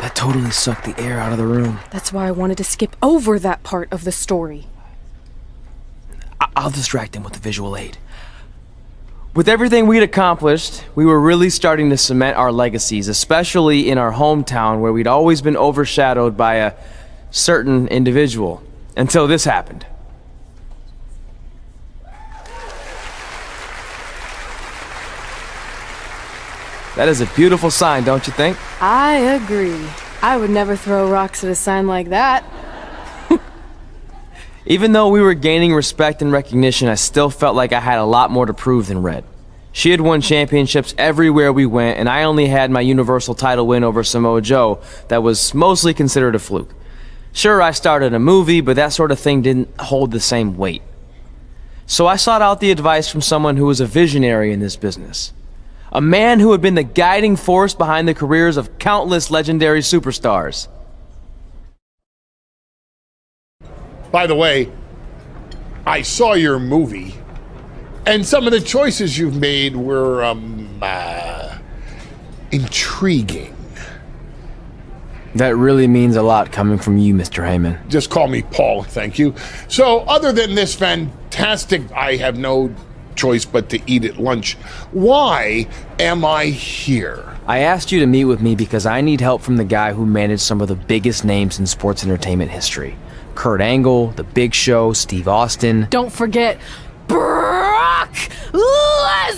That totally sucked the air out of the room. That's why I wanted to skip over that part of the story. I'll distract him with the visual aid. With everything we'd accomplished, we were really starting to cement our legacies, especially in our hometown where we'd always been overshadowed by a certain individual, until this happened. That is a beautiful sign, don't you think? I agree. I would never throw rocks at a sign like that. Even though we were gaining respect and recognition, I still felt like I had a lot more to prove than Red. She had won championships everywhere we went, and I only had my Universal title win over Samoa Joe that was mostly considered a fluke. Sure, I started a movie, but that sort of thing didn't hold the same weight. So I sought out the advice from someone who was a visionary in this business. A man who had been the guiding force behind the careers of countless legendary superstars. By the way, I saw your movie, and some of the choices you've made were, intriguing. That really means a lot coming from you, Mr. Heyman. Just call me Paul, thank you. So, other than this fantastic, I have no choice but to eat at lunch, why am I here? I asked you to meet with me because I need help from the guy who managed some of the biggest names in sports entertainment history. Kurt Angle, The Big Show, Steve Austin. Don't forget Brock Lesnar!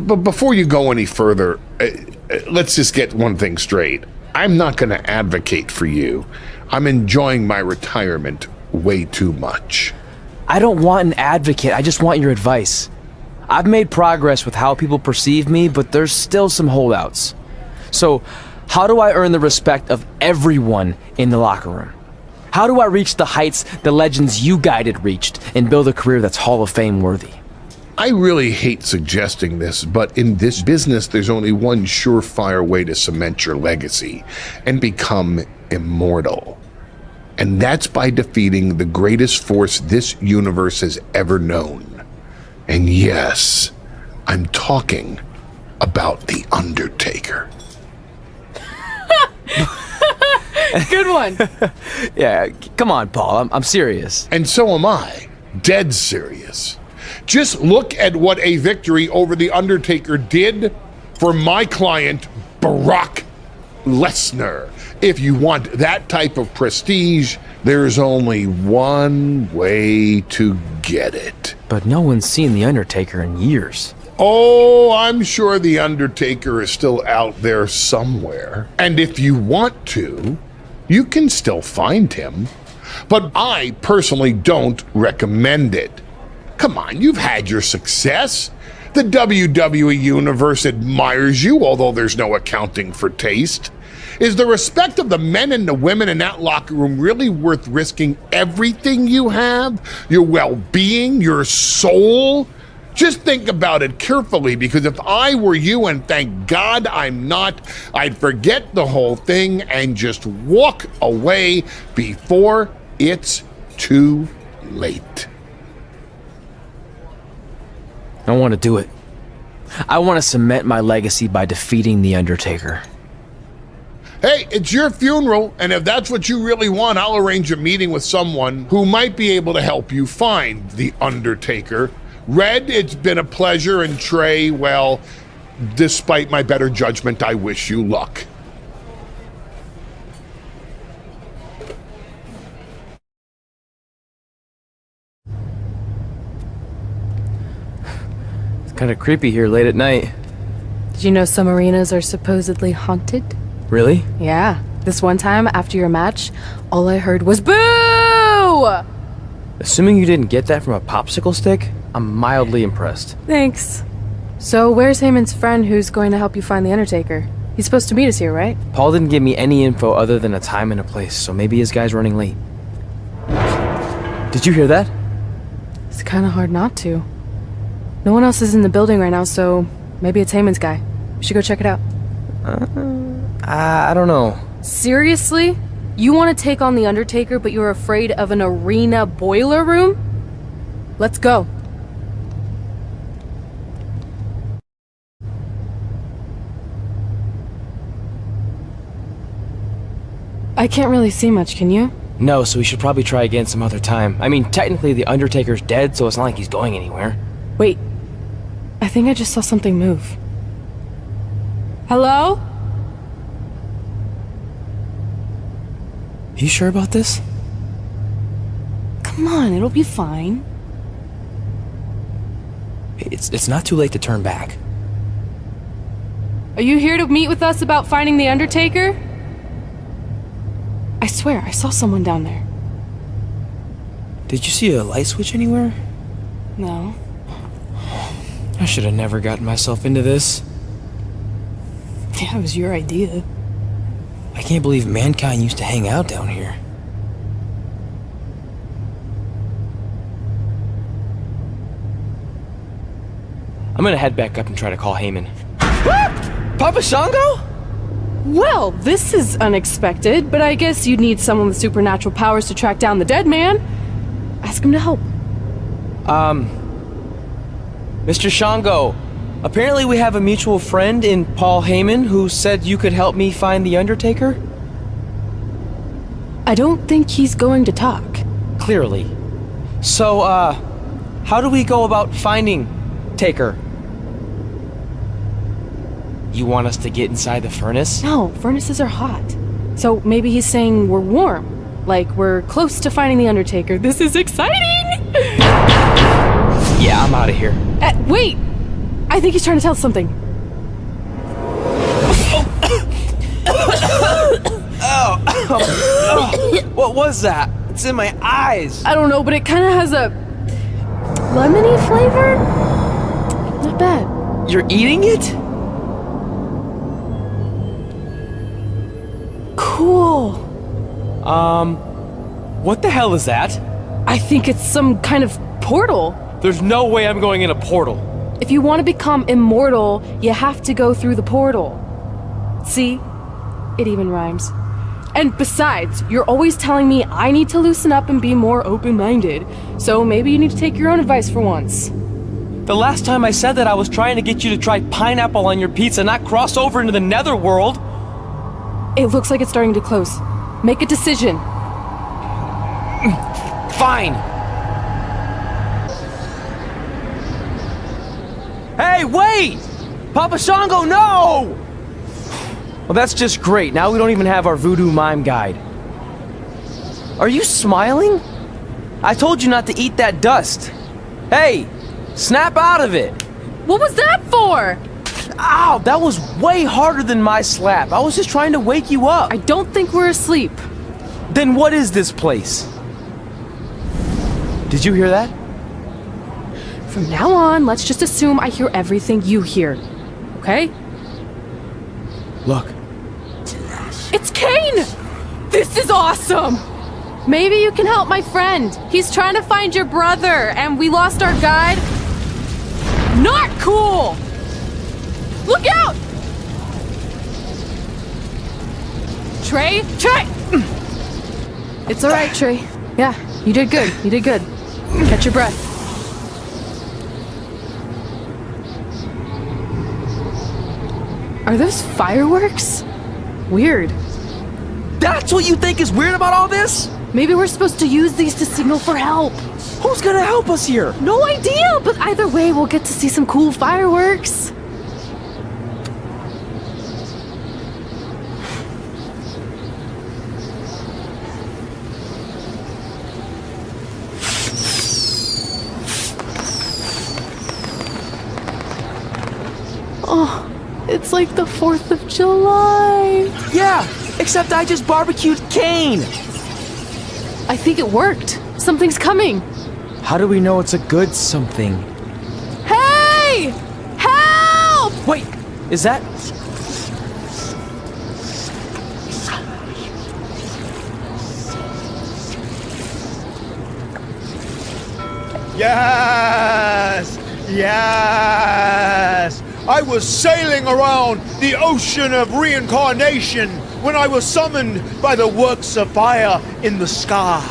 But before you go any further, let's just get one thing straight. I'm not going to advocate for you. I'm enjoying my retirement way too much. I don't want an advocate, I just want your advice. I've made progress with how people perceive me, but there's still some holdouts. So, how do I earn the respect of everyone in the locker room? How do I reach the heights the legends you guided reached and build a career that's Hall of Fame worthy? I really hate suggesting this, but in this business, there's only one surefire way to cement your legacy and become immortal. And that's by defeating the greatest force this universe has ever known. And yes, I'm talking about The Undertaker. Good one. Yeah, come on, Paul, I'm serious. And so am I. Dead serious. Just look at what a victory over The Undertaker did for my client, Brock Lesnar. If you want that type of prestige, there's only one way to get it. But no one's seen The Undertaker in years. Oh, I'm sure The Undertaker is still out there somewhere. And if you want to, you can still find him. But I personally don't recommend it. Come on, you've had your success. The WWE Universe admires you, although there's no accounting for taste. Is the respect of the men and the women in that locker room really worth risking everything you have? Your well-being, your soul? Just think about it carefully, because if I were you, and thank God I'm not, I'd forget the whole thing and just walk away before it's too late. I want to do it. I want to cement my legacy by defeating The Undertaker. Hey, it's your funeral, and if that's what you really want, I'll arrange a meeting with someone who might be able to help you find The Undertaker. Red, it's been a pleasure, and Trey, well, despite my better judgment, I wish you luck. It's kind of creepy here late at night. Did you know some arenas are supposedly haunted? Really? Yeah. This one time, after your match, all I heard was boo! Assuming you didn't get that from a popsicle stick, I'm mildly impressed. Thanks. So where's Heyman's friend who's going to help you find The Undertaker? He's supposed to meet us here, right? Paul didn't give me any info other than a time and a place, so maybe his guy's running late. Did you hear that? It's kind of hard not to. No one else is in the building right now, so maybe it's Heyman's guy. We should go check it out. I don't know. Seriously? You want to take on The Undertaker, but you're afraid of an arena boiler room? Let's go. I can't really see much, can you? No, so we should probably try again some other time. I mean, technically The Undertaker's dead, so it's not like he's going anywhere. Wait. I think I just saw something move. Hello? You sure about this? Come on, it'll be fine. It's not too late to turn back. Are you here to meet with us about finding The Undertaker? I swear, I saw someone down there. Did you see a light switch anywhere? No. I should have never gotten myself into this. Yeah, it was your idea. I can't believe mankind used to hang out down here. I'm gonna head back up and try to call Heyman. Papa Shango? Well, this is unexpected, but I guess you'd need someone with supernatural powers to track down the dead man. Ask him to help. Mr. Shango, apparently we have a mutual friend in Paul Heyman who said you could help me find The Undertaker? I don't think he's going to talk. Clearly. So, how do we go about finding Taker? You want us to get inside the furnace? No, furnaces are hot. So maybe he's saying we're warm. Like we're close to finding The Undertaker. This is exciting! Yeah, I'm out of here. Wait! I think he's trying to tell us something. What was that? It's in my eyes. I don't know, but it kind of has a lemony flavor? Not bad. You're eating it? Cool. What the hell is that? I think it's some kind of portal. There's no way I'm going in a portal. If you want to become immortal, you have to go through the portal. See? It even rhymes. And besides, you're always telling me I need to loosen up and be more open-minded. So maybe you need to take your own advice for once. The last time I said that, I was trying to get you to try pineapple on your pizza, not cross over into the netherworld. It looks like it's starting to close. Make a decision. Fine. Hey, wait! Papa Shango, no! Well, that's just great. Now we don't even have our voodoo mime guide. Are you smiling? I told you not to eat that dust. Hey, snap out of it. What was that for? Ow, that was way harder than my slap. I was just trying to wake you up. I don't think we're asleep. Then what is this place? Did you hear that? From now on, let's just assume I hear everything you hear. Okay? Look. It's Kane! This is awesome! Maybe you can help my friend. He's trying to find your brother, and we lost our guide. Not cool! Look out! Trey? It's alright, Trey. Yeah, you did good. You did good. Catch your breath. Are those fireworks? Weird. That's what you think is weird about all this? Maybe we're supposed to use these to signal for help. Who's gonna help us here? No idea, but either way, we'll get to see some cool fireworks. Oh, it's like the 4th of July. Yeah, except I just barbecued Kane. I think it worked. Something's coming. How do we know it's a good something? Hey! Help! Wait, is that... Yes! Yes! I was sailing around the ocean of reincarnation when I was summoned by the works of fire in the sky.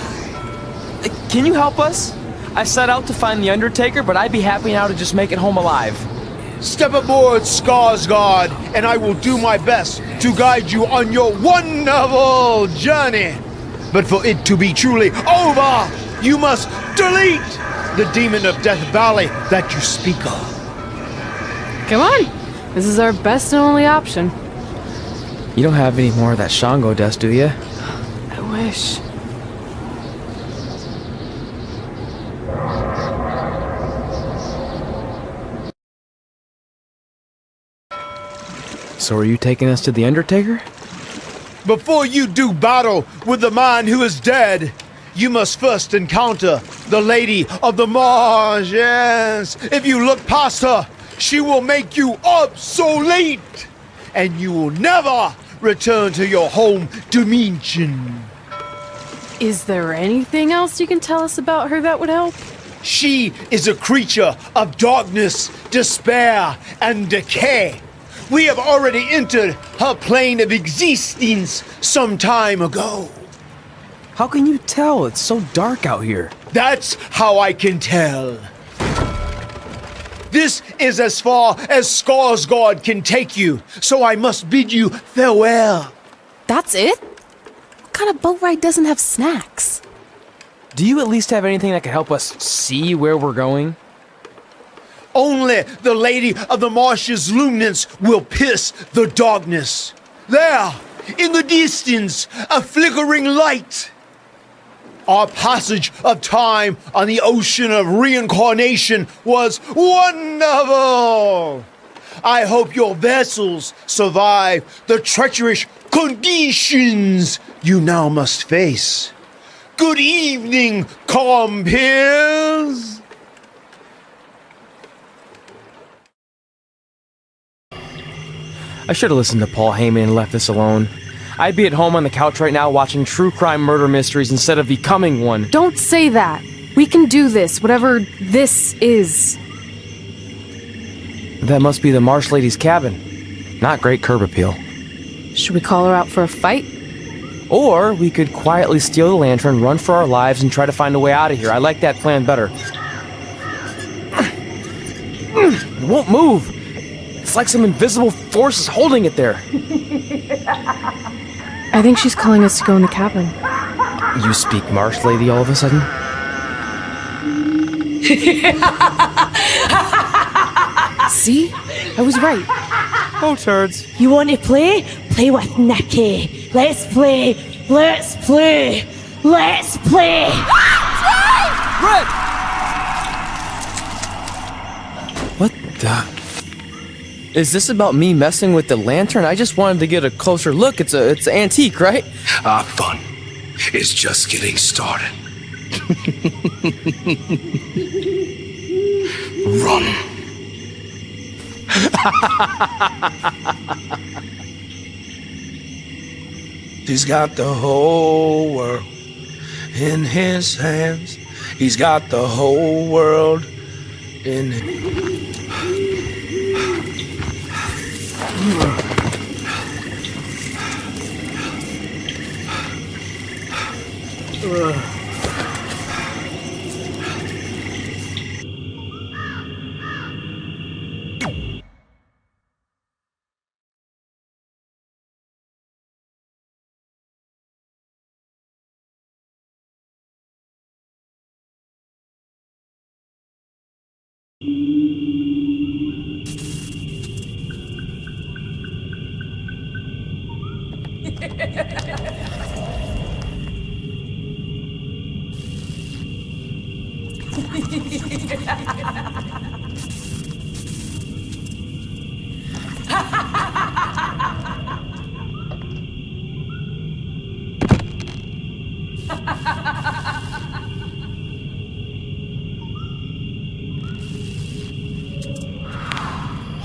Can you help us? I set out to find the Undertaker, but I'd be happy now to just make it home alive. Step aboard, Skarsgård, and I will do my best to guide you on your wonderful journey. But for it to be truly over, you must delete the demon of Death Valley that you speak of. Come on. This is our best and only option. You don't have any more of that Shango dust, do you? I wish. So are you taking us to the Undertaker? Before you do battle with the man who is dead, you must first encounter the Lady of the Marsh. Yes. If you look past her, she will make you obsolete, and you will never return to your home dimension. Is there anything else you can tell us about her that would help? She is a creature of darkness, despair, and decay. We have already entered her plane of existence some time ago. How can you tell? It's so dark out here. That's how I can tell. This is as far as Skarsgård can take you, so I must bid you farewell. That's it? What kind of boat ride doesn't have snacks? Do you at least have anything that can help us see where we're going? Only the Lady of the Marsh's luminance will pierce the darkness. There, in the distance, a flickering light. Our passage of time on the ocean of reincarnation was wonderful. I hope your vessels survive the treacherous conditions you now must face. Good evening, compeers. I should have listened to Paul Heyman and left this alone. I'd be at home on the couch right now watching true crime murder mysteries instead of becoming one. Don't say that. We can do this, whatever this is. That must be the Marsh Lady's cabin. Not great curb appeal. Should we call her out for a fight? Or we could quietly steal the lantern, run for our lives, and try to find a way out of here. I like that plan better. It won't move. It's like some invisible force is holding it there. I think she's calling us to go in the cabin. You speak Marsh Lady all of a sudden? See? I was right. Oh, turds. You want to play? Play with Nikki. Let's play. Let's play. Let's play. Red! What the... Is this about me messing with the lantern? I just wanted to get a closer look. It's an antique, right? Our fun is just getting started. Run. He's got the whole world in his hands. He's got the whole world in it.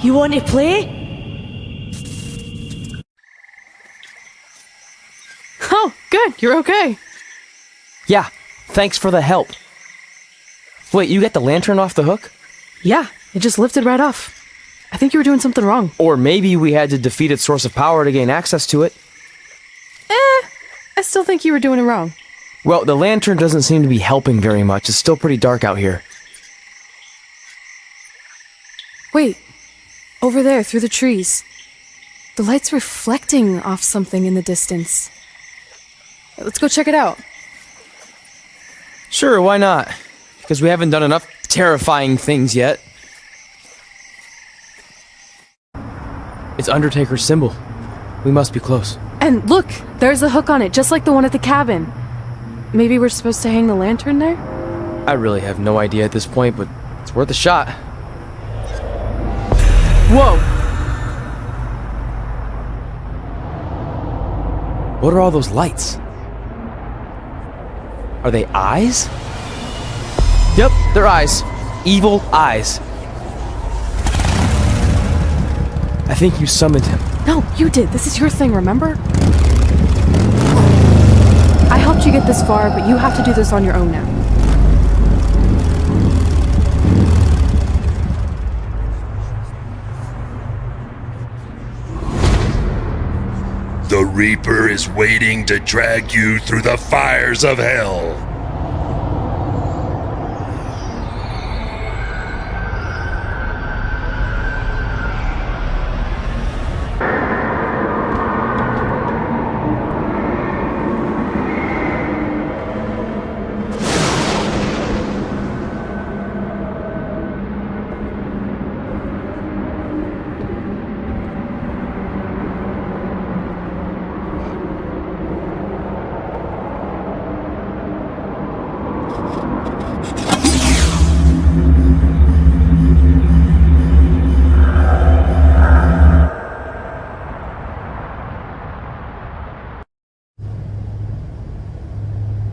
You want to play? Oh, good. You're okay. Yeah, thanks for the help. Wait, you got the lantern off the hook? Yeah, it just lifted right off. I think you were doing something wrong. Or maybe we had to defeat its source of power to gain access to it. I still think you were doing it wrong. Well, the lantern doesn't seem to be helping very much. It's still pretty dark out here. Wait, over there, through the trees. The light's reflecting off something in the distance. Let's go check it out. Sure, why not? Because we haven't done enough terrifying things yet. It's Undertaker's symbol. We must be close. And look, there's a hook on it, just like the one at the cabin. Maybe we're supposed to hang the lantern there? I really have no idea at this point, but it's worth a shot. Whoa! What are all those lights? Are they eyes? Yep, they're eyes. Evil eyes. I think you summoned him. No, you did. This is your thing, remember? I helped you get this far, but you have to do this on your own now. The Reaper is waiting to drag you through the fires of hell.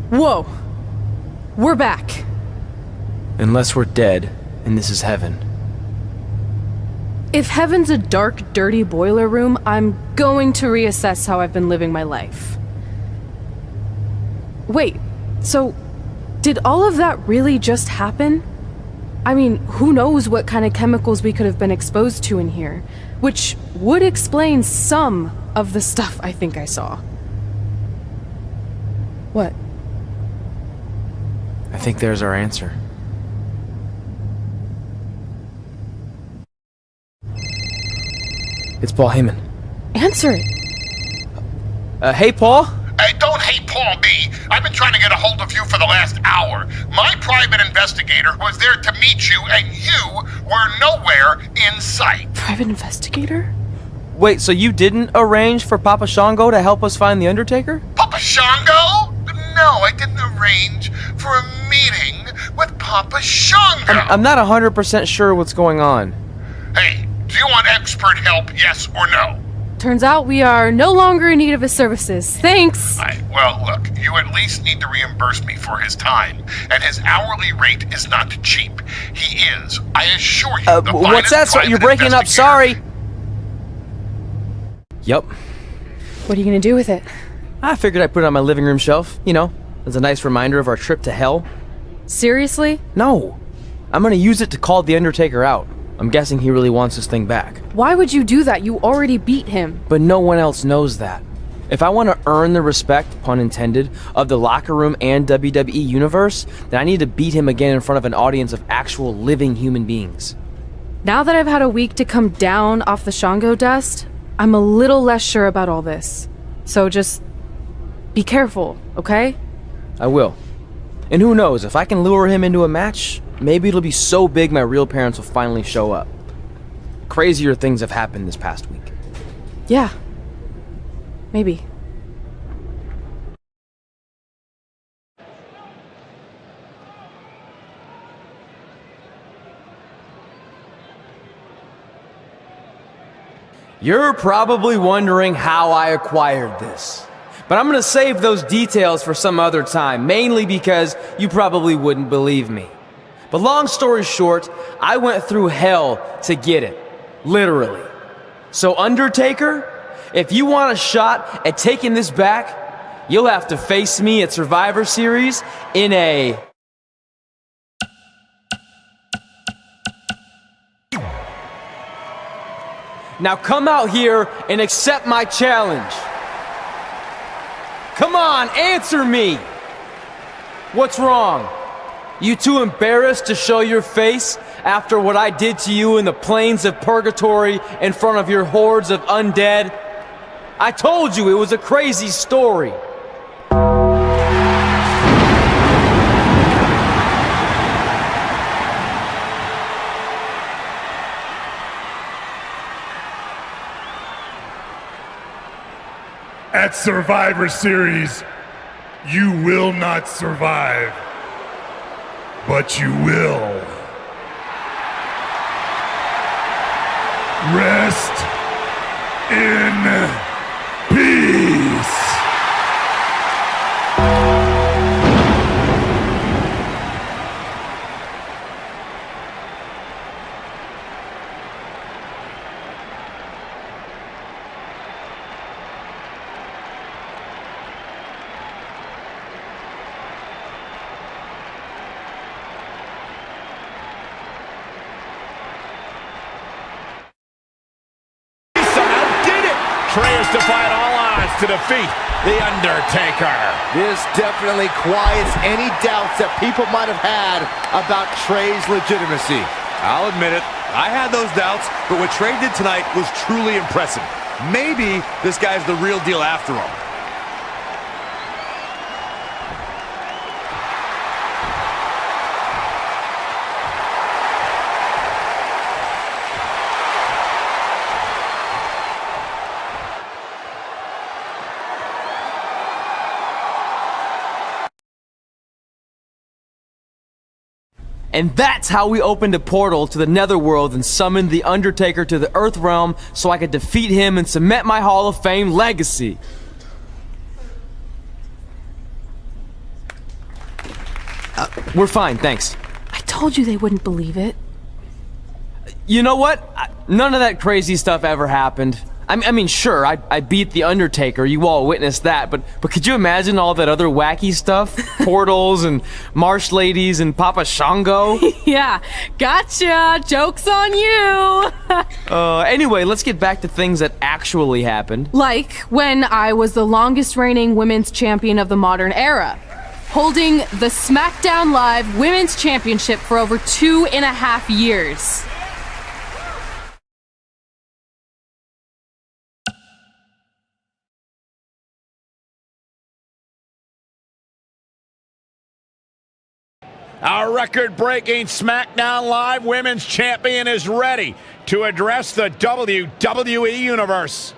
Whoa! We're back. Unless we're dead, and this is heaven. If heaven's a dark, dirty boiler room, I'm going to reassess how I've been living my life. Wait, so did all of that really just happen? I mean, who knows what kind of chemicals we could have been exposed to in here, which would explain some of the stuff I think I saw. What? I think there's our answer. It's Paul Heyman. Answer it. Hey, Paul? Hey, don't hate Paul me. I've been trying to get a hold of you for the last hour. My private investigator was there to meet you, and you were nowhere in sight. Private investigator? Wait, so you didn't arrange for Papa Shango to help us find The Undertaker? Papa Shango? No, I didn't arrange for a meeting with Papa Shango. I'm not 100% sure what's going on. Hey, do you want expert help, yes or no? Turns out we are no longer in need of his services. Thanks. Well, look, you at least need to reimburse me for his time, and his hourly rate is not cheap. He is, I assure you, the what's that? finest You're breaking up, sorry. Yep. What are you gonna do with it? I figured I'd put it on my living room shelf, you know, as a nice reminder of our trip to hell. Seriously? No. I'm gonna use it to call The Undertaker out. I'm guessing he really wants this thing back. Why would you do that? You already beat him. But no one else knows that. If I want to earn the respect, pun intended, of the locker room and WWE universe, then I need to beat him again in front of an audience of actual living human beings. Now that I've had a week to come down off the Shango dust, I'm a little less sure about all this. So just be careful, okay? I will. And who knows, if I can lure him into a match, maybe it'll be so big my real parents will finally show up. Crazier things have happened this past week. Yeah. Maybe. You're probably wondering how I acquired this. But I'm gonna save those details for some other time, mainly because you probably wouldn't believe me. But long story short, I went through hell to get it. Literally. So Undertaker, if you want a shot at taking this back, you'll have to face me at Survivor Series in a... Now come out here and accept my challenge. Come on, answer me! What's wrong? You too embarrassed to show your face after what I did to you in the plains of purgatory in front of your hordes of undead? I told you it was a crazy story. At Survivor Series, you will not survive, but you will rest in peace. Trey has defied all odds to defeat The Undertaker. This definitely quiets any doubts that people might have had about Trey's legitimacy. I'll admit it, I had those doubts, but what Trey did tonight was truly impressive. Maybe this guy's the real deal after all. And that's how we opened a portal to the Netherworld and summoned The Undertaker to the Earth Realm so I could defeat him and cement my Hall of Fame legacy. We're fine, thanks. I told you they wouldn't believe it. You know what? None of that crazy stuff ever happened. I mean, sure, I beat The Undertaker, you all witnessed that, but could you imagine all that other wacky stuff? Portals and marsh ladies and Papa Shango? Yeah, gotcha! Joke's on you! Anyway, let's get back to things that actually happened. Like when I was the longest reigning women's champion of the modern era, holding the SmackDown Live Women's Championship for over 2.5 years. Our record-breaking SmackDown Live Women's Champion is ready to address the WWE Universe.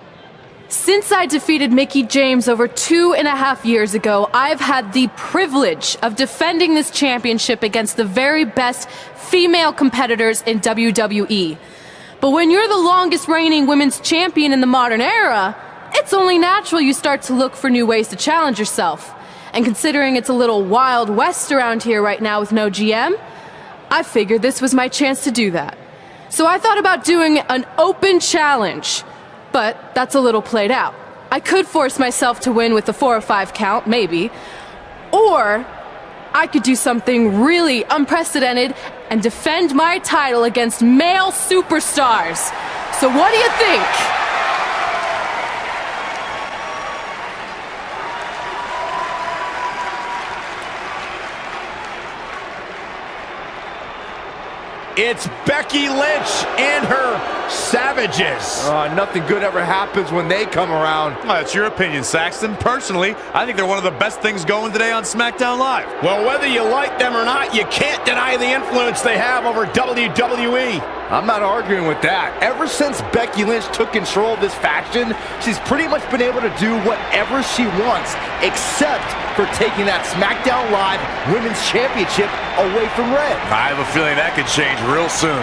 Since I defeated Mickie James over 2.5 years ago, I've had the privilege of defending this championship against the very best female competitors in WWE. But when you're the longest reigning women's champion in the modern era, it's only natural you start to look for new ways to challenge yourself. And considering it's a little Wild West around here right now with no GM, I figured this was my chance to do that. So I thought about doing an open challenge, but that's a little played out. I could force myself to win with the 4 or 5 count, maybe, or I could do something really unprecedented and defend my title against male superstars. So what do you think? It's Becky Lynch and her Savages. Nothing good ever happens when they come around. Well, that's your opinion, Saxton. Personally, I think they're one of the best things going today on SmackDown Live. Well, whether you like them or not, you can't deny the influence they have over WWE. I'm not arguing with that. Ever since Becky Lynch took control of this faction, she's pretty much been able to do whatever she wants, except for taking that SmackDown Live Women's Championship away from Red. I have a feeling that could change real soon.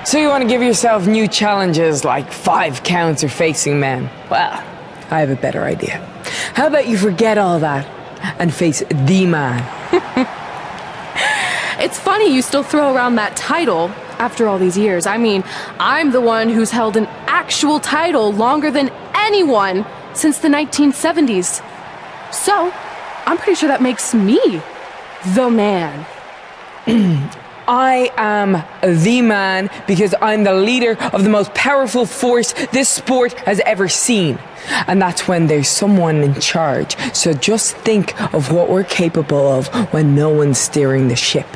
So you want to give yourself new challenges like 5 counts or facing men? Well, I have a better idea. How about you forget all that and face the man? It's funny you still throw around that title after all these years. I mean, I'm the one who's held an actual title longer than anyone since the 1970s. So, I'm pretty sure that makes me the man. I am the man because I'm the leader of the most powerful force this sport has ever seen. And that's when there's someone in charge. So just think of what we're capable of when no one's steering the ship.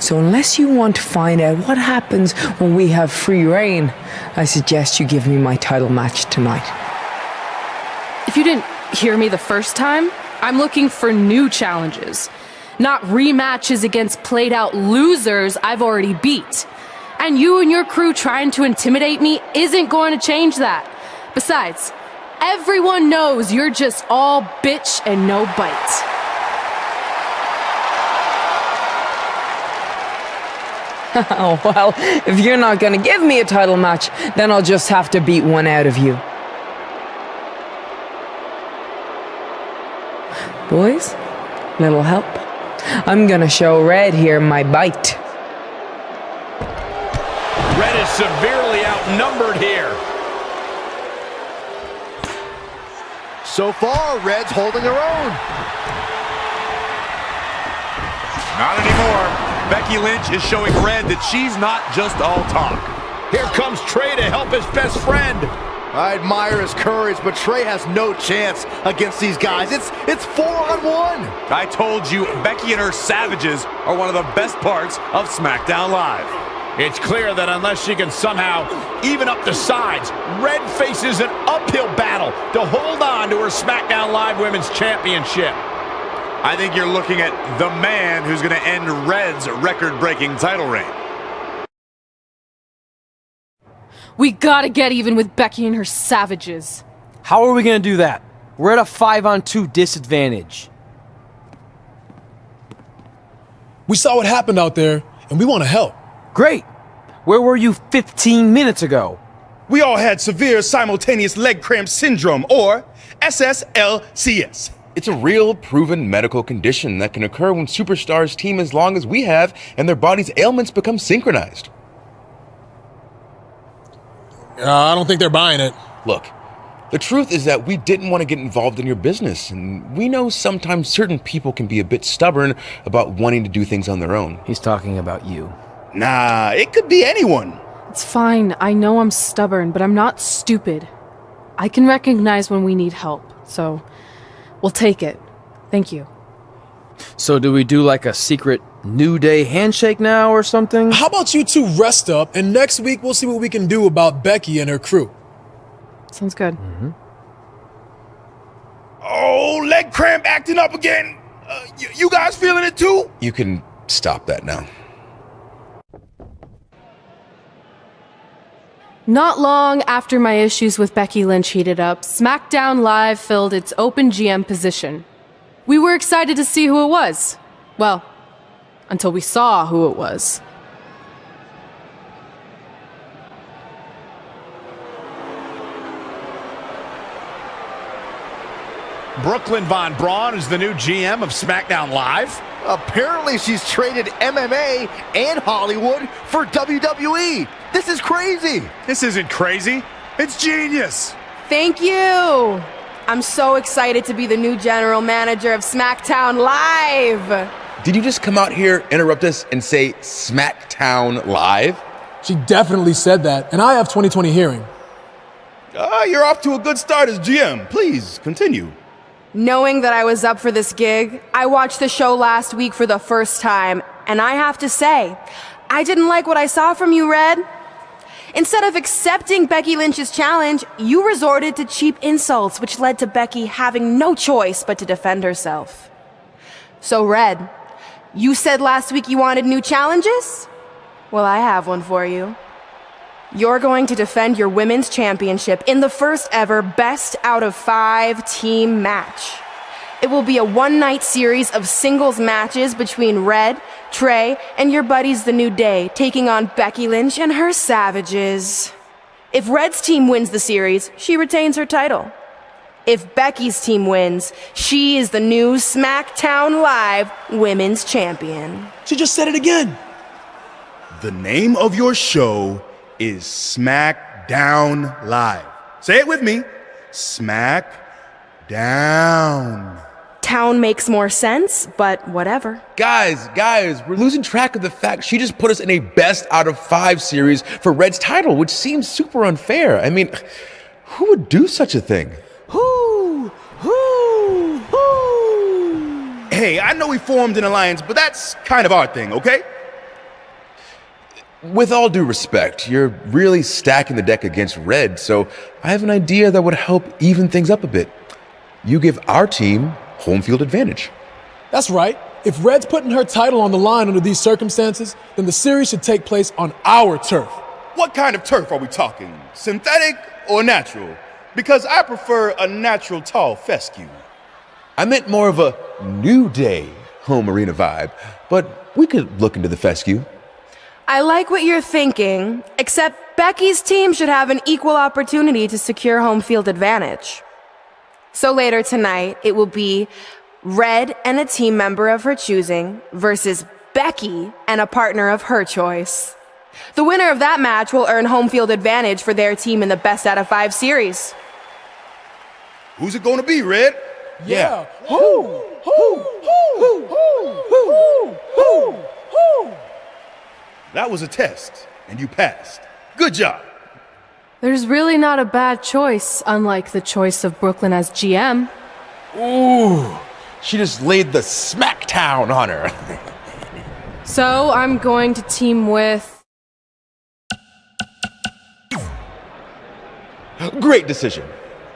So unless you want to find out what happens when we have free reign, I suggest you give me my title match tonight. If you didn't hear me the first time, I'm looking for new challenges. Not rematches against played-out losers I've already beat. And you and your crew trying to intimidate me isn't going to change that. Besides, everyone knows you're just all bitch and no bite. Oh, well, if you're not gonna give me a title match, then I'll just have to beat one out of you. Boys, little help? I'm gonna show Red here my bite. Red is severely outnumbered here. So far, Red's holding her own. Not anymore. Becky Lynch is showing Red that she's not just all talk. Here comes Trey to help his best friend. I admire his courage, but Trey has no chance against these guys. It's 4-on-1. I told you, Becky and her Savages are one of the best parts of SmackDown Live. It's clear that unless she can somehow even up the sides, Red faces an uphill battle to hold on to her SmackDown Live Women's Championship. I think you're looking at the man who's going to end Red's record-breaking title reign. We gotta get even with Becky and her Savages. How are we gonna do that? We're at a 5-on-2 disadvantage. We saw what happened out there, and we want to help. Great! Where were you 15 minutes ago? We all had severe simultaneous leg cramp syndrome, or SSLCS. It's a real, proven medical condition that can occur when superstars team as long as we have and their body's ailments become synchronized. I don't think they're buying it. Look, the truth is that we didn't want to get involved in your business, and we know sometimes certain people can be a bit stubborn about wanting to do things on their own. He's talking about you. Nah, it could be anyone. It's fine. I know I'm stubborn, but I'm not stupid. I can recognize when we need help, so we'll take it. Thank you. So do we do like a secret New Day handshake now or something? How about you two rest up, and next week we'll see what we can do about Becky and her crew. Sounds good. Mm-hmm. Oh, leg cramp acting up again. You guys feeling it too? You can stop that now. Not long after my issues with Becky Lynch heated up, SmackDown Live filled its open GM position. We were excited to see who it was. Well, until we saw who it was. Brooklyn Von Braun is the new GM of SmackDown Live. Apparently she's traded MMA and Hollywood for WWE. This is crazy. This isn't crazy. It's genius. Thank you. I'm so excited to be the new general manager of SmackDown Live. Did you just come out here, interrupt us, and say SmackDown Live? She definitely said that, and I have 20/20 hearing. You're off to a good start as GM. Please, continue. Knowing that I was up for this gig, I watched the show last week for the first time, and I have to say, I didn't like what I saw from you, Red. Instead of accepting Becky Lynch's challenge, you resorted to cheap insults, which led to Becky having no choice but to defend herself. So, Red, you said last week you wanted new challenges? Well, I have one for you. You're going to defend your women's championship in the first ever best out of 5 team match. It will be a one-night series of singles matches between Red, Trey, and your buddies The New Day, taking on Becky Lynch and her Savages. If Red's team wins the series, she retains her title. If Becky's team wins, she is the new SmackDown Live Women's Champion. She just said it again. The name of your show is SmackDown Live. Say it with me. SmackDown. Town makes more sense, but whatever. Guys, we're losing track of the fact she just put us in a best out of 5 series for Red's title, which seems super unfair. I mean, who would do such a thing? Who? Hey, I know we formed an alliance, but that's kind of our thing, okay? With all due respect, you're really stacking the deck against Red, so I have an idea that would help even things up a bit. You give our team home field advantage. That's right. If Red's putting her title on the line under these circumstances, then the series should take place on our turf. What kind of turf are we talking? Synthetic or natural? Because I prefer a natural tall fescue. I meant more of a New Day home arena vibe, but we could look into the fescue. I like what you're thinking, except Becky's team should have an equal opportunity to secure home field advantage. So later tonight, it will be Red and a team member of her choosing versus Becky and a partner of her choice. The winner of that match will earn home field advantage for their team in the best out of 5 series. Who's it gonna be, Red? Yeah. Who? That was a test, and you passed. Good job. There's really not a bad choice, unlike the choice of Brooklyn as GM. Ooh, she just laid the SmackDown on her. So I'm going to team with... Great decision.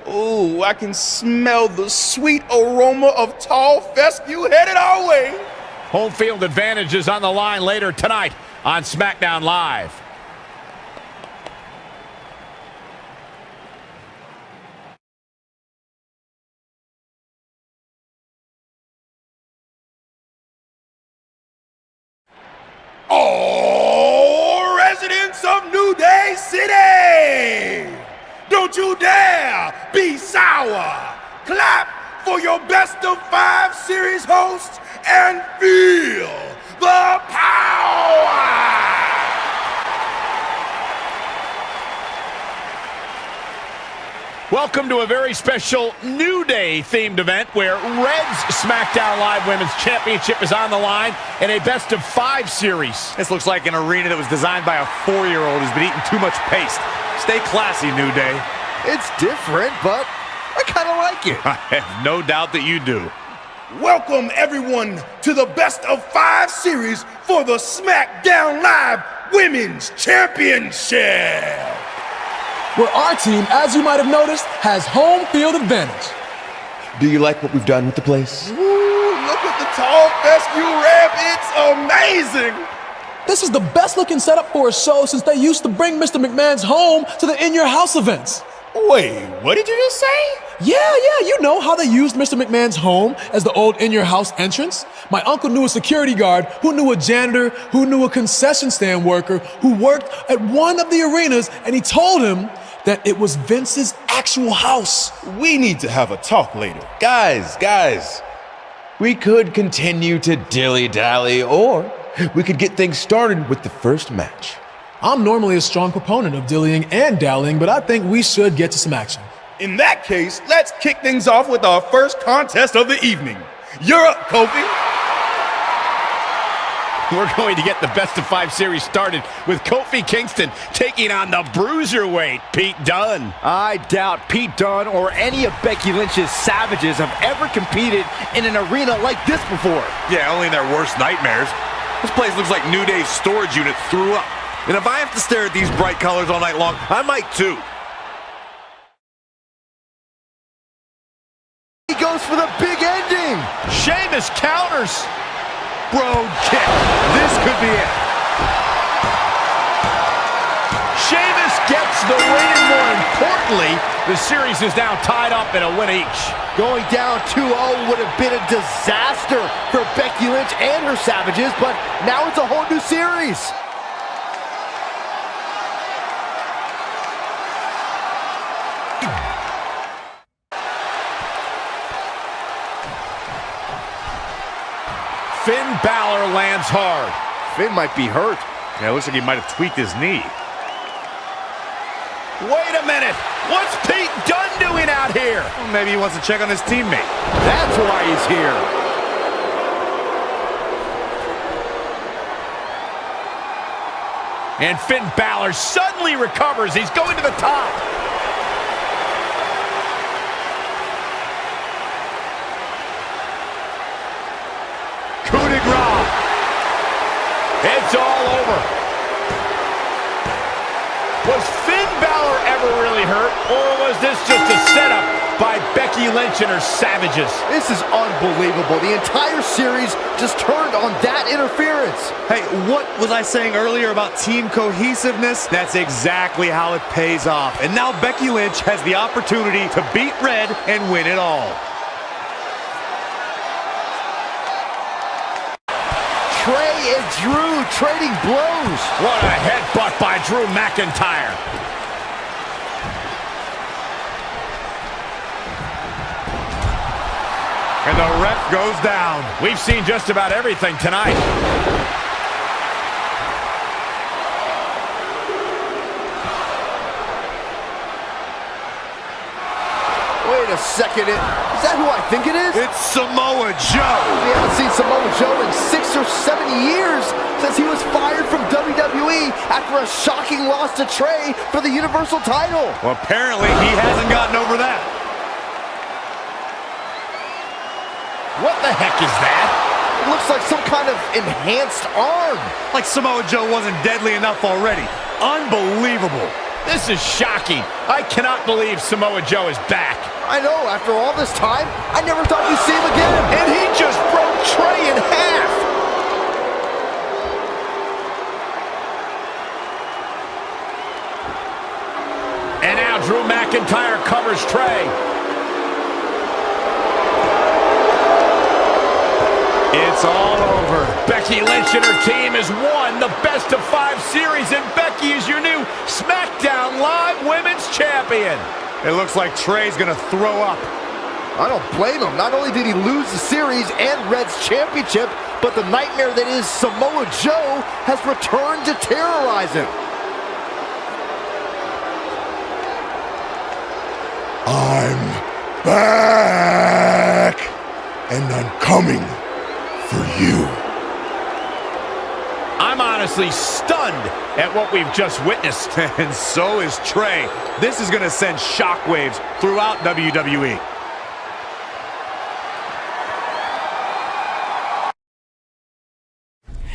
Ooh, I can smell the sweet aroma of tall fescue headed our way. Home field advantage is on the line later tonight on SmackDown Live. All residents of New Day City, don't you dare be sour. Clap for your best of 5 series hosts and feel the power. Welcome to a very special New Day themed event where Red's SmackDown Live Women's Championship is on the line in a best of 5 series. This looks like an arena that was designed by a 4-year-old who's been eating too much paste. Stay classy, New Day. It's different, but I kind of like it. I have no doubt that you do. Welcome everyone to the best of 5 series for the SmackDown Live Women's Championship. Where our team, as you might have noticed, has home field advantage. Do you like what we've done with the place? Ooh, look at the tall fescue ramp. It's amazing. This is the best looking setup for a show since they used to bring Mr. McMahon's home to the In Your House events. Wait, what did you just say? Yeah, you know how they used Mr. McMahon's home as the old In Your House entrance? My uncle knew a security guard, who knew a janitor, who knew a concession stand worker, who worked at one of the arenas, and he told him that it was Vince's actual house. We need to have a talk later. Guys, We could continue to dilly-dally, or we could get things started with the first match. I'm normally a strong proponent of dillying and dallying, but I think we should get to some action. In that case, let's kick things off with our first contest of the evening. You're up, Kofi. We're going to get the best-of-5 series started with Kofi Kingston taking on the bruiserweight Pete Dunne. I doubt Pete Dunne or any of Becky Lynch's Savages have ever competed in an arena like this before. Yeah, only in their worst nightmares. This place looks like New Day's storage unit threw up. And if I have to stare at these bright colors all night long, I might too. He goes for the big ending. Sheamus counters. Brogue kick. This could be it. Sheamus gets the win, and more importantly, the series is now tied up in a win each. Going down 2-0 would have been a disaster for Becky Lynch and her Savages, but now it's a whole new series. Finn Balor lands hard. Finn might be hurt. Yeah, it looks like he might have tweaked his knee. Wait a minute. What's Pete Dunne doing out here? Well, maybe he wants to check on his teammate. That's why he's here. And Finn Balor suddenly recovers. He's going to the top. Coup de grace. It's all over. Was Finn Balor ever really hurt, or was this just a setup by Becky Lynch and her Savages? This is unbelievable. The entire series just turned on that interference. Hey, what was I saying earlier about team cohesiveness? That's exactly how it pays off. And now Becky Lynch has the opportunity to beat Red and win it all. Trey and Drew trading blows. What a headbutt by Drew McIntyre. And the ref goes down. We've seen just about everything tonight. Wait a second. Is that who I think it is? It's Samoa Joe. We haven't seen Samoa Joe in 6 or 7 years since he was fired from WWE after a shocking loss to Trey for the Universal title. Well, apparently he hasn't gotten over that. What the heck is that? It looks like some kind of enhanced arm. Like Samoa Joe wasn't deadly enough already. Unbelievable. This is shocking. I cannot believe Samoa Joe is back. I know, after all this time, I never thought we'd see him again. And he just broke Trey in half. And now Drew McIntyre covers Trey. It's all over. Becky Lynch and her team has won the best-of-5 series, and Becky is your new SmackDown Live Women's Champion. It looks like Trey's gonna throw up. I don't blame him. Not only did he lose the series and Red's championship, but the nightmare that is Samoa Joe has returned to terrorize him. I'm back, and I'm coming for you. I'm honestly stunned at what we've just witnessed. And so is Trey. This is gonna send shockwaves throughout WWE.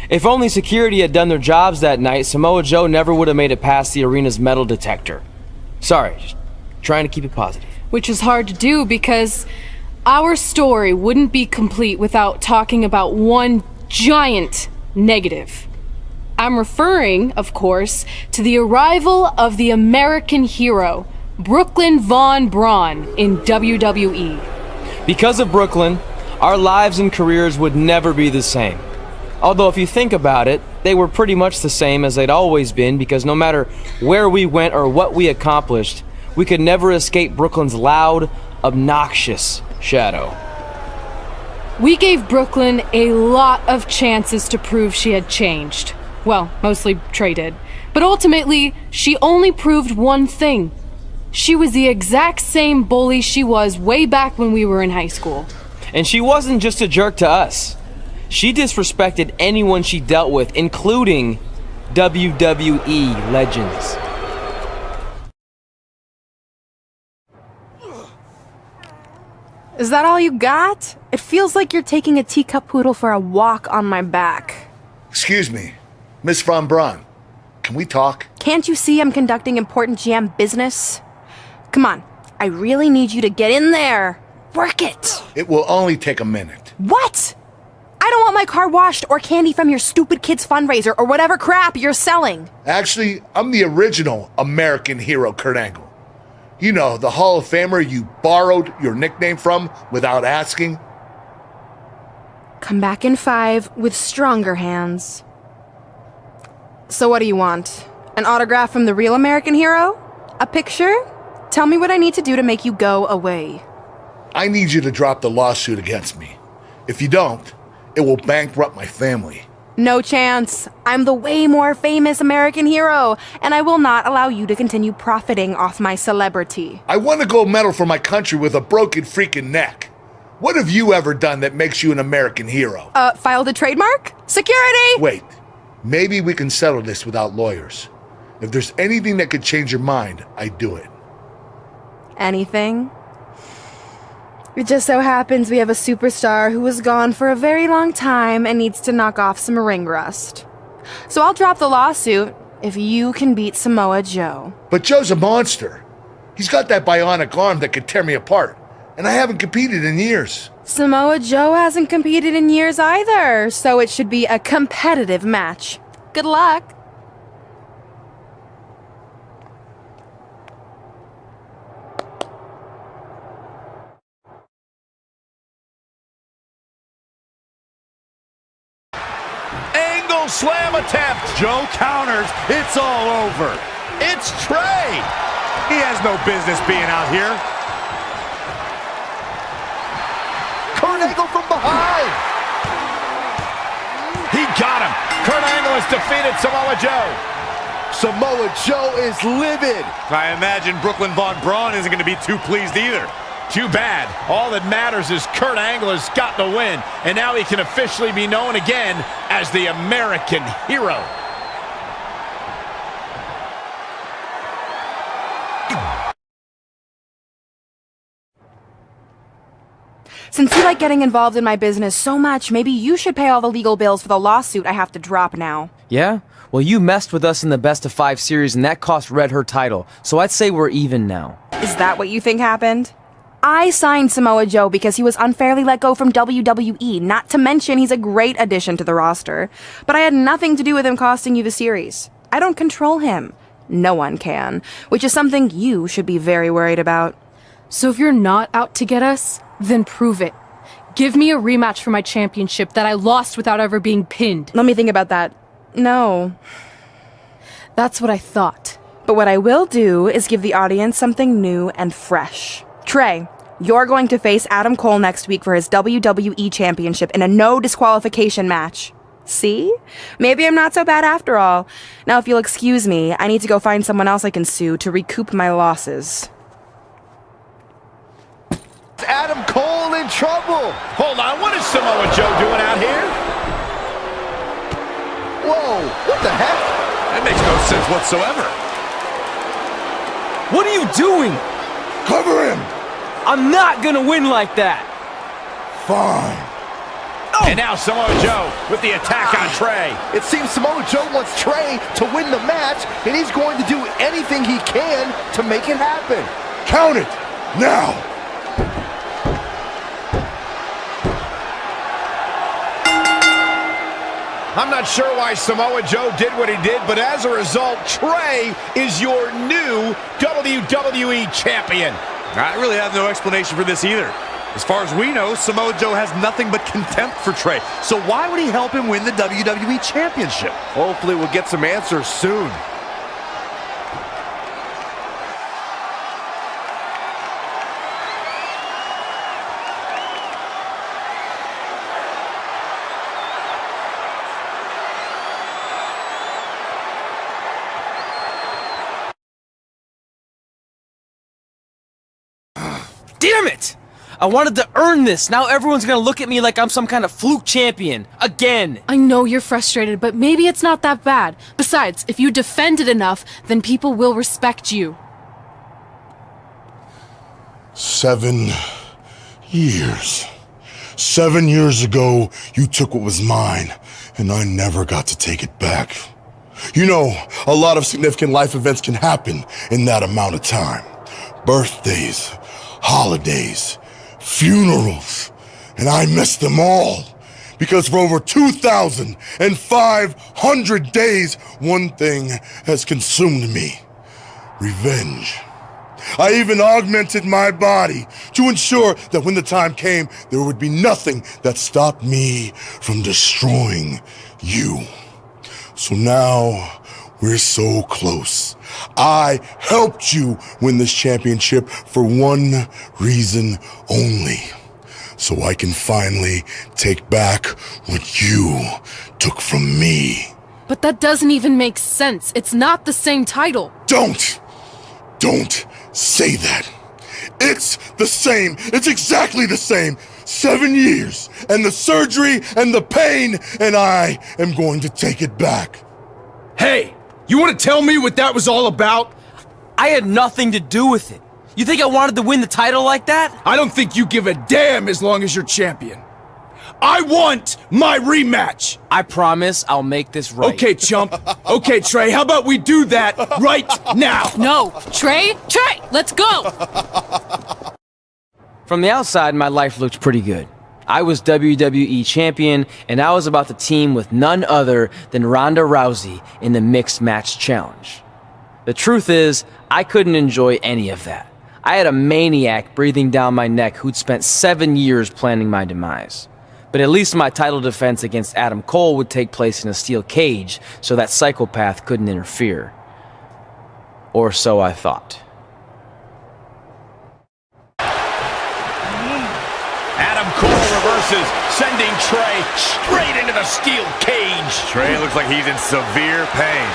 If only security had done their jobs that night, Samoa Joe never would have made it past the arena's metal detector. Sorry, just trying to keep it positive. Which is hard to do because our story wouldn't be complete without talking about one giant negative. I'm referring, of course, to the arrival of the American hero, Brooklyn Von Braun, in WWE. Because of Brooklyn, our lives and careers would never be the same. Although if you think about it, they were pretty much the same as they'd always been, because no matter where we went or what we accomplished, we could never escape Brooklyn's loud, obnoxious shadow. We gave Brooklyn a lot of chances to prove she had changed. Well, mostly Trey did. But ultimately, she only proved one thing. She was the exact same bully she was way back when we were in high school. And she wasn't just a jerk to us. She disrespected anyone she dealt with, including WWE legends. Is that all you got? It feels like you're taking a teacup poodle for a walk on my back. Excuse me, Miss Von Braun. Can we talk? Can't you see I'm conducting important GM business? Come on, I really need you to get in there. Work it. It will only take a minute. What? I don't want my car washed or candy from your stupid kids fundraiser or whatever crap you're selling. Actually, I'm the original American hero, Kurt Angle. You know, the Hall of Famer you borrowed your nickname from without asking. Come back in 5 with stronger hands. So what do you want? An autograph from the real American hero? A picture? Tell me what I need to do to make you go away. I need you to drop the lawsuit against me. If you don't, it will bankrupt my family. No chance. I'm the way more famous American hero, and I will not allow you to continue profiting off my celebrity. I won a gold medal for my country with a broken freaking neck. What have you ever done that makes you an American hero? Filed a trademark? Security! Wait, maybe we can settle this without lawyers. If there's anything that could change your mind, I'd do it. Anything? It just so happens we have a superstar who was gone for a very long time and needs to knock off some ring rust. So I'll drop the lawsuit if you can beat Samoa Joe. But Joe's a monster. He's got that bionic arm that could tear me apart, and I haven't competed in years. Samoa Joe hasn't competed in years either, so it should be a competitive match. Good luck. Slam attempt. Joe counters. It's all over. It's Trey. He has no business being out here. Kurt Angle from behind. He got him. Kurt Angle has defeated Samoa Joe. Samoa Joe is livid. I imagine Brooklyn Von Braun isn't going to be too pleased either. Too bad. All that matters is Kurt Angle has got the win, and now he can officially be known again as the American hero. Since you like getting involved in my business so much, maybe you should pay all the legal bills for the lawsuit I have to drop now. Yeah? Well, you messed with us in the Best of 5 series, and that cost Red her title, so I'd say we're even now. Is that what you think happened? I signed Samoa Joe because he was unfairly let go from WWE, not to mention he's a great addition to the roster. But I had nothing to do with him costing you the series. I don't control him. No one can, which is something you should be very worried about. So if you're not out to get us, then prove it. Give me a rematch for my championship that I lost without ever being pinned. Let me think about that. No. That's what I thought. But what I will do is give the audience something new and fresh. Trey, you're going to face Adam Cole next week for his WWE Championship in a no disqualification match. See? Maybe I'm not so bad after all. Now, if you'll excuse me, I need to go find someone else I can sue to recoup my losses. Adam Cole in trouble. Hold on, what is Samoa Joe doing out here? Whoa, what the heck? That makes no sense whatsoever. What are you doing? Cover him! I'm not gonna win like that! Fine. Oh. And now Samoa Joe with the attack on Trey. It seems Samoa Joe wants Trey to win the match, and he's going to do anything he can to make it happen. Count it! Now! I'm not sure why Samoa Joe did what he did, but as a result, Trey is your new WWE Champion. I really have no explanation for this either. As far as we know, Samoa Joe has nothing but contempt for Trey. So why would he help him win the WWE Championship? Hopefully we'll get some answers soon. Damn it! I wanted to earn this. Now everyone's gonna look at me like I'm some kind of fluke champion. Again. I know you're frustrated, but maybe it's not that bad. Besides, if you defend it enough, then people will respect you. 7 years. 7 years ago, you took what was mine, and I never got to take it back. You know, a lot of significant life events can happen in that amount of time. Birthdays, holidays, funerals, and I missed them all. Because for over 2,500 days, one thing has consumed me: revenge. I even augmented my body to ensure that when the time came, there would be nothing that stopped me from destroying you. So now, we're so close. I helped you win this championship for one reason only. So I can finally take back what you took from me. But that doesn't even make sense. It's not the same title. Don't say that. It's the same. It's exactly the same. 7 years, and the surgery, and the pain, and I am going to take it back. Hey, you want to tell me what that was all about? I had nothing to do with it. You think I wanted to win the title like that? I don't think you give a damn as long as you're champion. I want my rematch! I promise I'll make this right. Okay, chump. Okay, Trey, how about we do that right now? No, Trey, let's go! From the outside, my life looked pretty good. I was WWE champion, and I was about to team with none other than Ronda Rousey in the Mixed Match Challenge. The truth is, I couldn't enjoy any of that. I had a maniac breathing down my neck who'd spent 7 years planning my demise. But at least my title defense against Adam Cole would take place in a steel cage, so that psychopath couldn't interfere. Or so I thought. Adam Cole reverses, sending Trey straight into the steel cage. Trey looks like he's in severe pain.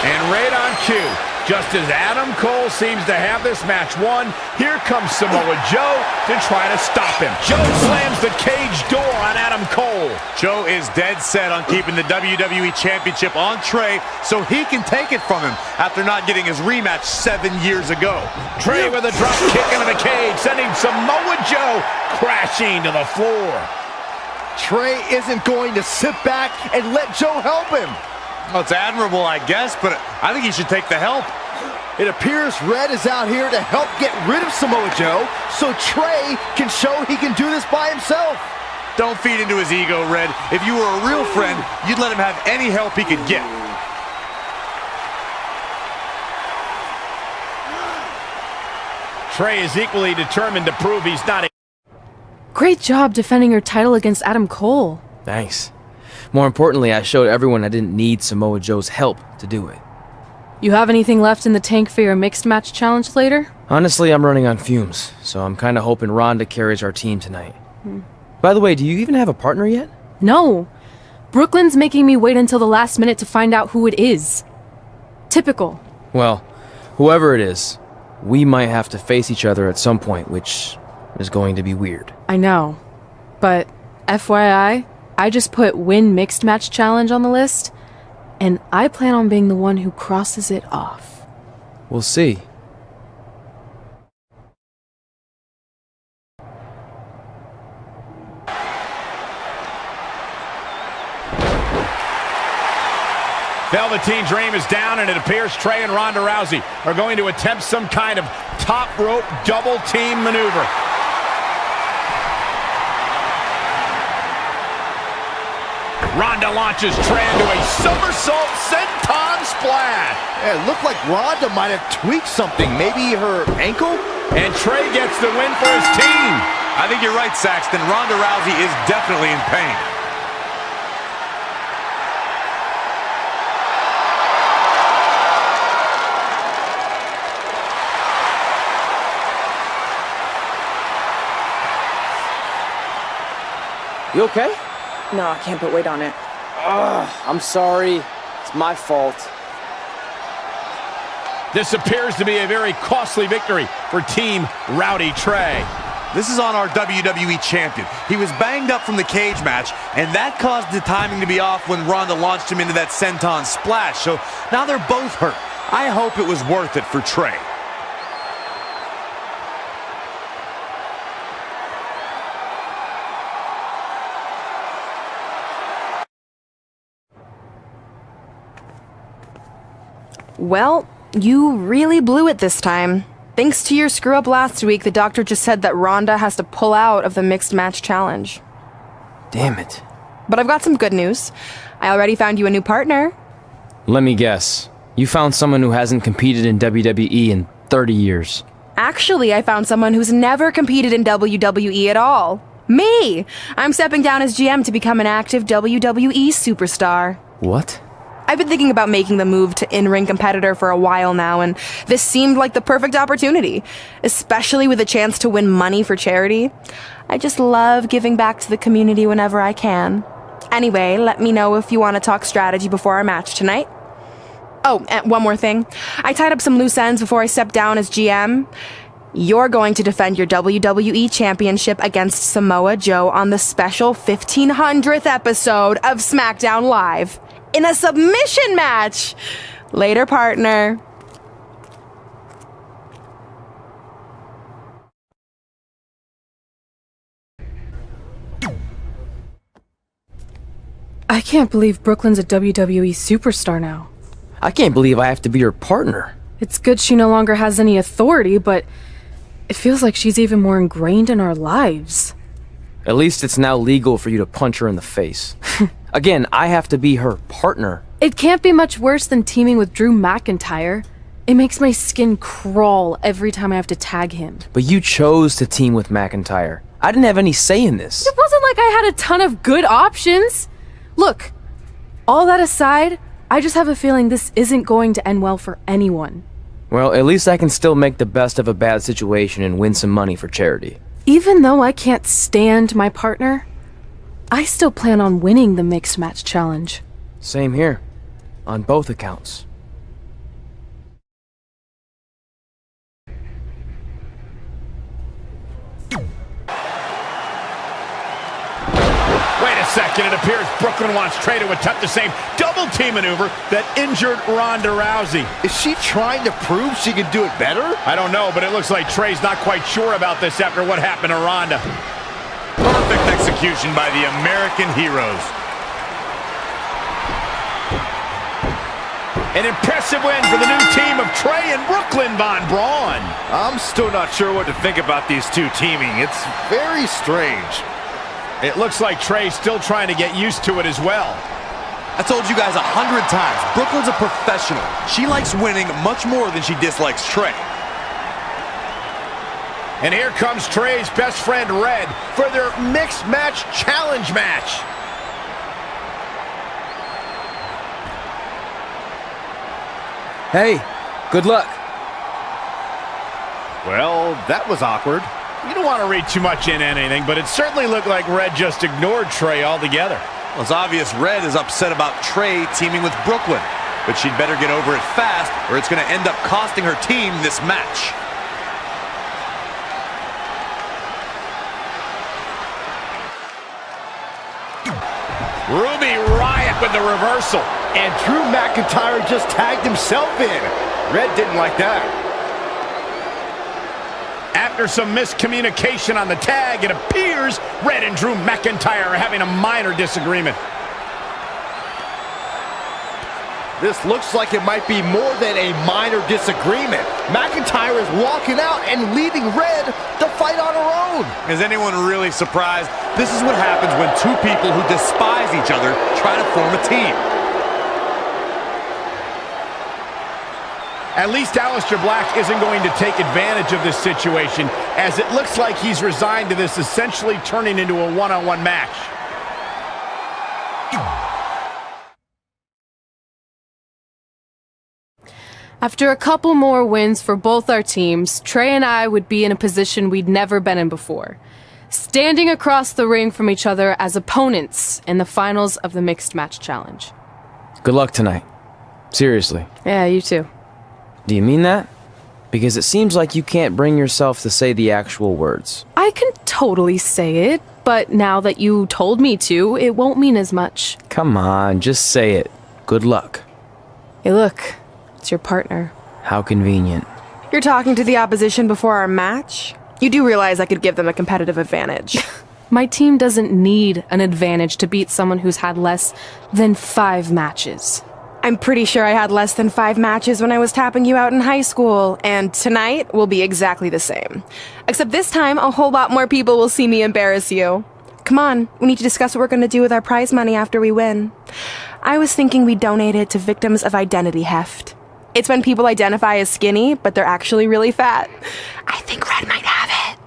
And right on cue, just as Adam Cole seems to have this match won, here comes Samoa Joe to try to stop him. Joe slams the cage door on Adam Cole. Joe is dead set on keeping the WWE Championship on Trey so he can take it from him after not getting his rematch 7 years ago. Trey with a drop kick into the cage, sending Samoa Joe crashing to the floor. Trey isn't going to sit back and let Joe help him. Well, it's admirable, I guess, but I think he should take the help. It appears Red is out here to help get rid of Samoa Joe so Trey can show he can do this by himself. Don't feed into his ego, Red. If you were a real friend, you'd let him have any help he could get. Trey is equally determined to prove he's not a... Great job defending your title against Adam Cole. Thanks. More importantly, I showed everyone I didn't need Samoa Joe's help to do it. You have anything left in the tank for your mixed match challenge later? Honestly, I'm running on fumes, so I'm kinda hoping Ronda carries our team tonight. By the way, do you even have a partner yet? No. Brooklyn's making me wait until the last minute to find out who it is. Typical. Well, whoever it is, we might have to face each other at some point, which is going to be weird. I know. But FYI, I just put Win Mixed Match Challenge on the list, and I plan on being the one who crosses it off. We'll see. Velveteen Dream is down, and it appears Trey and Ronda Rousey are going to attempt some kind of top rope double team maneuver. Ronda launches Trey into a somersault senton splash. Yeah, it looked like Ronda might have tweaked something, maybe her ankle? And Trey gets the win for his team. I think you're right, Saxton. Ronda Rousey is definitely in pain. You okay? No, I can't put weight on it. I'm sorry. It's my fault. This appears to be a very costly victory for for Team Rowdy Trey. This is on our WWE champion. He was banged up from the cage match, and that caused the timing to be off when Ronda launched him into that senton splash. So now they're both hurt. I hope it was worth it for Trey. Well, you really blew it this time. Thanks to your screw-up last week, the doctor just said that Ronda has to pull out of the mixed match challenge. Damn it. But I've got some good news. I already found you a new partner. Let me guess. You found someone who hasn't competed in WWE in 30 years. Actually, I found someone who's never competed in WWE at all. Me! I'm stepping down as GM to become an active WWE superstar. What? I've been thinking about making the move to in-ring competitor for a while now, and this seemed like the perfect opportunity, especially with a chance to win money for charity. I just love giving back to the community whenever I can. Anyway, let me know if you want to talk strategy before our match tonight. Oh, and one more thing. I tied up some loose ends before I stepped down as GM. You're going to defend your WWE Championship against Samoa Joe on the special 1500th episode of SmackDown Live. In a submission match! Later, partner. I can't believe Brooklyn's a WWE superstar now. I can't believe I have to be her partner. It's good she no longer has any authority, but it feels like she's even more ingrained in our lives. At least it's now legal for you to punch her in the face. Again, I have to be her partner. It can't be much worse than teaming with Drew McIntyre. It makes my skin crawl every time I have to tag him. But you chose to team with McIntyre. I didn't have any say in this. It wasn't like I had a ton of good options. Look, all that aside, I just have a feeling this isn't going to end well for anyone. Well, at least I can still make the best of a bad situation and win some money for charity. Even though I can't stand my partner, I still plan on winning the mixed match challenge. Same here, on both accounts. Wait a second, it appears Brooklyn wants Trey to attempt the same double team maneuver that injured Ronda Rousey. Is she trying to prove she can do it better? I don't know, but it looks like Trey's not quite sure about this after what happened to Ronda. Perfect execution by the American heroes. An impressive win for the new team of Trey and Brooklyn Von Braun. I'm still not sure what to think about these two teaming. It's very strange. It looks like Trey's still trying to get used to it as well. I told you guys 100 times, Brooklyn's a professional. She likes winning much more than she dislikes Trey. And here comes Trey's best friend, Red, for their mixed match challenge match. Hey, good luck. Well, that was awkward. You don't want to read too much into anything, but it certainly looked like Red just ignored Trey altogether. Well, it's obvious Red is upset about Trey teaming with Brooklyn, but she'd better get over it fast or it's going to end up costing her team this match. Ruby Riott with the reversal. And Drew McIntyre just tagged himself in. Red didn't like that. After some miscommunication on the tag, it appears Red and Drew McIntyre are having a minor disagreement. This looks like it might be more than a minor disagreement. McIntyre is walking out and leaving Red to fight on her own. Is anyone really surprised? This is what happens when two people who despise each other try to form a team. At least Aleister Black isn't going to take advantage of this situation, as it looks like he's resigned to this essentially turning into a one-on-one match. After a couple more wins for both our teams, Trey and I would be in a position we'd never been in before, standing across the ring from each other as opponents in the finals of the Mixed Match Challenge. Good luck tonight. Seriously. Yeah, you too. Do you mean that? Because it seems like you can't bring yourself to say the actual words. I can totally say it, but now that you told me to, it won't mean as much. Come on, just say it. Good luck. Hey, look. It's your partner. How convenient. You're talking to the opposition before our match? You do realize I could give them a competitive advantage. My team doesn't need an advantage to beat someone who's had less than 5 matches. I'm pretty sure I had less than 5 matches when I was tapping you out in high school, and tonight will be exactly the same. Except this time, a whole lot more people will see me embarrass you. Come on, we need to discuss what we're going to do with our prize money after we win. I was thinking we donate it to victims of identity heft. It's when people identify as skinny, but they're actually really fat. I think Red might have it.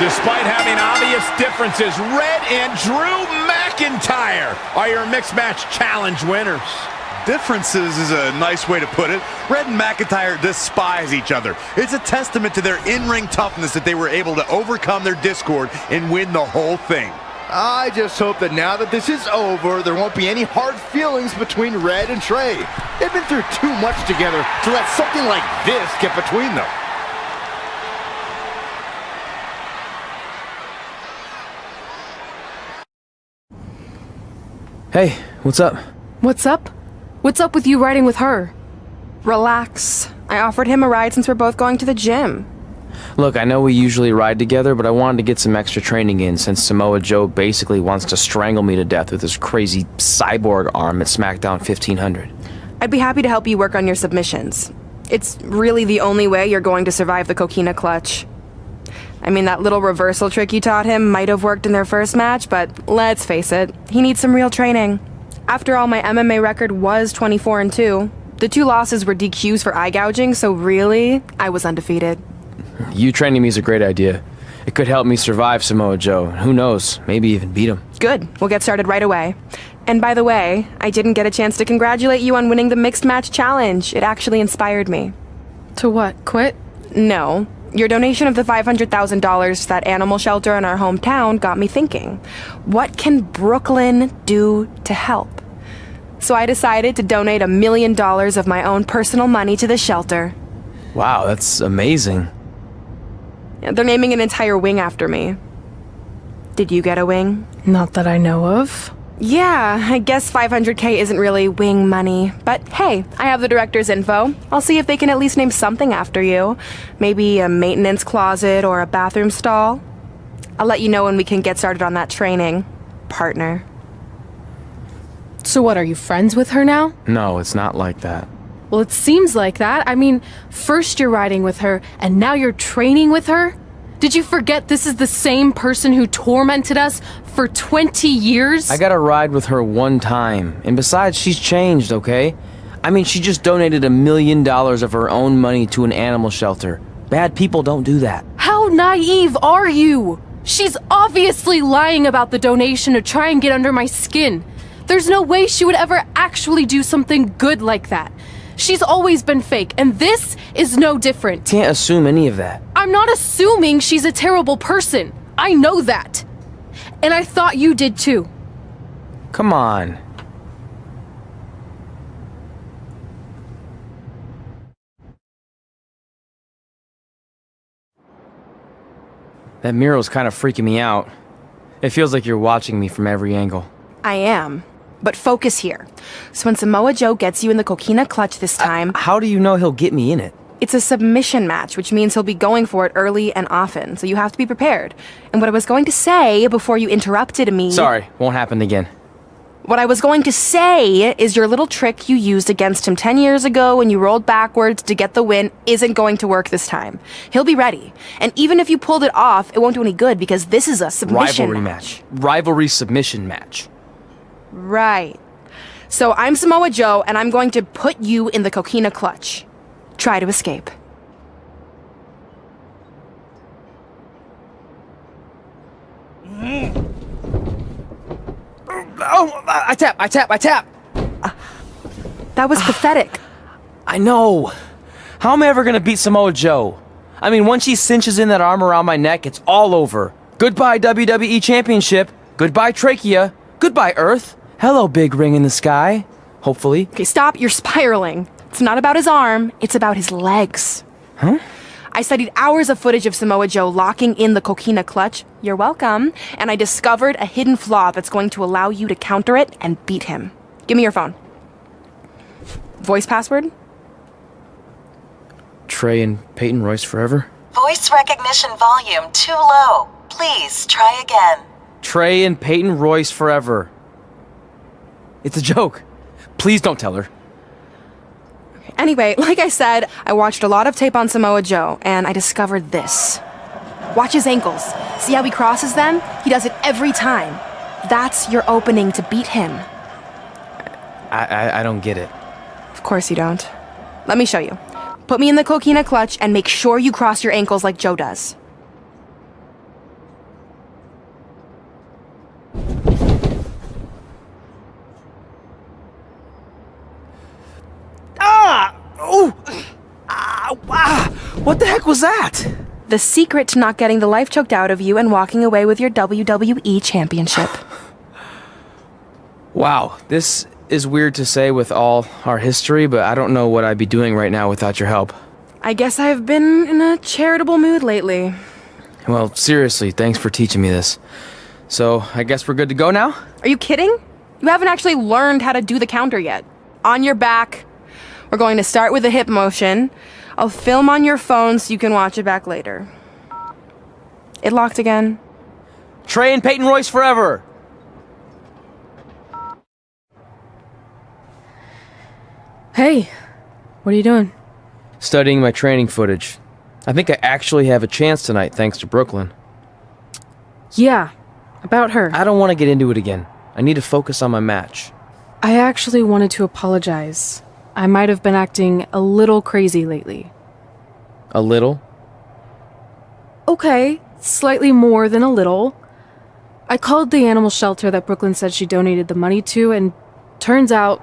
Despite having obvious differences, Red and Drew McIntyre are your mixed match challenge winners. Differences is a nice way to put it. Red and McIntyre despise each other. It's a testament to their in-ring toughness that they were able to overcome their discord and win the whole thing. I just hope that now that this is over, there won't be any hard feelings between Red and Trey. They've been through too much together to let something like this get between them. Hey, what's up? What's up? What's up with you riding with her? Relax. I offered him a ride since we're both going to the gym. Look, I know we usually ride together, but I wanted to get some extra training in since Samoa Joe basically wants to strangle me to death with his crazy cyborg arm at SmackDown 1500. I'd be happy to help you work on your submissions. It's really the only way you're going to survive the coquina clutch. I mean, that little reversal trick you taught him might have worked in their first match, but let's face it, he needs some real training. After all, my MMA record was 24-2. The 2 losses were DQs for eye gouging, so really, I was undefeated. You training me is a great idea. It could help me survive Samoa Joe. Who knows, maybe even beat him. Good, we'll get started right away. And by the way, I didn't get a chance to congratulate you on winning the Mixed Match Challenge. It actually inspired me. To what, quit? No. Your donation of the $500,000 to that animal shelter in our hometown got me thinking, what can Brooklyn do to help? So I decided to donate $1 million of my own personal money to the shelter. Wow, that's amazing. They're naming an entire wing after me. Did you get a wing? Not that I know of. Yeah, I guess $500K isn't really wing money. But hey, I have the director's info. I'll see if they can at least name something after you. Maybe a maintenance closet or a bathroom stall. I'll let you know when we can get started on that training, partner. So what, are you friends with her now? No, it's not like that. Well, it seems like that. I mean, first you're riding with her, and now you're training with her? Did you forget this is the same person who tormented us for 20 years? I got to ride with her one time. And besides, she's changed, okay? I mean, she just donated $1 million of her own money to an animal shelter. Bad people don't do that. How naive are you? She's obviously lying about the donation to try and get under my skin. There's no way she would ever actually do something good like that. She's always been fake, and this is no different. Can't assume any of that. I'm not assuming she's a terrible person. I know that. And I thought you did too. Come on. That mural's kind of freaking me out. It feels like you're watching me from every angle. I am. But focus here. So when Samoa Joe gets you in the coquina clutch this time... How do you know he'll get me in it? It's a submission match, which means he'll be going for it early and often, so you have to be prepared. And what I was going to say before you interrupted me... Sorry, won't happen again. What I was going to say is your little trick you used against him 10 years ago when you rolled backwards to get the win isn't going to work this time. He'll be ready. And even if you pulled it off, it won't do any good because this is a submission Rivalry match. Rivalry submission match. Right. So I'm Samoa Joe, and I'm going to put you in the coquina clutch. Try to escape. Oh, I tap. That was pathetic. I know. How am I ever gonna beat Samoa Joe? I mean, once she cinches in that arm around my neck, it's all over. Goodbye WWE Championship. Goodbye Trachea. Goodbye Earth. Hello, big ring in the sky. Hopefully. Okay, stop. You're spiraling. It's not about his arm. It's about his legs. Huh? I studied hours of footage of Samoa Joe locking in the coquina clutch. You're welcome. And I discovered a hidden flaw that's going to allow you to counter it and beat him. Give me your phone. Voice password? Trey and Peyton Royce forever? Voice recognition volume too low. Please try again. Trey and Peyton Royce forever. It's a joke. Please don't tell her. Anyway, like I said, I watched a lot of tape on Samoa Joe, and I discovered this. Watch his ankles. See how he crosses them? He does it every time. That's your opening to beat him. I don't get it. Of course you don't. Let me show you. Put me in the coquina clutch and make sure you cross your ankles like Joe does. What the heck was that? The secret to not getting the life choked out of you and walking away with your WWE Championship. Wow, this is weird to say with all our history, but I don't know what I'd be doing right now without your help. I guess I've been in a charitable mood lately. Well, seriously, thanks for teaching me this. So, I guess we're good to go now? Are you kidding? You haven't actually learned how to do the counter yet. On your back. We're going to start with a hip motion. I'll film on your phone so you can watch it back later. It locked again. Trey and Peyton Royce forever! Hey, what are you doing? Studying my training footage. I think I actually have a chance tonight thanks to Brooklyn. Yeah, about her. I don't want to get into it again. I need to focus on my match. I actually wanted to apologize. I might have been acting a little crazy lately. A little? Okay, slightly more than a little. I called the animal shelter that Brooklyn said she donated the money to, and turns out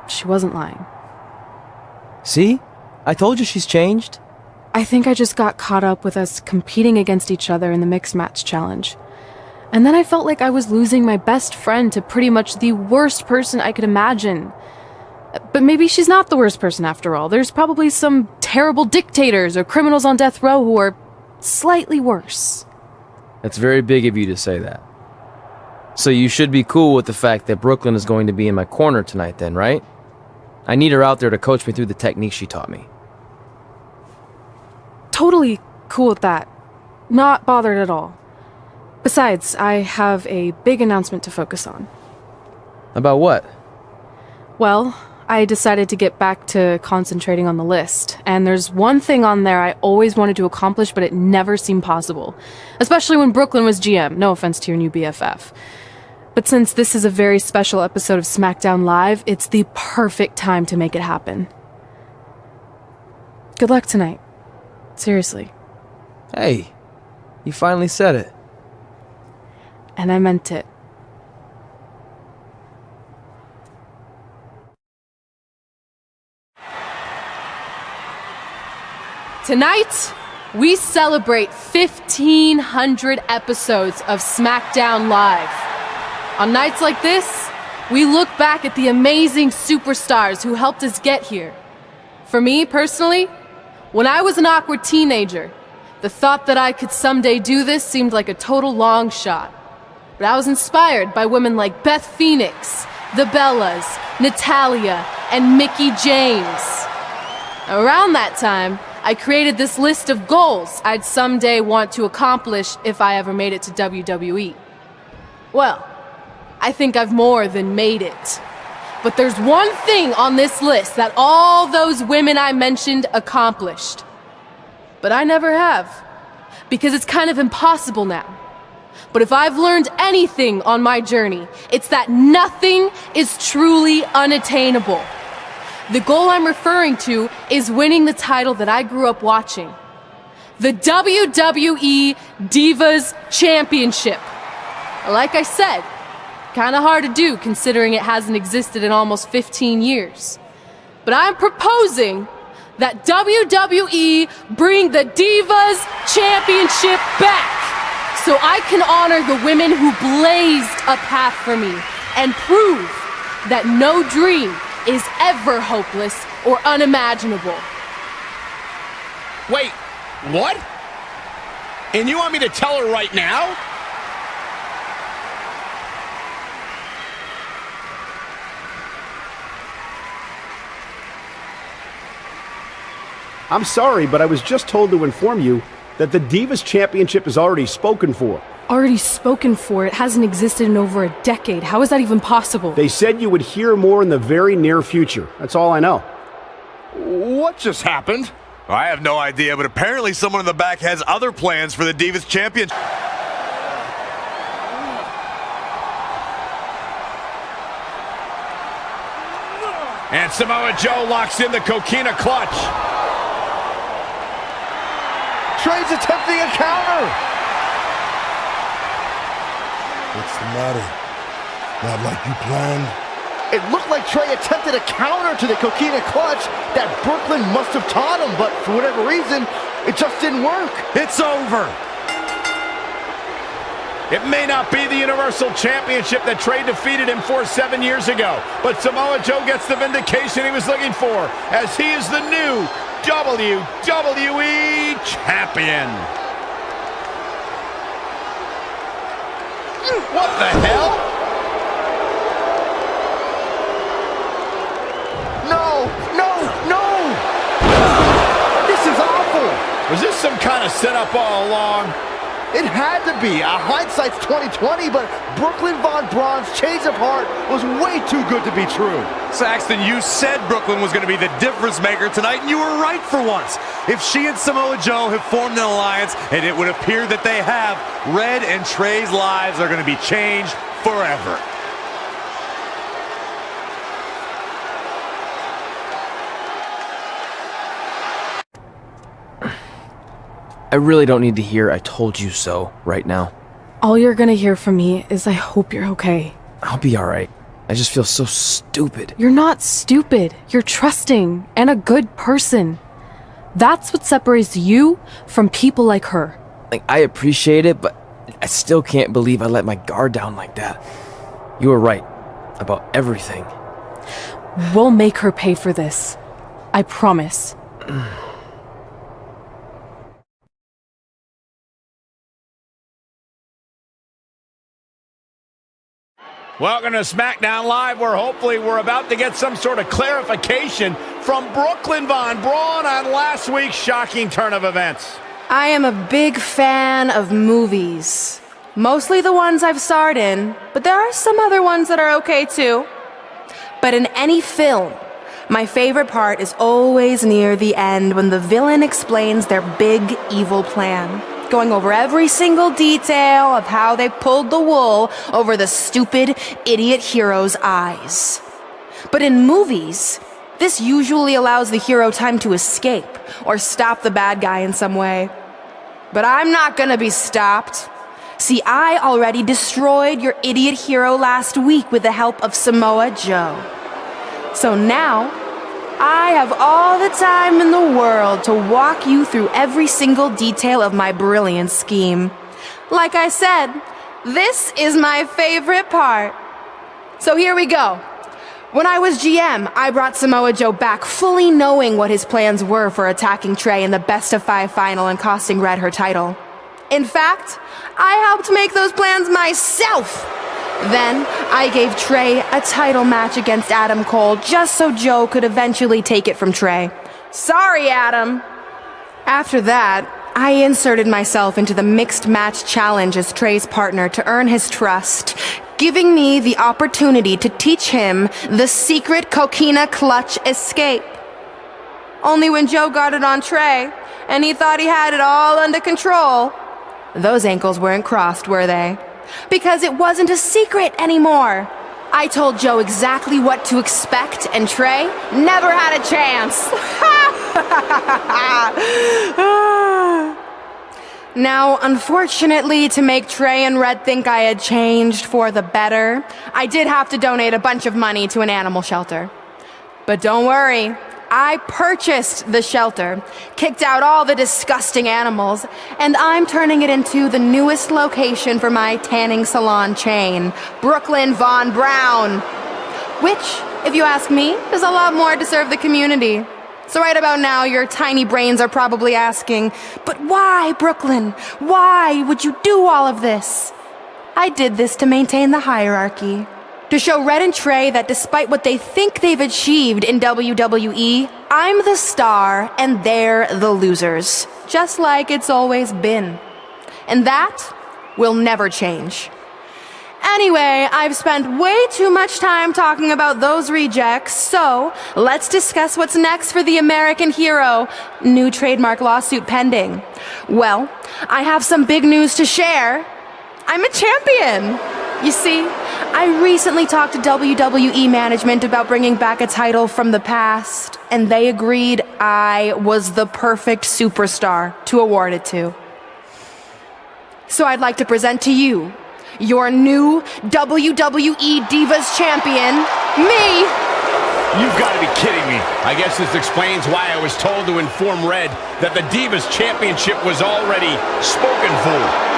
she wasn't lying. See? I told you she's changed. I think I just got caught up with us competing against each other in the mixed match challenge. And then I felt like I was losing my best friend to pretty much the worst person I could imagine. But maybe she's not the worst person after all. There's probably some terrible dictators or criminals on death row who are slightly worse. That's very big of you to say that. So you should be cool with the fact that Brooklyn is going to be in my corner tonight then, right? I need her out there to coach me through the technique she taught me. Totally cool with that. Not bothered at all. Besides, I have a big announcement to focus on. About what? Well, I decided to get back to concentrating on the list, and there's one thing on there I always wanted to accomplish, but it never seemed possible. Especially when Brooklyn was GM, no offense to your new BFF. But since this is a very special episode of SmackDown Live, it's the perfect time to make it happen. Good luck tonight. Seriously. Hey, you finally said it. And I meant it. Tonight, we celebrate 1,500 episodes of SmackDown Live. On nights like this, we look back at the amazing superstars who helped us get here. For me, personally, when I was an awkward teenager, the thought that I could someday do this seemed like a total long shot. But I was inspired by women like Beth Phoenix, the Bellas, Natalia, and Mickie James. Around that time, I created this list of goals I'd someday want to accomplish if I ever made it to WWE. Well, I think I've more than made it. But there's one thing on this list that all those women I mentioned accomplished. But I never have, because it's kind of impossible now. But if I've learned anything on my journey, it's that nothing is truly unattainable. The goal I'm referring to is winning the title that I grew up watching. The WWE Divas Championship. Like I said, kinda hard to do considering it hasn't existed in almost 15 years. but I'm proposing that WWE bring the Divas Championship back so I can honor the women who blazed a path for me and prove that no dream is ever hopeless or unimaginable. Wait, what? And you want me to tell her right now? I'm sorry, but I was just told to inform you that the Divas Championship is already spoken for. Already spoken for? It hasn't existed in over a decade. How is that even possible? They said you would hear more in the very near future. That's all I know. What just happened? I have no idea, but apparently someone in the back has other plans for the Divas Championship. And Samoa Joe locks in the Coquina clutch. Trey's attempting a counter. What's the matter? Not like you planned? It looked like Trey attempted a counter to the Coquina clutch that Brooklyn must have taught him, but for whatever reason, it just didn't work. It's over. It may not be the Universal Championship that Trey defeated him for 7 years ago, but Samoa Joe gets the vindication he was looking for, as he is the new WWE Champion. What the hell? No! This is awful! Was this some kind of setup all along? It had to be. Hindsight's 2020, but Brooklyn Von Braun's change of heart was way too good to be true. Saxton, you said Brooklyn was going to be the difference maker tonight, and you were right for once. If she and Samoa Joe have formed an alliance, and it would appear that they have, Red and Trey's lives are going to be changed forever. I really don't need to hear "I told you so" right now. All you're gonna hear from me is I hope you're okay. I'll be alright. I just feel so stupid. You're not stupid. You're trusting and a good person. That's what separates you from people like her. Like, I appreciate it, but I still can't believe I let my guard down like that. You were right about everything. We'll make her pay for this. I promise. Welcome to SmackDown Live, where hopefully we're about to get some sort of clarification from Brooklyn Von Braun on last week's shocking turn of events. I am a big fan of movies. Mostly the ones I've starred in, but there are some other ones that are okay too. But in any film, my favorite part is always near the end when the villain explains their big evil plan, going over every single detail of how they pulled the wool over the stupid, idiot hero's eyes. But in movies, this usually allows the hero time to escape or stop the bad guy in some way. But I'm not gonna be stopped. See, I already destroyed your idiot hero last week with the help of Samoa Joe. So now, I have all the time in the world to walk you through every single detail of my brilliant scheme. Like I said, this is my favorite part. So here we go. When I was GM, I brought Samoa Joe back fully knowing what his plans were for attacking Trey in the best-of-5 final and costing Red her title. In fact, I helped make those plans myself. Then, I gave Trey a title match against Adam Cole just so Joe could eventually take it from Trey. Sorry, Adam. After that, I inserted myself into the mixed match challenge as Trey's partner to earn his trust, giving me the opportunity to teach him the secret Coquina clutch escape. Only when Joe got it on Trey, and he thought he had it all under control, those ankles weren't crossed, were they? Because it wasn't a secret anymore. I told Joe exactly what to expect, and Trey never had a chance. Now, unfortunately, to make Trey and Red think I had changed for the better, I did have to donate a bunch of money to an animal shelter. But don't worry, I purchased the shelter, kicked out all the disgusting animals, and I'm turning it into the newest location for my tanning salon chain, Brooklyn Von Brown. Which, if you ask me, is a lot more to serve the community. So right about now, your tiny brains are probably asking, but why, Brooklyn? Why would you do all of this? I did this to maintain the hierarchy. To show Red and Trey that despite what they think they've achieved in WWE, I'm the star and they're the losers. Just like it's always been. And that will never change. Anyway, I've spent way too much time talking about those rejects, so let's discuss what's next for the American hero. New trademark lawsuit pending. Well, I have some big news to share. I'm a champion! You see, I recently talked to WWE management about bringing back a title from the past, and they agreed I was the perfect superstar to award it to. So I'd like to present to you your new WWE Divas Champion, me! You've got to be kidding me. I guess this explains why I was told to inform Red that the Divas Championship was already spoken for.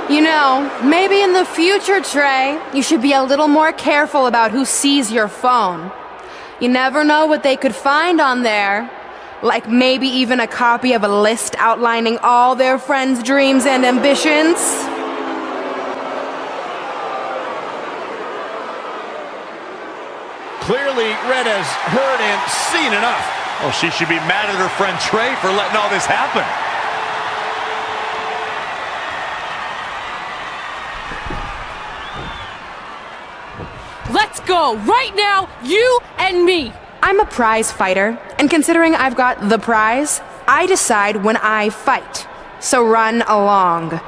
You know, maybe in the future, Trey, you should be a little more careful about who sees your phone. You never know what they could find on there. Like maybe even a copy of a list outlining all their friends' dreams and ambitions. Clearly, Red has heard and seen enough. Well, she should be mad at her friend Trey for letting all this happen. Let's go, right now, you and me! I'm a prize fighter, and considering I've got the prize, I decide when I fight. So run along.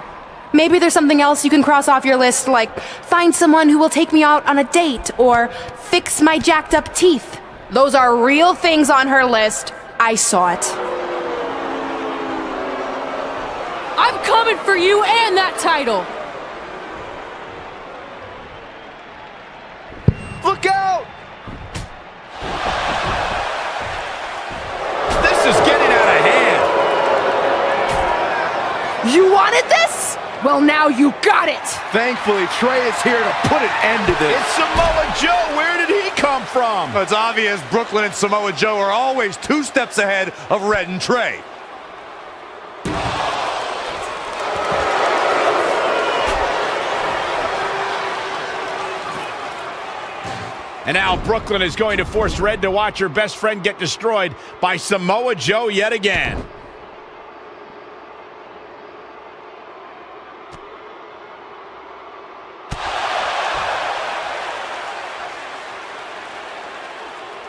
Maybe there's something else you can cross off your list, like find someone who will take me out on a date, or fix my jacked up teeth. Those are real things on her list. I saw it. I'm coming for you and that title! Look out! This is getting out of hand. You wanted this? Well, now you got it! Thankfully, Trey is here to put an end to this. It's Samoa Joe. Where did he come from? It's obvious Brooklyn and Samoa Joe are always 2 steps ahead of Red and Trey. And now Brooklyn is going to force Red to watch her best friend get destroyed by Samoa Joe yet again.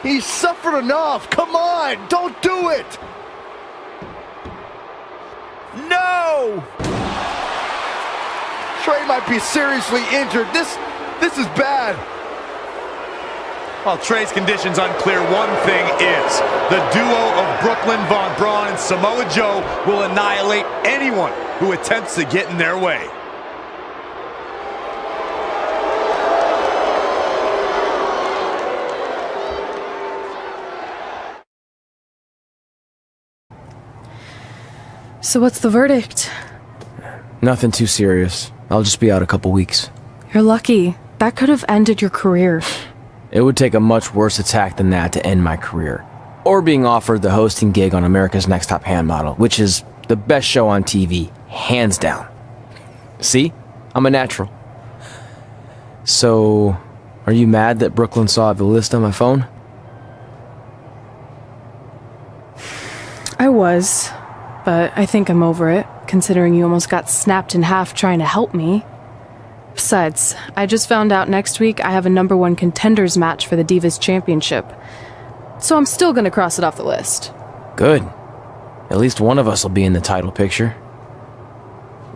He's suffered enough. Come on, don't do it. No! Trey might be seriously injured. This is bad. While Trey's condition's unclear, one thing is, the duo of Brooklyn Von Braun and Samoa Joe will annihilate anyone who attempts to get in their way. So what's the verdict? Nothing too serious. I'll just be out a couple weeks. You're lucky. That could have ended your career. It would take a much worse attack than that to end my career. Or being offered the hosting gig on America's Next Top Hand Model, which is the best show on TV, hands down. See? I'm a natural. So, are you mad that Brooklyn saw the list on my phone? I was, but I think I'm over it, considering you almost got snapped in half trying to help me. Besides, I just found out next week I have a #1 contenders match for the Divas Championship. So I'm still gonna cross it off the list. Good. At least one of us will be in the title picture.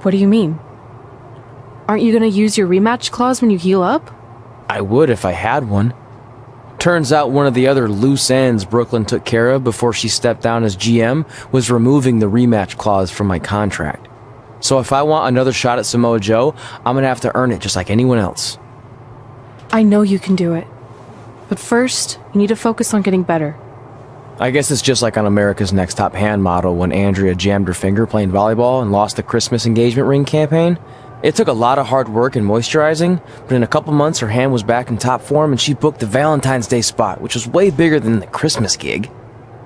What do you mean? Aren't you gonna use your rematch clause when you heal up? I would if I had one. Turns out one of the other loose ends Brooklyn took care of before she stepped down as GM was removing the rematch clause from my contract. So if I want another shot at Samoa Joe, I'm gonna have to earn it just like anyone else. I know you can do it. But first, you need to focus on getting better. I guess it's just like on America's Next Top Hand model when Andrea jammed her finger playing volleyball and lost the Christmas engagement ring campaign. It took a lot of hard work and moisturizing, but in a couple months her hand was back in top form and she booked the Valentine's Day spot, which was way bigger than the Christmas gig.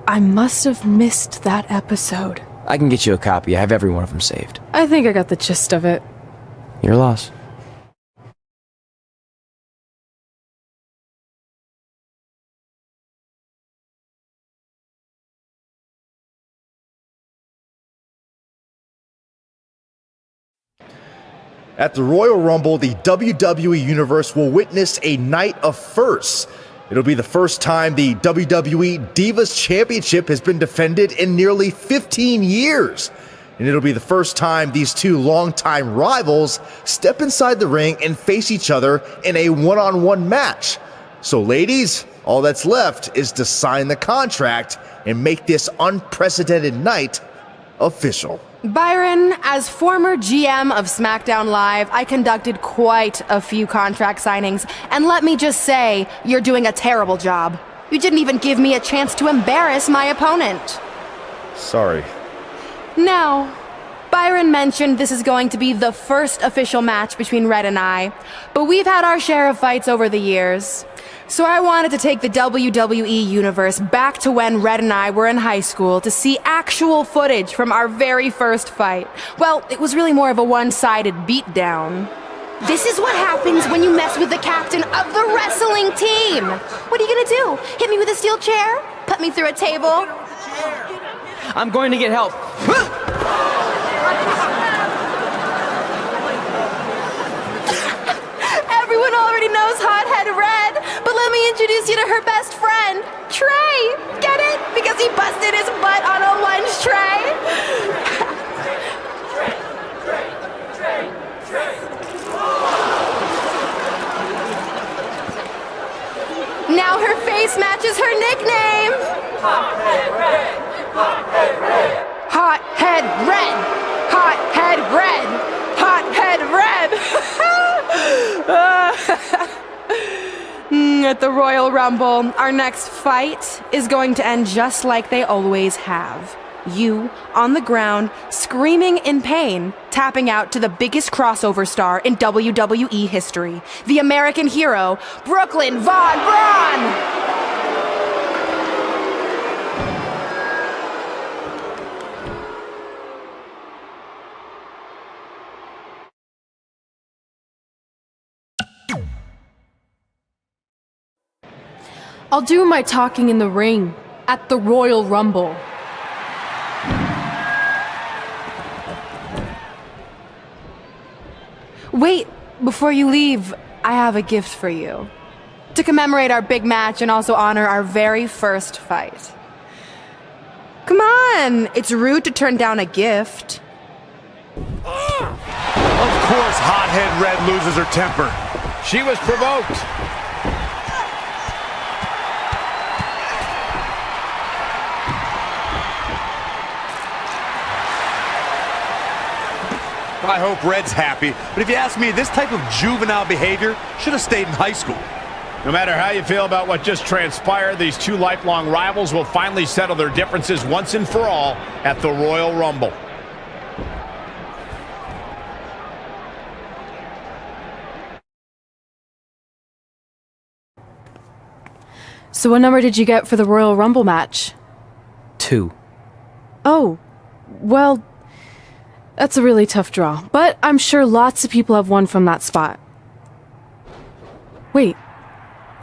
I must have missed that episode. I can get you a copy. I have every one of them saved. I think I got the gist of it. Your loss. At the Royal Rumble, the WWE Universe will witness a night of firsts. It'll be the first time the WWE Divas Championship has been defended in nearly 15 years. And it'll be the first time these two longtime rivals step inside the ring and face each other in a one-on-one match. So ladies, all that's left is to sign the contract and make this unprecedented night official. Byron, as former GM of SmackDown Live, I conducted quite a few contract signings, and let me just say, you're doing a terrible job. You didn't even give me a chance to embarrass my opponent. Sorry. Now, Byron mentioned this is going to be the first official match between Red and I, but we've had our share of fights over the years. So I wanted to take the WWE Universe back to when Red and I were in high school to see actual footage from our very first fight. Well, it was really more of a one-sided beatdown. This is what happens when you mess with the captain of the wrestling team. What are you gonna do? Hit me with a steel chair? Put me through a table? I'm going to get help. Everyone already knows Hothead Red, but let me introduce you to her best friend, Trey. Get it? Because he busted his butt on a lunch tray. Now her face matches her nickname. Hothead Red. Hothead Red. Hothead Red. Hothead Red. Hothead Red. At the Royal Rumble, our next fight is going to end just like they always have. You, on the ground, screaming in pain, tapping out to the biggest crossover star in WWE history, the American hero, Brooklyn Von Braun! I'll do my talking in the ring at the Royal Rumble. Wait, before you leave, I have a gift for you. To commemorate our big match and also honor our very first fight. Come on, it's rude to turn down a gift. Of course, Hothead Red loses her temper. She was provoked. I hope Red's happy, but if you ask me, this type of juvenile behavior should have stayed in high school. No matter how you feel about what just transpired, these two lifelong rivals will finally settle their differences once and for all at the Royal Rumble. So what number did you get for the Royal Rumble match? 2. Oh, well, that's a really tough draw, but I'm sure lots of people have won from that spot. Wait,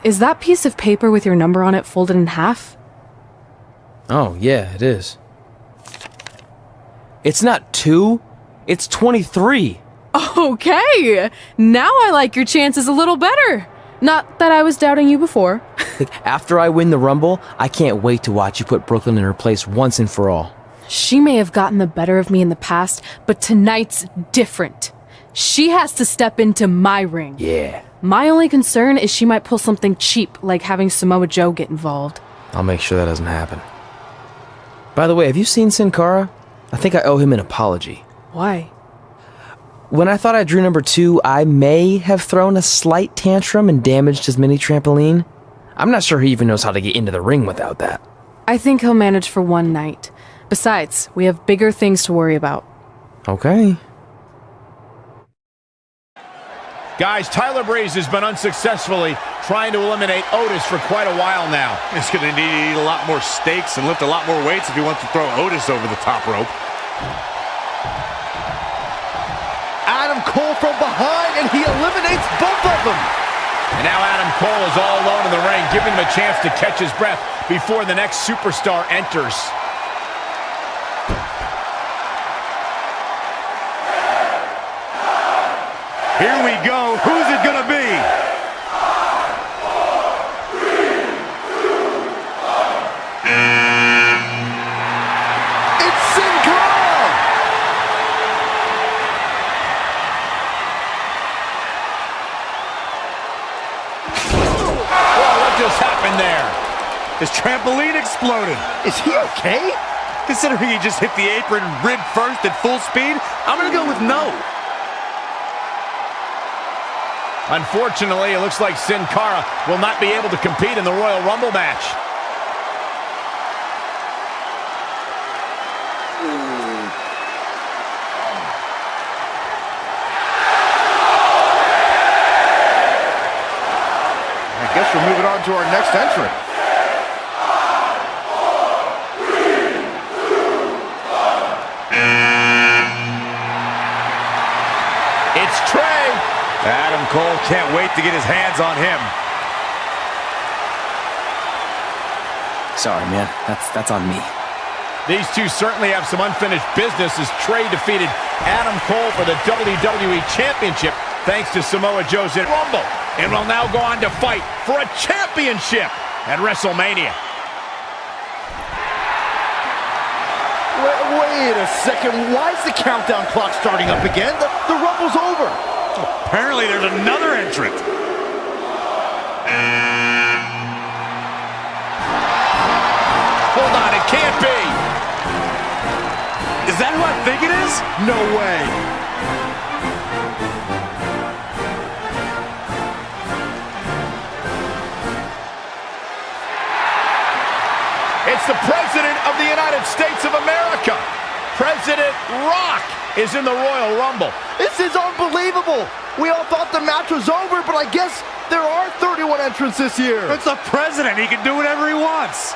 is that piece of paper with your number on it folded in half? Oh, yeah, it is. It's not 2, it's 23. Okay, now I like your chances a little better. Not that I was doubting you before. After I win the Rumble, I can't wait to watch you put Brooklyn in her place once and for all. She may have gotten the better of me in the past, but tonight's different. She has to step into my ring. Yeah. My only concern is she might pull something cheap, like having Samoa Joe get involved. I'll make sure that doesn't happen. By the way, have you seen Sin Cara? I think I owe him an apology. Why? When I thought I drew number 2, I may have thrown a slight tantrum and damaged his mini trampoline. I'm not sure he even knows how to get into the ring without that. I think he'll manage for one night. Besides, we have bigger things to worry about. Okay. Guys, Tyler Breeze has been unsuccessfully trying to eliminate Otis for quite a while now. He's going to need to eat a lot more steaks and lift a lot more weights if he wants to throw Otis over the top rope. Adam Cole from behind, and he eliminates both of them. And now Adam Cole is all alone in the ring, giving him a chance to catch his breath before the next superstar enters. Here we go. Who's it going to be? It's Sin Cara! Whoa, what just happened there? His trampoline exploded. Is he okay? Considering he just hit the apron rib first at full speed, I'm going to go with no. Unfortunately, it looks like Sin Cara will not be able to compete in the Royal Rumble match. I guess we're moving on to our next entrant. It's Trey. Adam Cole can't wait to get his hands on him. Sorry, man. That's on me. These two certainly have some unfinished business as Trey defeated Adam Cole for the WWE Championship thanks to Samoa Joe's Rumble, and will now go on to fight for a championship at WrestleMania. Wait a second. Why is the countdown clock starting up again? The Rumble's over. Apparently there's another entrant. Hold on, it can't be. Is that who I think it is? No way. It's the President of the United States of America. President Rock is in the Royal Rumble. This is unbelievable. We all thought the match was over, but I guess there are 31 entrants this year. It's the president. He can do whatever he wants.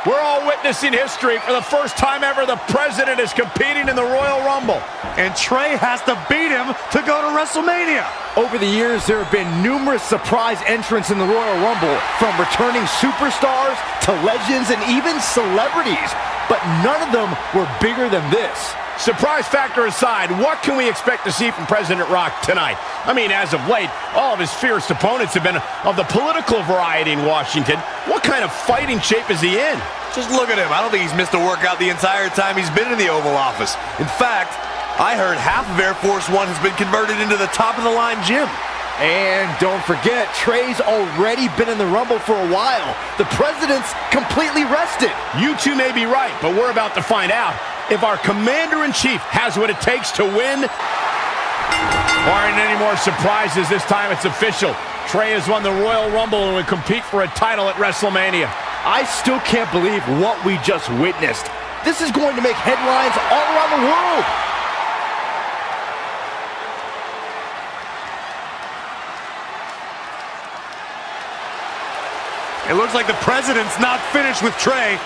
We're all witnessing history. For the first time ever, the President is competing in the Royal Rumble. And Trey has to beat him to go to WrestleMania. Over the years, there have been numerous surprise entrants in the Royal Rumble, from returning superstars to legends and even celebrities. But none of them were bigger than this. Surprise factor aside, what can we expect to see from President Rock tonight? I mean, as of late, all of his fierce opponents have been of the political variety in Washington. What kind of fighting shape is he in? Just look at him. I don't think he's missed a workout the entire time he's been in the Oval Office. In fact, I heard half of Air Force One has been converted into the top-of-the-line gym. And don't forget, Trey's already been in the Rumble for a while. The President's completely rested. You two may be right, but we're about to find out if our Commander-in-Chief has what it takes to win. Barring any more surprises, this time it's official. Trey has won the Royal Rumble and will compete for a title at WrestleMania. I still can't believe what we just witnessed. This is going to make headlines all around the world. It looks like the President's not finished with Trey.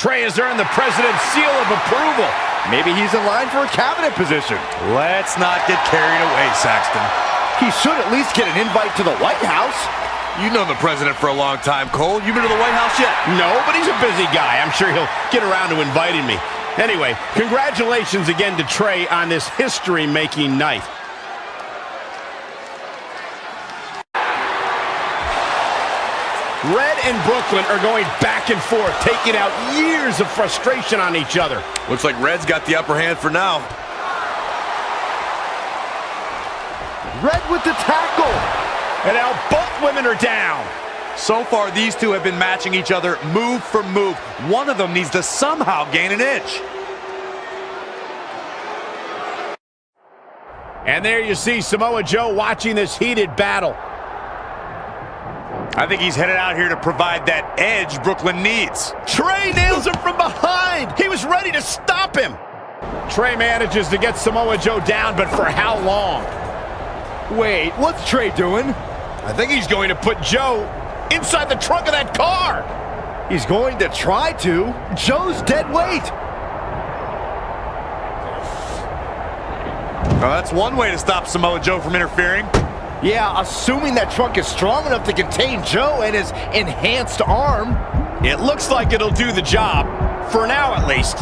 Trey has earned the President's seal of approval. Maybe he's in line for a cabinet position. Let's not get carried away, Saxton. He should at least get an invite to the White House. You've known the President for a long time, Cole. You been to the White House yet? No, but he's a busy guy. I'm sure he'll get around to inviting me. Anyway, congratulations again to Trey on this history-making night. Red and Brooklyn are going back and forth, taking out years of frustration on each other. Looks like Red's got the upper hand for now. Red with the tackle. And now both women are down. So far, these two have been matching each other move for move. One of them needs to somehow gain an edge. And there you see Samoa Joe watching this heated battle. I think he's headed out here to provide that edge Brooklyn needs. Trey nails him from behind. He was ready to stop him. Trey manages to get Samoa Joe down, but for how long? Wait, what's Trey doing? I think he's going to put Joe inside the trunk of that car. He's going to try to. Joe's dead weight. Well, that's one way to stop Samoa Joe from interfering. Yeah, assuming that trunk is strong enough to contain Joe and his enhanced arm. It looks like it'll do the job, for now at least.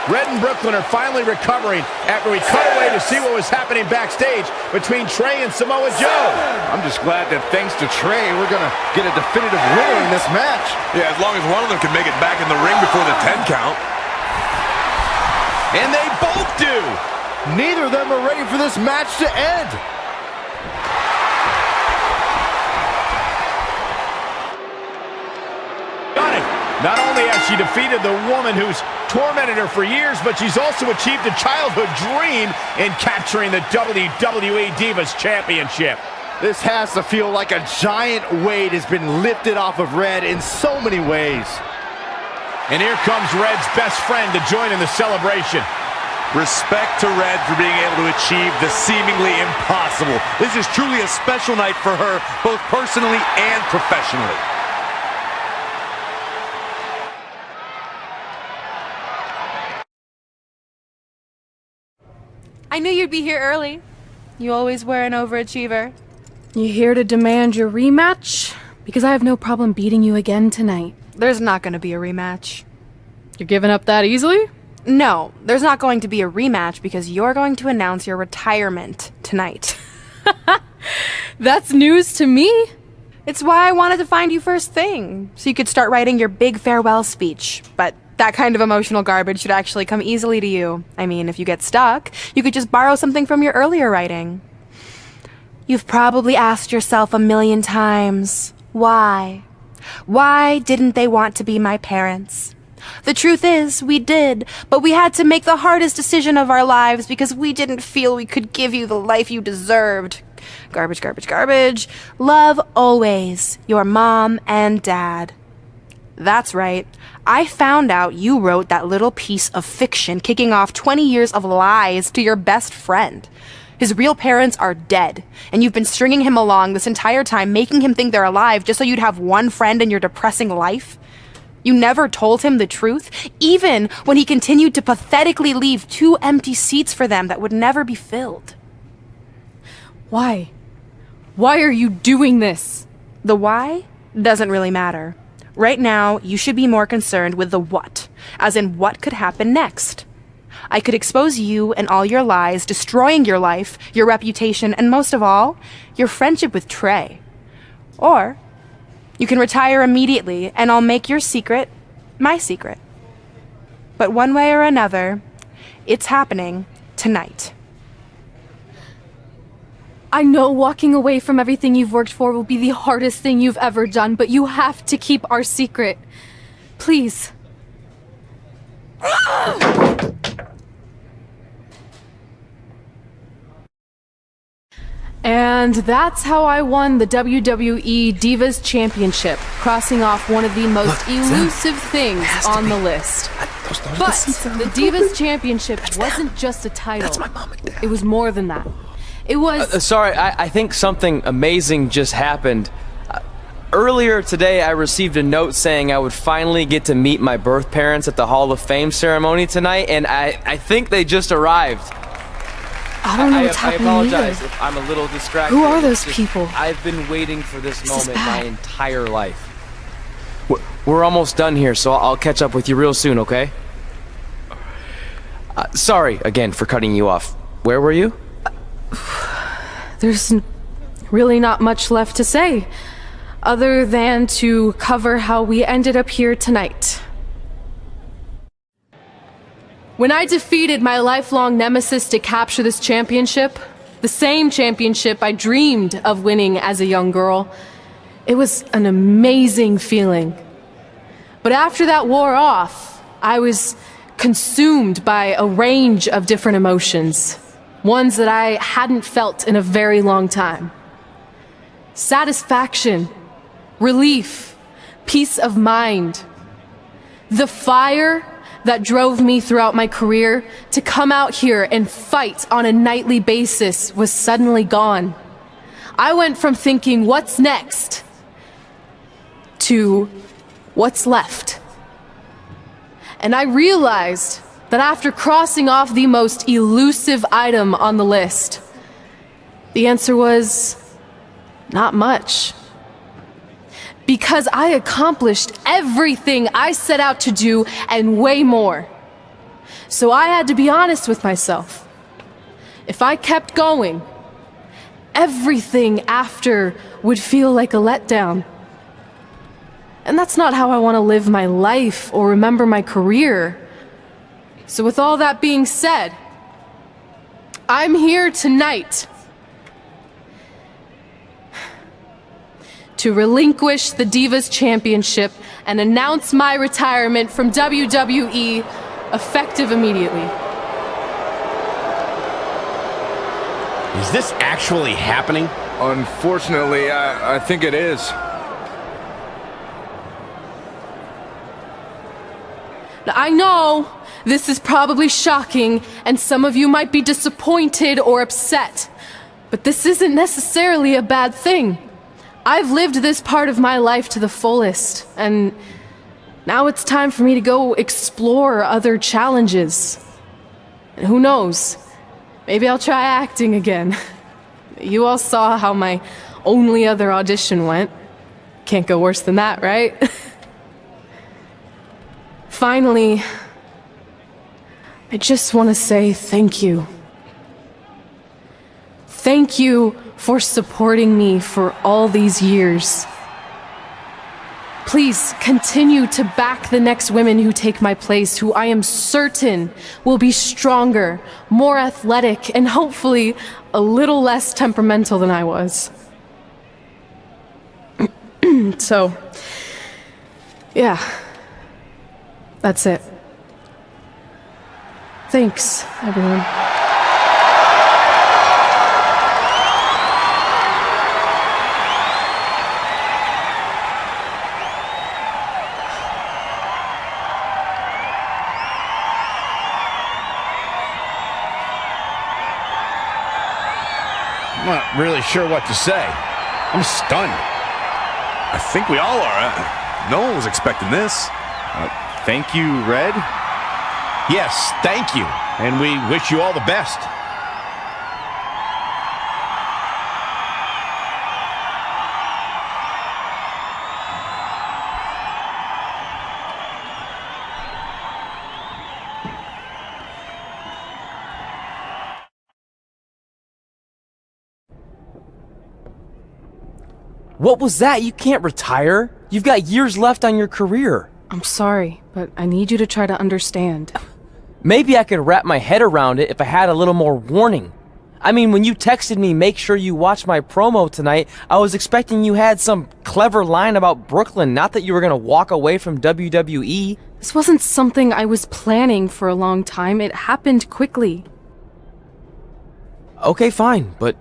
Red and Brooklyn are finally recovering after we cut away to see what was happening backstage between Trey and Samoa Joe. I'm just glad that thanks to Trey, we're going to get a definitive winner in this match. Yeah, as long as one of them can make it back in the ring before the 10 count. And they both do. Neither of them are ready for this match to end. Not only has she defeated the woman who's tormented her for years, but she's also achieved a childhood dream in capturing the WWE Divas Championship. This has to feel like a giant weight has been lifted off of Red in so many ways. And here comes Red's best friend to join in the celebration. Respect to Red for being able to achieve the seemingly impossible. This is truly a special night for her, both personally and professionally. I knew you'd be here early. You always were an overachiever. You here to demand your rematch? Because I have no problem beating you again tonight. There's not going to be a rematch. You're giving up that easily? No, there's not going to be a rematch because you're going to announce your retirement tonight. That's news to me. It's why I wanted to find you first thing, so you could start writing your big farewell speech. But that kind of emotional garbage should actually come easily to you. I mean, if you get stuck, you could just borrow something from your earlier writing. You've probably asked yourself a million times, why? Why didn't they want to be my parents? The truth is, we did, but we had to make the hardest decision of our lives because we didn't feel we could give you the life you deserved. Garbage, garbage, garbage. Love always, your mom and dad. That's right. I found out you wrote that little piece of fiction kicking off 20 years of lies to your best friend. His real parents are dead, and you've been stringing him along this entire time, making him think they're alive just so you'd have one friend in your depressing life. You never told him the truth, even when he continued to pathetically leave 2 empty seats for them that would never be filled. Why? Why are you doing this? The why doesn't really matter. Right now, you should be more concerned with the what, as in what could happen next. I could expose you and all your lies, destroying your life, your reputation, and most of all, your friendship with Trey. Or you can retire immediately, and I'll make your secret my secret. But one way or another, it's happening tonight. I know walking away from everything you've worked for will be the hardest thing you've ever done, but you have to keep our secret. Please. And that's how I won the WWE Divas Championship, crossing off one of the most elusive things on the list. But the Divas Championship wasn't just a title. That's my mom and dad. It was more than that. It was... Sorry, I think something amazing just happened. Earlier today, I received a note saying I would finally get to meet my birth parents at the Hall of Fame ceremony tonight, and I think they just arrived. I don't know what's happening. I apologize if I'm a little distracted. Who are those people? I've been waiting for this moment my entire life. We're almost done here, so I'll catch up with you real soon, okay? Sorry again for cutting you off. Where were you? There's really not much left to say, other than to cover how we ended up here tonight. When I defeated my lifelong nemesis to capture this championship, the same championship I dreamed of winning as a young girl, it was an amazing feeling. But after that wore off, I was consumed by a range of different emotions, ones that I hadn't felt in a very long time. Satisfaction, relief, peace of mind. The fire that drove me throughout my career to come out here and fight on a nightly basis was suddenly gone. I went from thinking, what's next, to what's left. And I realized that after crossing off the most elusive item on the list, the answer was not much. Because I accomplished everything I set out to do and way more. So I had to be honest with myself. If I kept going, everything after would feel like a letdown. And that's not how I want to live my life or remember my career. So with all that being said, I'm here tonight to relinquish the Divas Championship and announce my retirement from WWE, effective immediately. Is this actually happening? Unfortunately, I think it is. Now, I know this is probably shocking, and some of you might be disappointed or upset, but this isn't necessarily a bad thing. I've lived this part of my life to the fullest, and now it's time for me to go explore other challenges. And who knows, maybe I'll try acting again. You all saw how my only other audition went. Can't go worse than that, right? Finally, I just want to say thank you. Thank you for supporting me for all these years. Please continue to back the next women who take my place, who I am certain will be stronger, more athletic, and hopefully a little less temperamental than I was. So, yeah, that's it. Thanks, everyone. I'm not really sure what to say. I'm stunned. I think we all are. No one was expecting this. Thank you, Red. Yes, thank you. And we wish you all the best. What was that? You can't retire. You've got years left on your career. I'm sorry, but I need you to try to understand. Maybe I could wrap my head around it if I had a little more warning. I mean, when you texted me, make sure you watch my promo tonight, I was expecting you had some clever line about Brooklyn, not that you were gonna walk away from WWE. This wasn't something I was planning for a long time. It happened quickly. Okay, fine, but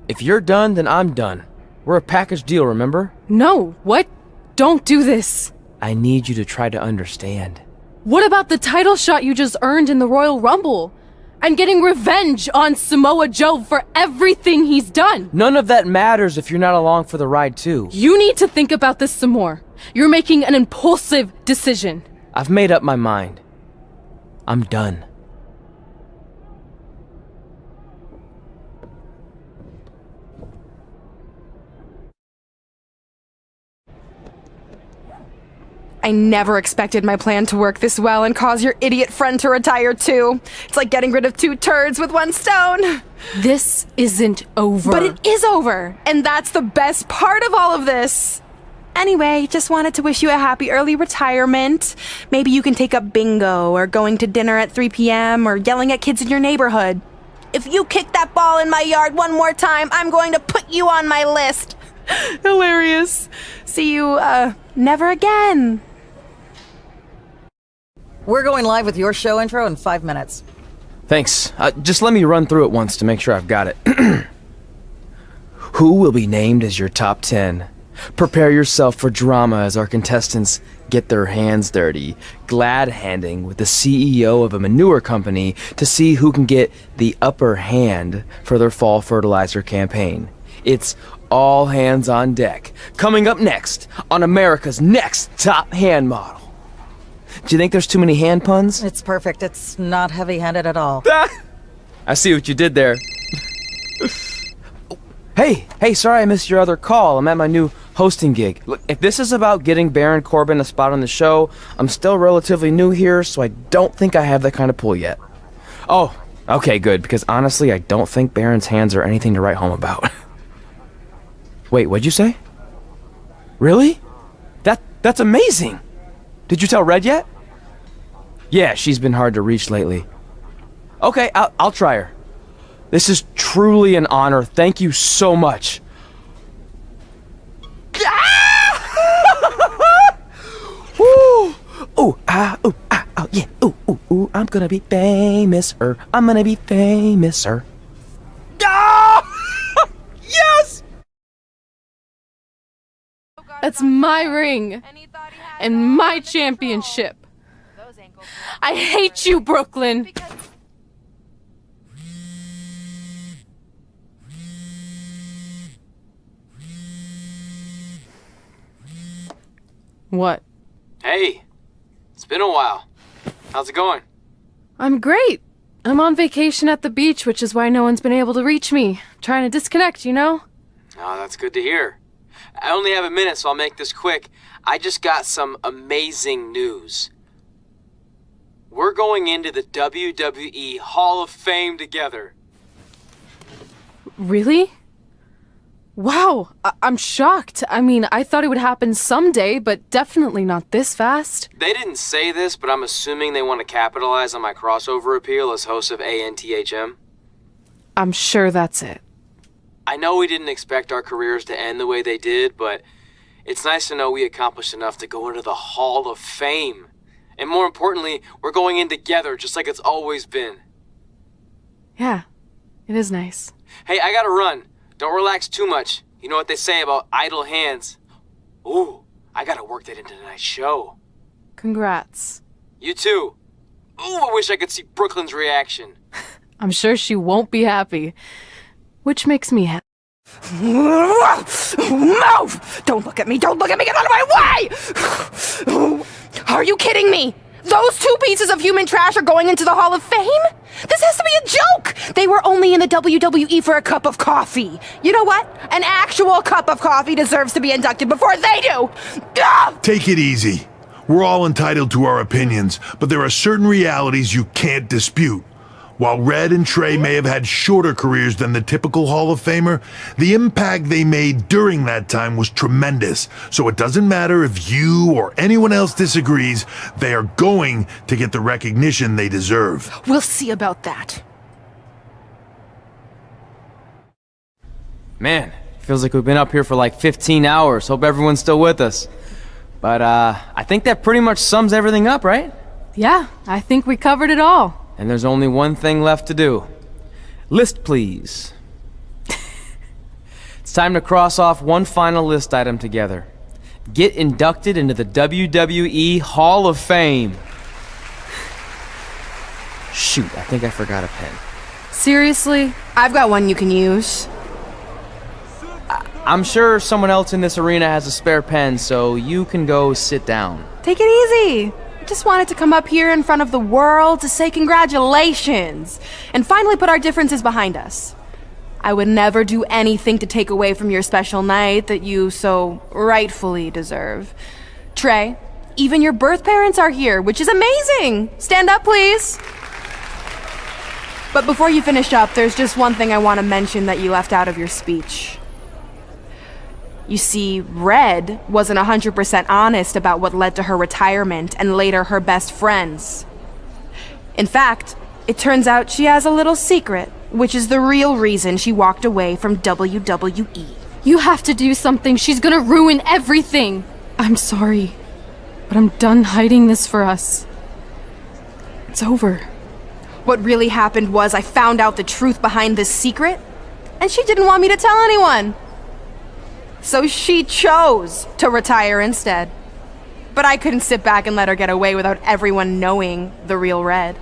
if you're done, then I'm done. We're a package deal, remember? No, what? Don't do this. I need you to try to understand. What about the title shot you just earned in the Royal Rumble? And getting revenge on Samoa Joe for everything he's done? None of that matters if you're not along for the ride, too. You need to think about this some more. You're making an impulsive decision. I've made up my mind. I'm done. I never expected my plan to work this well and cause your idiot friend to retire too. It's like getting rid of 2 turds with 1 stone. This isn't over. But it is over, and that's the best part of all of this. Anyway, just wanted to wish you a happy early retirement. Maybe you can take up bingo, or going to dinner at 3 p.m., or yelling at kids in your neighborhood. If you kick that ball in my yard one more time, I'm going to put you on my list. Hilarious. See you, never again. We're going live with your show intro in 5 minutes. Thanks. Just let me run through it once to make sure I've got it. Who will be named as your top 10? Prepare yourself for drama as our contestants get their hands dirty, glad-handing with the CEO of a manure company to see who can get the upper hand for their fall fertilizer campaign. It's all hands on deck. Coming up next on America's Next Top Hand Model. Do you think there's too many hand puns? It's perfect. It's not heavy-handed at all. I see what you did there. Hey, sorry I missed your other call. I'm at my new hosting gig. Look, if this is about getting Baron Corbin a spot on the show, I'm still relatively new here, so I don't think I have that kind of pull yet. Oh, okay, good, because honestly, I don't think Baron's hands are anything to write home about. Wait, what'd you say? Really? That's amazing! Did you tell Red yet? Yeah, she's been hard to reach lately. Okay, I'll try her. This is truly an honor. Thank you so much. Woo! Ooh, yeah. Ooh, I'm gonna be famous, I'm gonna be famous, Yes! That's my ring. And my championship. I hate you, Brooklyn. What? Hey, it's been a while. How's it going? I'm great. I'm on vacation at the beach, which is why no one's been able to reach me. Trying to disconnect, you know? Oh, that's good to hear. I only have a minute, so I'll make this quick. I just got some amazing news. We're going into the WWE Hall of Fame together. Really? Wow, I'm shocked. I mean, I thought it would happen someday, but definitely not this fast. They didn't say this, but I'm assuming they want to capitalize on my crossover appeal as host of ANTHM. I'm sure that's it. I know we didn't expect our careers to end the way they did, but it's nice to know we accomplished enough to go into the Hall of Fame. And more importantly, we're going in together, just like it's always been. Yeah, it is nice. Hey, I gotta run. Don't relax too much. You know what they say about idle hands. Ooh, I gotta work that into tonight's show. Congrats. You too. Ooh, I wish I could see Brooklyn's reaction. I'm sure she won't be happy. Which makes me happy. Move! Don't look at me! Don't look at me! Get out of my way! Are you kidding me? Those 2 pieces of human trash are going into the Hall of Fame? This has to be a joke! They were only in the WWE for a cup of coffee. You know what? An actual cup of coffee deserves to be inducted before they do! Take it easy. We're all entitled to our opinions, but there are certain realities you can't dispute. While Red and Trey may have had shorter careers than the typical Hall of Famer, the impact they made during that time was tremendous. So it doesn't matter if you or anyone else disagrees, they are going to get the recognition they deserve. We'll see about that. Man, feels like we've been up here for like 15 hours. Hope everyone's still with us. But I think that pretty much sums everything up, right? Yeah, I think we covered it all. And there's only one thing left to do. List, please. It's time to cross off one final list item together. Get inducted into the WWE Hall of Fame. Shoot, I think I forgot a pen. Seriously? I've got one you can use. I'm sure someone else in this arena has a spare pen, so you can go sit down. Take it easy. I just wanted to come up here in front of the world to say congratulations and finally put our differences behind us. I would never do anything to take away from your special night that you so rightfully deserve. Trey, even your birth parents are here, which is amazing! Stand up, please! But before you finish up, there's just one thing I want to mention that you left out of your speech. You see, Red wasn't 100% honest about what led to her retirement and later her best friends. In fact, it turns out she has a little secret, which is the real reason she walked away from WWE. You have to do something. She's gonna ruin everything. I'm sorry, but I'm done hiding this for us. It's over. What really happened was I found out the truth behind this secret, and she didn't want me to tell anyone. So she chose to retire instead. But I couldn't sit back and let her get away without everyone knowing the real Red.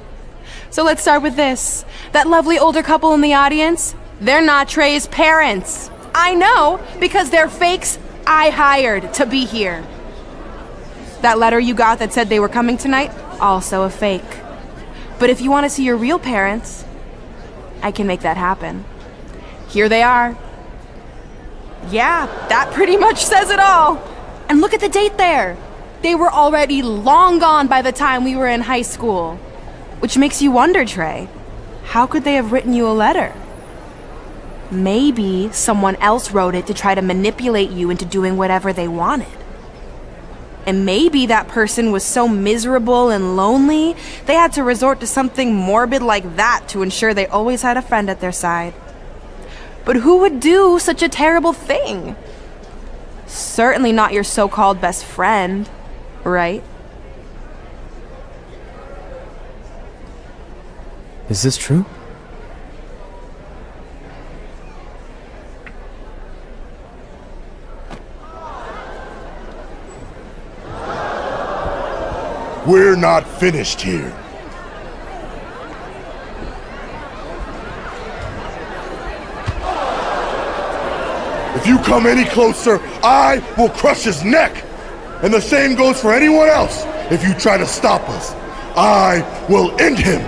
So let's start with this. That lovely older couple in the audience, they're not Trey's parents. I know, because they're fakes I hired to be here. That letter you got that said they were coming tonight, also a fake. But if you want to see your real parents, I can make that happen. Here they are. Yeah, that pretty much says it all. And look at the date there. They were already long gone by the time we were in high school. Which makes you wonder, Trey, how could they have written you a letter? Maybe someone else wrote it to try to manipulate you into doing whatever they wanted. And maybe that person was so miserable and lonely, they had to resort to something morbid like that to ensure they always had a friend at their side. But who would do such a terrible thing? Certainly not your so-called best friend, right? Is this true? We're not finished here. If you come any closer, I will crush his neck. And the same goes for anyone else. If you try to stop us, I will end him.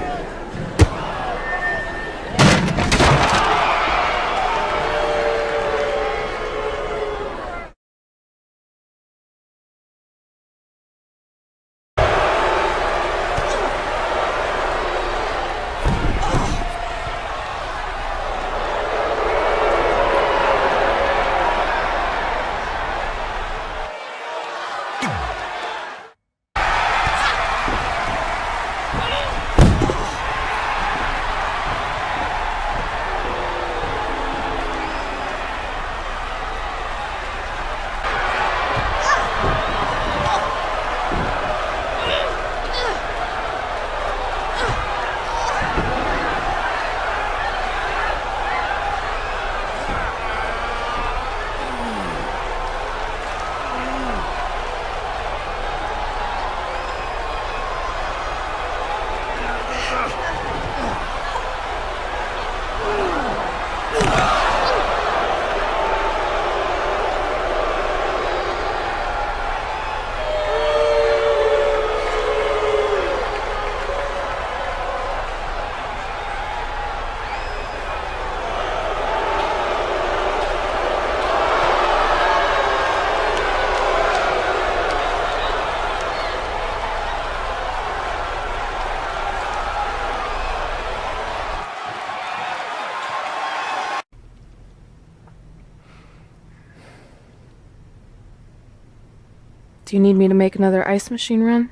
Do you need me to make another ice machine run?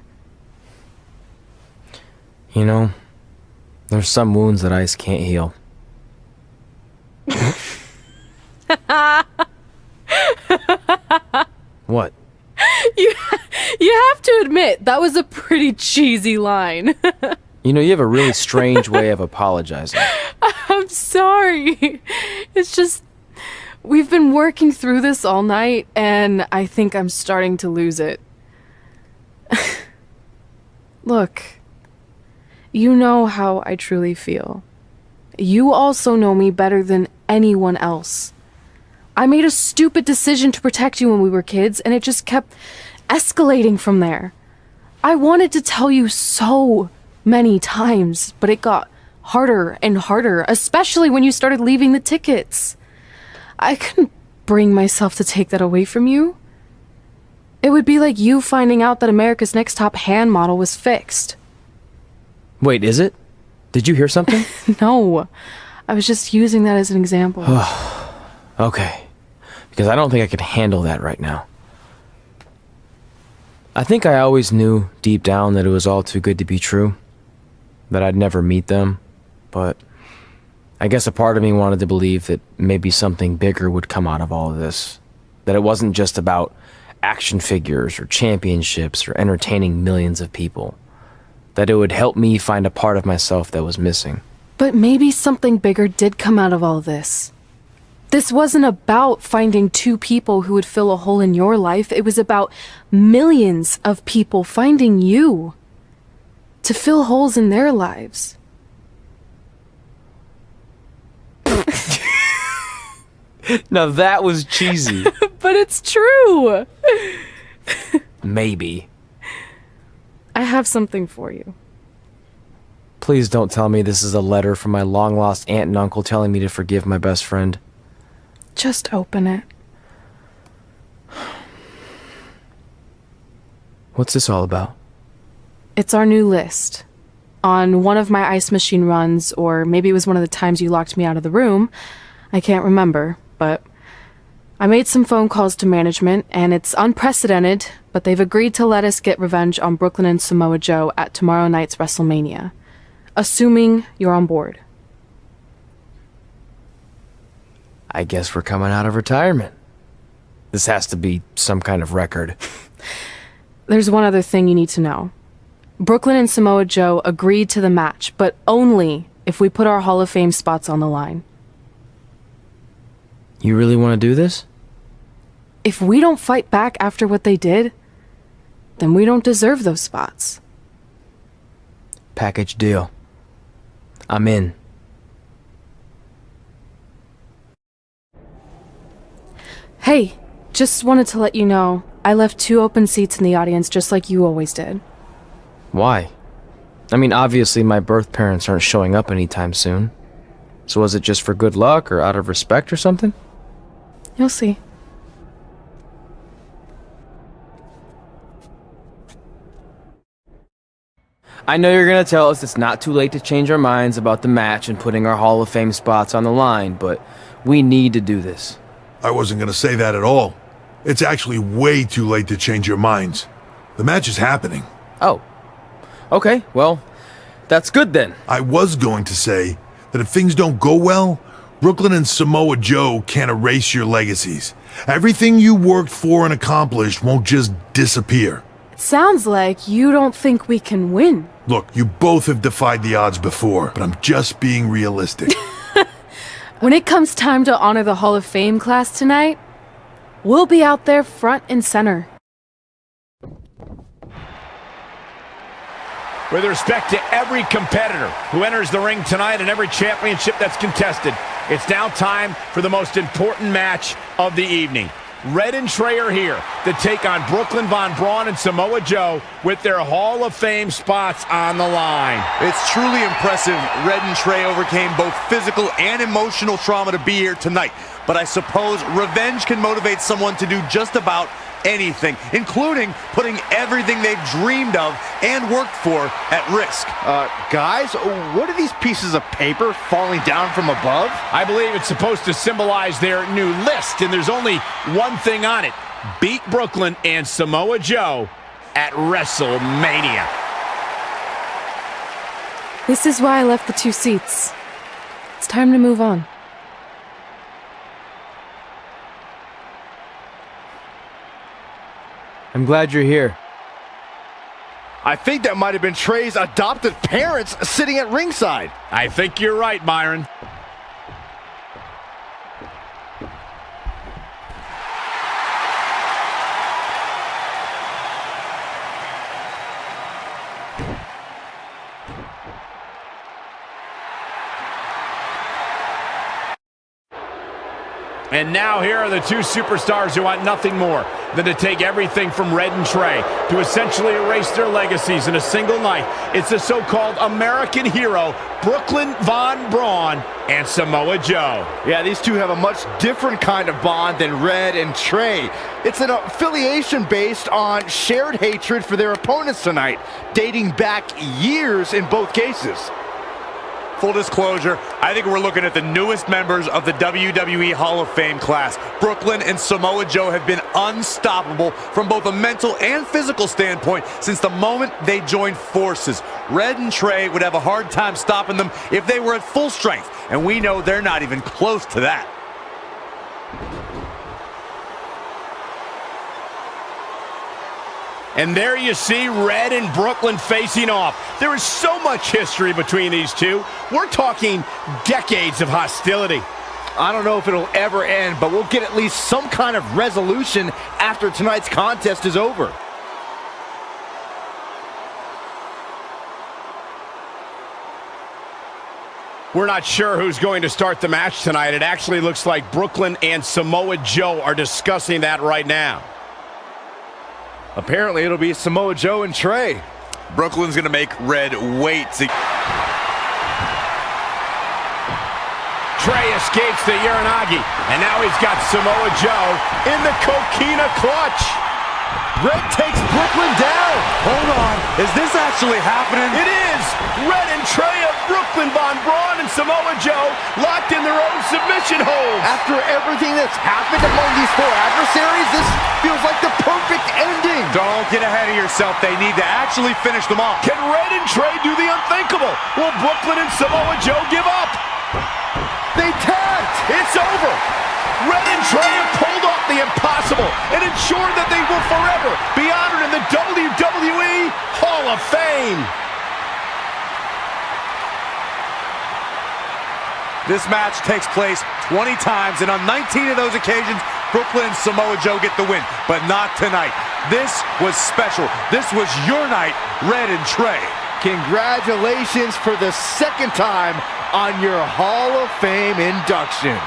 You know, there's some wounds that ice can't heal. What? You have to admit, that was a pretty cheesy line. You know, you have a really strange way of apologizing. I'm sorry. It's just, we've been working through this all night, and I think I'm starting to lose it. Look, you know how I truly feel. You also know me better than anyone else. I made a stupid decision to protect you when we were kids, and it just kept escalating from there. I wanted to tell you so many times, but it got harder and harder, especially when you started leaving the tickets. I couldn't bring myself to take that away from you. It would be like you finding out that America's Next Top Hand model was fixed. Wait, is it? Did you hear something? No. I was just using that as an example. Okay. Because I don't think I could handle that right now. I think I always knew deep down that it was all too good to be true. That I'd never meet them. But I guess a part of me wanted to believe that maybe something bigger would come out of all of this. That it wasn't just about action figures or championships or entertaining millions of people. That it would help me find a part of myself that was missing. But maybe something bigger did come out of all this. This wasn't about finding two people who would fill a hole in your life. It was about millions of people finding you to fill holes in their lives. Now that was cheesy. But it's true. Maybe. I have something for you. Please don't tell me this is a letter from my long-lost aunt and uncle telling me to forgive my best friend. Just open it. What's this all about? It's our new list. On one of my ice machine runs, or maybe it was one of the times you locked me out of the room. I can't remember, but I made some phone calls to management, and it's unprecedented, but they've agreed to let us get revenge on Brooklyn and Samoa Joe at tomorrow night's WrestleMania. Assuming you're on board. I guess we're coming out of retirement. This has to be some kind of record. There's one other thing you need to know. Brooklyn and Samoa Joe agreed to the match, but only if we put our Hall of Fame spots on the line. You really want to do this? If we don't fight back after what they did, then we don't deserve those spots. Package deal. I'm in. Hey, just wanted to let you know, I left 2 open seats in the audience just like you always did. Why? I mean, obviously my birth parents aren't showing up anytime soon. So was it just for good luck or out of respect or something? You'll see. I know you're gonna tell us it's not too late to change our minds about the match and putting our Hall of Fame spots on the line, but we need to do this. I wasn't going to say that at all. It's actually way too late to change your minds. The match is happening. Oh. Okay, well, that's good then. I was going to say that if things don't go well, Brooklyn and Samoa Joe can't erase your legacies. Everything you worked for and accomplished won't just disappear. Sounds like you don't think we can win. Look, you both have defied the odds before, but I'm just being realistic. When it comes time to honor the Hall of Fame class tonight, we'll be out there front and center. With respect to every competitor who enters the ring tonight and every championship that's contested, it's now time for the most important match of the evening. Red and Trey are here to take on Brooklyn Von Braun and Samoa Joe with their Hall of Fame spots on the line. It's truly impressive Red and Trey overcame both physical and emotional trauma to be here tonight. But I suppose revenge can motivate someone to do just about anything, including putting everything they've dreamed of and worked for at risk. Guys, what are these pieces of paper falling down from above? I believe it's supposed to symbolize their new list, and there's only one thing on it. Beat Brooklyn and Samoa Joe at WrestleMania. This is why I left the 2 seats. It's time to move on. I'm glad you're here. I think that might have been Trey's adopted parents sitting at ringside. I think you're right, Byron. And now here are the 2 superstars who want nothing more than to take everything from Red and Trey to essentially erase their legacies in a single night. It's the so-called American hero, Brooklyn Von Braun and Samoa Joe. Yeah, these two have a much different kind of bond than Red and Trey. It's an affiliation based on shared hatred for their opponents tonight, dating back years in both cases. Full disclosure, I think we're looking at the newest members of the WWE Hall of Fame class. Brooklyn and Samoa Joe have been unstoppable from both a mental and physical standpoint since the moment they joined forces. Red and Trey would have a hard time stopping them if they were at full strength, and we know they're not even close to that. And there you see Red and Brooklyn facing off. There is so much history between these two. We're talking decades of hostility. I don't know if it'll ever end, but we'll get at least some kind of resolution after tonight's contest is over. We're not sure who's going to start the match tonight. It actually looks like Brooklyn and Samoa Joe are discussing that right now. Apparently, it'll be Samoa Joe and Trey. Brooklyn's going to make Red wait. Trey escapes the Uranagi, and now he's got Samoa Joe in the Coquina clutch. Red takes Brooklyn down. Hold on. Is this actually happening? It is. Red and Trey of Brooklyn, Von Braun and Samoa Joe locked in their own submission holds. After everything that's happened among these four adversaries, this feels like the perfect ending. Don't get ahead of yourself. They need to actually finish them off. Can Red and Trey do the unthinkable? Will Brooklyn and Samoa Joe give up? They tagged. It's over. Red and Trey have pulled off the impossible and ensured that they will forever be honored in the WWE Hall of Fame. This match takes place 20 times, and on 19 of those occasions, Brooklyn and Samoa Joe get the win, but not tonight. This was special. This was your night, Red and Trey. Congratulations for the second time on your Hall of Fame induction.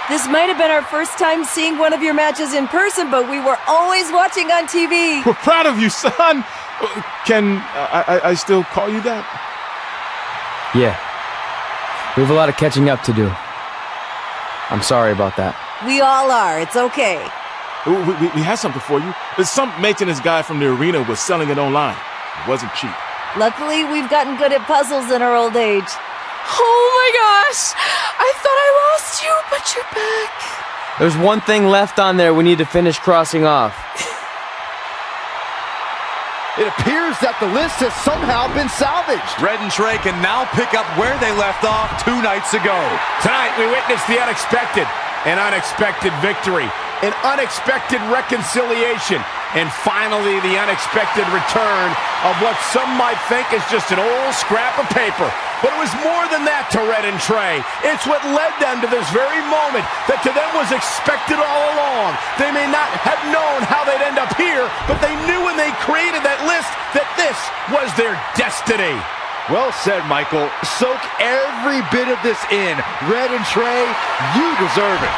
This might have been our first time seeing one of your matches in person, but we were always watching on TV. We're proud of you, son. Can I still call you that? Yeah. We have a lot of catching up to do. I'm sorry about that. We all are. It's okay. We had something for you. Some maintenance guy from the arena was selling it online. It wasn't cheap. Luckily, we've gotten good at puzzles in our old age. Oh my gosh! I thought I lost you, but you're back. There's one thing left on there we need to finish crossing off. It appears that the list has somehow been salvaged. Red and Trey can now pick up where they left off 2 nights ago. Tonight, we witnessed the unexpected, an unexpected victory, an unexpected reconciliation, and finally the unexpected return of what some might think is just an old scrap of paper. But it was more than that to Red and Trey. It's what led them to this very moment that to them was expected all along. They may not have known how they'd end up here, but they knew when they created that list that this was their destiny. Well said, Michael. Soak every bit of this in. Red and Trey, you deserve it.